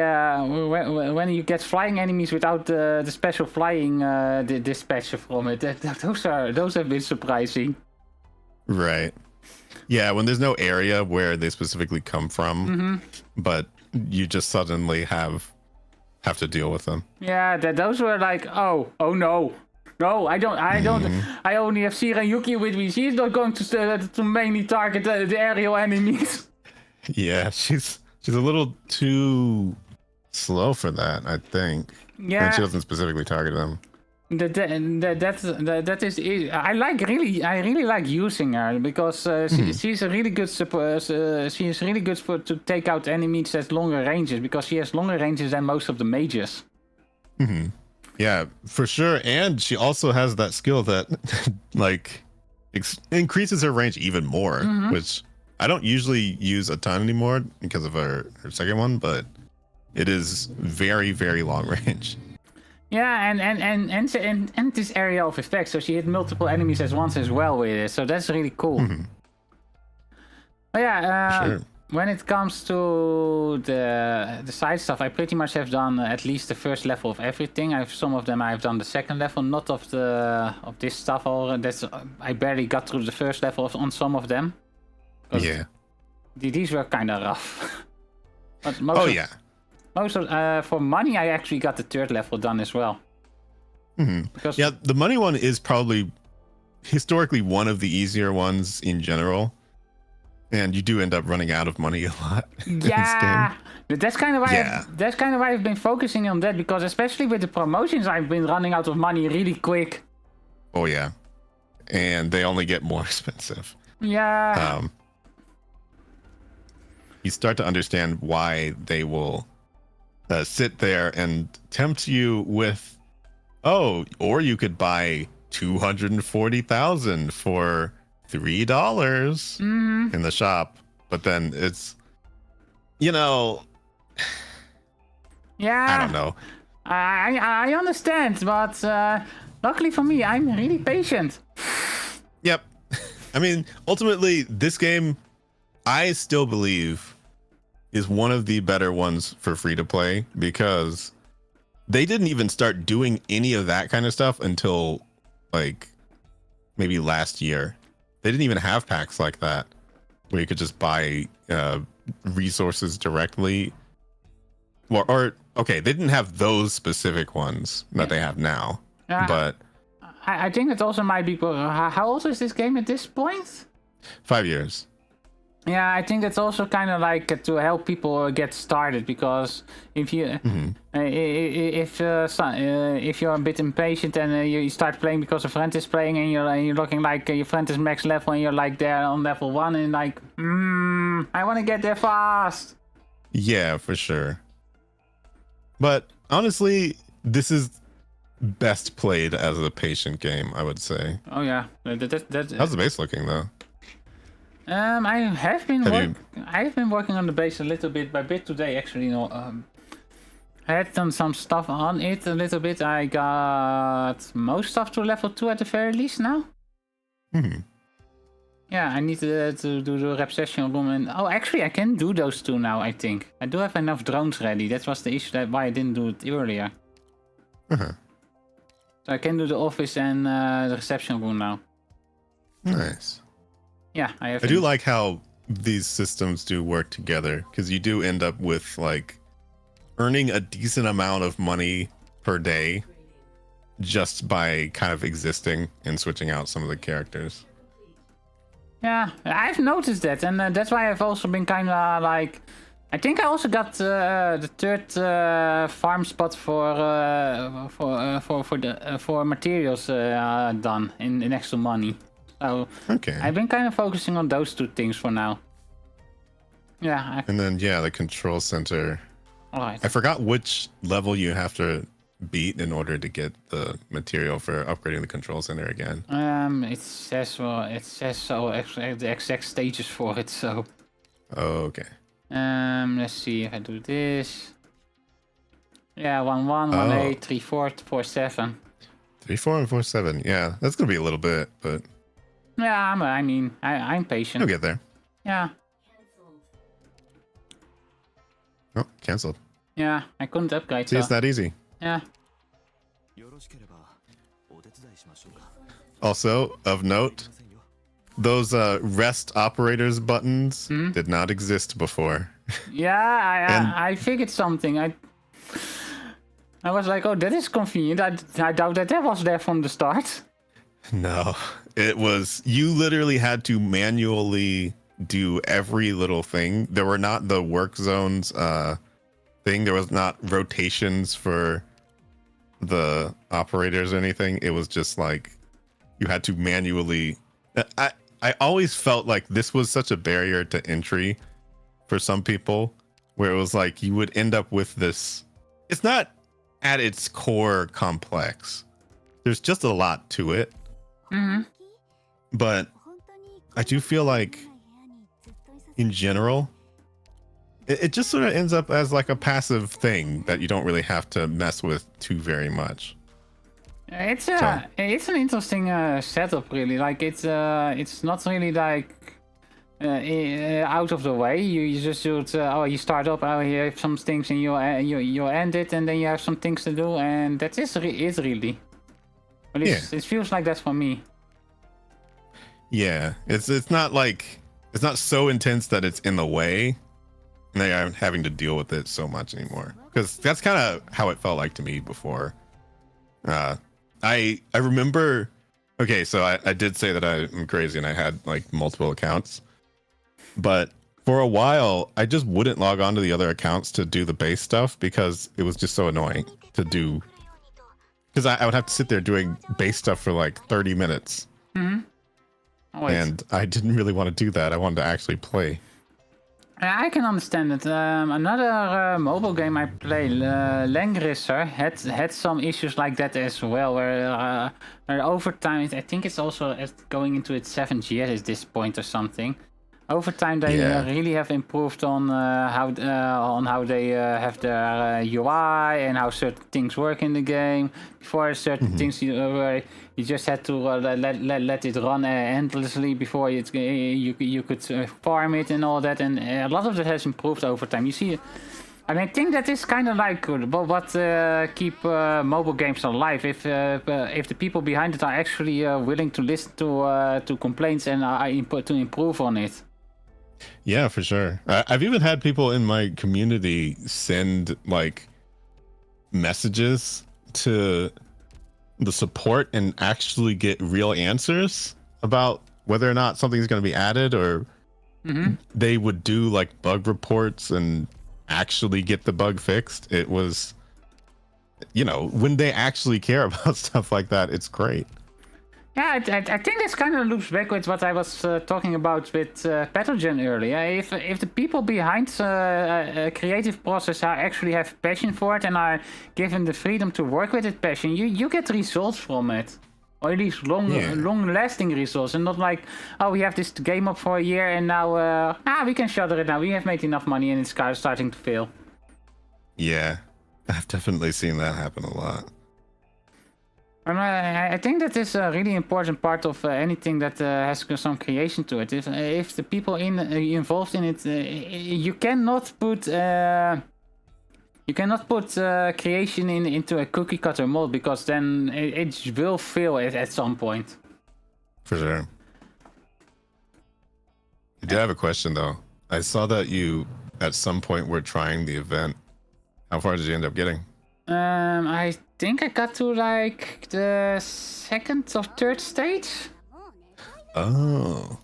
when you get flying enemies without the special flying dispatcher from it. Those have been surprising. Right. Yeah, when there's no area where they specifically come from, but you just suddenly have to deal with them. Yeah, those were like, oh no. No, I don't. I only have Sira and Yuki with me. She's not going to mainly target the aerial enemies. Yeah, she's a little too slow for that, I think. Yeah, and she doesn't specifically target them. That is. I really like using her because she's a really good support. She's really good to take out enemies at longer ranges because she has longer ranges than most of the mages. Yeah, for sure. And she also has that skill that like increases her range even more, which I don't usually use a ton anymore because of her second one, but it is very, very long range. Yeah, and this area of effect, so she hit multiple enemies at once as well with it, so that's really cool. But yeah, Sure. When it comes to the side stuff, I pretty much have done at least the first level of everything. Some of them I've done the second level, not of this stuff. I barely got through the first level on some of them. Yeah. These were kind of rough. But most for money, I actually got the third level done as well. Because the money one is probably historically one of the easier ones in general. And you do end up running out of money a lot. Yeah, that's kind of why I've been focusing on that, because especially with the promotions, I've been running out of money really quick. Oh yeah, and they only get more expensive. Yeah. You start to understand why they will sit there and tempt you with, or you could buy 240,000 for $3 in the shop, but then it's, yeah, I don't know. I understand, but luckily for me, I'm really patient. Yep. I mean, ultimately, this game, I still believe, is one of the better ones for free to play, because they didn't even start doing any of that kind of stuff until like maybe last year. They didn't even have packs like that where you could just buy resources directly. Or okay, they didn't have those specific ones that they have now. But I think it also might be. How old is this game at this point? 5 years. Yeah, I think that's also kind of like to help people get started, because if you if you're a bit impatient and you start playing because a friend is playing and you're looking like your friend is max level and you're like there on level 1 and like I want to get there fast. Yeah, for sure. But honestly, this is best played as a patient game, I would say. Oh yeah, How's the base looking though? I have been working on the base a little bit by bit today, actually. I had done some stuff on it a little bit. I got most stuff to level 2 at the very least now. Yeah, I need to do the rep session room, and actually I can do those two now. I think I do have enough drones ready. That was the issue, why I didn't do it earlier. So I can do the office and the reception room now. Nice. Yeah, I do like how these systems do work together, because you do end up with like earning a decent amount of money per day just by kind of existing and switching out some of the characters. Yeah, I've noticed that, and that's why I've also been kind of like, I think I also got the third farm spot for materials done in extra money. So okay, I've been kind of focusing on those two things for now. Yeah. And then the control center. All right. I forgot which level you have to beat in order to get the material for upgrading the control center again. It says so actually the exact stages for it. So. Oh, okay. Let's see if I do this. Yeah, 1-1, 1-8, 3-4, 4-7. 3-4 and 4-7. Yeah, that's gonna be a little bit, but. Yeah, I'm patient. You'll get there. Yeah. Oh, canceled. Yeah, I couldn't upgrade. See, it's that easy. Yeah. Also, of note, those rest operators buttons did not exist before. Yeah, I figured something. I was like, oh, that is convenient. I doubt that was there from the start. No, it was, you literally had to manually do every little thing. There were not the work zones thing. There was not rotations for the operators or anything. It was just like you had to manually. I always felt like this was such a barrier to entry for some people, where it was like you would end up with this. It's not at its core complex. There's just a lot to it. Mm-hmm. But I do feel like in general, it just sort of ends up as like a passive thing that you don't really have to mess with too very much. It's an interesting setup, really. Like it's not really like out of the way. You just do it. You start up. You have some things, and you end it, and then you have some things to do, and that is it really. But it feels like that for me. Yeah, it's not like it's not so intense that it's in the way, and they aren't having to deal with it so much anymore. Because that's kind of how it felt like to me before. I remember. Okay, so I did say that I'm crazy and I had like multiple accounts, but for a while I just wouldn't log on to the other accounts to do the base stuff because it was just so annoying to do. Because I would have to sit there doing base stuff for like 30 minutes. Mm-hmm. And I didn't really want to do that. I wanted to actually play. I can understand it. Another mobile game I play, Langrisser, had some issues like that as well, where over time, I think it's also going into its 7th year at this point or something. Over time, they really have improved on how they have their UI and how certain things work in the game. Before certain things, you just had to let it run endlessly before you could farm it and all that. And a lot of that has improved over time. You see, and I think that is kind of like what keep mobile games alive. If the people behind it are actually willing to listen to complaints and to improve on it. Yeah, for sure. I've even had people in my community send like messages to the support and actually get real answers about whether or not something's going to be added, or they would do like bug reports and actually get the bug fixed. It was, when they actually care about stuff like that, it's great. Yeah, I think this kind of loops back with what I was talking about with Pathogen earlier. If the people behind a creative process actually have passion for it and are given the freedom to work with it passion, you get results from it. Or at least long-lasting results, and not like, oh, we have this game up for a year and now we can shutter it now. We have made enough money and it's starting to fail. Yeah, I've definitely seen that happen a lot. And I think that is a really important part of anything that has some creation to it. If the people involved in it, you cannot put creation into a cookie cutter mold, because then it will fail at some point. For sure. I did have a question though. I saw that you at some point were trying the event. How far did you end up getting? I think I got to like the 2nd or 3rd stage. Oh.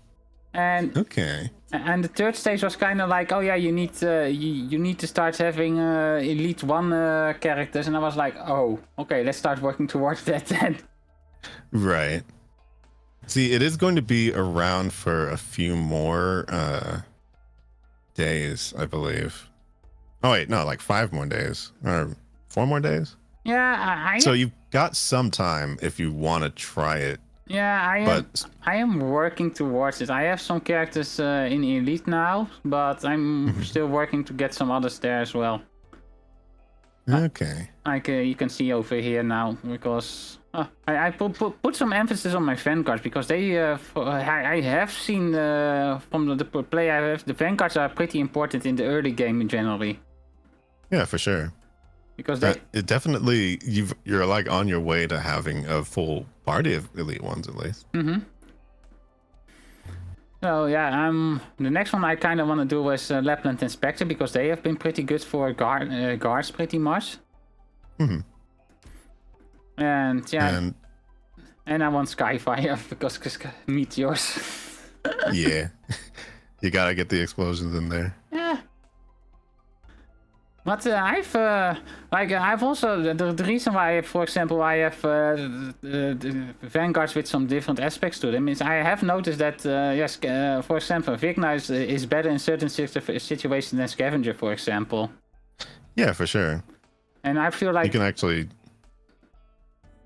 And okay. And the 3rd stage was kind of like, oh yeah, you need to start having Elite 1 characters, and I was like, oh, okay, let's start working towards that then. Right. See, it is going to be around for a few more days, I believe. Oh wait, no, like 5 more days or 4 more days. Yeah, so you've got some time if you want to try it. Yeah, I am working towards it. I have some characters in Elite now, but I'm still working to get some others there as well. Okay. Like you can see over here now, because I put some emphasis on my vanguards, because they I have seen from the play I have, the vanguards are pretty important in the early game generally. Yeah, for sure. Because they, It definitely you're like on your way to having a full party of elite ones at least. So yeah, the next one I kind of want to do is Lapland Inspector, because they have been pretty good for guards pretty much. Mm-hmm. And yeah, and I want Skyfire because meteors. Yeah, you gotta get the explosions in there. Yeah. But I've also the reason why, for example, I have the vanguards with some different aspects to them is I have noticed that yes, for example, Vigna is better in certain situations than Scavenger, for example. Yeah, for sure. And I feel like You can actually.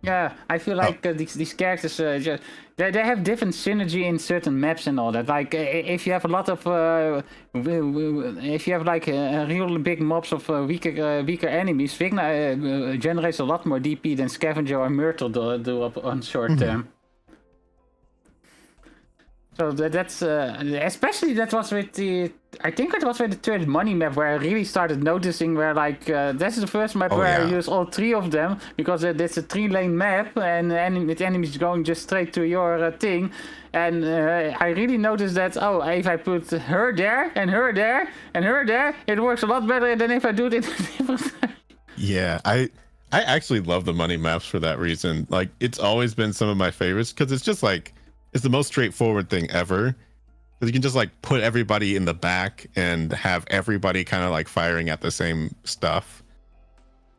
Yeah, I feel like these characters, they have different synergy in certain maps and all that. Like, if you have a lot of, if you have like a real big mobs of weaker enemies, Vigna generates a lot more DP than Scavenger or Myrtle do on short term. So that's especially that was with the, I think it was with the third money map where I really started noticing where like that's the first map where I use all three of them, because it's a 3-lane map and with enemies going just straight to your thing, and I really noticed that if I put her there and her there and her there, it works a lot better than if I do it in different. Yeah, I actually love the money maps for that reason. Like, it's always been some of my favorites because it's just like, it's the most straightforward thing ever. Because you can just like put everybody in the back and have everybody kind of like firing at the same stuff.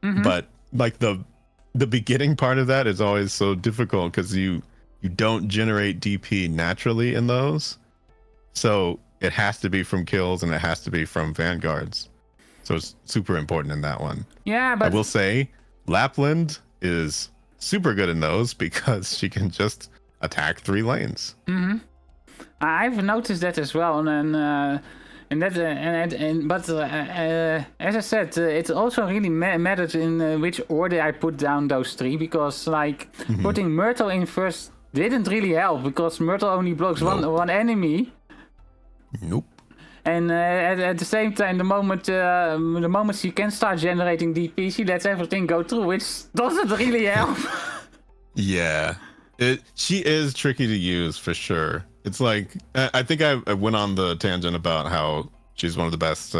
Mm-hmm. But like the beginning part of that is always so difficult because you don't generate DP naturally in those. So it has to be from kills and it has to be from vanguards. So it's super important in that one. Yeah, but I will say Lapland is super good in those because she can just attack 3 lanes. Mm-hmm. I've noticed that as well, but as I said, it also really matters in which order I put down those 3, because like putting Myrtle in first didn't really help because Myrtle only blocks one enemy. Nope. And at the same time, the moment she can start generating DP, she lets everything go through, which doesn't really help. Yeah. She is tricky to use for sure. It's like, I think I went on the tangent about how she's one of the best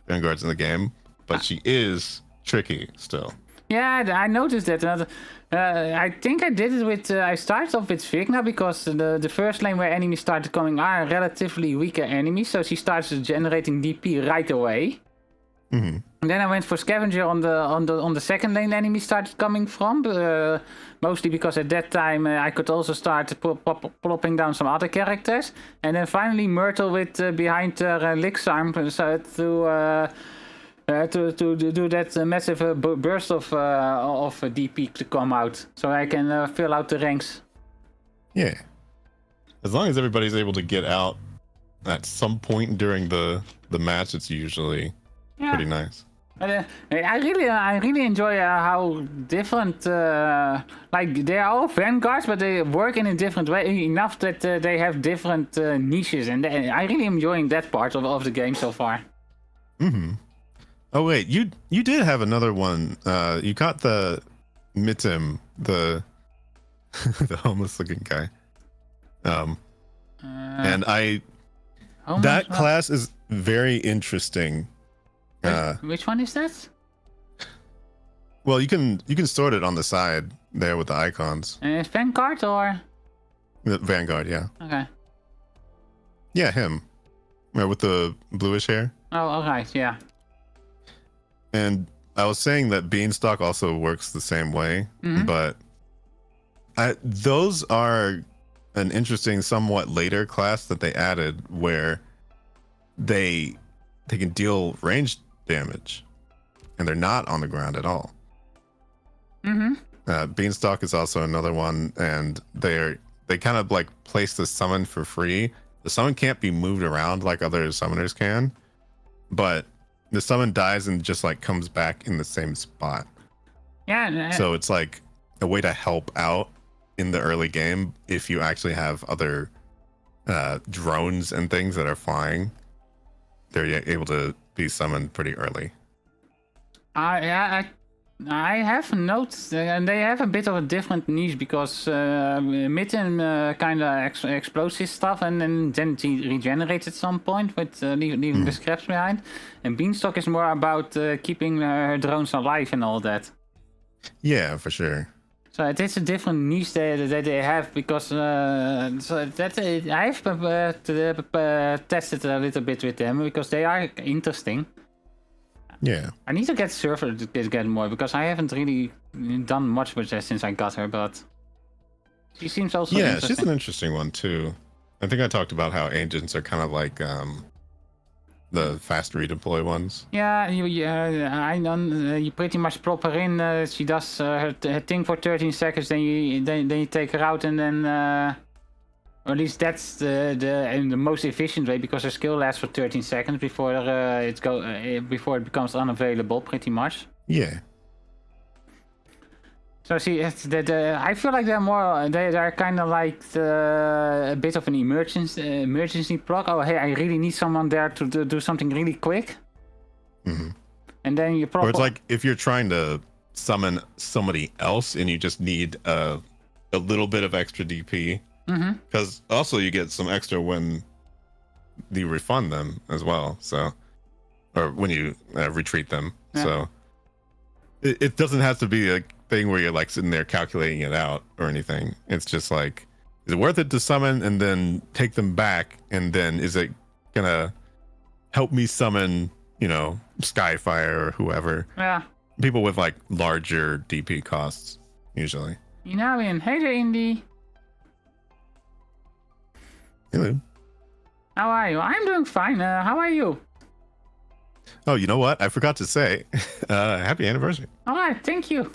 vanguards in the game, but she is tricky still. Yeah, I noticed that. I think I did it with, I started off with Vigna because the first lane where enemies started coming are relatively weaker enemies, so she starts generating DP right away. Mm-hmm. And then I went for Scavenger on the second lane enemies started coming from, mostly because at that time I could also start plopping down some other characters, and then finally Myrtle with behind rhezaanj, so to do that massive burst of DP to come out, so I can fill out the ranks. Yeah, as long as everybody's able to get out at some point during the match, it's usually pretty nice. I really enjoy how different, like they are all vanguards, but they work in a different way enough that they have different niches, and I really am enjoying that part of the game so far. Mm-hmm. Oh wait, you did have another one. You got the Mitim, the the homeless looking guy. And that class is very interesting. Which one is that? Well, you can sort it on the side there with the icons. Vanguard or? Vanguard, yeah. Okay. Yeah, him. With the bluish hair. Oh, alright, yeah. And I was saying that Beanstalk also works the same way, but those are an interesting, somewhat later class that they added where they can deal ranged damage, and they're not on the ground at all. Beanstalk is also another one, and they kind of like place the summon for free. The summon can't be moved around like other summoners can, but the summon dies and just like comes back in the same spot. Yeah. So it's like a way to help out in the early game if you actually have other drones and things that are flying. They're able to be summoned pretty early. I have noticed, and they have a bit of a different niche because Mitten kind of explosive stuff and then she regenerates at some point with leaving the scraps behind. And Beanstalk is more about keeping her drones alive and all that. Yeah, for sure. So it is a different niche that they have because so that I've tested a little bit with them because they are interesting. Yeah. I need to get Surfer to get more because I haven't really done much with her since I got her, but she seems also interesting. She's an interesting one too. I think I talked about how agents are kind of like the fast redeploy ones. Yeah, I know. You pretty much plop her in. She does her thing for 13 seconds, then you take her out, and then or at least that's the most efficient way because her skill lasts for 13 seconds before before it becomes unavailable, pretty much. Yeah. So see, I feel like they're more. They're kind of like a bit of an emergency proc. Oh, hey, I really need someone there to do something really quick. Mm-hmm. And then you probably. Or it's like if you're trying to summon somebody else and you just need a little bit of extra DP. Because also you get some extra when you refund them as well. So, or when you retreat them. Yeah. So it doesn't have to be a thing where you're like sitting there calculating it out or anything. It's just like, is it worth it to summon and then take them back? And then is it gonna help me summon, Skyfire or whoever? Yeah. People with like larger DP costs usually. Hey there, Indy. Hello. How are you? I'm doing fine. How are you? Oh, you know what? I forgot to say, happy anniversary. All right, thank you.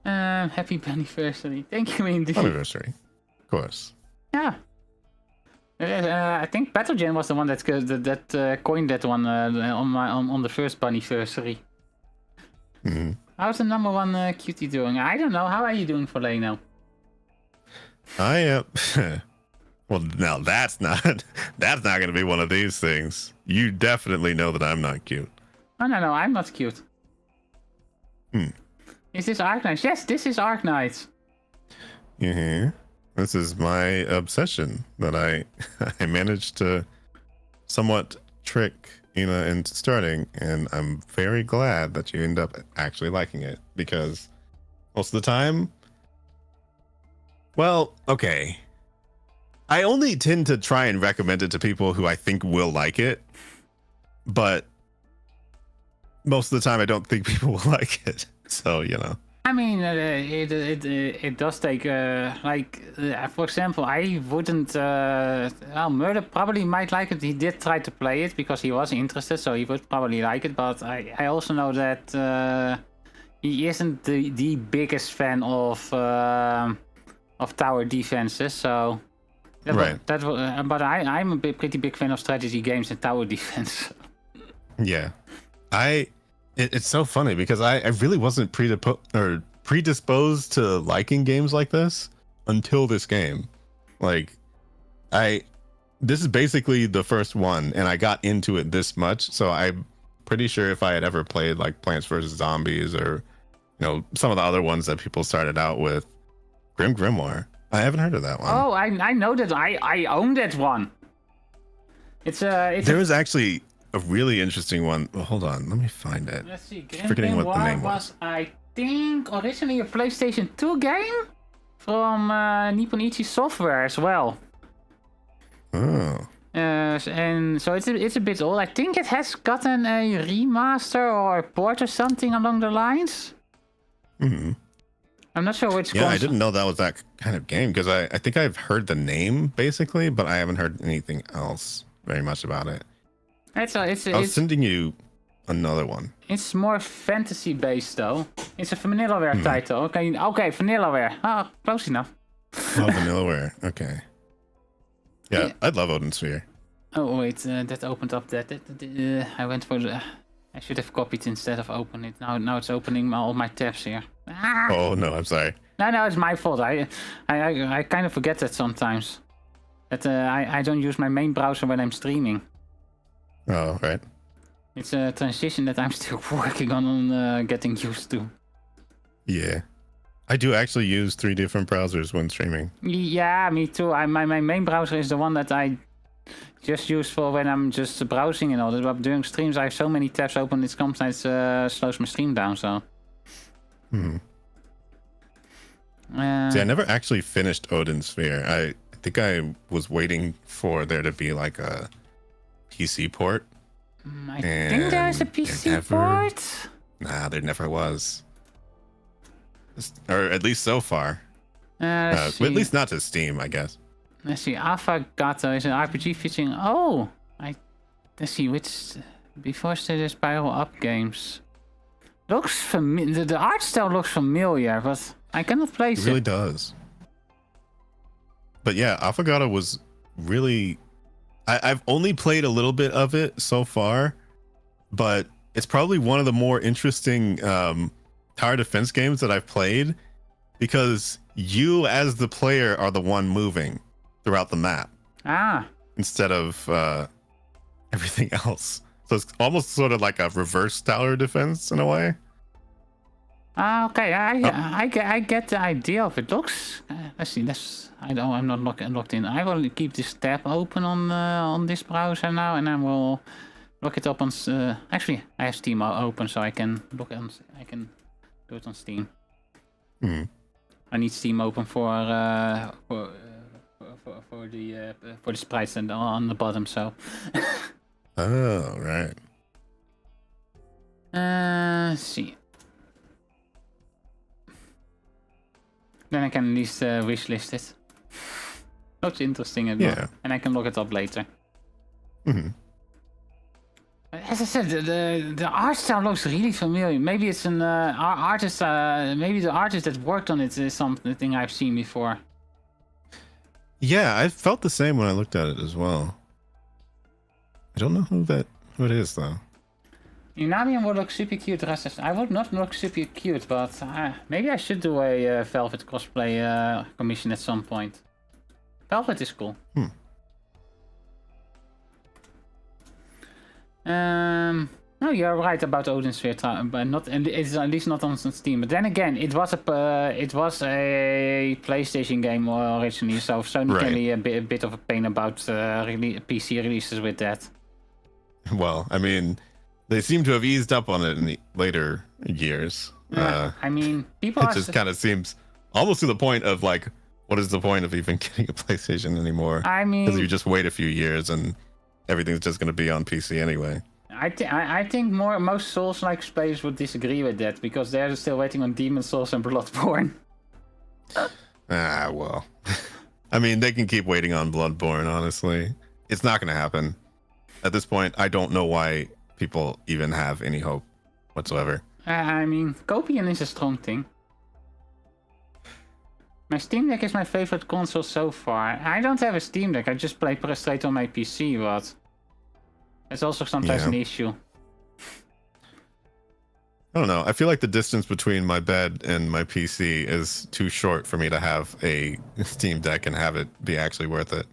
Happy anniversary. Thank you, Indy. Anniversary, of course. Yeah. I think Pathogen was the one that coined that one on the first anniversary. Mm-hmm. How's the number one cutie doing? I don't know. How are you doing, Voleno? I am. Well, now that's not going to be one of these things. You definitely know that I'm not cute. Oh no, I'm not cute. Is this Arknights? Yes, this is Arknights. Mm-hmm. This is my obsession that I managed to somewhat trick into starting, and I'm very glad that you end up actually liking it because most of the time. Well, okay. I only tend to try and recommend it to people who I think will like it, but most of the time I don't think people will like it. So, I mean, it does take, for example, I wouldn't, Murder probably might like it. He did try to play it because he was interested, so he would probably like it, but I also know that he isn't the biggest fan of tower defenses, so right. But I'm a pretty big fan of strategy games and tower defense. Yeah, it's so funny because I really wasn't predisposed to liking games like this until this game. Like, this is basically the first one, and I got into it this much, so I'm pretty sure if I had ever played like Plants vs. Zombies or some of the other ones that people started out with. Grim Grimoire. I haven't heard of that one. Oh, I know that. I own that one. There was actually a really interesting one. Well, hold on, let me find it. Let's see. Grim Forgetting Grimoire what the name was. I think originally a PlayStation 2 game from Nippon Ichi Software as well. Oh. And so it's a bit old. I think it has gotten a remaster or a port or something along the lines. Mm-hmm. I'm not sure which. Yeah, I didn't know that was that kind of game because I think I've heard the name basically, but I haven't heard anything else very much about it. I was sending you another one. It's more fantasy based though. It's a Vanillaware title. Okay, Vanillaware. Oh, close enough. Oh, Vanillaware. Okay. Yeah, I love Odin Sphere. Oh wait, that opened up I went for the. I should have copied instead of opening it. Now it's opening all my tabs here. Ah! Oh no, I'm sorry. No, it's my fault. I kind of forget that sometimes. That I don't use my main browser when I'm streaming. Oh, right. It's a transition that I'm still working on getting used to. Yeah. I do actually use 3 different browsers when streaming. Yeah, me too. My main browser is the one that I just use for when I'm just browsing and all that. But during streams, I have so many tabs open, it sometimes slows my stream down, so... See, I never actually finished Odin Sphere. I think I was waiting for there to be like a PC port. I think there's a PC port. Nah, there never was. Or at least so far. Let's at least not to Steam, I guess. Let's see. Afagato is an RPG featuring. Oh, let's see which. Before the Spiral Up games. Looks familiar. The art style looks familiar, but I cannot place it. It really does. But yeah, Afagato was really. I've only played a little bit of it so far, but it's probably one of the more interesting tower defense games that I've played, because you as the player are the one moving throughout the map instead of everything else. So it's almost sort of like a reverse tower defense in a way. Okay, I get the idea of it. Looks. Let's see. I'm not locked in. I will keep this tab open on this browser now, and I will look it up on. Actually, I have Steam open, so I can look on. I can do it on Steam. I need Steam open for the sprites and on the bottom. So. Oh right. Let's see. Then I can at least wishlist it. Looks interesting as well. And I can look it up later. As I said, the art style looks really familiar. Maybe it's an artist. Maybe the artist that worked on it is something I've seen before. Yeah, I felt the same when I looked at it as well. I don't know who it is though. Inamian would look super cute. I would not look super cute, but maybe I should do a Velvet cosplay commission at some point. Velvet is cool. No, you're right about Odin Sphere, but it's at least not on Steam. But then again, it was a PlayStation game originally, so Sony can be a bit of a pain about PC releases with that. Well, I mean, they seem to have eased up on it in the later years. I mean, people it just kind of seems almost to the point of like, what is the point of even getting a PlayStation anymore? I mean, because you just wait a few years and everything's just going to be on PC anyway. I think most Souls-like players would disagree with that, because they're still waiting on Demon Souls and Bloodborne. Well, I mean, they can keep waiting on Bloodborne. Honestly, it's not going to happen. At this point, I don't know why people even have any hope whatsoever. I mean, Copian is a strong thing. My Steam Deck is my favorite console so far. I don't have a Steam Deck, I just play straight on my PC, but it's also sometimes an issue. I don't know. I feel like the distance between my bed and my PC is too short for me to have a Steam Deck and have it be actually worth it.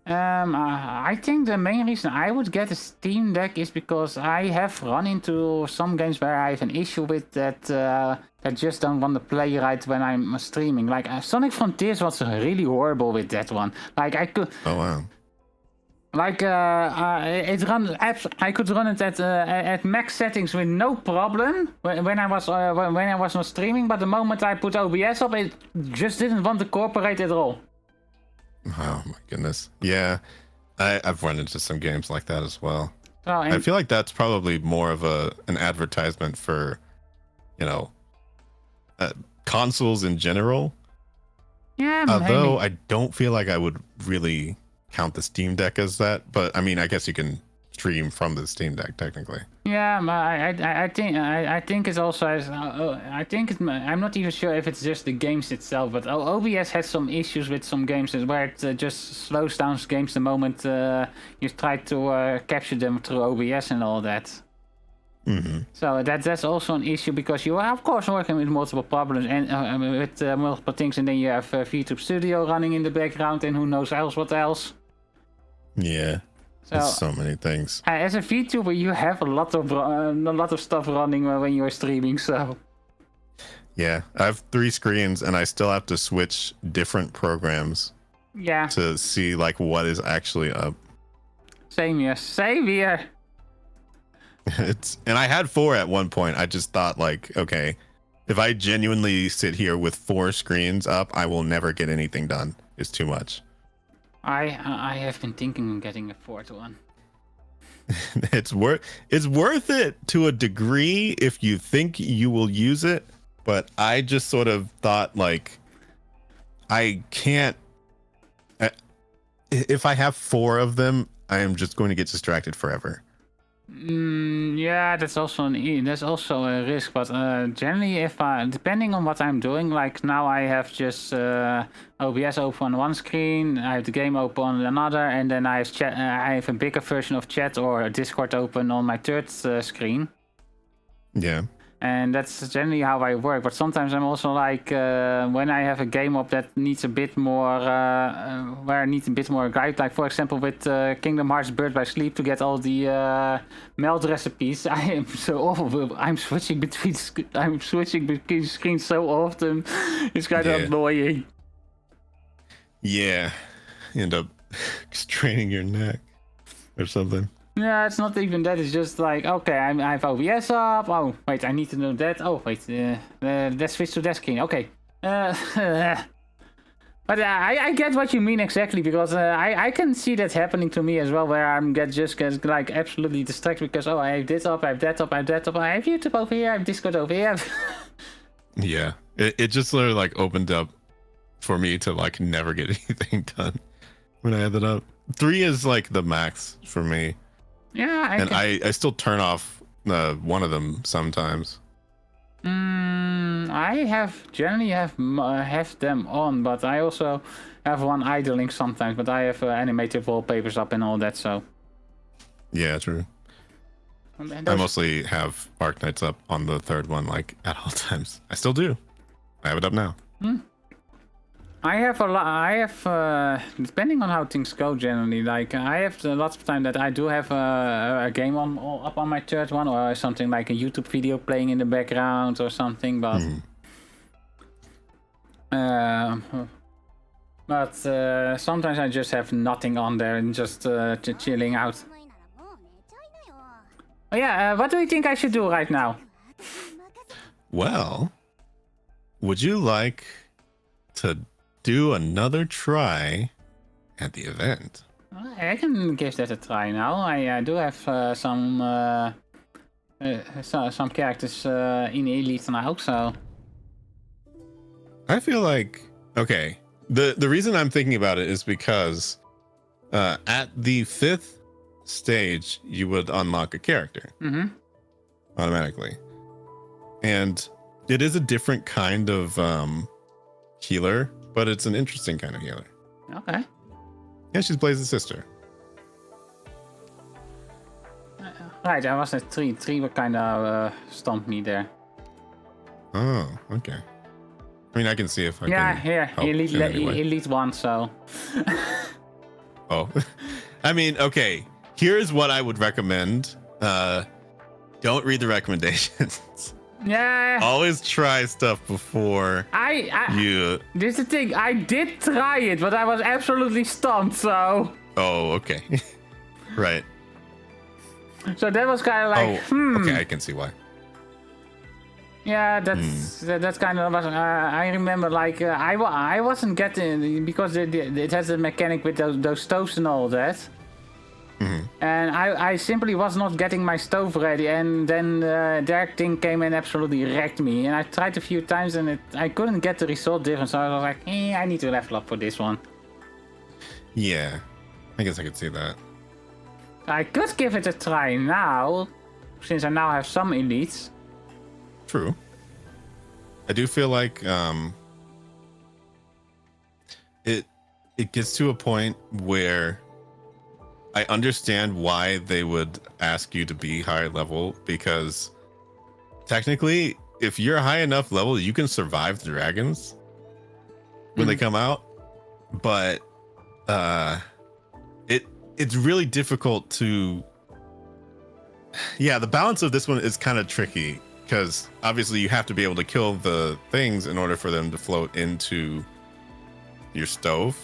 I think the main reason I would get a Steam Deck is because I have run into some games where I have an issue with that I just don't want to play right when I'm streaming. Like Sonic Frontiers was really horrible with that one. Like I could. Oh wow. Like I could run it at max settings with no problem when I was not streaming. But the moment I put OBS up, it just didn't want to cooperate at all. Oh my goodness. Yeah, I've run into some games like that as well. Oh, I feel like that's probably more of an advertisement for, consoles in general. Yeah, although maybe. I don't feel like I would really count the Steam Deck as that, but I mean, I guess you can stream from the Steam Deck technically. Yeah, I think it's also I'm not even sure if it's just the games itself, but OBS has some issues with some games where it just slows down games the moment you try to capture them through OBS and all that. So that's also an issue, because you are of course working with multiple problems and with multiple things, and then you have VTube Studio running in the background and who knows what else. Yeah. There's so many things. As a VTuber, you have a lot of stuff running when you're streaming. So Yeah, I have 3 screens, and I still have to switch different programs. Yeah. To see like what is actually up. Same here. And I had 4 at one point. I just thought like, okay, if I genuinely sit here with 4 screens up, I will never get anything done. It's too much. I have been thinking of getting a 4th one. It's worth it to a degree if you think you will use it, but I just sort of thought like I can't. If I have 4 of them, I am just going to get distracted forever. Yeah, that's also a risk. But generally, depending on what I'm doing, like now I have just OBS open on one screen, I have the game open on another, and then I have a bigger version of chat or Discord open on my 3rd screen. Yeah. And that's generally how I work. But sometimes I'm also like, when I have a game up that needs a bit more, where I need a bit more guide. Like for example with Kingdom Hearts Birth by Sleep to get all the meld recipes. I am so awful. I'm switching between screens so often. It's kind of annoying. Yeah. You end up straining your neck or something. Yeah, it's not even that. It's just like, okay, I have OBS up. Oh, wait, I need to know that. Oh, wait, let's switch to that screen. Okay. But I get what you mean exactly, because I can see that happening to me as well, where I'm just get like absolutely distracted because, oh, I have this up, I have that up, I have that up, I have YouTube over here, I have Discord over here. Yeah, it just literally like opened up for me to like never get anything done when I had that up. 3 is like the max for me. Yeah, I still turn off one of them sometimes. I generally have them on, but I also have one idling sometimes. But I have animated wallpapers up and all that, so. Yeah, true. I mostly have Arknights up on the 3rd one, like at all times. I still do. I have it up now. I have depending on how things go generally, like I have lots of time that I do have a game up on my 3rd one, or something like a YouTube video playing in the background or something, but sometimes I just have nothing on there and just chilling out. Oh yeah, what do you think I should do right now? Well, would you like to do another try at the event? I can give that a try now. I do have some characters in Elite now, so. I feel like, okay, the reason I'm thinking about it is because at the 5th stage you would unlock a character automatically, and it is a different kind of healer, but it's an interesting kind of healer. Okay. Yeah, she plays the sister. Right, I was at 3. 3 would kind of stumped me there. Oh, okay. I mean, I can see if I can. Yeah, help Elite, in any way. Elite 1, so. Oh, I mean, okay. Here's what I would recommend. Don't read the recommendations. Yeah. Always try stuff before you. This is the thing. I did try it, but I was absolutely stumped. So. Oh, okay. Right. So that was kind of like. Okay, I can see why. Yeah, that's kind of. I remember like I wasn't getting, because it has a mechanic with those stoves and all that. And I simply was not getting my stove ready, and then their thing came and absolutely wrecked me. And I tried a few times and I couldn't get the result different, so I was like, I need to level up for this one. Yeah, I guess I could see that. I could give it a try now, since I now have some elites. True. I do feel like it gets to a point where I understand why they would ask you to be higher level, because technically, if you're high enough level, you can survive the dragons when they come out. But it's really difficult to. Yeah, the balance of this one is kind of tricky because obviously you have to be able to kill the things in order for them to float into your stove.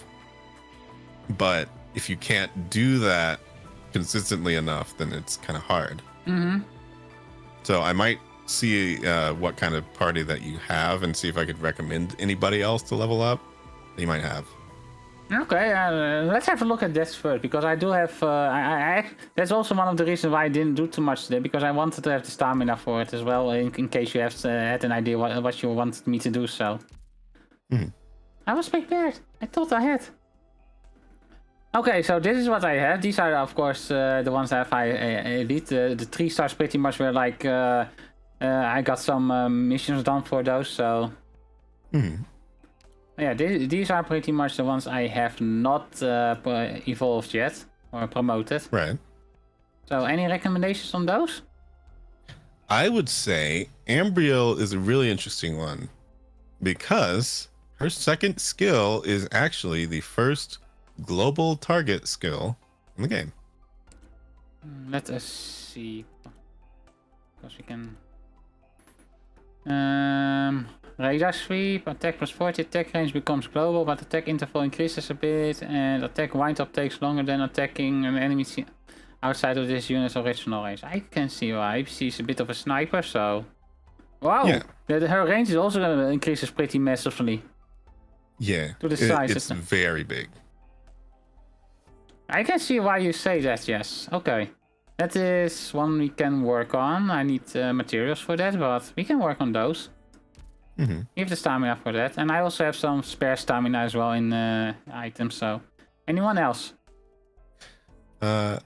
But if you can't do that consistently enough, then it's kind of hard. Mm-hmm. So I might see what kind of party that you have and see if I could recommend anybody else to level up that you might have. Okay, let's have a look at this first, because I do have. That's also one of the reasons why I didn't do too much today, because I wanted to have the stamina for it as well, in case you have had an idea what you wanted me to do. So I was prepared. I thought I had. Okay, so this is what I have. These are, of course, the ones that I elite. The 3 stars pretty much were like. I got some missions done for those, so. Yeah, these are pretty much the ones I have not evolved yet or promoted. Right. So, any recommendations on those? I would say Ambriel is a really interesting one because her second skill is actually the first global target skill in the game. Let us see. Because we can. Radar sweep, attack plus 40, attack range becomes global, but attack interval increases a bit, and attack wind-up takes longer than attacking an enemy outside of this unit's original range. I can see why. She's a bit of a sniper, so. Wow! Yeah. Her range is also increases pretty massively. Yeah. To the size. It's very big. I can see why you say that, yes. Okay. That is one we can work on. I need materials for that, but we can work on those. We have the stamina for that. And I also have some spare stamina as well in items, so. Anyone else? I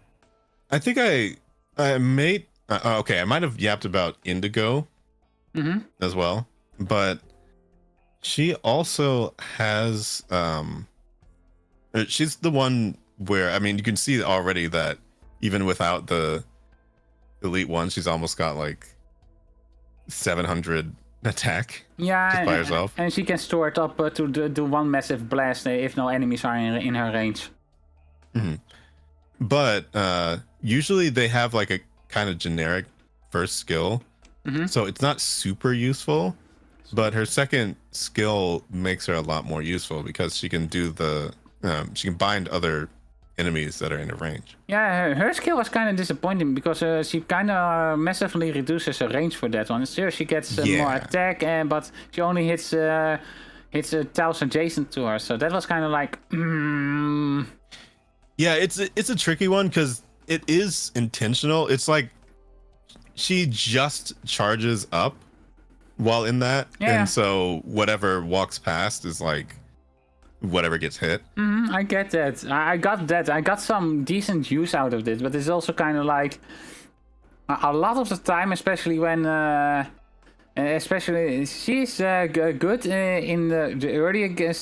think I may... okay, I might have yapped about Indigo as well, but she also has... she's the one where, I mean, you can see already that even without the Elite 1, she's almost got like 700 attack. Yeah, just by herself. And she can store it up to do one massive blast if no enemies are in her range. But usually they have like a kind of generic first skill. So it's not super useful, but her second skill makes her a lot more useful because she can do the... she can bind other enemies that are in her range. Yeah, her skill was kind of disappointing because she kind of massively reduces her range for that one. Sure, she gets more attack, but she only hits tiles adjacent to her. So that was kind of like. Yeah, it's a tricky one because it is intentional. It's like she just charges up while in that, and so whatever walks past is like. Whatever gets hit. I get that. I got that. I got some decent use out of this, but it's also kind of like a lot of the time, especially when, especially she's good in the earlier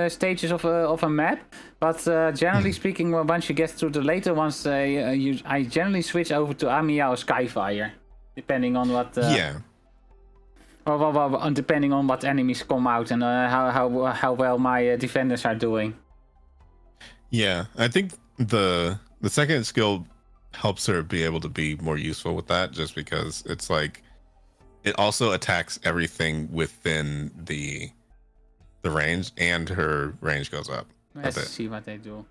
stages of a map. But generally speaking, once you get to the later ones, I generally switch over to Amiya or Skyfire, depending on what. Well, depending on what enemies come out and how well my defenders are doing. Yeah, I think the second skill helps her be able to be more useful with that, just because it's like it also attacks everything within the range, and her range goes up. Let's see what they do.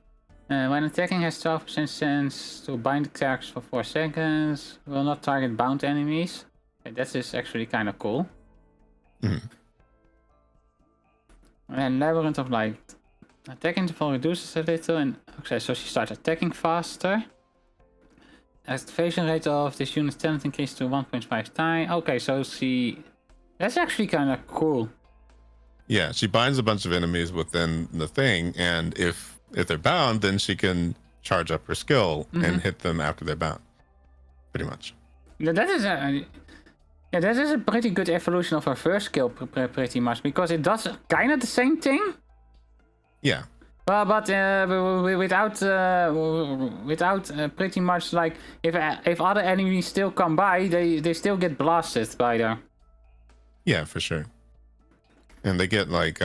When attacking has 12% chance to bind attacks for 4 seconds, will not target bound enemies. Okay, that is actually kind of cool. And Labyrinth of Light. Attack interval reduces a little, and okay, so she starts attacking faster. Activation rate of this unit's talent increased to 1.5 times. Okay, so that's actually kind of cool. Yeah, she binds a bunch of enemies within the thing, and if they're bound, then she can charge up her skill and hit them after they're bound. Pretty much. That is a pretty good evolution of her first skill, pretty much, because it does kind of the same thing. Yeah. But without pretty much like if other enemies still come by, they still get blasted by them. Yeah, for sure. And they get like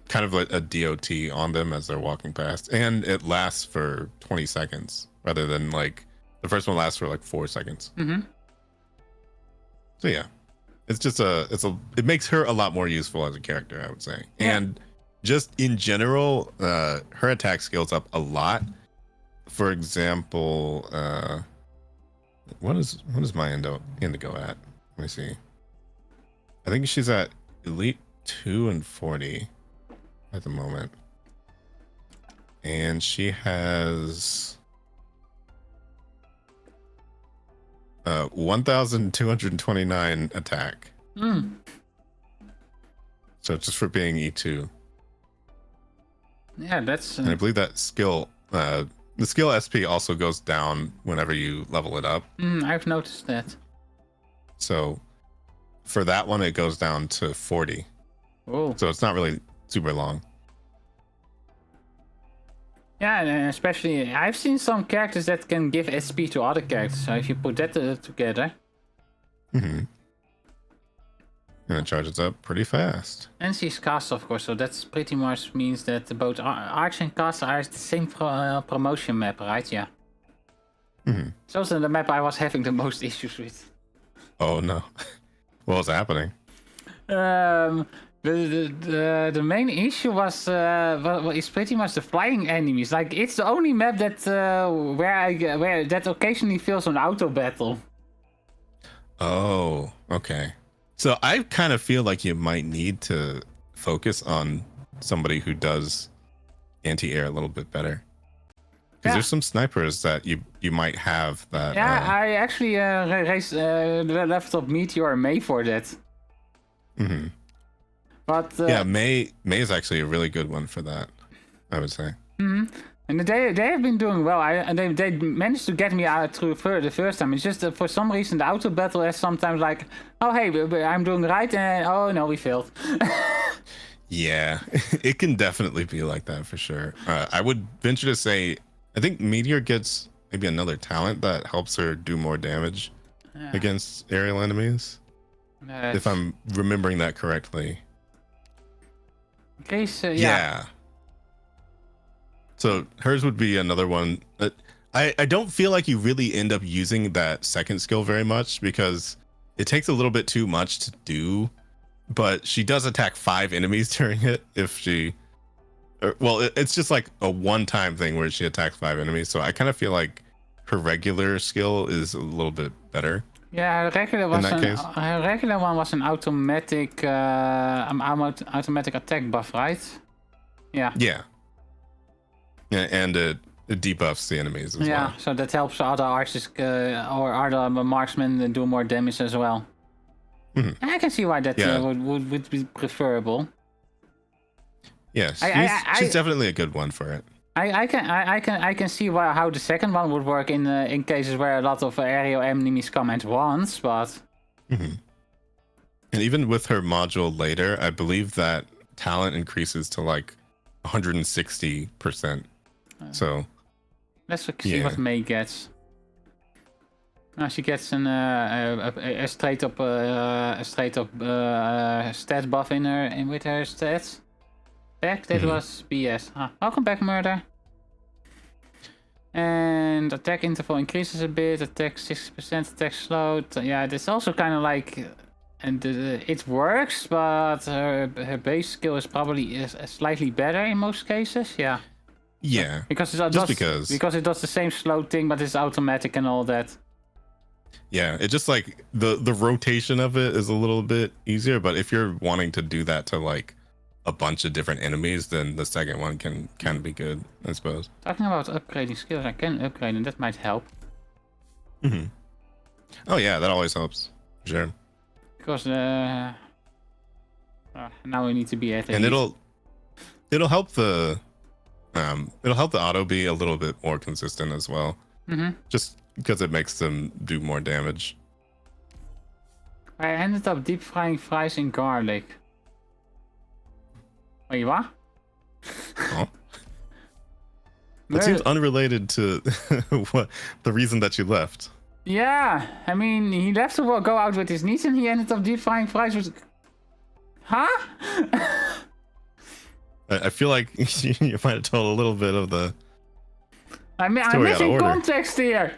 kind of like a DOT on them as they're walking past, and it lasts for 20 seconds rather than like the first one lasts for like 4 seconds. Mm-hmm. So yeah, it makes her a lot more useful as a character, I would say. Yeah. And just in general, her attack scales up a lot. For example, what is my indigo at? Let me see. I think she's at Elite 2 and 40 at the moment. And she has 1,229 attack. So just for being E2. Yeah, that's... And I believe that skill, the skill SP also goes down whenever you level it up. I've noticed that. So for that one, it goes down to 40. Oh. So it's not really super long. Yeah, and especially I've seen some characters that can give SP to other characters. So if you put that together, And it charges up pretty fast. and she's cast, of course. So that's pretty much means that both Arch and Cast are the same promotion map, right? Yeah. It's also the map I was having the most issues with. Oh no. What was happening? The main issue was is pretty much the flying enemies. Like it's the only map that where that occasionally feels an auto battle. Oh, okay. So I kind of feel like you might need to focus on somebody who does anti-air a little bit better. Because there's some snipers that you might have that. Yeah, I actually left up Meteor and May for that. But yeah, May is actually a really good one for that, I would say. And they have been doing well. And they managed to get me out through the first time. It's just for some reason the auto battle is sometimes like, oh hey, I'm doing right, and oh no, we failed. Yeah, it can definitely be like that for sure. I would venture to say, I think Meteor gets maybe another talent that helps her do more damage against aerial enemies. If I'm remembering that correctly. Okay, so Yeah. So hers would be another one. I don't feel like you really end up using that second skill very much because it takes a little bit too much to do. But she does attack 5 enemies during it if she... it's just like a one-time thing where she attacks 5 enemies. So I kind of feel like her regular skill is a little bit better. Yeah, regular one was an automatic automatic attack buff, right? Yeah. Yeah. Yeah, and it debuffs the enemies as well. Yeah, so that helps other archers or other marksmen do more damage as well. I can see why that would be preferable. Yes, she's definitely a good one for it. I can see how the second one would work in cases where a lot of aerial enemies come at once, but. And even with her module later, I believe that talent increases to like 160%. So. Let's see what May gets. She gets a straight up stat buff with her stats. Back, that was BS. Welcome back, Murder. And attack interval increases a bit. Attack 60%. Attack slowed. Yeah, it's also kind of like, and it works, but her base skill is probably slightly better in most cases. Yeah. Yeah. Because it does the same slow thing, but it's automatic and all that. Yeah, it just like the rotation of it is a little bit easier, but if you're wanting to do that to like a bunch of different enemies, then the second one can be good, I suppose. Talking about upgrading skills, I can upgrade and that might help. Oh yeah, that always helps. Sure. Because now we need to be at and it'll help the auto be a little bit more consistent as well. Just because it makes them do more damage. I ended up deep frying fries in garlic. Wait, what? Oh. That seems unrelated to what the reason that you left. Yeah, I mean, he left to go out with his niece and he ended up deep frying fries with... Huh? I feel like you might have told a little bit of the. I'm Story out of missing order. context here.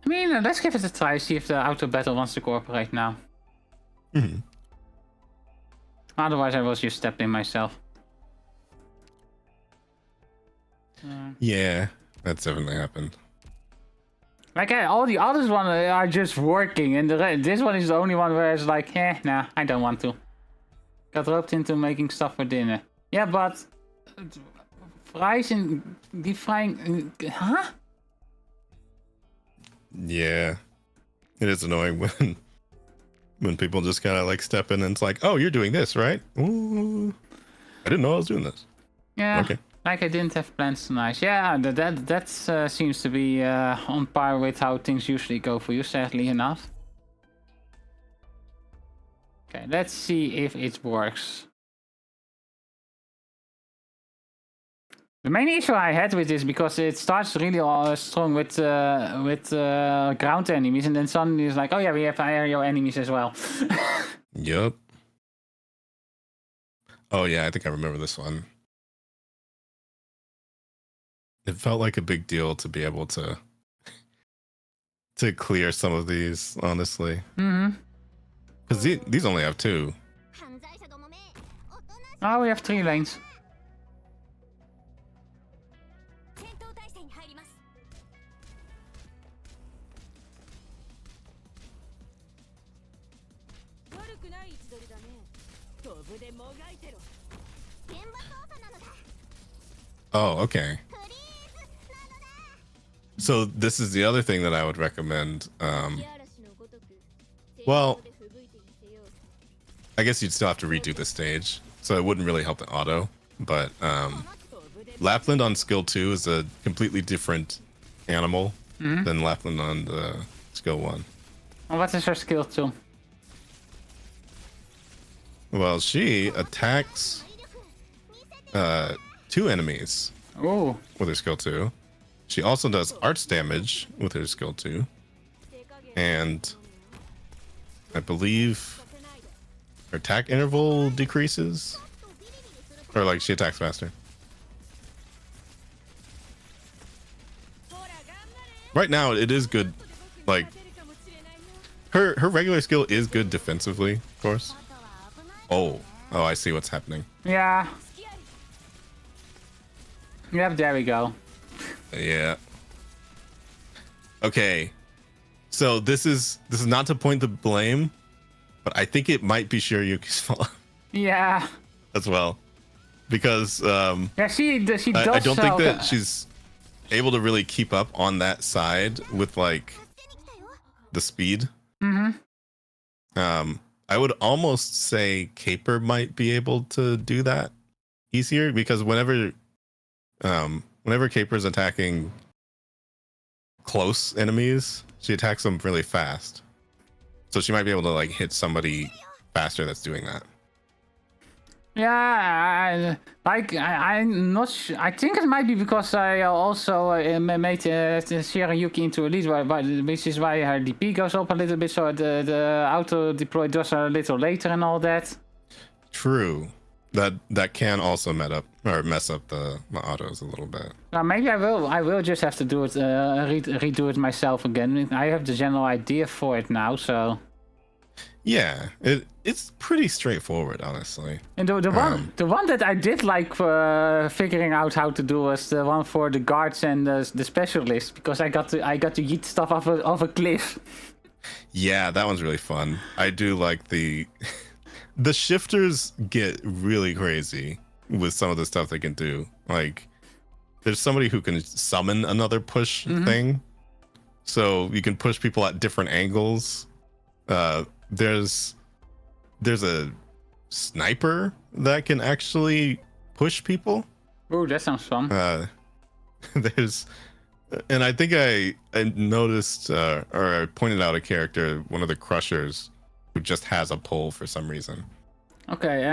I mean, let's give it a try, see if the auto battle wants to cooperate now. Mhm. Otherwise, I will just step in myself. Yeah, that's definitely happened. Like, all the others one are just working, and this one is the only one where it's like, nah, I don't want to. Got roped into making stuff for dinner. Yeah, but fries and deep frying, huh? Yeah, it is annoying when people just kind of like step in and it's like, oh, you're doing this, right? Ooh, I didn't know I was doing this. Yeah. Okay. Like I didn't have plans tonight. Yeah, that seems to be on par with how things usually go for you, sadly enough. Okay, let's see if it works. The main issue I had with this because it starts really strong with ground enemies, and then suddenly it's like, oh yeah, we have aerial enemies as well. Yup. Oh yeah, I think I remember this one. It felt like a big deal to be able to clear some of these, honestly. Mm-hmm. Because these only have 2. Oh, we have 3 lanes. Oh, okay. So this is the other thing that I would recommend. Well, I guess you'd still have to redo the stage, so it wouldn't really help the auto. But Lapland on skill 2 is a completely different animal than Lapland on the skill 1. Well, what is her skill 2? Well, she attacks 2 enemies Oh. with her skill 2. She also does arts damage with her skill 2. And I believe her attack interval decreases. Or like she attacks faster. Right now it is good. Like her regular skill is good defensively, of course. Oh, I see what's happening. Yeah. Yep, there we go. Yeah. Okay. So this is not to point the blame, but I think it might be Shiryuki's fault Yeah. as well, because Yeah, she does. I don't think that she's able to really keep up on that side with like the speed. I would almost say Caper might be able to do that easier, because whenever Caper's attacking close enemies, she attacks them really fast. So she might be able to like hit somebody faster that's doing that. Yeah, I'm not sure. I think it might be because I also made Shiryuki into a lead, which is why her DP goes up a little bit, so the auto deploy does a little later and all that. True. That can also mess up the autos a little bit. Maybe I will just have to do it, redo it myself again. I have the general idea for it now, so. Yeah, it's pretty straightforward, honestly. And the one that I did like figuring out how to do was the one for the guards and the specialists, because I got to yeet stuff off a cliff. Yeah, that one's really fun. I do like the shifters get really crazy with some of the stuff they can do. Like, there's somebody who can summon another push thing, so you can push people at different angles. There's a sniper that can actually push people. Oh, that sounds fun. And I think I noticed or I pointed out a character, one of the crushers, who just has a pole for some reason. Okay,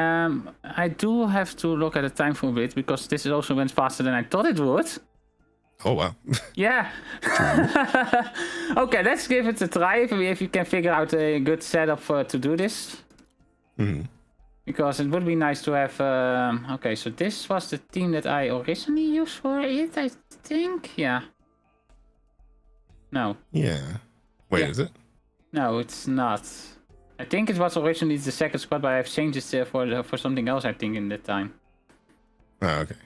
I do have to look at the time for a bit, because this also went faster than I thought it would. Oh, wow. Yeah. Okay, let's give it a try if you can figure out a good setup to do this. Because it would be nice to have... okay, so this was the team that I originally used for it, I think? Yeah. No. Yeah. Wait, Yeah. is it? No, it's not. I think it was originally the second squad, but I've changed it for something else, I think, in that time. Oh, okay.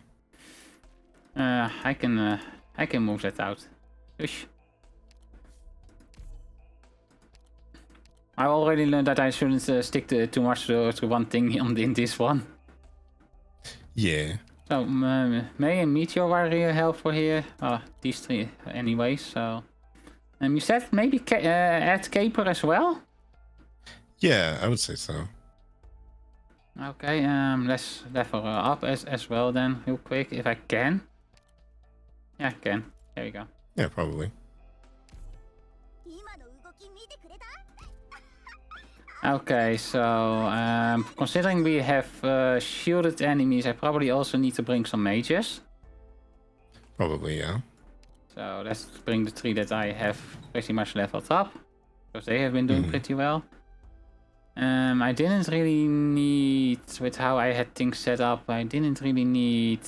I can move that out. Ush. I already learned that I shouldn't stick too much to one thing in this one. Yeah. So, May and Meteor were really helpful here. These three anyway, so... you said maybe add Caper as well? Yeah, I would say so. Okay, let's level her up as well then, real quick, if I can. Yeah, I can. There you go. Yeah, probably. Okay, so considering we have shielded enemies, I probably also need to bring some mages. Probably, yeah. So let's bring the three that I have pretty much leveled up, because they have been doing pretty well. I didn't really need, with how I had things set up, I didn't really need...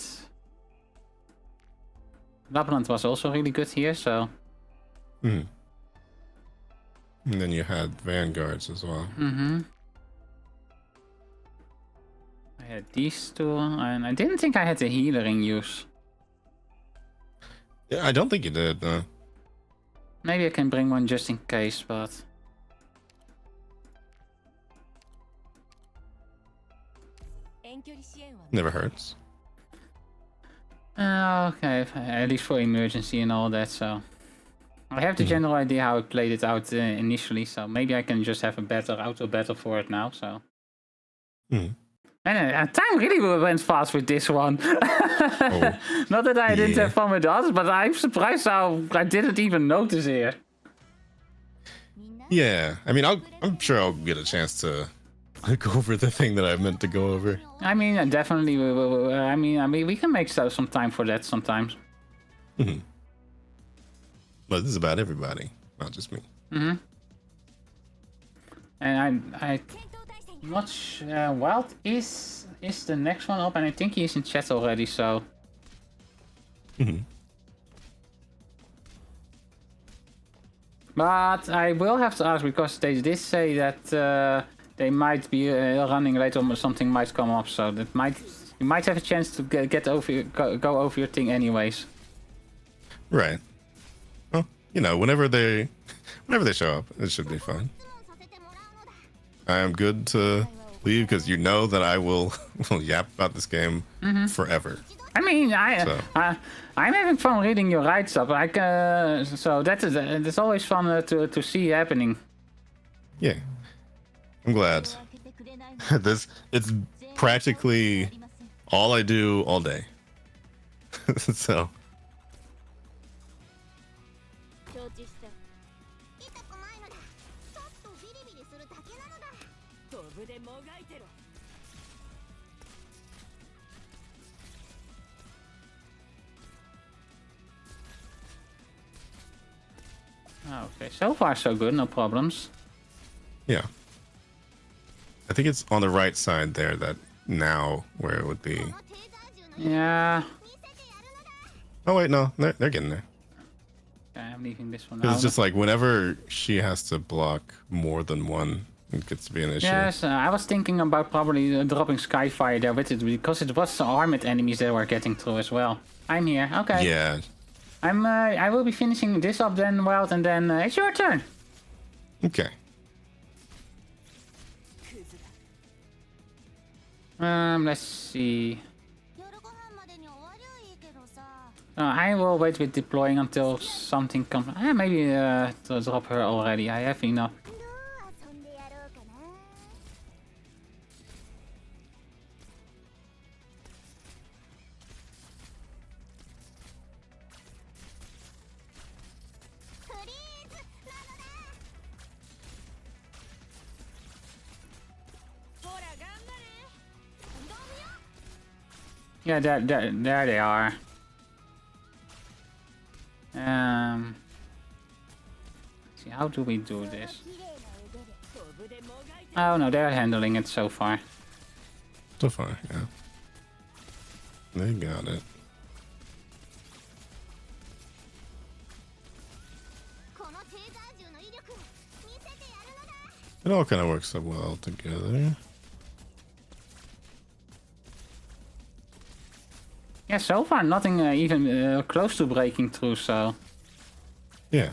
Lapland was also really good here, so... And then you had vanguards as well. I had these two, and I didn't think I had the healer in use. Yeah, I don't think you did, no. Maybe I can bring one just in case, but... Never hurts. Okay, at least for emergency and all that, so... I have the general idea how I played it out initially, so maybe I can just have a better auto battle for it now, so... And time really went fast with this one. Not that I didn't have fun with the others, but I'm surprised how I didn't even notice here. Yeah, I mean, I'm sure I'll get a chance to go over the thing that I meant to go over. I mean, definitely. I mean, we can make some time for that sometimes. But this is about everybody, not just me. And I'm not sure. Wild is the next one up, and I think he's in chat already. So. But I will have to ask, because they did say that they might be running late, or something might come up, so that you might have a chance to get over go over your thing anyways. Right. Well, you know, whenever they show up, it should be fun. I am good to leave because you know that I will yap about this game forever. I mean, I'm having fun reading your write-up. So that's always fun to see happening. Yeah, I'm glad. It's practically all I do all day. So. Okay, so far so good, no problems. Yeah. I think it's on the right side there, that now where it would be. Yeah. Oh wait, no, they're getting there. Okay, I'm leaving this one out. It's out. just like whenever she has to block more than one, it gets to be an issue. Yes, I was thinking about probably dropping Skyfire there with it, because it was armored enemies that were getting through as well. I'm here, okay. Yeah. I will be finishing this up then, Wild, and then it's your turn. Okay. Let's see. I will wait with deploying until something comes. Maybe to drop her already. I have enough. Yeah, there they are. See, how do we do this? Oh no, they're handling it so far. So far, yeah. They got it. It all kind of works so well together. Yeah, so far nothing even close to breaking through, so... Yeah.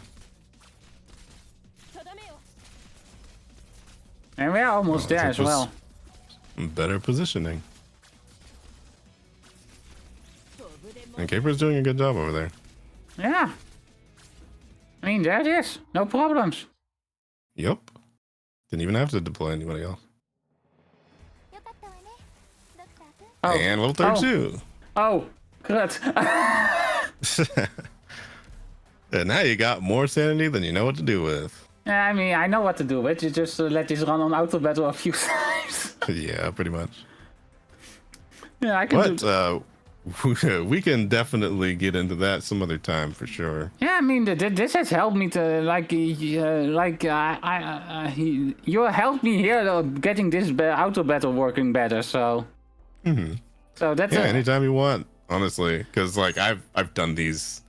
And we're almost there as well. Better positioning. And Caper's doing a good job over there. Yeah. I mean, there it is. No problems. Yep. Didn't even have to deploy anybody else. Oh. And level 32. Oh, crud. And now you got more sanity than you know what to do with. Yeah, I mean, I know what to do with. You just let this run on auto battle a few times. Yeah, pretty much. Yeah, I can do... But we can definitely get into that some other time for sure. Yeah, I mean, this has helped me to, you helped me here getting this auto battle working better, so... Mm-hmm. So that's... Yeah, anytime you want, honestly. Because, like, I've done these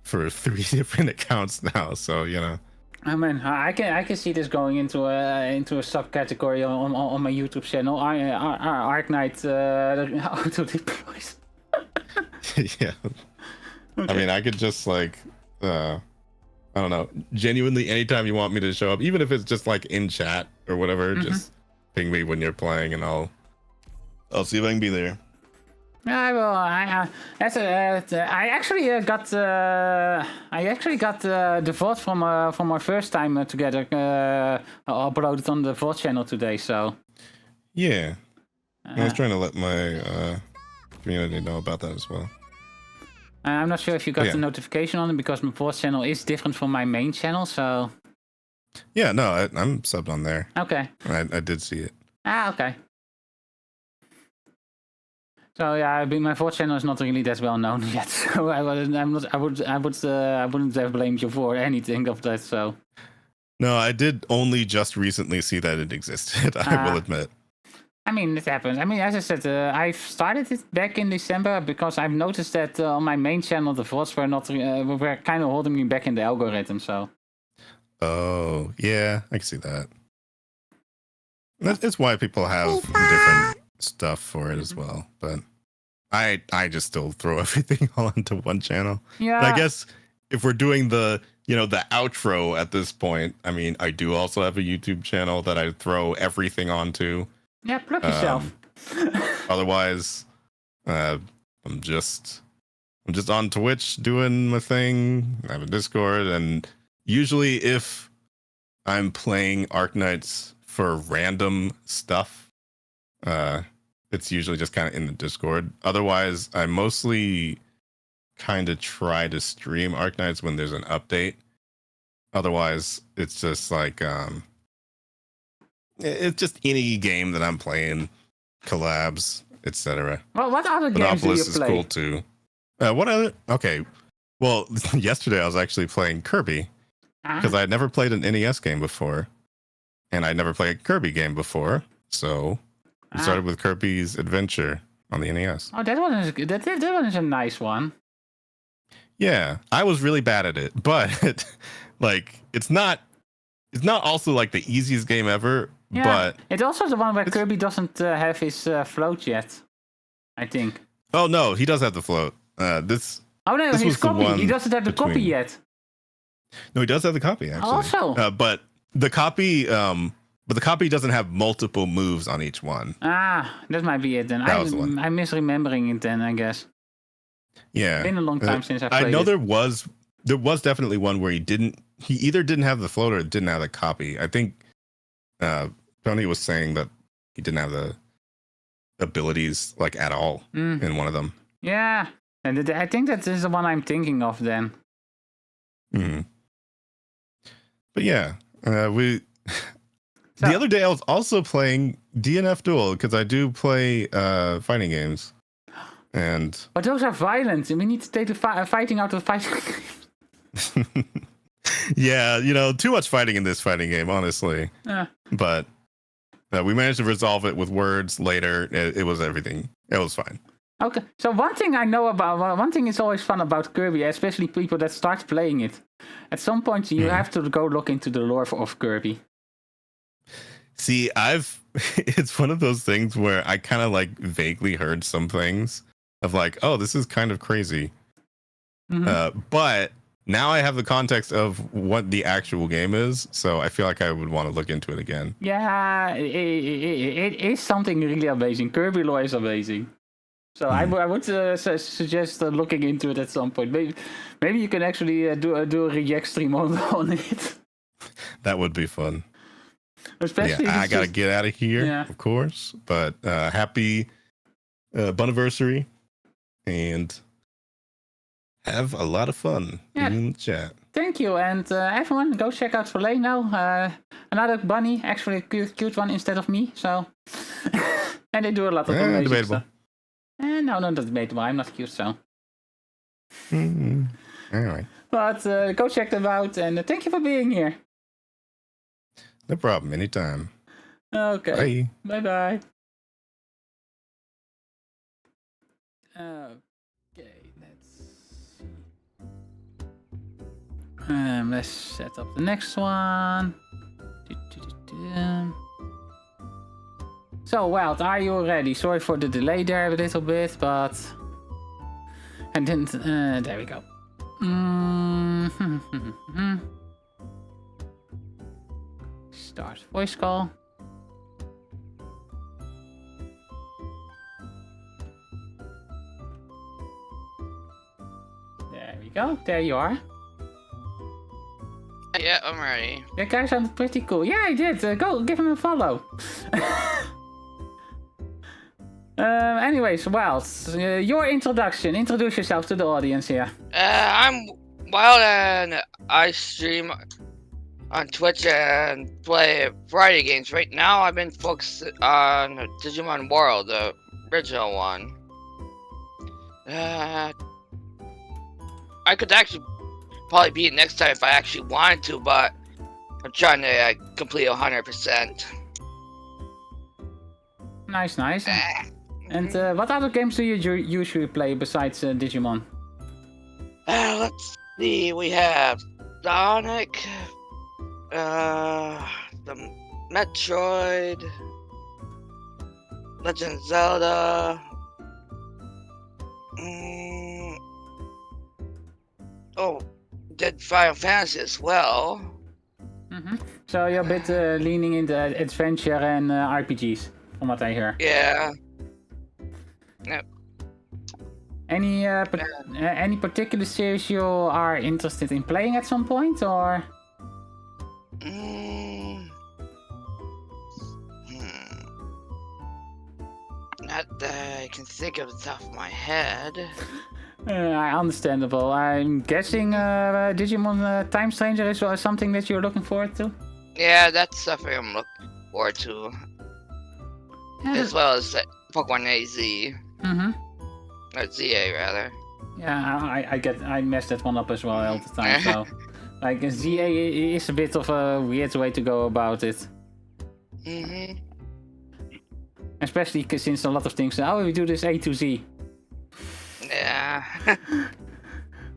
for 3 different accounts now, so, you know. I mean, I can see this going into a subcategory on my YouTube channel. Arknights auto deploys. Yeah. Okay. I mean, I could just like, I don't know, genuinely anytime you want me to show up, even if it's just like in chat or whatever, just ping me when you're playing, and I'll see if I can be there. I will. I actually got the VOD from our first time together uploaded on the VOD channel today. So yeah, I was trying to let my community know about that as well. I'm not sure if you got the notification on it because my VOD channel is different from my main channel. So yeah, no, I'm subbed on there. Okay. I did see it. Okay. So yeah, I mean, my VOD channel is not really that well known yet, so I wouldn't have blamed you for anything of that. So no, I did only just recently see that it existed. I will admit. I mean, it happens. I mean, as I said, I've started it back in December because I've noticed that on my main channel the VODs were kind of holding me back in the algorithm. So. Oh yeah, I can see that. That's why people have different stuff for it as well, but I just still throw everything all into one channel. Yeah. And I guess if we're doing the outro at this point, I mean, I do also have a YouTube channel that I throw everything onto. Yeah, plug yourself. Otherwise, I'm just on Twitch doing my thing. I have a Discord, and usually if I'm playing Arknights for random stuff, it's usually just kind of in the Discord. Otherwise, I mostly kind of try to stream Arknights when there's an update. Otherwise, it's just like it's just any game that I'm playing, collabs, etc. Well, what other games do you play? Monopolis is cool too. What other? Okay, well, yesterday I was actually playing Kirby because I had never played an NES game before, and I'd never played a Kirby game before, so. We started with Kirby's Adventure on the NES. Oh, that one is a nice one. Yeah, I was really bad at it, but like it's not also like the easiest game ever. Yeah, but it's also the one where Kirby doesn't have his float yet, I think. Oh no, he does have the float. This. Oh no, his copy. He doesn't have the copy yet. No, he does have the copy actually. Also, but the copy. But the copy doesn't have multiple moves on each one. That might be it then. I'm misremembering it then, I guess. Yeah. It's been a long time since I played it. I know there was definitely one where he either didn't have the float or didn't have the copy. I think Tony was saying that he didn't have the abilities like at all in one of them. Yeah. And I think that is the one I'm thinking of then. Mm. But yeah, So, the other day I was also playing DNF Duel because I do play fighting games, but those are violent, and we need to take the fighting out of the fighting game. Yeah, too much fighting in this fighting game, honestly. Yeah. But We managed to resolve it with words later. It was everything. It was fine. Okay, so one thing I know about, one thing is always fun about Kirby, especially people that start playing it. At some point, you have to go look into the lore of Kirby. See, it's one of those things where I kind of like vaguely heard some things of like, oh, this is kind of crazy. But now I have the context of what the actual game is, so I feel like I would want to look into it again. Yeah, it is something really amazing. Kirby lore is amazing. So I would suggest looking into it at some point. Maybe you can actually do a react stream on it. That would be fun. Especially yeah, I gotta get out of here, of course. But happy banniversary, and have a lot of fun in the chat. Thank you, and everyone, go check out Voleno. Another bunny, actually a cute one instead of me. So, and they do a lot of amazing debatable. stuff. No, not debatable. I'm not cute, so. All right. But go check them out, and thank you for being here. No problem. Anytime. Okay. Bye. Bye. Okay, let's see. Let's set up the next one. So, Wild, are you ready? Sorry for the delay there a little bit, but I didn't. There we go. Start voice call. There we go. There you are. Yeah, I'm ready. That guy sounded pretty cool. Yeah, I did. Go give him a follow. Anyways, Wild, your introduction. Introduce yourself to the audience here. I'm Wild and I stream on Twitch and play variety games. Right now, I've been focused on Digimon World, the original one. I could actually probably beat it next time if I actually wanted to, but I'm trying to complete 100%. Nice. And what other games do you usually play besides Digimon? Let's see. We have Sonic, the Metroid, Legend of Zelda. Did Final Fantasy as well. So you're a bit leaning into adventure and RPGs, from what I hear. Yeah. Yep. Any particular series you are interested in playing at some point, or? Not that I can think of the top of my head. Understandable. I'm guessing Digimon Time Stranger is something that you're looking forward to? Yeah, that's something I'm looking forward to. As well as Pokemon AZ. Or ZA, rather. Yeah, I mess that one up as well all the time, so... Like, ZA is a bit of a weird way to go about it. Especially since a lot of things, we do this A to Z. Yeah.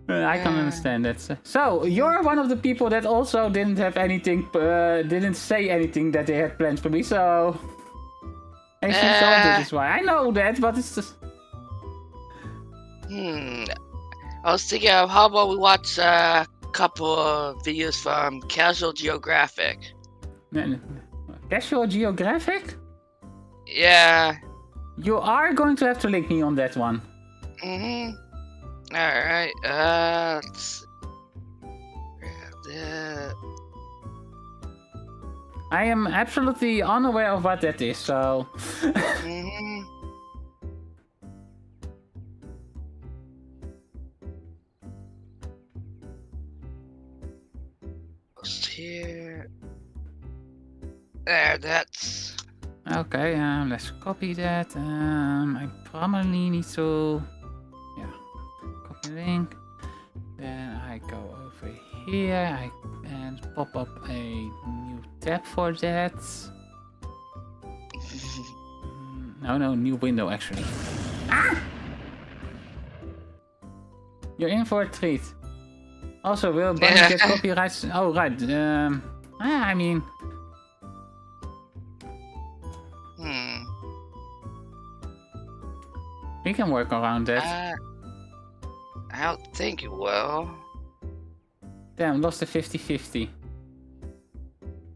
I can understand that. So, you're one of the people that also didn't have anything, didn't say anything that they had plans for me, so... This is why. I know that, but it's just... I was thinking of how about we watch a couple of videos from Casual Geographic. Casual Geographic? Yeah. You are going to have to link me on that one. Alright, let's grab that. I am absolutely unaware of what that is, so... Here. There, that's... Okay, let's copy that. I probably need to... Yeah, copy link. Then I go over here and pop up a new tab for that. No, new window actually. Ah! You're in for a treat. Also, will Bunny get copyrights? Oh, right. I mean... We can work around that. I don't think you will. Damn, lost the 50-50.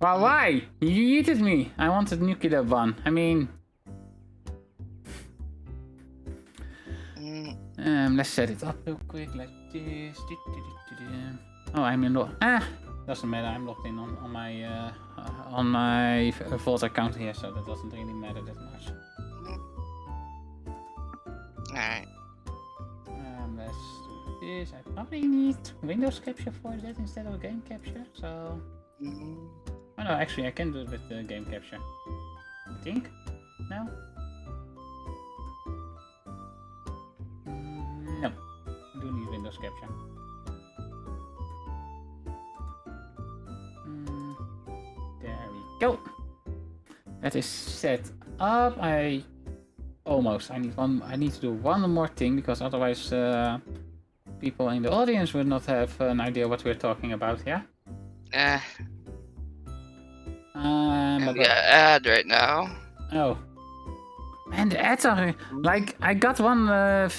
Well, why? You yeeted me. I wanted nuclear one. I mean... let's set it up real quick like this. Oh, I'm in doesn't matter. I'm logged in on my Vault account here, so that doesn't really matter that much. Alright. Let's do this. I probably need Windows capture for that instead of game capture. So, oh no, actually I can do it with the game capture. I think. No. No, I do need Windows capture. There we go. That is set up. I need to do one more thing because otherwise people in the audience would not have an idea what we're talking about here. I'm gonna add right now. Oh. And the ads are like I got one a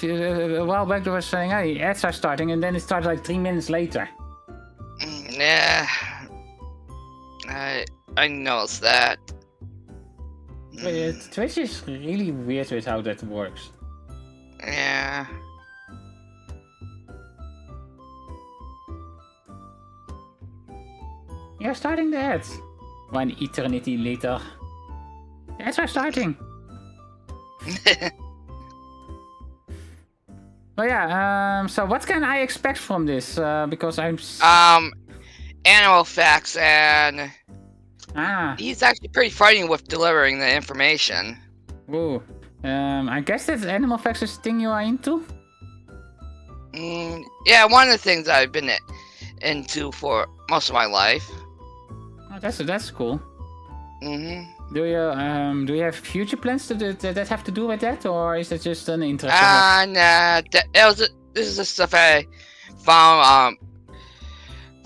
while back that was saying, hey, ads are starting, and then it started like 3 minutes later. Yeah, I noticed that. Twitch is really weird with how that works. Yeah. You're starting the ads. 1 eternity later. The ads are starting. But yeah, so what can I expect from this? Because I'm... Animal facts, and... he's actually pretty fighting with delivering the information. Ooh. I guess that animal facts is the thing you are into? Yeah, one of the things I've been into for most of my life. Oh, that's cool. Mm-hmm. Do you have future plans that have to do with that, or is it just an interest? Nah. This is the stuff I found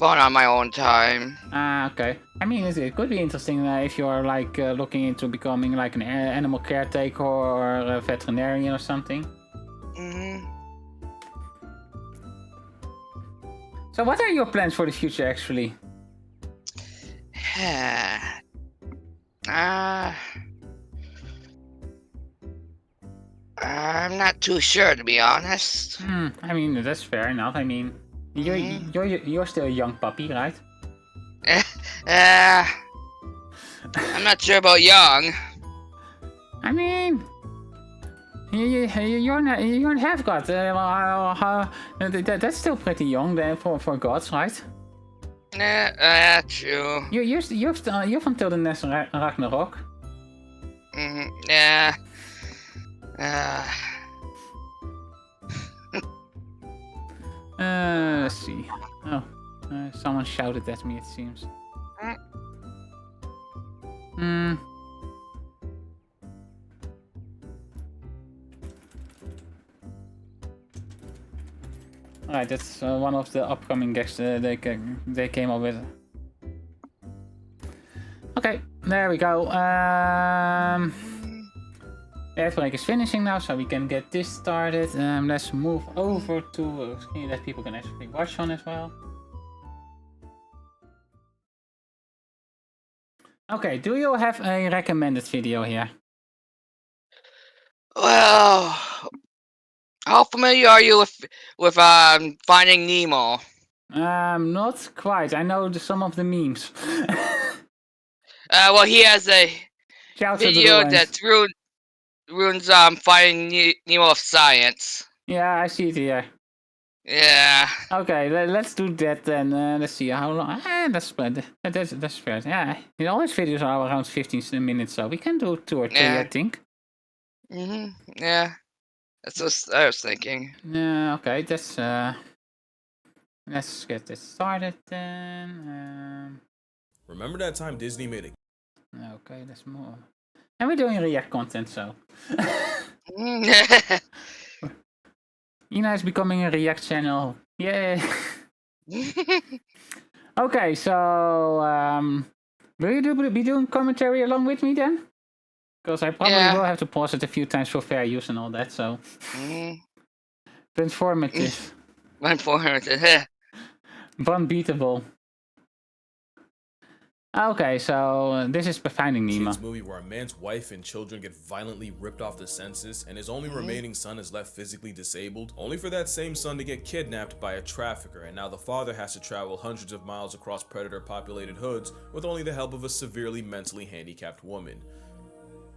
on my own time. Okay. I mean, it could be interesting if you are like looking into becoming like an animal caretaker or a veterinarian or something. Mm-hmm. So, what are your plans for the future, actually? I'm not too sure, to be honest. I mean, that's fair enough. I mean, you're still a young puppy, right? I'm not sure about young. I mean, you're not half god. That's still pretty young then for gods, right? True. You've until the next Ragnarok. Yeah. Let's see. Oh, someone shouted at me, it seems. Alright, that's one of the upcoming gags they came up with. Okay, there we go. The ad break is finishing now, so we can get this started. Let's move over to a screen that people can actually watch on as well. Okay, do you have a recommended video here? Well, how familiar are you with Finding Nemo? Not quite. I know some of the memes. Well, he has a Shouts video that ruins Finding Nemo of science. Yeah, I see it here. Yeah. Okay, let's do that then. Let's see how long. That's fair. Yeah, all his videos are around 15 minutes, so we can do 2 or 3, I think. Yeah. That's what I was thinking. Yeah. Okay. Let's get this started then. Remember that time Disney made it? Okay, let's move. And we're doing React content, so. Ina is becoming a React channel. Yay! Okay, so will you be doing commentary along with me then? Because I probably will have to pause it a few times for fair use and all that. So transformative, Informative. unbeatable. Okay, so this is Finding Nemo. Kids movie where a man's wife and children get violently ripped off the census and his only remaining son is left physically disabled, only for that same son to get kidnapped by a trafficker, and now the father has to travel hundreds of miles across predator-populated hoods with only the help of a severely mentally handicapped woman.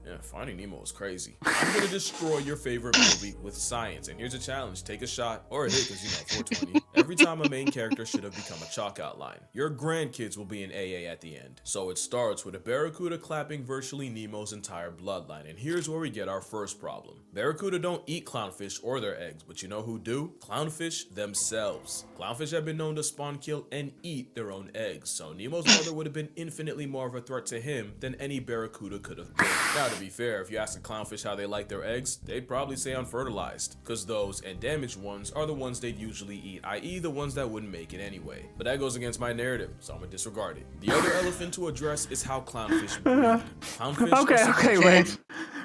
Yeah, Finding Nemo is crazy. I'm gonna destroy your favorite movie with science, and here's a challenge. Take a shot, or a hit, because 420. Every time a main character should have become a chalk outline. Your grandkids will be in AA at the end. So it starts with a barracuda clapping virtually Nemo's entire bloodline, and here's where we get our first problem. Barracuda don't eat clownfish or their eggs, but you know who do? Clownfish themselves. Clownfish have been known to spawn, kill, and eat their own eggs, so Nemo's mother would have been infinitely more of a threat to him than any barracuda could have been. Now, to be fair, if you ask the clownfish how they like their eggs, they'd probably say unfertilized, because those and damaged ones are the ones they'd usually eat, i.e. the ones that wouldn't make it anyway. But that goes against my narrative, so I'm gonna disregard it. The other elephant to address is how clownfish breed. Clownfish Okay, wait.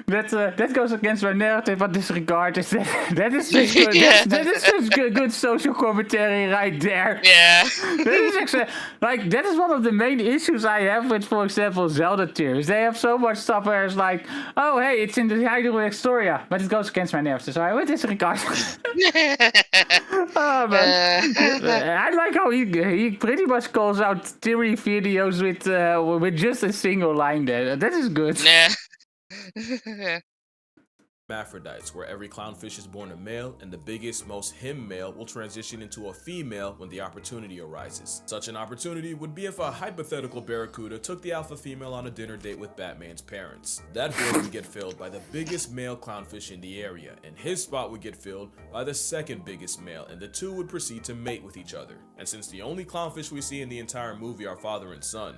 That goes against my narrative, but disregard is that is just good. That is just good social commentary right there. Yeah. That is actually, like, that is one of the main issues I have with, for example, Zelda tiers. They have so much stuff where it's like, oh, hey, it's in the Hyrule Historia, but it goes against my narrative, so I would disregard. Oh, man. I like how he pretty much calls out theory videos with just a single line there. That is good. Yeah. Hermaphrodites, where every clownfish is born a male, and the biggest, most him male will transition into a female when the opportunity arises. Such an opportunity would be if a hypothetical barracuda took the alpha female on a dinner date with Batman's parents. That void would get filled by the biggest male clownfish in the area, and his spot would get filled by the second biggest male, and the two would proceed to mate with each other. And since the only clownfish we see in the entire movie are father and son,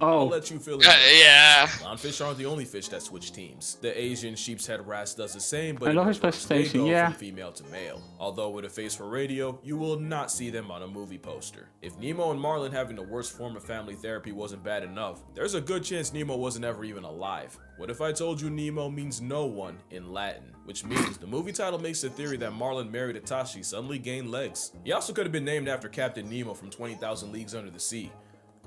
I'll let you fill in. Yeah. Clownfish aren't the only fish that switch teams. The Asian sheep's head wrasse does the same, but I love in his reverse, they presentation, go yeah. from female to male. Although with a face for radio, you will not see them on a movie poster. If Nemo and Marlin having the worst form of family therapy wasn't bad enough, there's a good chance Nemo wasn't ever even alive. What if I told you Nemo means no one in Latin? Which means the movie title makes the theory that Marlin married Itachi suddenly gained legs. He also could have been named after Captain Nemo from 20,000 Leagues Under the Sea.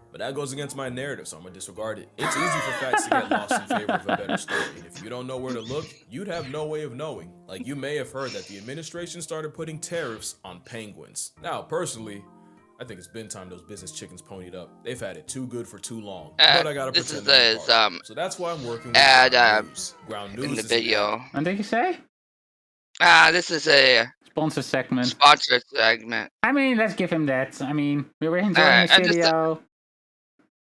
But that goes against my narrative, so I'm gonna disregard it. It's easy for facts to get lost in favor of a better story, and if you don't know where to look, you'd have no way of knowing. Like, you may have heard that the administration started putting tariffs on penguins. Now, personally, I think it's been time those business chickens ponied up. They've had it too good for too long. But I gotta this pretend is they're part. So that's why I'm working with ad Ground News in the is video. What did you say? This is a Sponsor segment. sponsored segment. I mean, let's give him that. I mean, we were enjoying his video.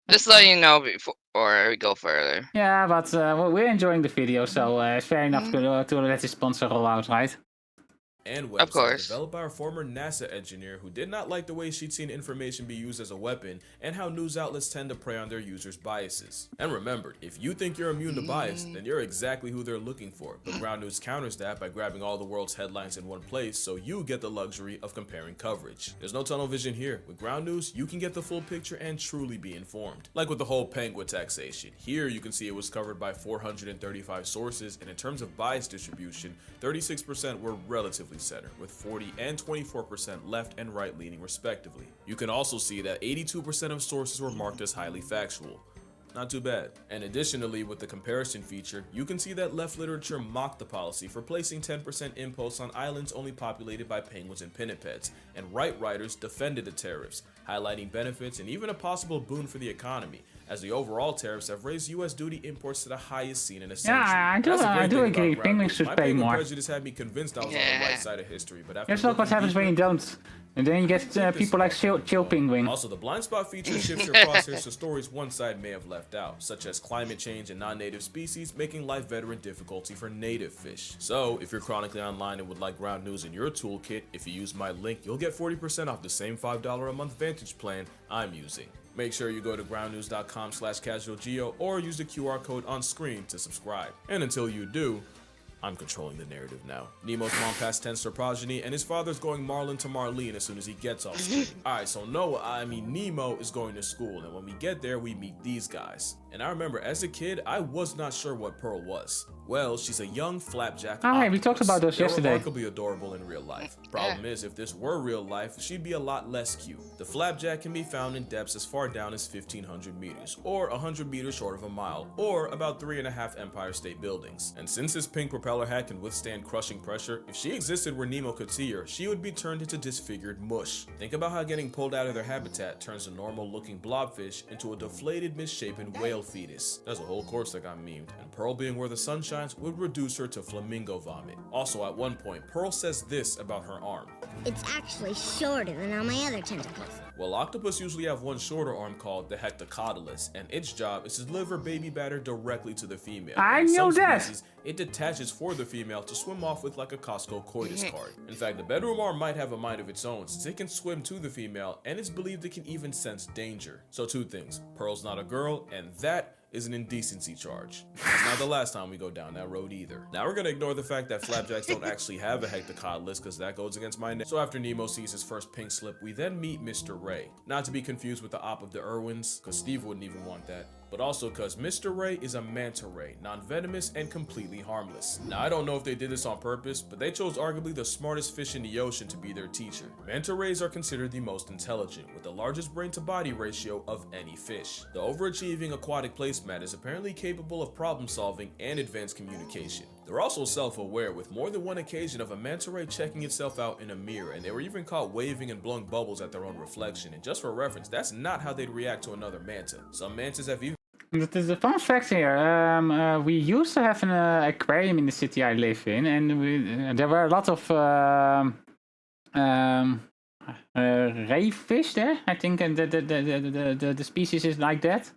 Just let you know before we go further. Yeah, but we're enjoying the video, so it's fair enough to let the sponsor roll out, right? And Of website course. developed by a former NASA engineer who did not like the way she'd seen information be used as a weapon and how news outlets tend to prey on their users' biases. And remember, if you think you're immune to bias, then you're exactly who they're looking for. But Ground News counters that by grabbing all the world's headlines in one place so you get the luxury of comparing coverage. There's no tunnel vision here. With Ground News, you can get the full picture and truly be informed. Like with the whole penguin taxation. Here you can see it was covered by 435 sources, and in terms of bias distribution, 36% were relatively center, with 40 and 24% left and right leaning respectively. You can also see that 82% of sources were marked as highly factual. Not too bad. And additionally, with the comparison feature, you can see that left literature mocked the policy for placing 10% imposts on islands only populated by penguins and pinnipeds, and right writers defended the tariffs, highlighting benefits and even a possible boon for the economy, as the overall tariffs have raised U.S. duty imports to the highest seen in a century. Yeah, I do agree. Penguins should pay more. My prejudice had me convinced I was on the right side of history, but after That's not what happens when you don't. And then you get people like Chill Penguin. Also, the blind spot feature shifts your crosshairs to stories one side may have left out, such as climate change and non-native species making life better and difficulty for native fish. So, if you're chronically online and would like Ground News in your toolkit, if you use my link, you'll get 40% off the same $5 a month Vantage plan I'm using. Make sure you go to groundnews.com/casualgeo or use the QR code on screen to subscribe. And until you do, I'm controlling the narrative now. Nemo's mom passed tense to progeny, and his father's going Marlin to Marlene as soon as he gets off screen. Alright, so Nemo is going to school, and when we get there, we meet these guys. And I remember, as a kid, I was not sure what Pearl was. Well, she's a young flapjack Hey, we talked about those They're yesterday. remarkably adorable in real life. Problem is, if this were real life, she'd be a lot less cute. The flapjack can be found in depths as far down as 1,500 meters, or 100 meters short of a mile, or about 3.5 Empire State Buildings. And since this pink propeller hat can withstand crushing pressure, if she existed where Nemo could see her, she would be turned into disfigured mush. Think about how getting pulled out of their habitat turns a normal-looking blobfish into a deflated, misshapen whale fetus. There's a whole course that got memed, and Pearl being where the sun shines would reduce her to flamingo vomit. Also, at one point, Pearl says this about her arm. It's actually shorter than all my other tentacles. Well, octopus usually have one shorter arm called the hectocotylus, and its job is to deliver baby batter directly to the female. I In know some that. species, it detaches for the female to swim off with like a Costco coitus card. In fact, the bedroom arm might have a mind of its own, since it can swim to the female, and it's believed it can even sense danger. So 2 things, Pearl's not a girl, and that is an indecency charge. It's not the last time we go down that road either. Now we're gonna ignore the fact that flapjacks don't actually have a hectocotylus, because that goes against my name. So after Nemo sees his first pink slip, we then meet Mr. Ray. Not to be confused with the op of the Irwins, because Steve wouldn't even want that, but also because Mr. Ray is a manta ray, non-venomous and completely harmless. Now I don't know if they did this on purpose, but they chose arguably the smartest fish in the ocean to be their teacher. Manta rays are considered the most intelligent, with the largest brain to body ratio of any fish. The overachieving aquatic placemat is apparently capable of problem solving and advanced communication. They're also self-aware, with more than one occasion of a manta ray checking itself out in a mirror, and they were even caught waving and blowing bubbles at their own reflection. And just for reference, that's not how they'd react to another manta. Some mantas have even The fun fact here, we used to have an aquarium in the city I live in, and there were a lot of ray fish there. I think, and the species is like that.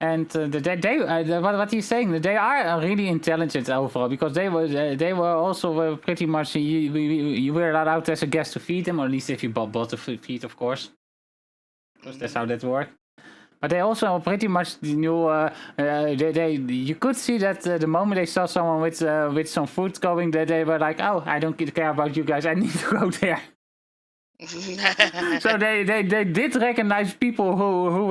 And what he's saying, they are really intelligent overall, because they were also pretty much you were allowed as a guest to feed them, or at least if you bought the feed, of course, because that's how that worked. But they also pretty much knew. You could see that the moment they saw someone with some food going, that they were like, "Oh, I don't care about you guys. I need to go there." So they did recognize people who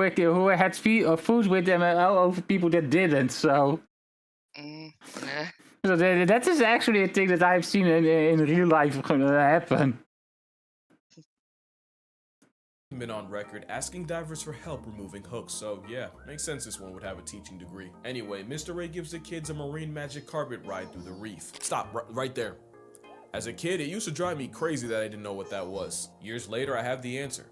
had food with them, over people that didn't. So that is actually a thing that I've seen in real life happen. been on record asking divers for help removing hooks, so yeah, makes sense this one would have a teaching degree. Anyway, Mr. Ray gives the kids a marine magic carpet ride through the reef. Stop, right there. As a kid, it used to drive me crazy that I didn't know what that was. Years later, I have the answer.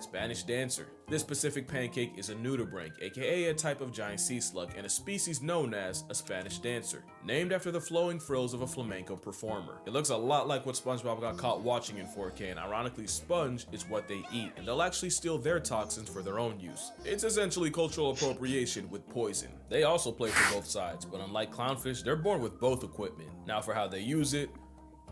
Spanish dancer. This Pacific pancake is a nudibranch, aka a type of giant sea slug, and a species known as a Spanish dancer, named after the flowing frills of a flamenco performer. It looks a lot like what SpongeBob got caught watching in 4K, and ironically, sponge is what they eat, and they'll actually steal their toxins for their own use. It's essentially cultural appropriation with poison. They also play for both sides, but unlike clownfish, they're born with both equipment. Now for how they use it,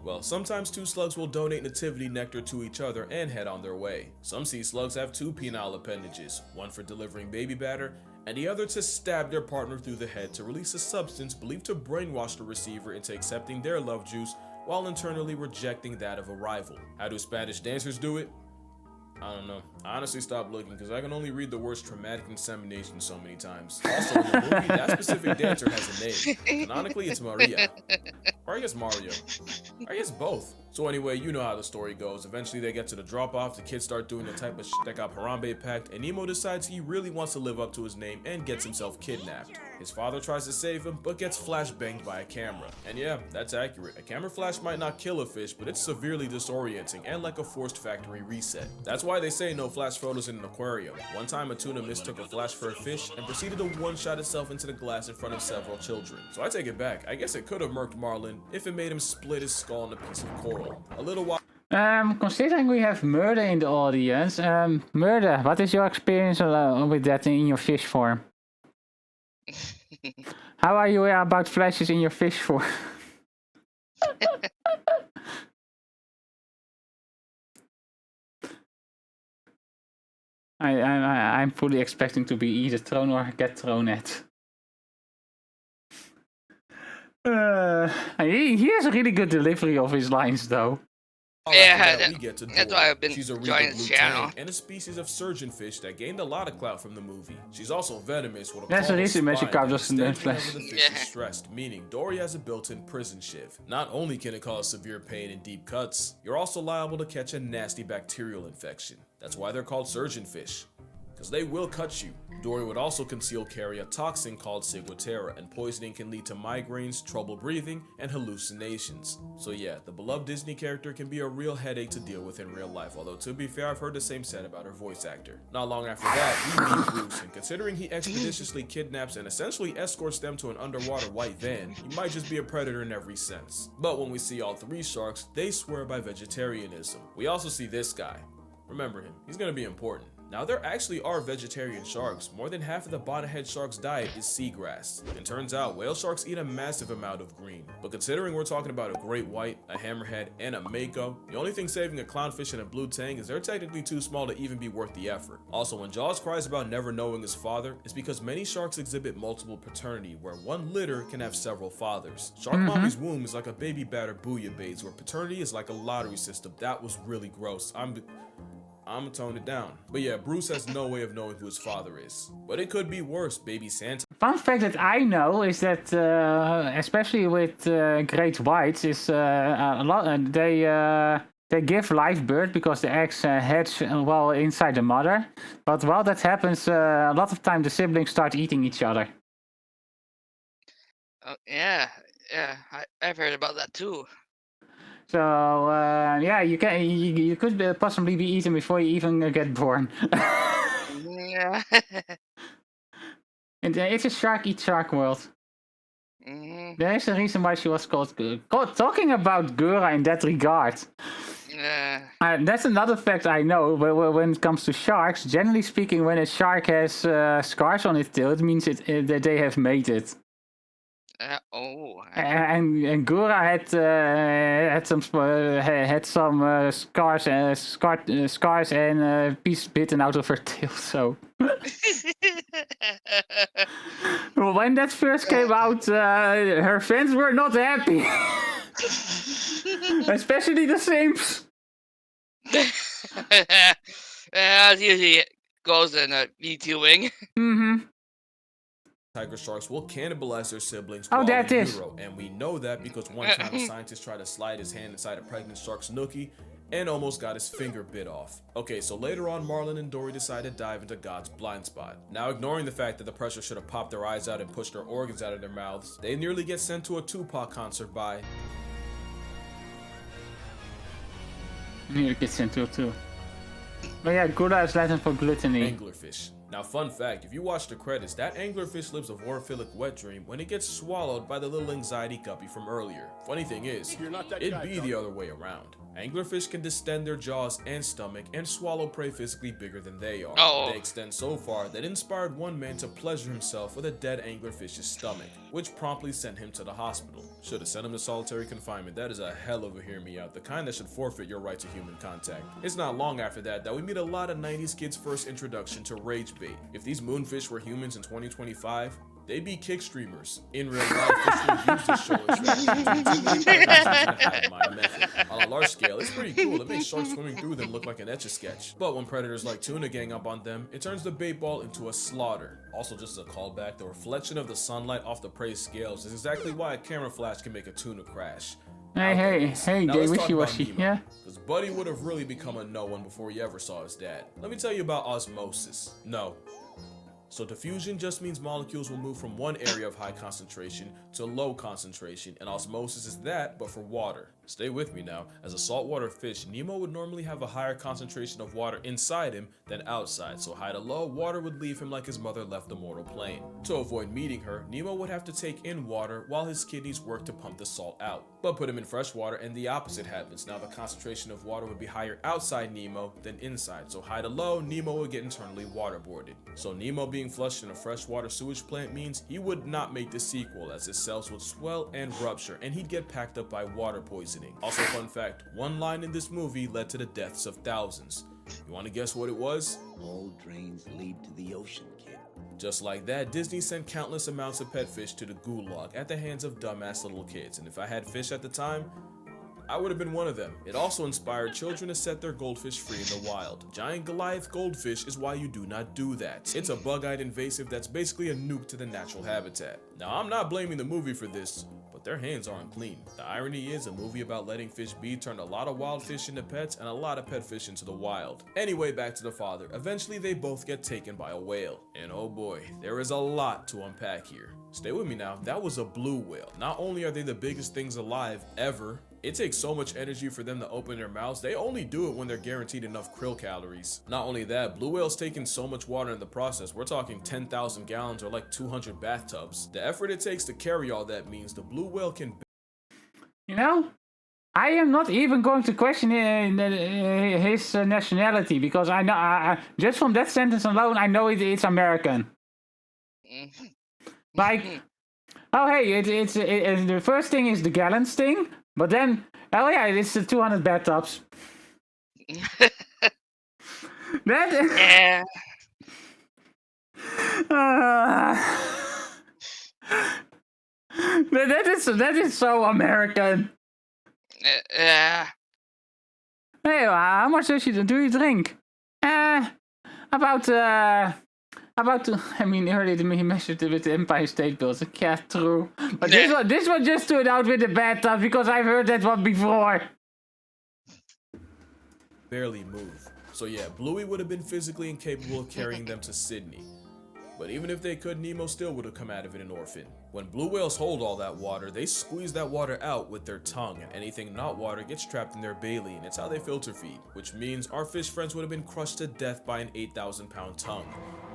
well, sometimes two slugs will donate nativity nectar to each other and head on their way. Some sea slugs have two penile appendages, one for delivering baby batter, and the other to stab their partner through the head to release a substance believed to brainwash the receiver into accepting their love juice while internally rejecting that of a rival. How do Spanish dancers do it? I don't know. I honestly stopped looking because I can only read the words traumatic insemination so many times. Also, in the movie, that specific dancer has a name. Canonically, it's Maria. Or I guess Mario. I guess both. So anyway, you know how the story goes. Eventually they get to the drop-off, the kids start doing the type of shit that got Harambe packed, and Nemo decides he really wants to live up to his name and gets himself kidnapped. His father tries to save him, but gets flashbanged by a camera. And yeah, that's accurate. A camera flash might not kill a fish, but it's severely disorienting and like a forced factory reset. That's why they say no flash photos in an aquarium. One time a tuna mistook a flash for a fish and proceeded to one-shot itself into the glass in front of several children. So I take it back. I guess it could have murked Marlin if it made him split his skull in a piece of coral. A little while. Considering we have Murder in the audience, Murder, what is your experience with that in your fish form? How are you about flashes in your fish form? I'm fully expecting to be either thrown or get thrown at. He has a really good delivery of his lines, though. Yeah, After that, we get to that's Dory. why I've been She's a joining regal this blue channel. tang and a species of surgeonfish that gained a lot of clout from the movie. She's also venomous with a That's the caudal reason Magic spine Carp that doesn't do extends whenever flesh. the fish Yeah. is stressed, meaning Dory has a built-in prison shiv. Not only can it cause severe pain and deep cuts, you're also liable to catch a nasty bacterial infection. That's why they're called surgeonfish, because they will cut you. Dory would also conceal carry a toxin called ciguatera, and poisoning can lead to migraines, trouble breathing, and hallucinations. So yeah, the beloved Disney character can be a real headache to deal with in real life, although to be fair, I've heard the same said about her voice actor. Not long after that, we meet Bruce, and considering he expeditiously kidnaps and essentially escorts them to an underwater white van, he might just be a predator in every sense. But when we see all three sharks, they swear by vegetarianism. We also see this guy. Remember him, he's gonna be important. Now there actually are vegetarian sharks. More than half of the bonnethead shark's diet is seagrass. And turns out whale sharks eat a massive amount of green. But considering we're talking about a great white, a hammerhead, and a mako, the only thing saving a clownfish and a blue tang is they're technically too small to even be worth the effort. Also, when Jaws cries about never knowing his father, it's because many sharks exhibit multiple paternity, where one litter can have several fathers. Shark mommy's womb is like a baby batter bouillabaisse, where paternity is like a lottery system. That was really gross. I'm gonna tone it down. But yeah, Bruce has no way of knowing who his father is. But it could be worse, baby Santa. Fun fact that I know is that, especially with great whites, is a lot. They give live birth because the eggs hatch well inside the mother. But while that happens, a lot of time the siblings start eating each other. Oh, yeah, I've heard about that too. So yeah, you could possibly be eaten before you even get born. Yeah. And it's a shark eat shark world. There is a reason why she was called. Talking about Gura in that regard. Yeah. That's another fact I know. When it comes to sharks, generally speaking, when a shark has scars on its tail, it means that they have mated. And Gura had some scars and piece bitten out of her tail. So when that first came out, her fans were not happy, especially the Sims. As usually it goes in VTubing. Tiger sharks will cannibalize their siblings Oh, while that in is. utero, and we know that because one time a scientist tried to slide his hand inside a pregnant shark's nookie and almost got his finger bit off. Okay, so later on, Marlin and Dory decide to dive into God's blind spot. Now, ignoring the fact that the pressure should have popped their eyes out and pushed their organs out of their mouths, they nearly get sent to a Tupac concert by... Nearly gets into it too. But yeah, Gura is Latin for gluttony. Anglerfish. Now, fun fact, if you watch the credits, that anglerfish lives a vorophilic wet dream when it gets swallowed by the little anxiety guppy from earlier. Funny thing is, it'd be the other way around. Anglerfish can distend their jaws and stomach and swallow prey physically bigger than they are. They extend so far that it inspired one man to pleasure himself with a dead anglerfish's stomach, which promptly sent him to the hospital. Should have sent him to solitary confinement. That is a hell of a hear me out, the kind that should forfeit your right to human contact. It's not long after that we meet a lot of 90s kids' first introduction to rage bait. If these moonfish were humans in 2025, they'd be kick streamers. In real life, fish will use this show as my method. On a large scale, it's pretty cool. It makes sharks swimming through them look like an Etch-a-Sketch. But when predators like tuna gang up on them, it turns the bait ball into a slaughter. Also, just as a callback, the reflection of the sunlight off the prey's scales is exactly why a camera flash can make a tuna crash. Hey, they wishy-washy, yeah? Because Buddy would have really become a no one before he ever saw his dad. Let me tell you about osmosis. No. So diffusion just means molecules will move from one area of high concentration to low concentration, and osmosis is that, but for water. Stay with me now. As a saltwater fish, Nemo would normally have a higher concentration of water inside him than outside, so high to low, water would leave him like his mother left the mortal plane. To avoid meeting her, Nemo would have to take in water while his kidneys work to pump the salt out. But put him in fresh water and the opposite happens. Now the concentration of water would be higher outside Nemo than inside, so high to low, Nemo would get internally waterboarded. So Nemo being flushed in a freshwater sewage plant means he would not make the sequel, as his cells would swell and rupture, and he'd get packed up by water poisoning. reasoning. Also, fun fact, one line in this movie led to the deaths of thousands. You want to guess what it was? All drains lead to the ocean, kid. Just like that, Disney sent countless amounts of pet fish to the gulag at the hands of dumbass little kids, and if I had fish at the time, I would have been one of them. It also inspired children to set their goldfish free in the wild. Giant Goliath goldfish is why you do not do that. It's a bug-eyed invasive that's basically a nuke to the natural habitat. Now, I'm not blaming the movie for this, but their hands aren't clean. The irony is, a movie about letting fish be turned a lot of wild fish into pets and a lot of pet fish into the wild. Anyway, back to the father. Eventually, they both get taken by a whale. And oh boy, there is a lot to unpack here. Stay with me now, that was a blue whale. Not only are they the biggest things alive ever, it takes so much energy for them to open their mouths, they only do it when they're guaranteed enough krill calories. Not only that, blue whales take in so much water in the process, we're talking 10,000 gallons or like 200 bathtubs. The effort it takes to carry all that means the blue whale can... You know, I am not even going to question his nationality, because I know, just from that sentence alone, I know it's American. Like, oh hey, it's the first thing is the gallons thing, but then, oh yeah, it's the 200 bathtubs. Yeah. That is so American. Yeah. Hey, how much do you drink? I mean, earlier he measured it with the Empire State Building. Yeah, true. But this one just stood out with the bathtub because I've heard that one before. barely move. So yeah, Bluey would have been physically incapable of carrying them to Sydney. But even if they could, Nemo still would have come out of it an orphan. When blue whales hold all that water, they squeeze that water out with their tongue, and anything not water gets trapped in their baleen. It's how they filter feed, which means our fish friends would have been crushed to death by an 8,000-pound tongue.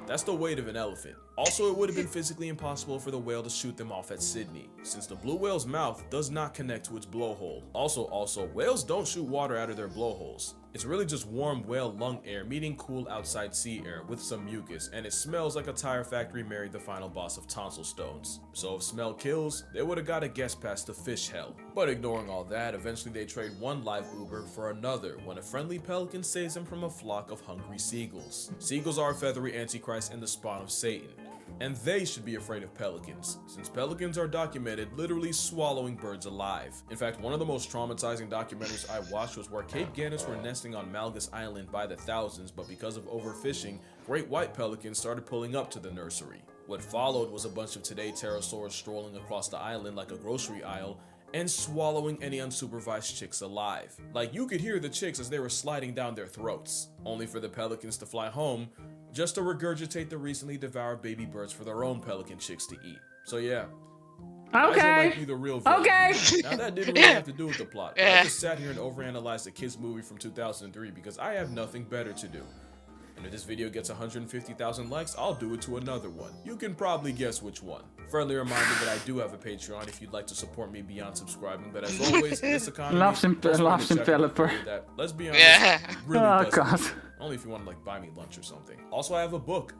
That's the weight of an elephant. Also, it would have been physically impossible for the whale to shoot them off at Sydney, since the blue whale's mouth does not connect to its blowhole. Also, whales don't shoot water out of their blowholes. It's really just warm whale lung air meeting cool outside sea air with some mucus, and it smells like a tire factory married the final boss of tonsil stones. So if smell kills, they would have got a guess past the fish hell. But ignoring all that, eventually they trade one live Uber for another when a friendly pelican saves them from a flock of hungry seagulls. Seagulls are a feathery antichrist and the spawn of Satan. And they should be afraid of pelicans, since pelicans are documented literally swallowing birds alive. In fact, one of the most traumatizing documentaries I watched was where Cape Gannis were nesting on Malgus Island by the thousands, but because of overfishing, great white pelicans started pulling up to the nursery. What followed was a bunch of today pterosaurs strolling across the island like a grocery aisle and swallowing any unsupervised chicks alive. Like, you could hear the chicks as they were sliding down their throats, only for the pelicans to fly home just to regurgitate the recently devoured baby birds for their own pelican chicks to eat. So yeah. Okay. Might be the real villain. Okay. Now that didn't really have to do with the plot. I just sat here and overanalyzed a kids movie from 2003 because I have nothing better to do. And if this video gets 150,000 likes, I'll do it to another one. You can probably guess which one. Friendly reminder that I do have a Patreon if you'd like to support me beyond subscribing. But as always, in this economy, Loves him developer. that, let's be honest, really Oh doesn't. god. Only if you want to like buy me lunch or something. Also, I have a book.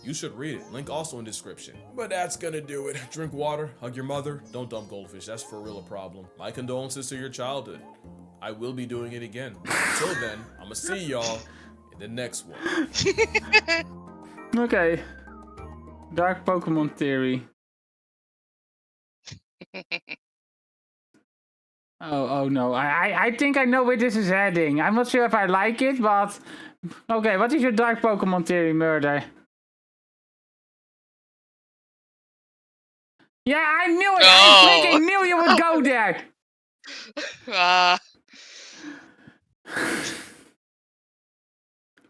You should read it. Link also in description. But that's gonna do it. Drink water, hug your mother, don't dump goldfish. That's for real a problem. My condolences to your childhood. I will be doing it again. Until then, I'ma see y'all in the next one. Okay. Dark Pokemon theory. Oh no, I think I know where this is heading. I'm not sure if I like it, but... Okay, what is your Dark Pokemon theory, Murder? Yeah, I knew it! I freaking knew you would go there!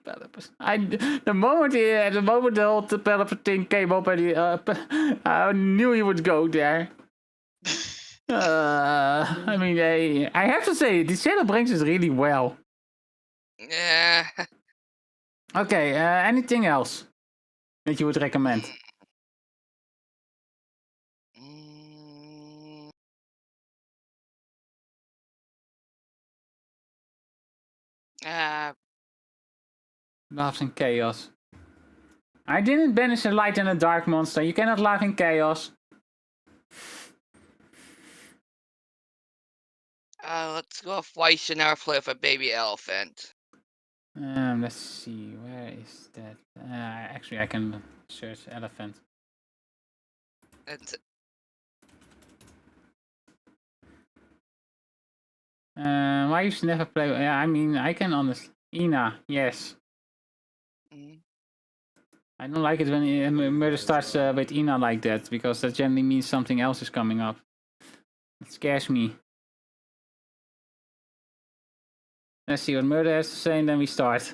Developers. The moment the whole developer thing came up, I knew he would go there. I mean, I have to say, this channel brings us really well. Yeah. Okay, anything else that you would recommend? Laughs in chaos. I didn't banish a light and a dark monster. You cannot laugh in chaos. Let's go with why you should never play with a baby elephant. Let's see, where is that? Actually, I can search elephant. It's Why you should never play? Yeah, I mean, I can understand. Ina, yes. I don't like it when murder starts with Ina like that, because that generally means something else is coming up. It scares me. Let's see what murder has to say, and then we start.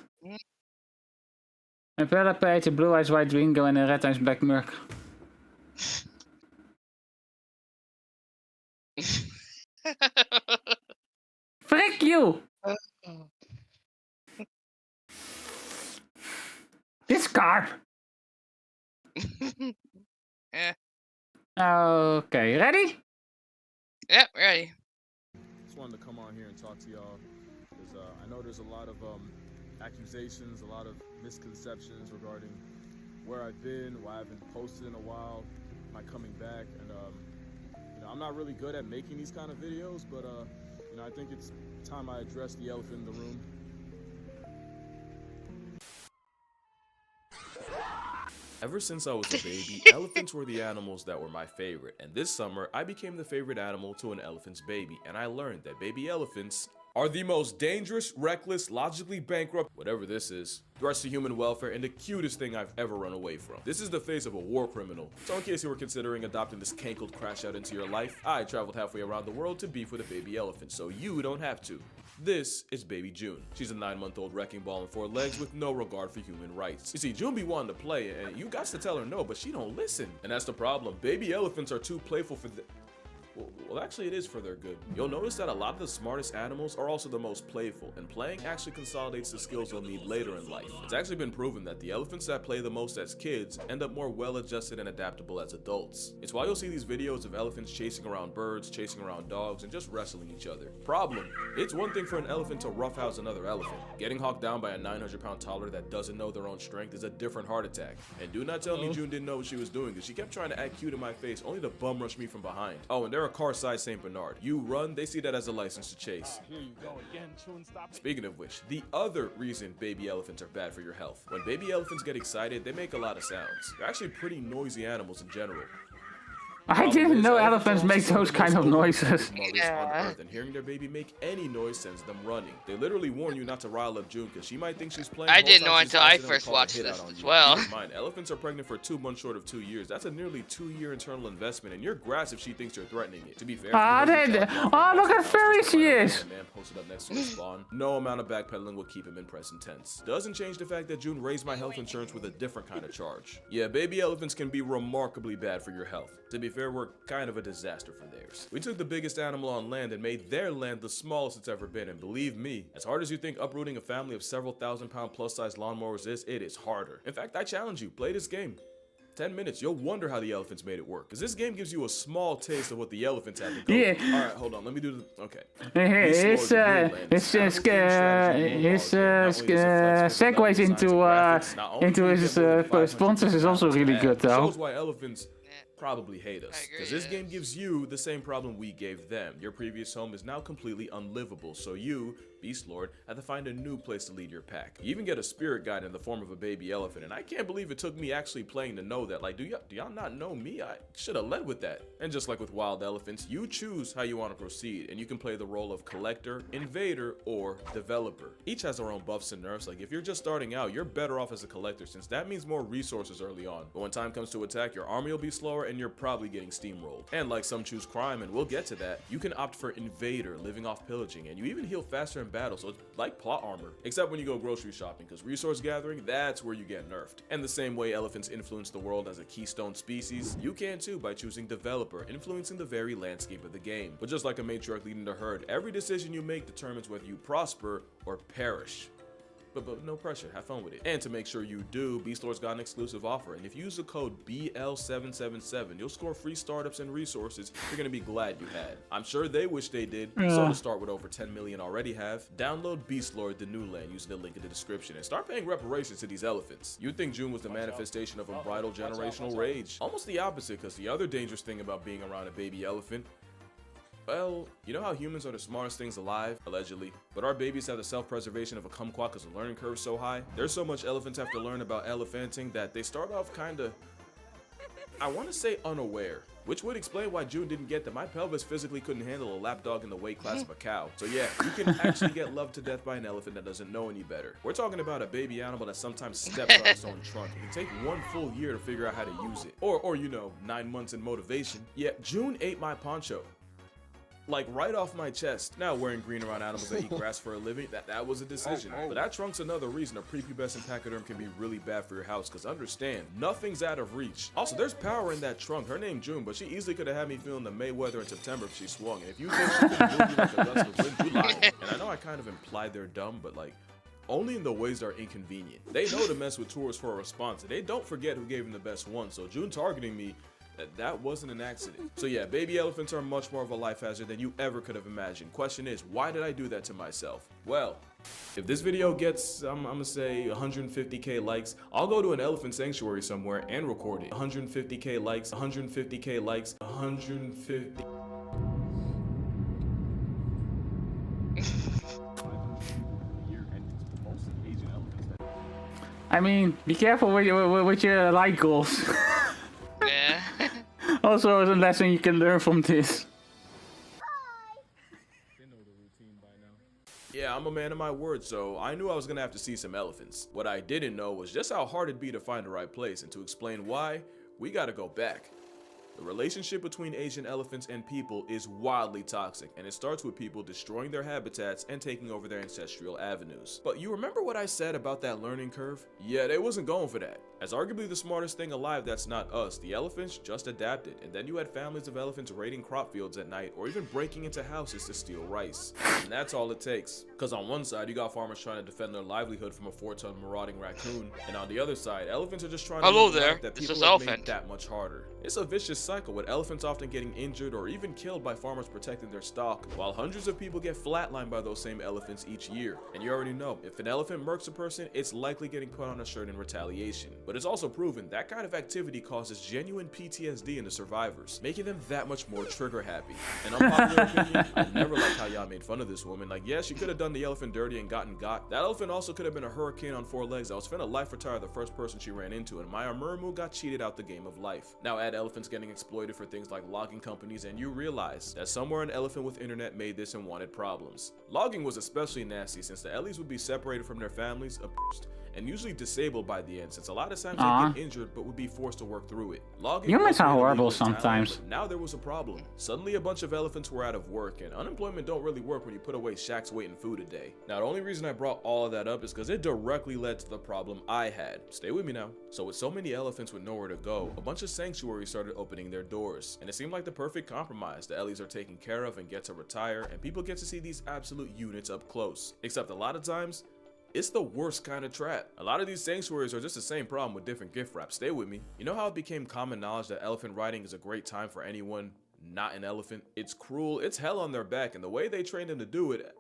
A parapet, a blue eyes white Ringo, and a red eyes black Merc. Frick you! This car! Yeah. Okay, ready? Yep, ready. Just wanted to come on here and talk to y'all because I know there's a lot of accusations, a lot of misconceptions regarding where I've been, why I haven't posted in a while, my coming back, and you know, I'm not really good at making these kind of videos, but you know, I think it's time I address the elephant in the room. Ever since I was a baby, elephants were the animals that were my favorite, and this summer I became the favorite animal to an elephant's baby, and I learned that baby elephants are the most dangerous, reckless, logically bankrupt, whatever this is, threats to human welfare, and the cutest thing I've ever run away from. This is the face of a war criminal. So in case you were considering adopting this cankled crash out into your life, I traveled halfway around the world to beef with a baby elephant, so you don't have to. This is baby June. She's a 9-month-old wrecking ball on 4 legs with no regard for human rights. You see, June be wanting to play, and you got to tell her no, but she don't listen. And that's the problem. Baby elephants are too playful for the... Well, actually, it is for their good. You'll notice that a lot of the smartest animals are also the most playful, and playing actually consolidates the skills you'll need later in life. It's actually been proven that the elephants that play the most as kids end up more well-adjusted and adaptable as adults. It's why you'll see these videos of elephants chasing around birds, chasing around dogs, and just wrestling each other. Problem: it's one thing for an elephant to roughhouse another elephant. Getting hawked down by a 900-pound toddler that doesn't know their own strength is a different heart attack. And do not tell me June didn't know what she was doing, because she kept trying to act cute in my face, only to bum rush me from behind. Oh, and they're a car-sized St. Bernard. You run, they see that as a license to chase. Here you go again, June, stop it. Speaking of which, the other reason baby elephants are bad for your health. When baby elephants get excited, they make a lot of sounds. They're actually pretty noisy animals in general. I didn't know elephants make those kind of noises. Yeah. And hearing their baby make any noise sends them running. They literally warn you not to rile up June because she might think she's playing. I didn't know until I first watched this as well. Keep in mind, elephants are pregnant for 2 months short of 2 years. That's a nearly 2-year internal investment, and you're grass if she thinks you're threatening it. To be fair, look at furry she is. Man posted up next to his spawn. No amount of backpedaling will keep him in present tense. Doesn't change the fact that June raised my health insurance with a different kind of charge. Yeah, baby elephants can be remarkably bad for your health. To be fair, we're kind of a disaster for theirs. We took the biggest animal on land and made their land the smallest it's ever been, and believe me, as hard as you think uprooting a family of several thousand-pound plus-size lawnmowers is, it is harder. In fact, I challenge you, play this game. 10 minutes, you'll wonder how the elephants made it work, because this game gives you a small taste of what the elephants have to go through. Alright, hold on, let me do the... Okay. Segues into his sponsors is also really good, though. Shows why elephants probably hate us, because this game gives you the same problem we gave them. Your previous home is now completely unlivable, so you, Beast Lord, have to find a new place to lead your pack. You even get a spirit guide in the form of a baby elephant, and I can't believe it took me actually playing to know that. Like, do y'all not know me? I should have led with that. And just like with wild elephants, you choose how you want to proceed, and you can play the role of collector, invader, or developer. Each has their own buffs and nerfs. Like, if you're just starting out, you're better off as a collector, since that means more resources early on. But when time comes to attack, your army will be slower, and you're probably getting steamrolled. And like some choose crime, and we'll get to that, you can opt for invader, living off pillaging, and you even heal faster in battle, so it's like plot armor. Except when you go grocery shopping, because resource gathering, that's where you get nerfed. And the same way elephants influence the world as a keystone species, you can too by choosing developer, influencing the very landscape of the game. But just like a matriarch leading the herd, every decision you make determines whether you prosper or perish. But no pressure, have fun with it. And to make sure you do, Beast Lord's got an exclusive offer, and if you use the code BL777, you'll score free startups and resources you're gonna be glad you had. I'm sure they wish they did, so to start with over 10 million already have, download Beast Lord the New Land using the link in the description and start paying reparations to these elephants. You'd think June was the manifestation of unbridled generational rage. Almost the opposite, because the other dangerous thing about being around a baby elephant, Well, you know how humans are the smartest things alive, allegedly, but our babies have the self-preservation of a kumquat because the learning curve is so high? There's so much elephants have to learn about elephanting that they start off kinda, I want to say unaware, which would explain why June didn't get that my pelvis physically couldn't handle a lapdog in the weight class of a cow. So yeah, you can actually get loved to death by an elephant that doesn't know any better. We're talking about a baby animal that sometimes steps on its own trunk. It can take 1 full year to figure out how to use it. Or you know, 9 months in motivation. Yeah, June ate my poncho. Like right off my chest. Now wearing green around animals that eat grass for a living, that was a decision. But that trunk's another reason a prepubescent pachyderm can be really bad for your house, because understand, nothing's out of reach. Also, there's power in that trunk. Her name June, but she easily could have had me feeling the Mayweather in September if she swung. And if you think she could move you like a gust of wind, you lie. And I know I kind of implied they're dumb, but like, only in the ways that are inconvenient. They know to mess with tourists for a response, and they don't forget who gave them the best one. So June targeting me, that wasn't an accident. So yeah, baby elephants are much more of a life hazard than you ever could have imagined. Question is, why did I do that to myself? Well, if this video gets, I'm gonna say 150k likes, I'll go to an elephant sanctuary somewhere and record it. 150k likes, 150k likes, 150. I mean, be careful with your like goals. Yeah. Also, a lesson you can learn from this. Yeah, I'm a man of my word, so I knew I was gonna have to see some elephants. What I didn't know was just how hard it'd be to find the right place, and to explain why, we gotta go back. The relationship between Asian elephants and people is wildly toxic, and it starts with people destroying their habitats and taking over their ancestral avenues. But you remember what I said about that learning curve? Yeah, they wasn't going for that. As arguably the smartest thing alive that's not us, the elephants just adapted, and then you had families of elephants raiding crop fields at night or even breaking into houses to steal rice. And that's all it takes. Cause on one side, you got farmers trying to defend their livelihood from a 4-ton marauding raccoon, and on the other side, elephants are just trying to live a life that people have made that much harder. It's a vicious cycle, with elephants often getting injured or even killed by farmers protecting their stock, while hundreds of people get flatlined by those same elephants each year. And you already know, if an elephant murks a person, it's likely getting put on a shirt in retaliation. But it's also proven that kind of activity causes genuine PTSD in the survivors, making them that much more trigger happy. An unpopular opinion, I never liked how y'all made fun of this woman. Like, yeah, she could have done the elephant dirty and gotten got. That elephant also could have been a hurricane on 4 legs that was finna life retire the first person she ran into, and Maya Murmu got cheated out the game of life. Now add elephants getting exploited for things like logging companies, and you realize that somewhere an elephant with internet made this and wanted problems. Logging was especially nasty since the Ellies would be separated from their families, abused, and usually disabled by the end, since a lot of times they get injured but would be forced to work through it. Logging Humans are horrible sometimes. But now there was a problem. Suddenly a bunch of elephants were out of work, and unemployment don't really work when you put away shacks weight and food a day. Now the only reason I brought all of that up is because it directly led to the problem I had. Stay with me now. So with so many elephants with nowhere to go, a bunch of sanctuaries started opening their doors, and it seemed like the perfect compromise. The Ellies are taken care of and get to retire, and people get to see these absolute units up close. Except a lot of times, it's the worst kind of trap. A lot of these sanctuaries are just the same problem with different gift wraps. Stay with me. You know how it became common knowledge that elephant riding is a great time for anyone not an elephant? It's cruel, it's hell on their back, and the way they train them to do it,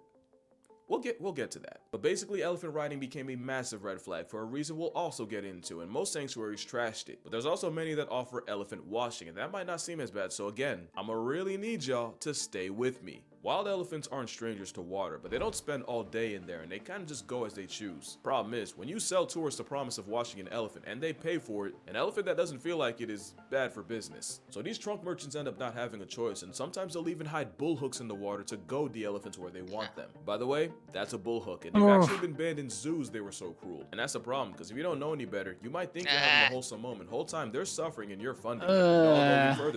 we'll get to that. But basically, elephant riding became a massive red flag for a reason we'll also get into, and most sanctuaries trashed it. But there's also many that offer elephant washing, and that might not seem as bad. So again, I'ma really need y'all to stay with me. Wild elephants aren't strangers to water, but they don't spend all day in there, and they kind of just go as they choose. Problem is, when you sell tourists the promise of washing an elephant and they pay for it, an elephant that doesn't feel like it is bad for business. So these trunk merchants end up not having a choice, and sometimes they'll even hide bull hooks in the water to goad the elephants where they want them. By the way, that's a bull hook, and they've actually been banned in zoos. They were so cruel, and that's a problem, because if you don't know any better, you might think you're having a wholesome moment. Whole time they're suffering and you're funding.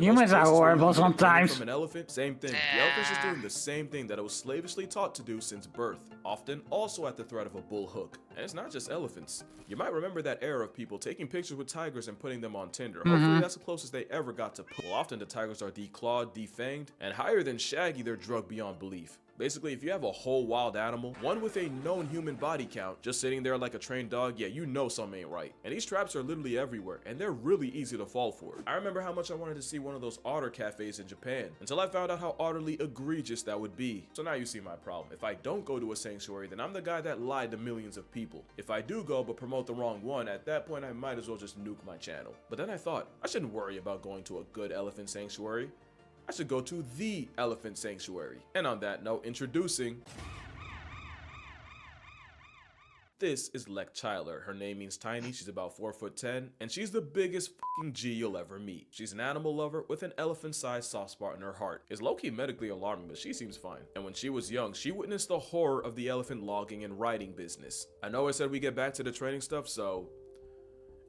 Humans are horrible sometimes. From an elephant, same thing. The elephant's just doing the same thing that it was slavishly taught to do since birth, often also at the threat of a bull hook. And it's not just elephants. You might remember that era of people taking pictures with tigers and putting them on Tinder. Hopefully that's the closest they ever got to pull. Often the tigers are declawed, defanged, and higher than Shaggy, they're drugged beyond belief. Basically, if you have a whole wild animal, one with a known human body count, just sitting there like a trained dog, yeah, you know something ain't right. And these traps are literally everywhere, and they're really easy to fall for. I remember how much I wanted to see one of those otter cafes in Japan, until I found out how utterly egregious that would be. So now you see my problem. If I don't go to a sanctuary, then I'm the guy that lied to millions of people. If I do go but promote the wrong one, at that point I might as well just nuke my channel. But then I thought, I shouldn't worry about going to a good elephant sanctuary. I should go to the elephant sanctuary. And on that note, introducing... This is Lek Chyler. Her name means tiny, she's about 4'10", and she's the biggest fucking G you'll ever meet. She's an animal lover with an elephant-sized soft spot in her heart. It's low-key medically alarming, but she seems fine. And when she was young, she witnessed the horror of the elephant logging and riding business. I know I said we get back to the training stuff, so...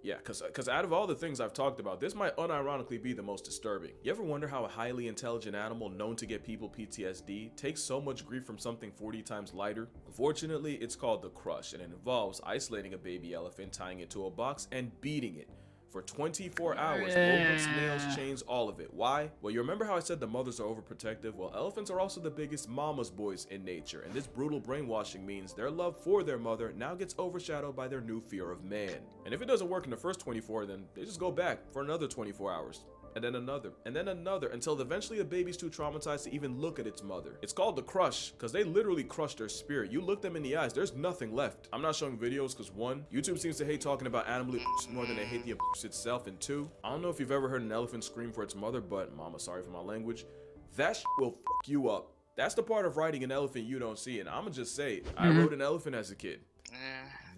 yeah, cause out of all the things I've talked about, this might unironically be the most disturbing. You ever wonder how a highly intelligent animal known to get people PTSD takes so much grief from something 40 times lighter? Unfortunately, it's called the crush, and it involves isolating a baby elephant, tying it to a box, and beating it for 24 hours, bolts, nails, chains, all of it. Why? Well, you remember how I said the mothers are overprotective? Well, elephants are also the biggest mama's boys in nature, and this brutal brainwashing means their love for their mother now gets overshadowed by their new fear of man. And if it doesn't work in the first 24, then they just go back for another 24 hours. And then another, until eventually the baby's too traumatized to even look at its mother. It's called the crush, because they literally crush their spirit. You look them in the eyes, there's nothing left. I'm not showing videos because 1, YouTube seems to hate talking about animal abuse more than they hate the abuse itself, and 2, I don't know if you've ever heard an elephant scream for its mother, but mama, sorry for my language, that shit will fuck you up. That's the part of riding an elephant you don't see, and I'ma just say, I rode an elephant as a kid.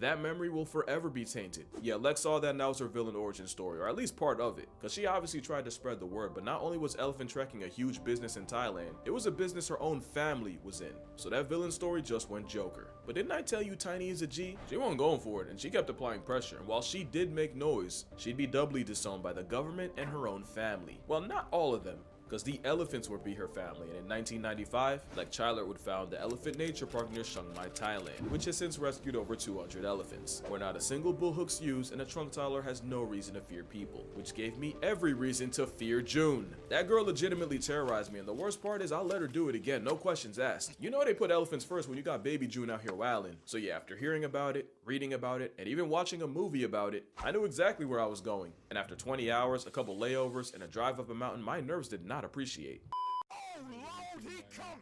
That memory will forever be tainted. Yeah, Lex saw that and that was her villain origin story, or at least part of it, because she obviously tried to spread the word, but not only was elephant trekking a huge business in Thailand, it was a business her own family was in. So that villain story just went Joker. But didn't I tell you Tiny is a G? She wasn't going for it, and she kept applying pressure, and while she did make noise, she'd be doubly disowned by the government and her own family. Well, not all of them, because the elephants would be her family, and in 1995, Lek Chyler would found the Elephant Nature Park near Chiang Mai, Thailand, which has since rescued over 200 elephants, where not a single bullhook's used and a trunk Tyler has no reason to fear people, which gave me every reason to fear June. That girl legitimately terrorized me, and the worst part is I'll let her do it again, no questions asked. You know they put elephants first when you got baby June out here wilding. So yeah, after hearing about it, reading about it, and even watching a movie about it, I knew exactly where I was going. And after 20 hours, a couple layovers, and a drive up a mountain, my nerves did not appreciate. Oh Lord, he coming!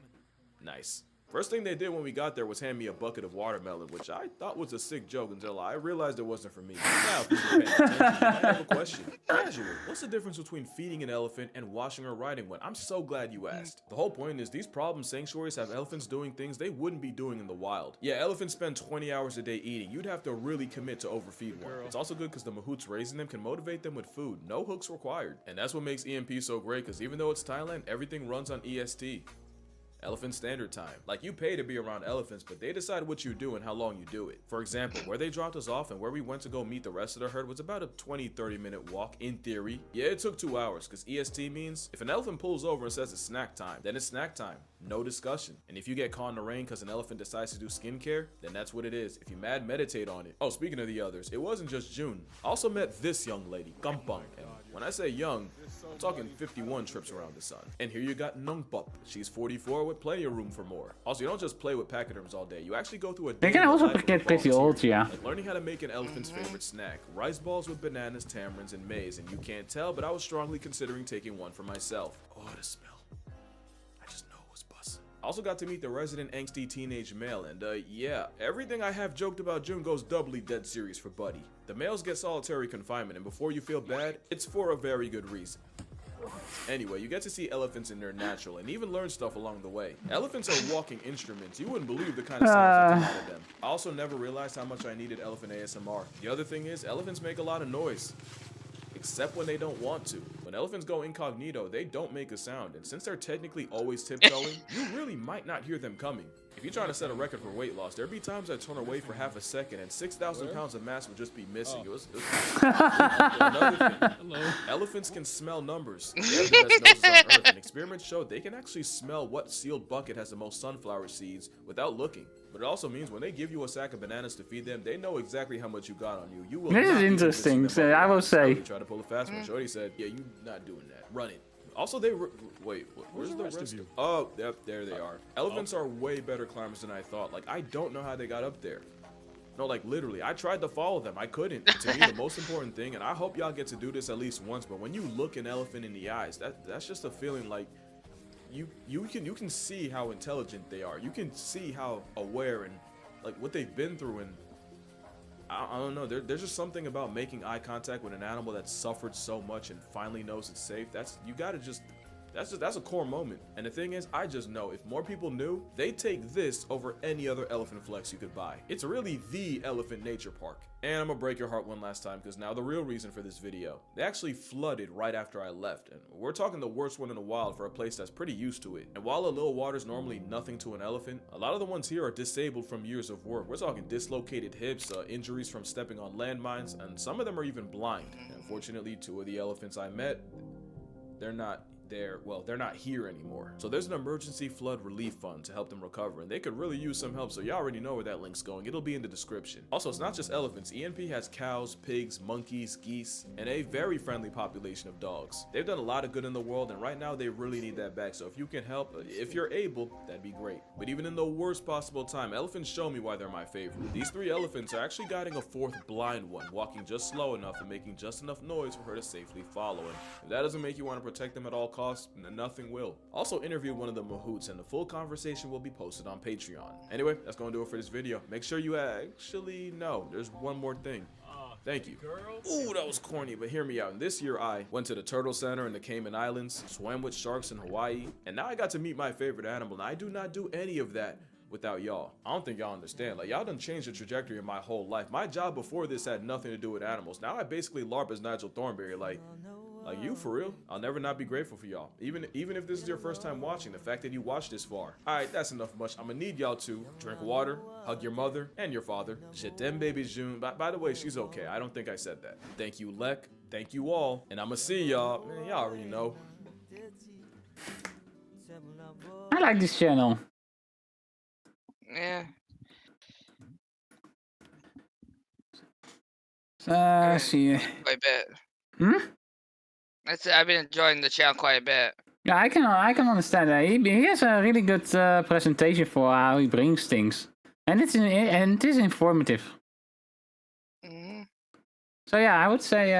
Nice. First thing they did when we got there was hand me a bucket of watermelon, which I thought was a sick joke until I realized it wasn't for me. Now, if you're paying attention, I have a question. Casual, what's the difference between feeding an elephant and washing or riding one? I'm so glad you asked. The whole point is these problem sanctuaries have elephants doing things they wouldn't be doing in the wild. Yeah, elephants spend 20 hours a day eating. You'd have to really commit to overfeed one. It's also good because the mahouts raising them can motivate them with food. No hooks required. And that's what makes EMP so great, because even though it's Thailand, everything runs on EST. Elephant Standard Time. Like, you pay to be around elephants, but they decide what you do and how long you do it. For example, where they dropped us off and where we went to go meet the rest of the herd was about a 20-30 minute walk in theory. Yeah, it took 2 hours, because EST means if an elephant pulls over and says it's snack time, then it's snack time. No discussion. And if you get caught in the rain because an elephant decides to do skincare, then that's what it is. If you mad, meditate on it. Oh, speaking of the others, it wasn't just June. I also met this young lady, Gampang, and when I say young, I'm talking 51 trips around the sun. And here you got Nungpup. She's 44 with plenty of room for more. Also, you don't just play with pachyderms all day. You actually go through a They can also get pretty old, yeah. Like learning how to make an elephant's favorite snack. Rice balls with bananas, tamarinds, and maize. And you can't tell, but I was strongly considering taking one for myself. Oh, the smell. I just know it was bussin'. I also got to meet the resident angsty teenage male, and yeah, everything I have joked about June goes doubly dead serious for Buddy. The males get solitary confinement, and before you feel bad, it's for a very good reason. Anyway, you get to see elephants in their natural and even learn stuff along the way. Elephants are walking instruments. You wouldn't believe the kind of sounds that come out of them. I also never realized how much I needed elephant ASMR. The other thing is, elephants make a lot of noise. Except when they don't want to. When elephants go incognito, they don't make a sound, and since they're technically always tiptoeing, you really might not hear them coming. If you're trying to set a record for weight loss, there'd be times I'd turn away for half a second and 6,000 pounds of mass would just be missing. It was another thing. Elephants can smell numbers. They have the best noses on Earth, and experiments show they can actually smell what sealed bucket has the most sunflower seeds without looking. But it also means when they give you a sack of bananas to feed them, they know exactly how much you got on you. You will. This is interesting. So I will say. Try to pull a fast one. Shorty said, "Yeah, you not doing that. Run it." Also, they wait. Where's the rest of you? Oh, yep, there they are. Elephants are way better climbers than I thought. Like, I don't know how they got up there. No, like literally, I tried to follow them. I couldn't. To me, the most important thing, and I hope y'all get to do this at least once. But when you look an elephant in the eyes, that's just a feeling like. You can see how intelligent they are. You can see how aware and like what they've been through, and I don't know. There's just something about making eye contact with an animal that's suffered so much and finally knows it's safe. You gotta just That's a core moment. And the thing is, I just know if more people knew, they'd take this over any other elephant flex you could buy. It's really the elephant nature park. And I'm gonna break your heart one last time, because now the real reason for this video. They actually flooded right after I left, and we're talking the worst one in the wild for a place that's pretty used to it. And while a little water's normally nothing to an elephant, a lot of the ones here are disabled from years of work. We're talking dislocated hips, injuries from stepping on landmines, and some of them are even blind. And unfortunately, 2 of the elephants I met, they're not here anymore. So there's an emergency flood relief fund to help them recover, and they could really use some help, so you already know where that link's going. It'll be in the description. Also, it's not just elephants. ENP has cows, pigs, monkeys, geese, and a very friendly population of dogs. They've done a lot of good in the world, and right now they really need that back. So if you can help, if you're able, that'd be great. But even in the worst possible time, elephants show me why they're my favorite. These 3 elephants are actually guiding a 4th blind one, walking just slow enough and making just enough noise for her to safely follow him. If that doesn't make you want to protect them at all costs, nothing will. Also interviewed one of the mahouts, and the full conversation will be posted on Patreon. Anyway, that's gonna do it for this video. Make sure you actually know there's one more thing. Thank you. Ooh, that was corny, but hear me out. And this year I went to the Turtle Center in the Cayman Islands, swam with sharks in Hawaii, and now I got to meet my favorite animal, and I do not do any of that without y'all. I don't think y'all understand. Like, y'all done changed the trajectory of my whole life. My job before this had nothing to do with animals. Now I basically LARP as Nigel Thornberry. Like you, for real? I'll never not be grateful for y'all. Even if this is your first time watching, the fact that you watched this far. Alright, that's enough much. I'm gonna need y'all to drink water, hug your mother and your father. Shit, them babies June. By the way, she's okay. I don't think I said that. Thank you, Lek. Thank you all. And I'm gonna see y'all. Man, y'all already know. I like this channel. Yeah. See. Quite a bit. Hmm? I've been enjoying the channel quite a bit. Yeah, I can understand that. He has a really good presentation for how he brings things, and it is informative. So yeah, I would say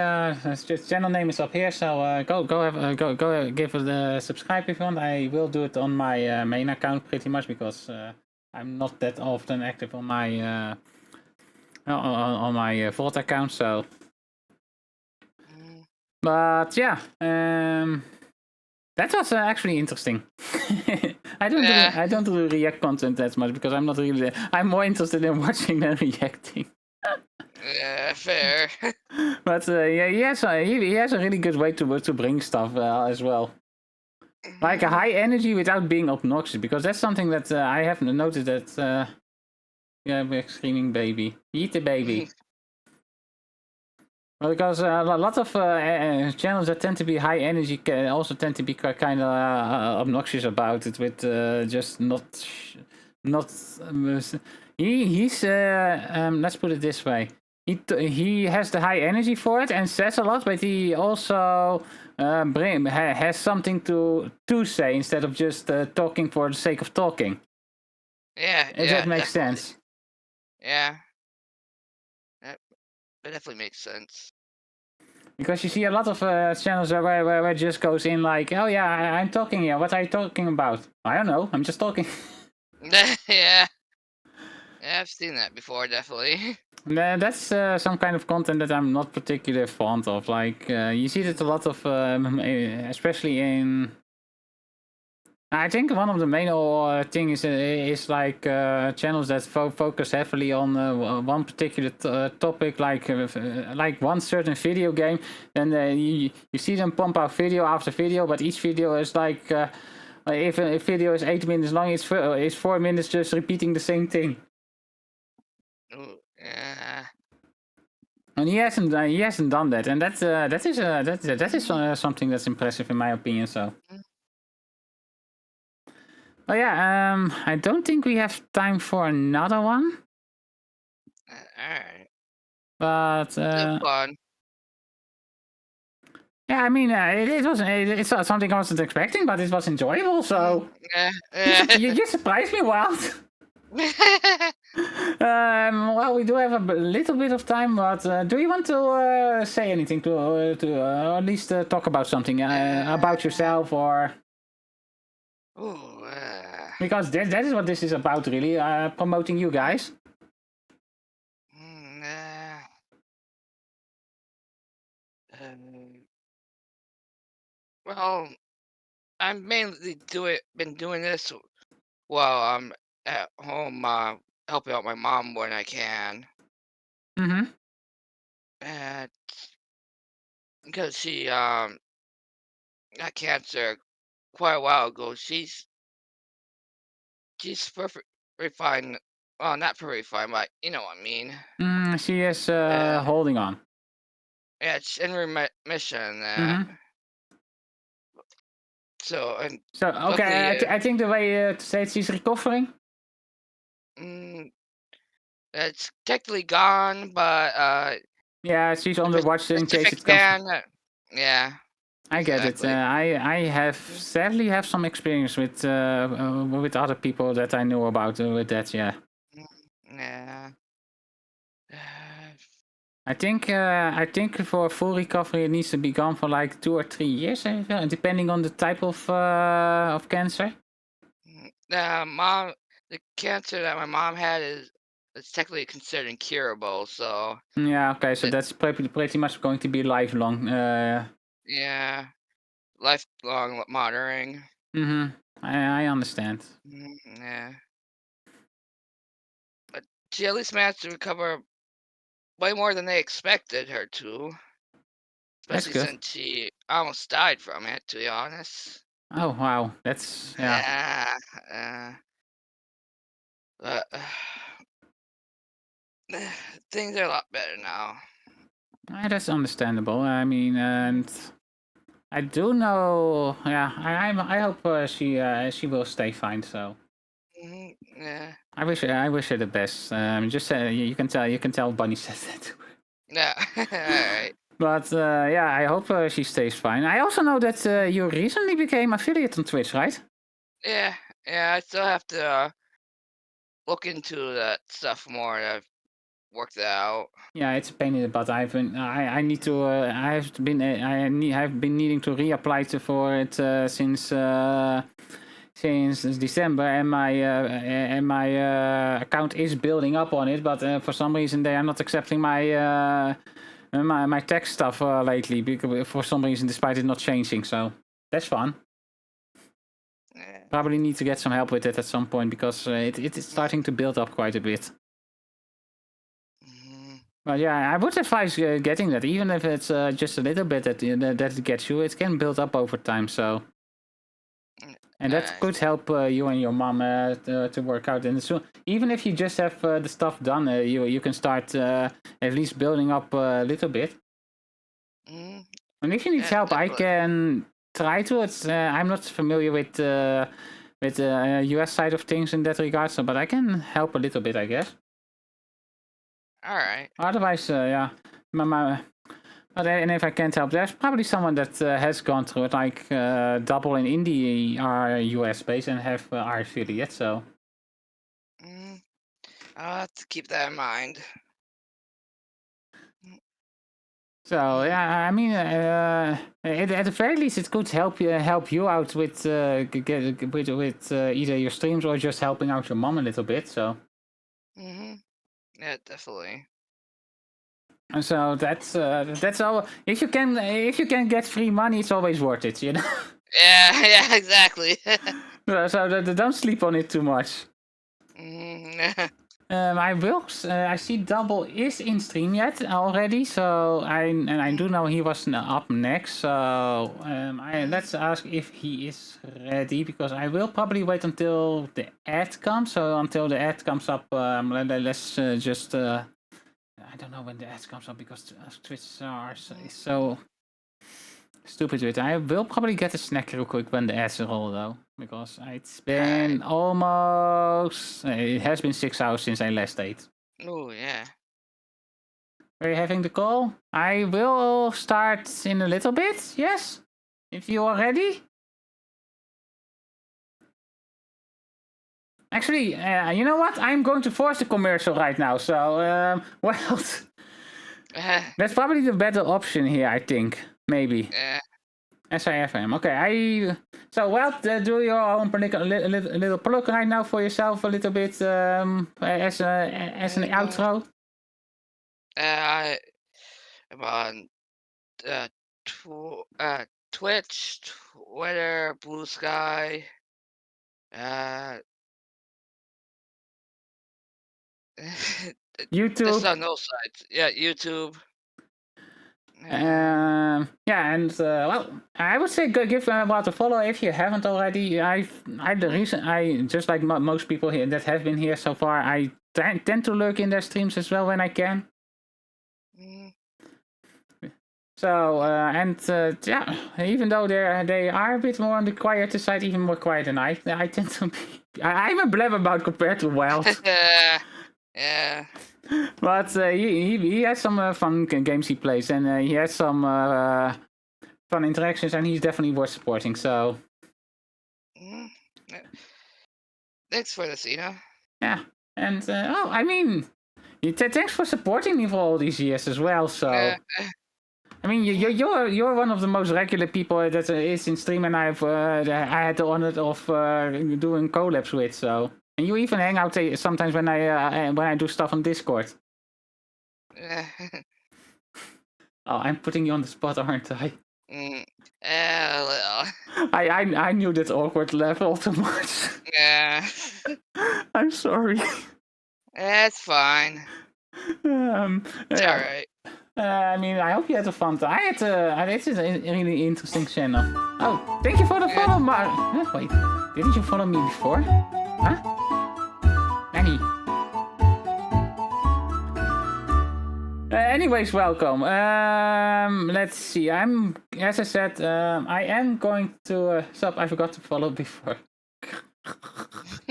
just channel name is up here. So go give it a subscribe if you want. I will do it on my main account pretty much because I'm not that often active on my VOD account. So, but yeah, that was actually interesting. I don't do react content as much because I'm not really. I'm more interested in watching than reacting. Yeah, fair. But yeah, he has a really good way to bring stuff as well. Like a high energy without being obnoxious, because that's something that I haven't noticed that. Yeah, we're screaming baby. Eat the baby. Well, because a lot of channels that tend to be high energy also tend to be kind of obnoxious about it with just not. He's let's put it this way. He has the high energy for it and says a lot, but he also has something to say instead of just talking for the sake of talking. Yeah, If that makes sense. Yeah. That definitely makes sense. Because you see a lot of channels where it just goes in like, oh yeah, I'm talking here. What are you talking about? I don't know. I'm just talking. Yeah. Yeah, I've seen that before, definitely. That's some kind of content that I'm not particularly fond of. Like, you see that a lot of, especially in... I think one of the main things is like channels that focus heavily on one particular topic, like one certain video game. Then you see them pump out video after video, but each video is like, if a video is 8 minutes long, it's 4 minutes just repeating the same thing. Ooh, yeah. And he hasn't done that, and that is something that's impressive in my opinion. So. Oh yeah, I don't think we have time for another one. Alright. But Fun. yeah, I mean, it's not something I wasn't expecting, but it was enjoyable. So Yeah. you surprised me, Wild. Well, we do have a little bit of time, but do you want to say anything or at least talk about something about yourself or? Ooh, Because that is what this is about, really, promoting you guys. Well, I'm mainly been doing this while I'm at home, helping out my mom when I can, Mm-hmm. and because she got cancer quite a while ago. She's perfectly fine. Well, not perfectly fine, but you know what I mean. She is Uh, holding on. yeah, it's in remission. Mm-hmm. So and So, luckily, okay, I think the way to say it, she's recovering. mm, it's technically gone, but Yeah, she's on the watch in case specific it comes. ban. Yeah, I get it. exactly. I have sadly have some experience with other people that I know about with that. Yeah, Yeah. I think for full recovery it needs to be gone for like 2 or 3 years, depending on the type of cancer. Mom, the cancer that my mom had it's technically considered incurable. So Yeah, okay, so it, that's pretty much going to be lifelong. yeah, lifelong monitoring. I understand. Yeah, but she at least managed to recover way more than they expected her to, That's especially good. since she almost died from it. To be honest. Oh wow, that's yeah. Yeah. But things are a lot better now. That's understandable. I mean, and I do know. Yeah, I hope she will stay fine. So Yeah. I wish her the best. Just you can tell Bunny said that to her. Yeah. All right. But yeah, I hope she stays fine. I also know that you recently became affiliate on Twitch, right? Yeah. Yeah. I still have to look into that stuff more. I've worked that out. Yeah, it's a pain in the butt. I need to I've been needing to reapply for it since December, and my account is building up on it, but for some reason they are not accepting my tech stuff lately, because for some reason, despite it not changing. So that's fun. Yeah. Probably need to get some help with it at some point, because it is starting to build up quite a bit. But yeah, I would advise getting that, even if it's just a little bit that it gets you. It can build up over time, so. And that could help you and your mom to work out. And so, even if you just have the stuff done, you can start at least building up a little bit. And if you need help, I can try to. I'm not familiar with the US side of things in that regard, so but I can help a little bit, I guess. All right. Otherwise, yeah, and if I can't help, there's probably someone that has gone through it, like Double and Indie are US based and have our affiliate, so. I'll have to keep that in mind. So yeah, I mean, at the very least, it could help you out with either your streams or just helping out your mom a little bit. So. Yeah, definitely. And so that's all. If you can get free money, it's always worth it, you know. Yeah, yeah, exactly. So don't sleep on it too much. I see Double is in stream yet already, so I do know he was up next. So let's ask if he is ready, because I will probably wait until the ad comes. So until the ad comes up, let's just. I don't know when the ad comes up, because Twitch is so stupid with it. I will probably get a snack real quick when the ads roll, though, because it's been almost. It has been 6 hours since I last ate. Oh yeah. Are you having the call? I will start in a little bit. Yes, if you are ready. Actually, you know what? I'm going to force the commercial right now. So, well, that's probably the better option here, I think. Maybe. SIFM. Okay, so do your own little plug right now for yourself a little bit as an outro. I'm on Twitch, Twitter, Blue Sky. YouTube. This on those sites. Yeah, YouTube. Yeah, and well, I would say give about a follow if you haven't already. I just like most people here that have been here so far, I tend to lurk in their streams as well when I can. So yeah, even though they are a bit more on the quieter side, even more quiet than I tend to be. I'm a blabbermouth compared to Wild. Yeah. But he has some fun games he plays, and he has some fun interactions, and he's definitely worth supporting. So, thanks for this, Ina. Yeah, and I mean, thanks for supporting me for all these years as well. So, I mean, you're one of the most regular people that is in stream, and I had the honor of doing collabs with. So. And you even hang out sometimes when I do stuff on Discord. Oh, I'm putting you on the spot, aren't I? I knew that awkward level too much. Yeah. I'm sorry. That's fine. It's alright. I mean, I hope you had a fun time. This is a really interesting channel. Oh, thank you for the follow, wait, didn't you follow me before? Huh? Annie. Anyways, welcome. Let's see. As I said, I am going to stop. I forgot to follow before.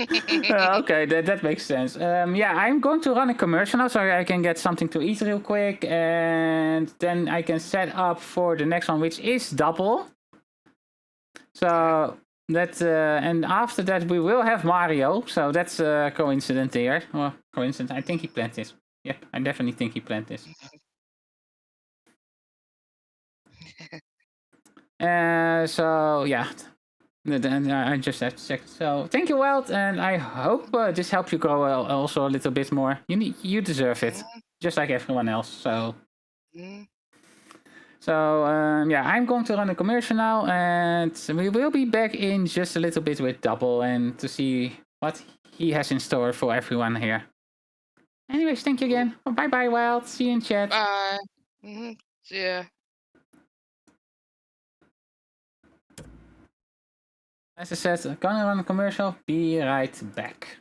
Okay, that makes sense. Yeah, I'm going to run a commercial now, so I can get something to eat real quick, and then I can set up for the next one, which is double. So that and after that we will have Mario. So that's a coincidence there. Well, coincidence. I think he planned this. Yep, I definitely think he planned this. So yeah. Then I just have to check. So thank you, Wild, and I hope this helps you grow also a little bit more. You deserve it, just like everyone else. So, yeah, I'm going to run a commercial now, and we will be back in just a little bit with Double and to see what he has in store for everyone here. Anyways, thank you again. Bye bye, Wild. See you in chat. Bye. See ya. As I said, gonna run a commercial. Be right back.